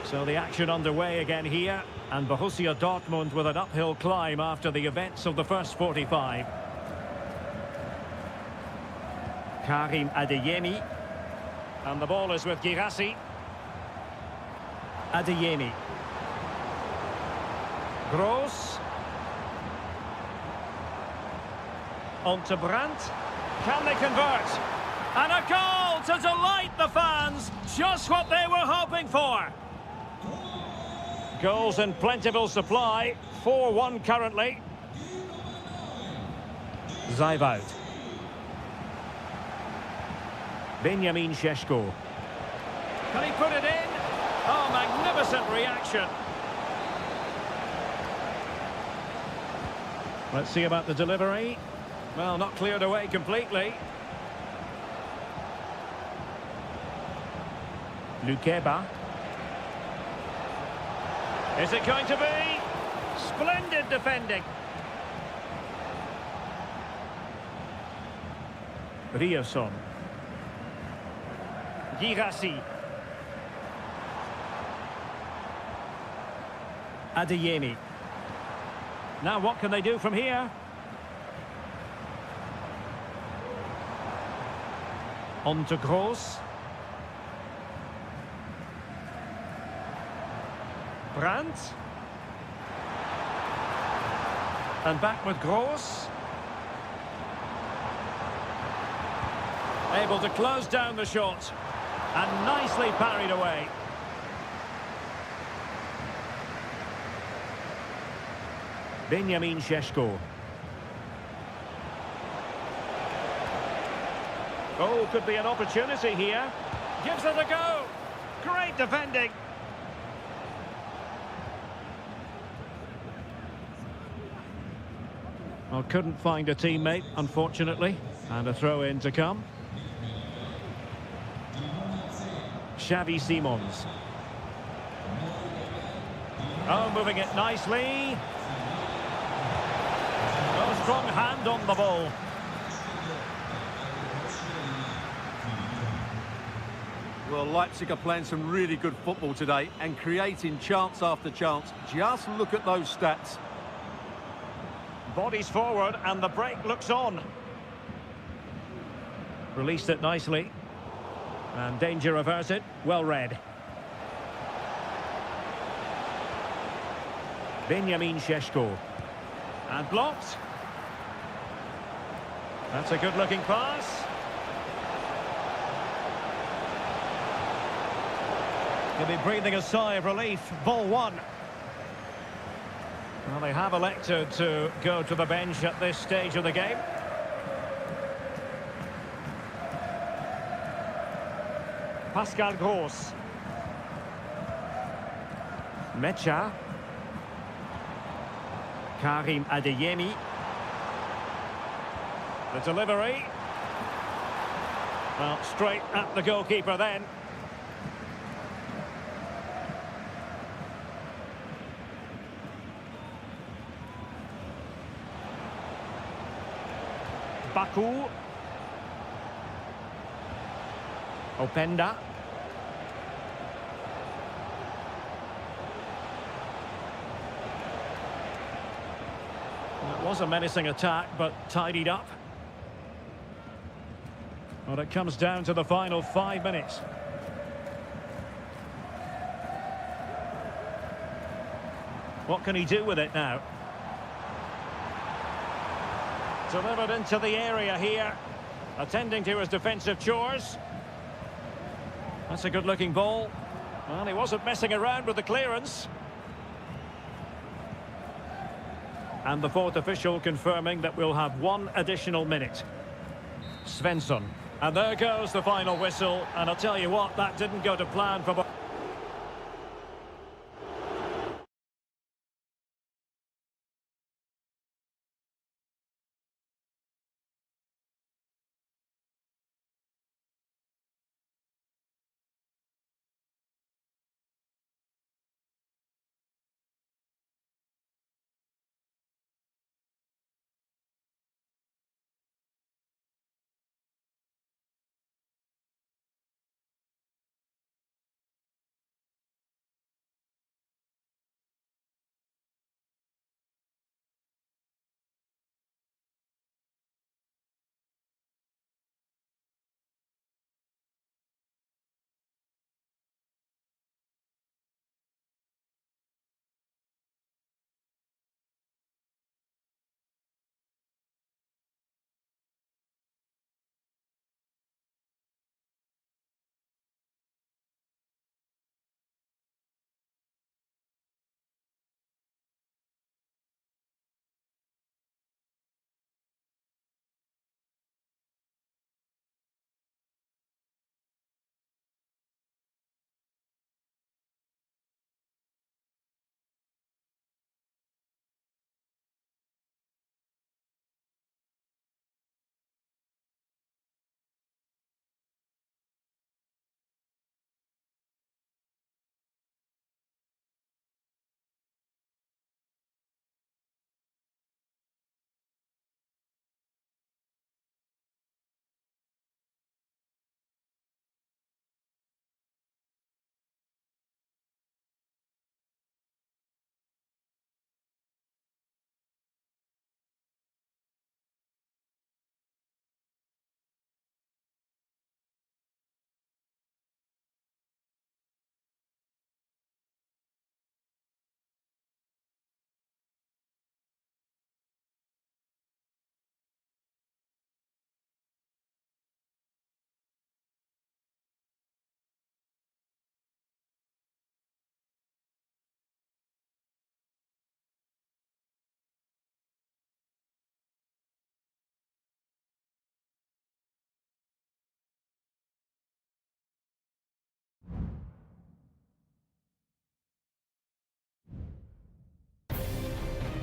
D: So the action underway again here, and Borussia Dortmund with an uphill climb after the events of the first 45. Karim Adeyemi. And the ball is with Girassi. Adeyemi. Gross. On to Brandt. Can they convert? And a goal to delight the fans. Just what they were hoping for. Goals in plentiful supply. 4-1 currently. Zaivout. Benjamin Šeško. Can he put it in? Oh, magnificent reaction. Let's see about the delivery. Well, not cleared away completely. Lukeba. Is it going to be? Splendid defending. Rierson. Girassi. Adeyemi. Now what can they do from here? On to Gross. Brandt. And back with Gross. Able to close down the shot. And nicely parried away. Benjamin Šeško. Oh, could be an opportunity here. Gives it a go. Great defending. Well, couldn't find a teammate, unfortunately. And a throw-in to come. Xavi Simons. Oh, moving it nicely. Oh, strong hand on the ball.
B: Well, Leipzig are playing some really good football today and creating chance after chance. Just look at those stats.
D: Bodies forward and the break looks on. Released it nicely. And danger averted. Well read. Benjamin Šeško. And blocked. That's a good-looking pass. He'll be breathing a sigh of relief. Ball one. Well, they have elected to go to the bench at this stage of the game.
A: Pascal Gross. Mecha. Karim Adeyemi. The delivery. Well, straight at the goalkeeper then. Baku. Openda. It was a menacing attack, but tidied up. Well, it comes down to the final 5 minutes. What can he do with it now? Delivered into the area here, attending to his defensive chores. That's a good-looking ball. Well, he wasn't messing around with the clearance. And the fourth official confirming that we'll have 1 additional minute. Svensson. And there goes the final whistle. And I'll tell you what, that didn't go to plan for...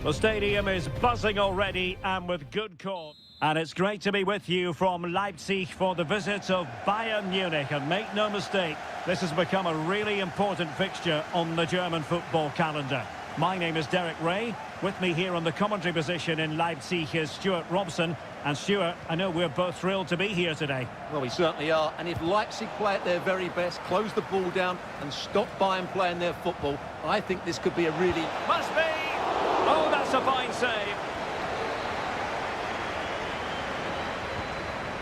A: The stadium is buzzing already, and with good cause. And it's great to be with you from Leipzig for the visit of Bayern Munich. And make no mistake, this has become a really important fixture on the German football calendar. My name is Derek Ray. With me here on the commentary position in Leipzig is Stuart Robson. And Stuart, I know we're both thrilled to be here today.
B: Well, we certainly are. And if Leipzig play at their very best, close the ball down and stop Bayern playing their football, I think this could be a really...
A: Must be! Oh, that's a fine save.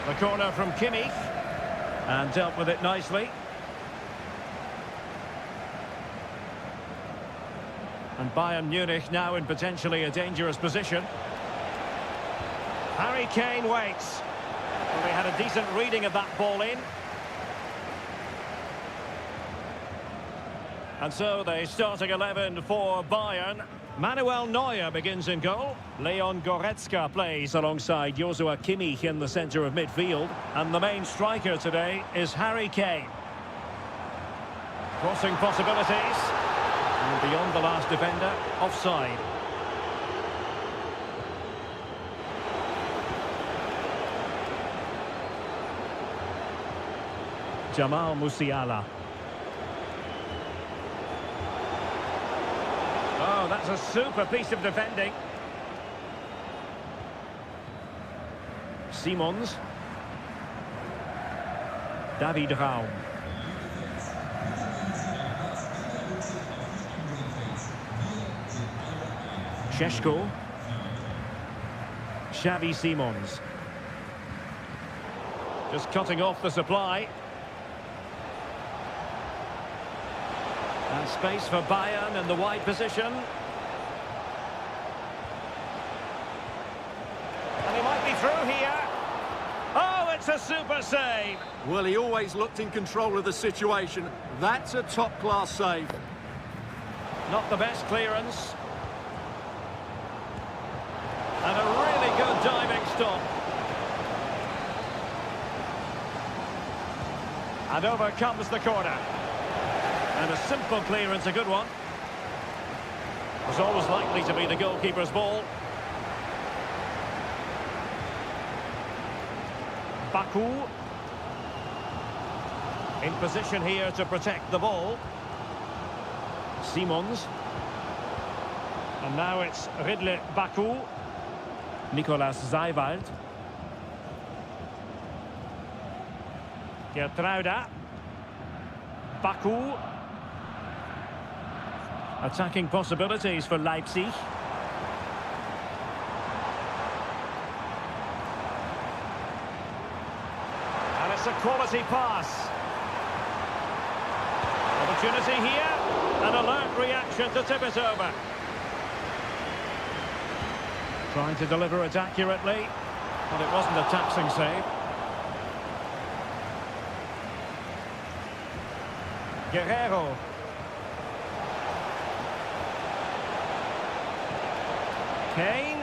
A: The corner from Kimmich. And dealt with it nicely. And Bayern Munich now in potentially a dangerous position. Harry Kane waits. Well, they had a decent reading of that ball in. And so the starting 11 for Bayern. Manuel Neuer begins in goal. Leon Goretzka plays alongside Joshua Kimmich in the centre of midfield. And the main striker today is Harry Kane. Crossing possibilities. And beyond the last defender, offside. Jamal Musiala. Oh, that's a super piece of defending. Simons. David Raum. Šeško. Xavi Simons. Just cutting off the supply. And space for Bayern in the wide position. And he might be through here. Oh, it's a super save.
B: Well, he always looked in control of the situation. That's a top-class save.
A: Not the best clearance. And a really good diving stop. And over comes the corner. And a simple clearance, a good one. Was always likely to be the goalkeeper's ball. Baku. In position here to protect the ball. Simons. And now it's Ridley Baku. Nicolas Zijwald. Gertruida. Baku. Attacking possibilities for Leipzig. And it's a quality pass. Opportunity here. An alert reaction to tip it over. Trying to deliver it accurately, but it wasn't a taxing save. Guerrero. Kane.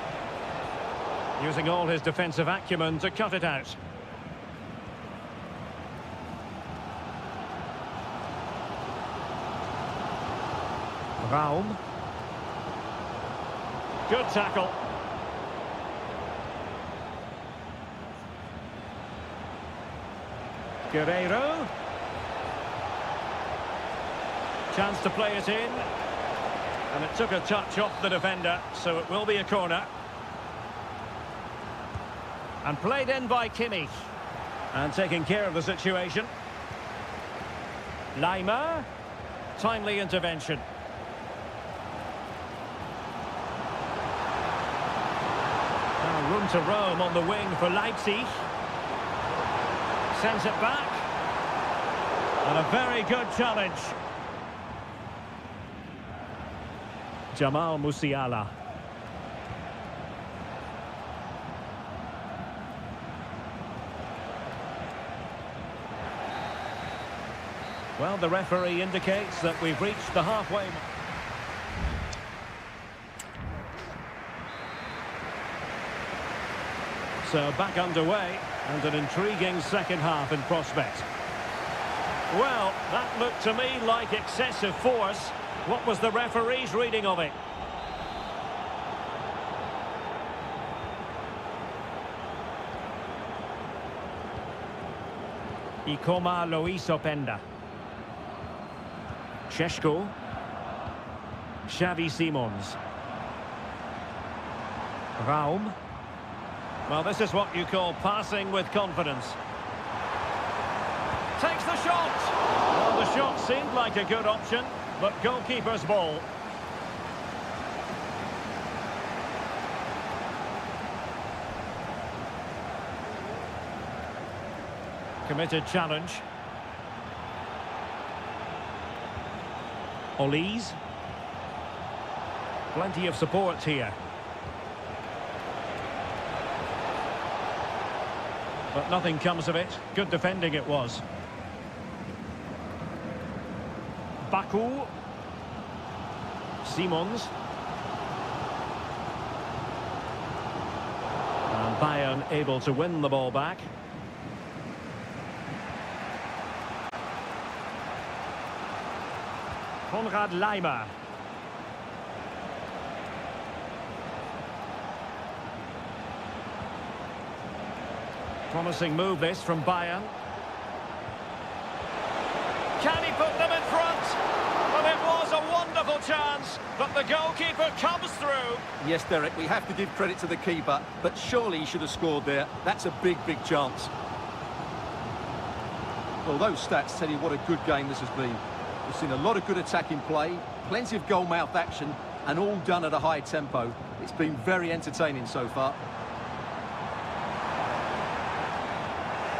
A: Using all his defensive acumen to cut it out. Raum. Good tackle. Guerrero. Chance to play it in. And it took a touch off the defender, so it will be a corner. And played in by Kimmich. And taking care of the situation. Lima. Timely intervention. Now room to roam on the wing for Leipzig. Sends it back. And a very good challenge. Jamal Musiala. Well, the referee indicates that we've reached the halfway mark. So back underway, and an intriguing second half in prospect. Well, that looked to me like excessive force. What was the referee's reading of it? Ikoma Luis Openda. Šeško. Xavi Simons. Raum. Well, this is what you call passing with confidence. Takes the shot! Well, the shot seemed like a good option, but goalkeeper's ball. Committed challenge. Olise. Plenty of support here. But nothing comes of it. Good defending it was. Baku. Simons. And Bayern able to win the ball back. Konrad Laimer. Promising move this from Bayern. Can he put them in front? Well, it was a wonderful chance, but the goalkeeper comes through.
B: Yes, Derek, we have to give credit to the keeper, but surely he should have scored there. That's a big, big chance. Well, those stats tell you what a good game this has been. We've seen a lot of good attacking play, plenty of goal-mouth action, and all done at a high tempo. It's been very entertaining so far.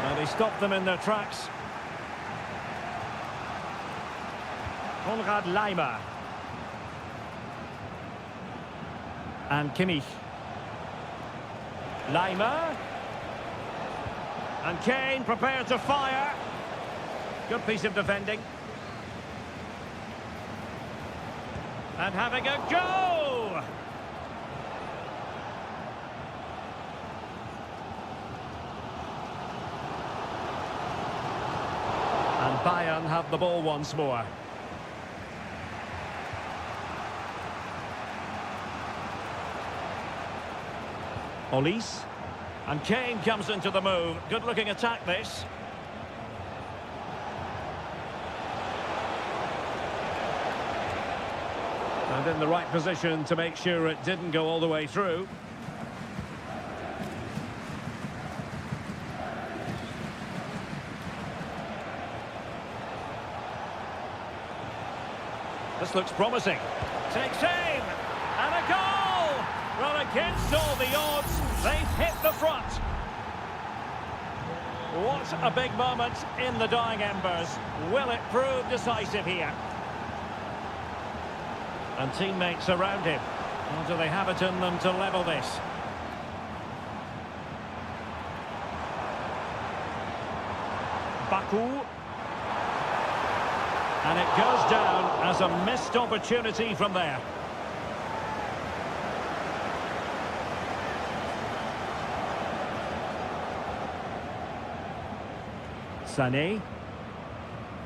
A: And he stopped them in their tracks. Konrad Laimer. And Kimmich. Laimer. And Kane prepared to fire. Good piece of defending. And having a go! And Bayern have the ball once more. Olise. And Kane comes into the move. Good-looking attack, this. And in the right position to make sure it didn't go all the way through. This looks promising. Takes aim. And a goal! Well, against all the odds, they've hit the front. What a big moment in the dying embers. Will it prove decisive here? And teammates around him. Or do they have it in them to level this? Baku. And it goes down as a missed opportunity from there. Sané.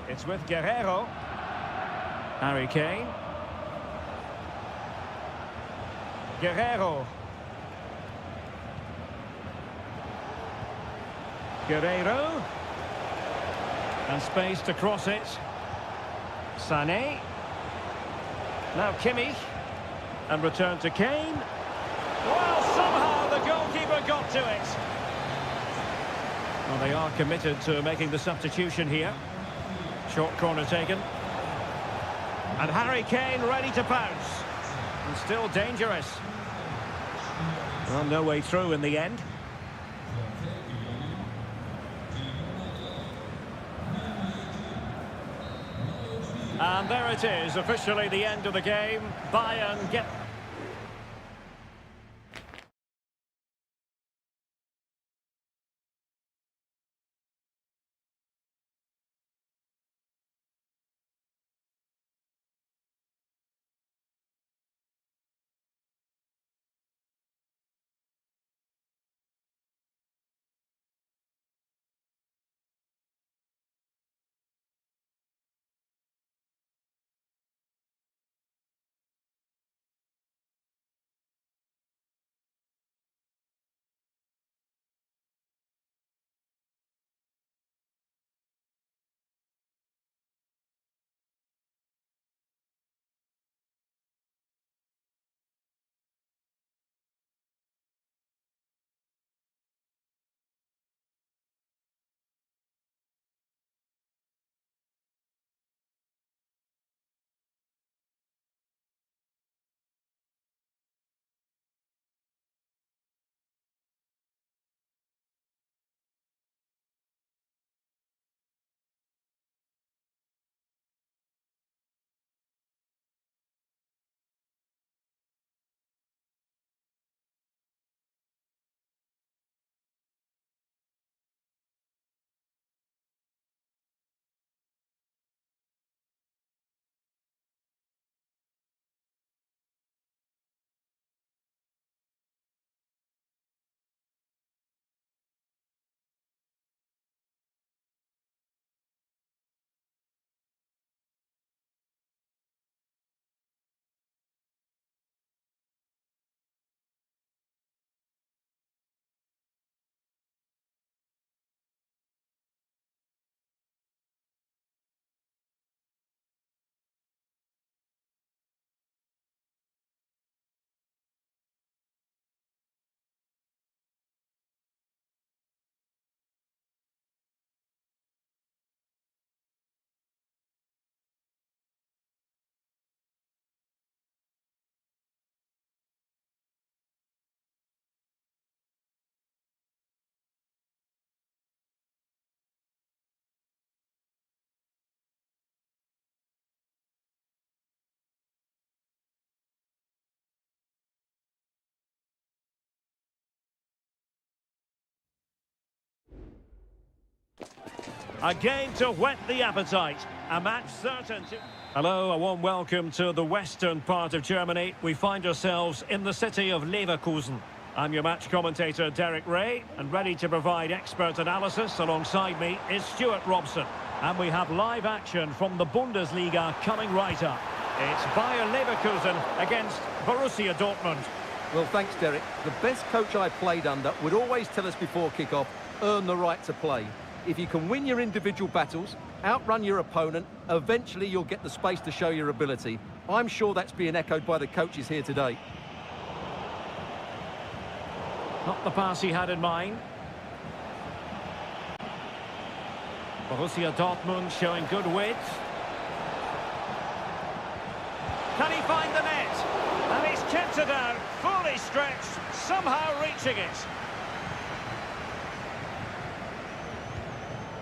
A: It's with Guerrero. Harry Kane. Guerrero. Guerrero. And space to cross it. Sané. Now Kimmich. And return to Kane. Well, somehow the goalkeeper got to it. Well, they are committed to making the substitution here. Short corner taken. And Harry Kane ready to pounce. And still dangerous. Well, no way through in the end. And there it is, officially the end of the game. Bayern get... A game to whet the appetite. A match certain to... Hello, a warm welcome to the western part of Germany. We find ourselves in the city of Leverkusen. I'm your match commentator, Derek Ray, and ready to provide expert analysis alongside me is Stuart Robson. And we have live action from the Bundesliga coming right up. It's Bayer Leverkusen against Borussia Dortmund.
B: Well, thanks, Derek. The best coach I played under would always tell us before kick-off, earn the right to play. If you can win your individual battles, outrun your opponent, eventually you'll get the space to show your ability. I'm sure that's being echoed by the coaches here today.
A: Not the pass he had in mind. Borussia Dortmund showing good width. Can he find the net? And he's kept it out, fully stretched, somehow reaching it.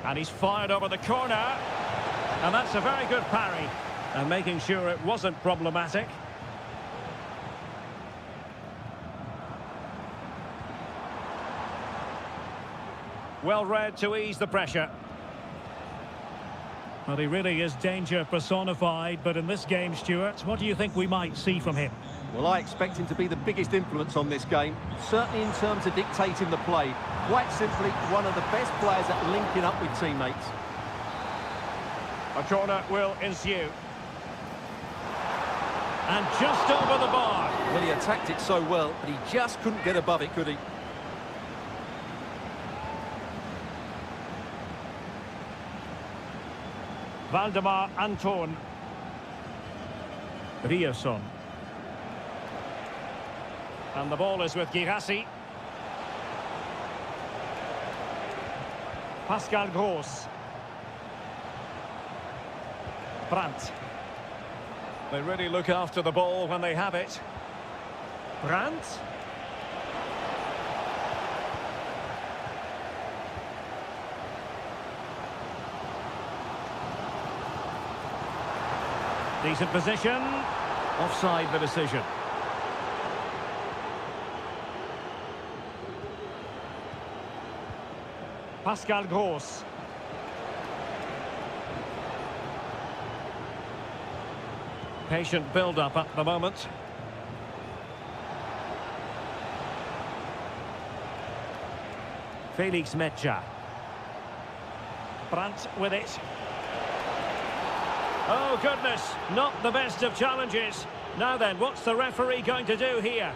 A: And he's fired over the corner. And that's a very good parry. And making sure it wasn't problematic. Well read to ease the pressure. Well, he really is danger personified, but in this game, Stuart, what do you think we might see from him?
B: Well, I expect him to be the biggest influence on this game, certainly in terms of dictating the play. Quite simply, one of the best players at linking up with teammates.
A: A corner will ensue. And just over the bar.
B: Well, he attacked it so well, but he just couldn't get above it, could he?
A: Valdemar Anton. Rierson. And the ball is with Girassi. Pascal Gross. Brandt. They really look after the ball when they have it. Brandt. Decent position. Offside the decision. Pascal Gross. Patient build-up at the moment. Felix Metscher. Brandt with it. Oh, goodness, not the best of challenges. Now then, what's the referee going to do here?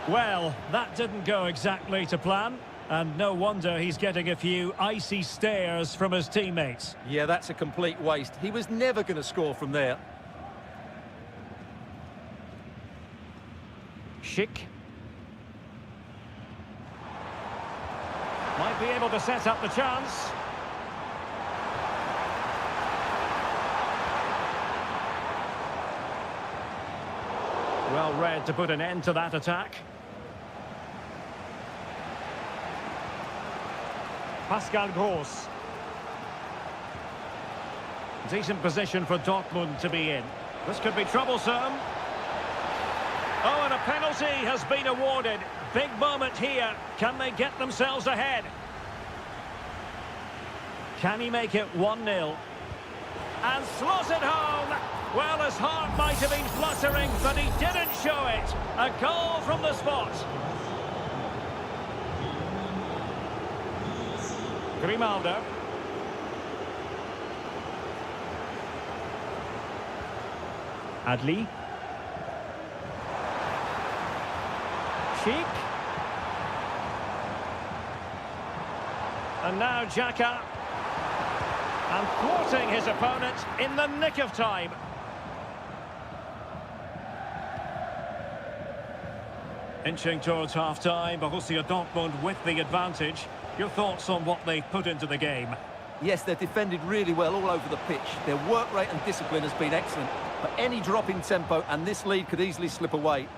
A: Well, that didn't go exactly to plan. And no wonder he's getting a few icy stares from his teammates.
B: Yeah, that's a complete waste. He was never going to score from there.
A: Schick. Might be able to set up the chance. Well read to put an end to that attack. Pascal Gross. Decent position for Dortmund to be in. This could be troublesome. Oh, and a penalty has been awarded. Big moment here. Can they get themselves ahead? Can he make it 1-0? And slots it home. Well, his heart might have been fluttering, but he didn't show it. A goal from the spot. Grimaldo. Adli. Schick. And now Xhaka. And thwarting his opponent in the nick of time. Inching towards half-time, Borussia Dortmund with the advantage. Your thoughts on what they've put into the game?
B: Yes, they've defended really well all over the pitch. Their work rate and discipline has been excellent. But any drop in tempo and this lead could easily slip away.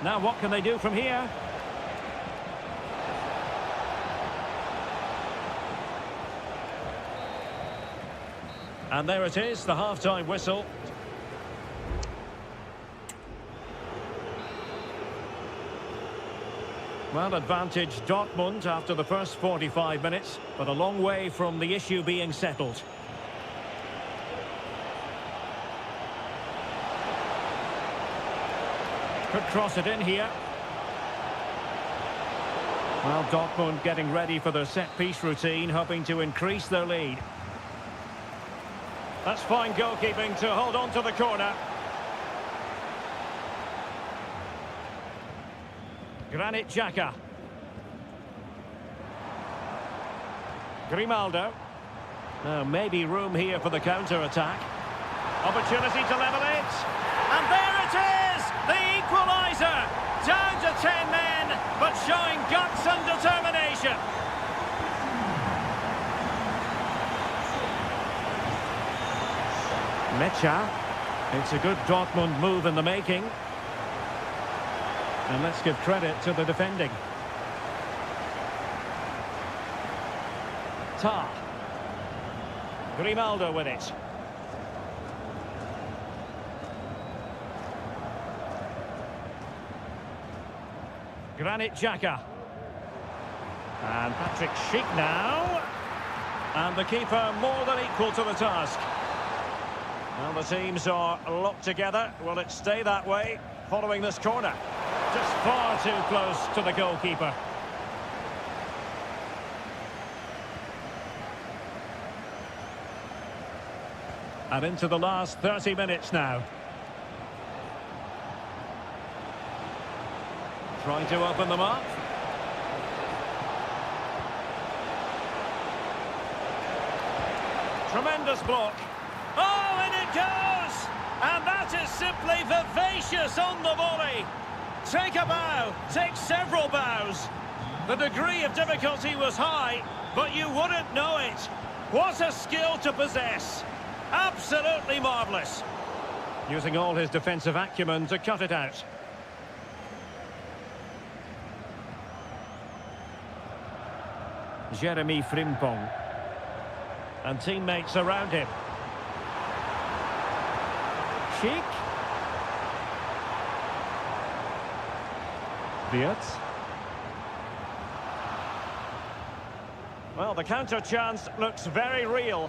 A: Now what can they do from here? And there it is, the half-time whistle. Well, advantage Dortmund after the first 45 minutes, but a long way from the issue being settled. Could cross it in here. Well, Dortmund getting ready for their set-piece routine, hoping to increase their lead. That's fine goalkeeping to hold on to the corner. Granit Xhaka. Grimaldo. Now, maybe room here for the counter-attack. Opportunity to level it. And there it is! The equaliser! Down to 10 men, but showing guts and determination. Mecha. It's a good Dortmund move in the making. And let's give credit to the defending. Ta. Grimaldo with it. Granit Xhaka. And Patrick Schick now. And the keeper more than equal to the task. Well, the teams are locked together. Will it stay that way following this corner? Just far too close to the goalkeeper. And into the last 30 minutes now. Trying to open them up. Tremendous block. Oh, and it goes! And that is simply vivacious on the volley. Take a bow, take several bows. The degree of difficulty was high, but you wouldn't know it. What a skill to possess. Absolutely marvellous. Using all his defensive acumen to cut it out. Jeremy Frimpong. And teammates around him. Schick. Wirtz. Well, the counter chance looks very real.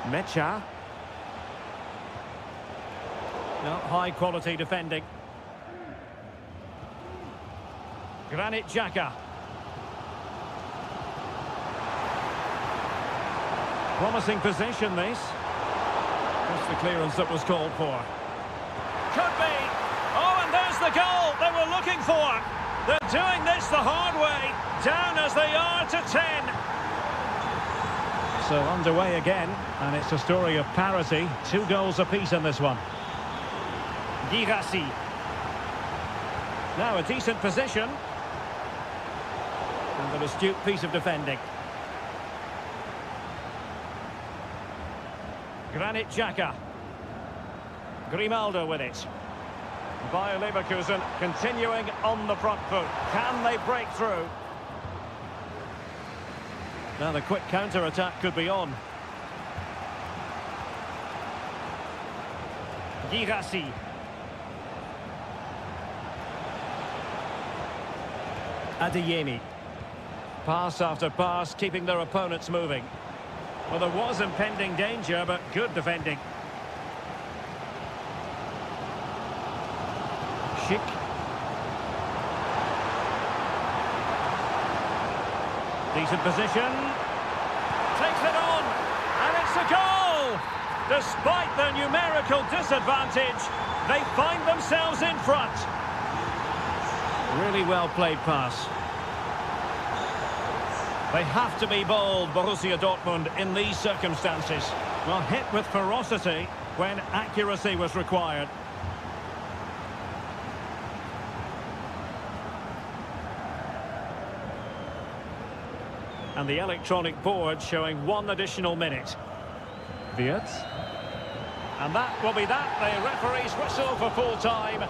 A: Mecha. No, high quality defending. Granit Xhaka. Promising position, this. Just the clearance that was called for. Could be. Oh, and there's the goal they were looking for. They're doing this the hard way. Down as they are to 10. So underway again, and it's a story of parity. 2 goals apiece in this one. Girassi. Now a decent position. And an astute piece of defending. Granit Xhaka. Grimaldo with it. Bayer Leverkusen continuing on the front foot. Can they break through? Now the quick counter-attack could be on. Girassi. Adeyemi. Pass after pass, keeping their opponents moving. Well, there was impending danger, but good defending. Schick. Decent position. Takes it on. And it's a goal! Despite their numerical disadvantage, they find themselves in front. Really well played pass. They have to be bold, Borussia Dortmund, in these circumstances. Well, hit with ferocity when accuracy was required. And the electronic board showing 1 additional minute. Wirtz. And that will be that. The referee's whistle for full time.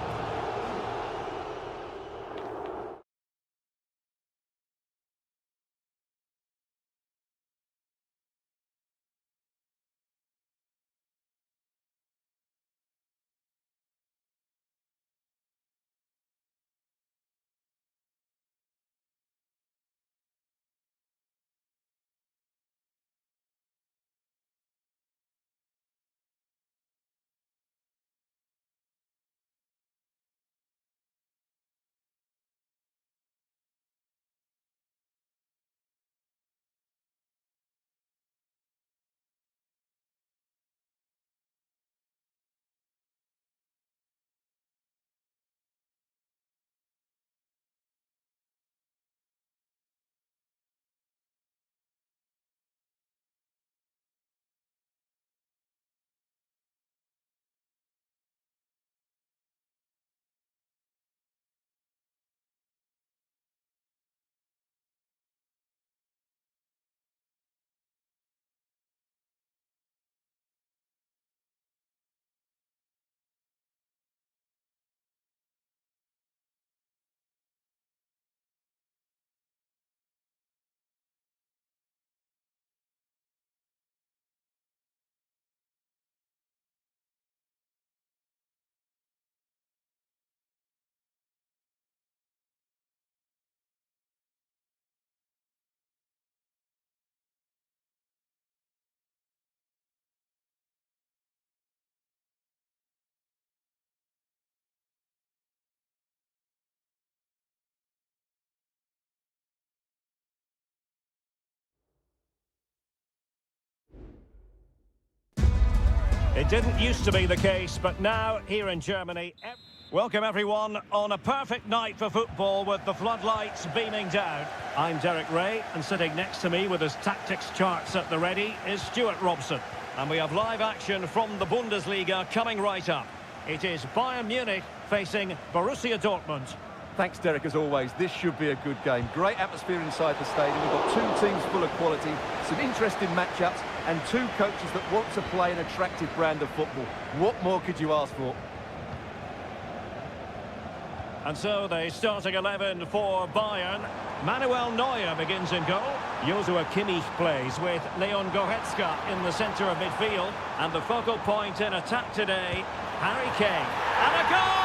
A: It didn't used to be the case, but now here in Germany... Welcome everyone on a perfect night for football with the floodlights beaming down. I'm Derek Ray, and sitting next to me with his tactics charts at the ready is Stuart Robson. And we have live action from the Bundesliga coming right up. It is Bayern Munich facing Borussia Dortmund.
B: Thanks, Derek, as always. This should be a good game. Great atmosphere inside the stadium. We've got two teams full of quality, some interesting matchups, and two coaches that want to play an attractive brand of football. What more could you ask for?
A: And so the starting 11 for Bayern. Manuel Neuer begins in goal. Joshua Kimmich plays with Leon Goretzka in the centre of midfield. And the focal point in attack today, Harry Kane. And a goal!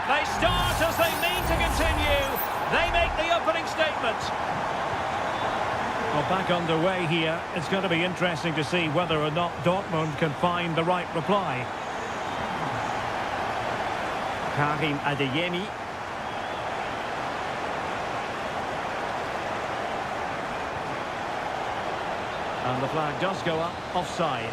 A: They start as they mean to continue. They make the opening statement. Well, back underway here. It's going to be interesting to see whether or not Dortmund can find the right reply. Karim Adeyemi. And the flag does go up, offside.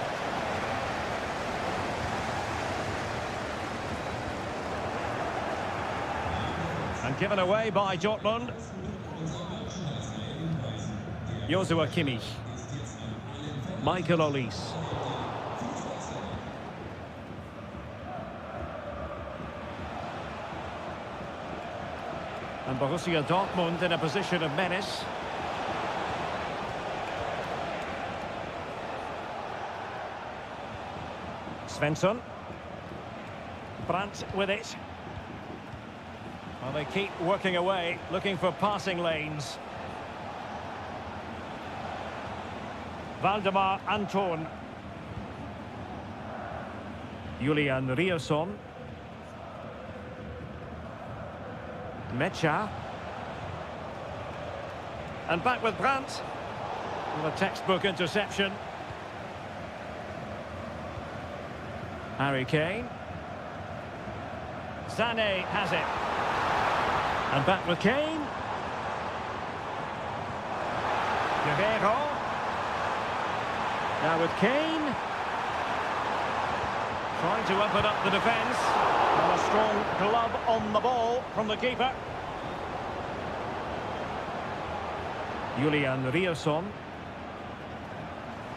A: And given away by Dortmund. Joshua Kimmich. Michael Olise. And Borussia Dortmund in a position of menace. Svensson. Brandt with it. Well, they keep working away, looking for passing lanes. Valdemar Anton. Julian Riasson. Mecha. And back with Brandt. With a textbook interception. Harry Kane. Sané has it. And back with Kane. Guerrero. Now with Kane. Trying to open up the defence. And a strong glove on the ball from the keeper. Julian Riasson.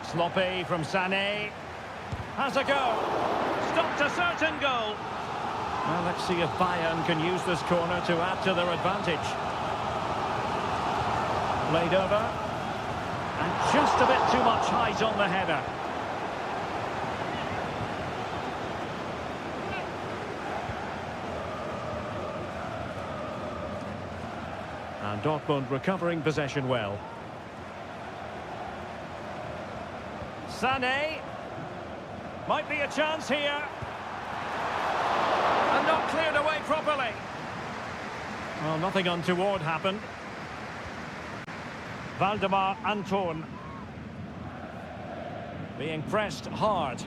A: Sloppy from Sané. Has a go. Stopped a certain goal. Well, let's see if Bayern can use this corner to add to their advantage. Played over. And just a bit too much height on the header. And Dortmund recovering possession well. Sané. Might be a chance here. And not cleared away properly. Well, nothing untoward happened. Valdemar Anton. Being pressed hard.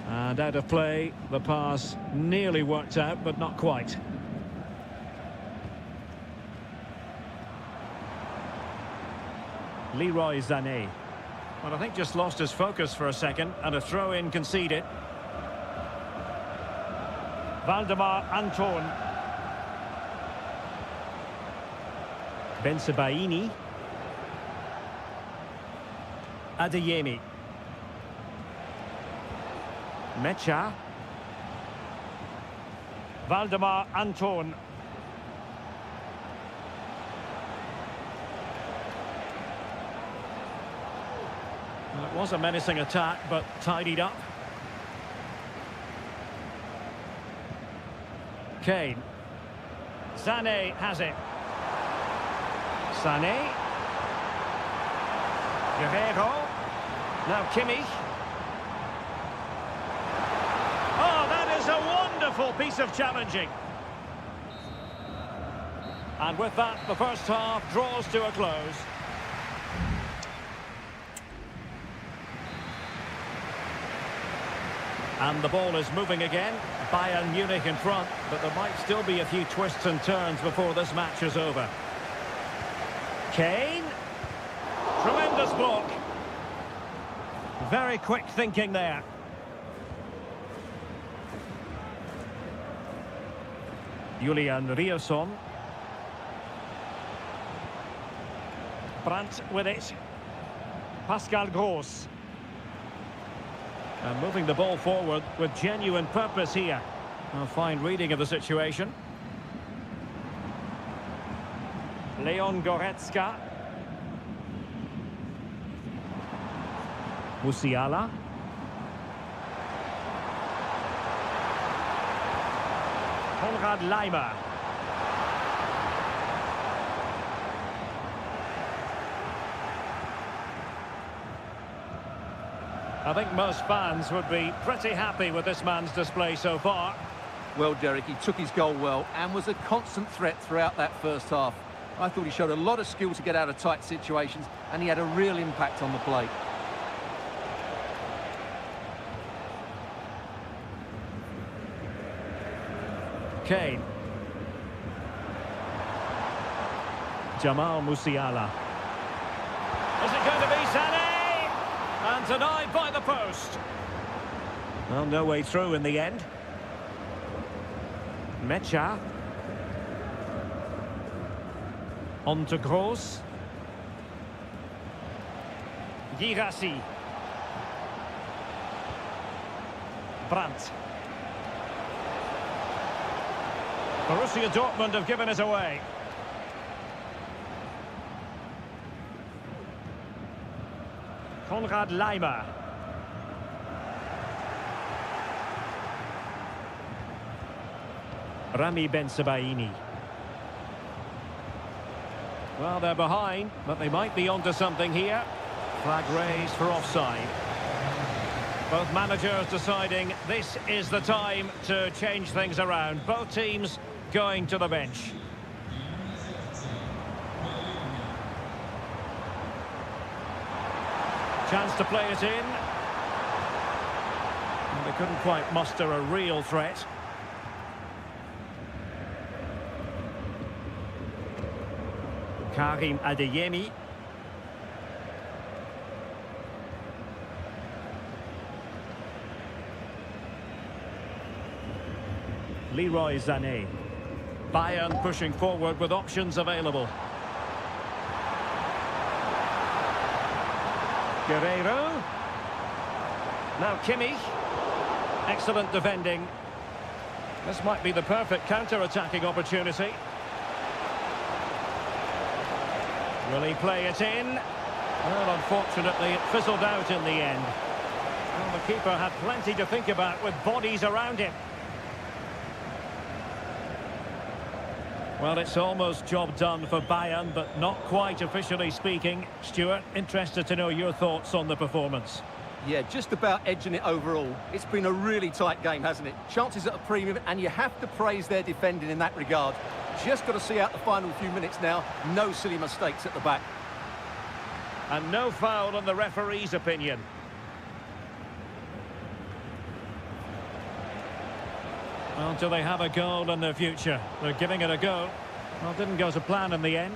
A: And out of play, the pass nearly worked out, but not quite. Leroy Sané. Well, I think just lost his focus for a second, and a throw-in conceded. Valdemar Anton. Bensebaini. Adeyemi. Mecha. Valdemar Anton. Well, it was a menacing attack, but tidied up. Kane. Sané has it. Sané. Guerrero. Now Kimmich. Oh, that is a wonderful piece of challenging. And with that, the first half draws to a close. And the ball is moving again. Bayern Munich in front, but there might still be a few twists and turns before this match is over. Kane. Tremendous block. Very quick thinking there. Julian Rierson. Brandt with it. Pascal Gross. And moving the ball forward with genuine purpose here. A fine reading of the situation. Leon Goretzka. Musiala. Konrad Laimer. I think most fans would be pretty happy with this man's display so far.
B: Well, Derek, he took his goal well and was a constant threat throughout that first half. I thought he showed a lot of skill to get out of tight situations, and he had a real impact on the play.
A: Kane. Jamal Musiala. Is it going to be Sané? And denied by the post. Well, no way through in the end. Mecha. On to Gross. Girassi. Brandt. Borussia Dortmund have given it away. Konrad Laimer. Rami Bensebaini. Well, they're behind, but they might be onto something here. Flag raised for offside. Both managers deciding this is the time to change things around. Both teams going to the bench. Chance to play it in. And they couldn't quite muster a real threat. Karim Adeyemi. Leroy Sané. Bayern pushing forward with options available. Guerreiro. Now Kimmich. Excellent defending. This might be the perfect counter-attacking opportunity. Will he play it in? Well, unfortunately, it fizzled out in the end. Well, the keeper had plenty to think about with bodies around him. Well, it's almost job done for Bayern, but not quite officially speaking. Stuart, interested to know your thoughts on the performance.
B: Yeah, just about edging it overall. It's been a really tight game, hasn't it? Chances at a premium, and you have to praise their defending in that regard. Just got to see out the final few minutes now. No silly mistakes at the back.
A: And no foul in the referee's opinion. Well, do they have a goal in their future? They're giving it a go. Well, didn't go to plan in the end.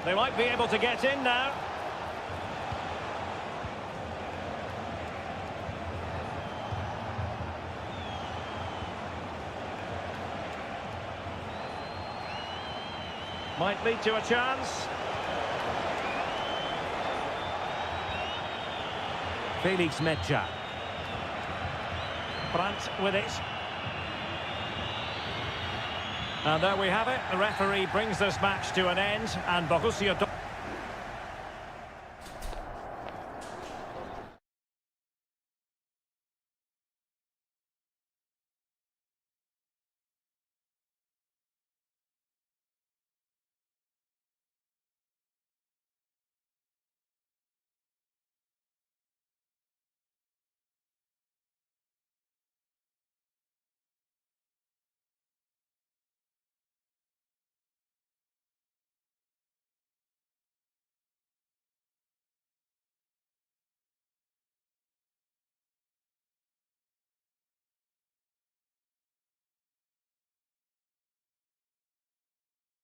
A: They might be able to get in now. Might lead to a chance. Felix Mecha. Brandt with it. And there we have it. The referee brings this match to an end, and Borussia Dortmund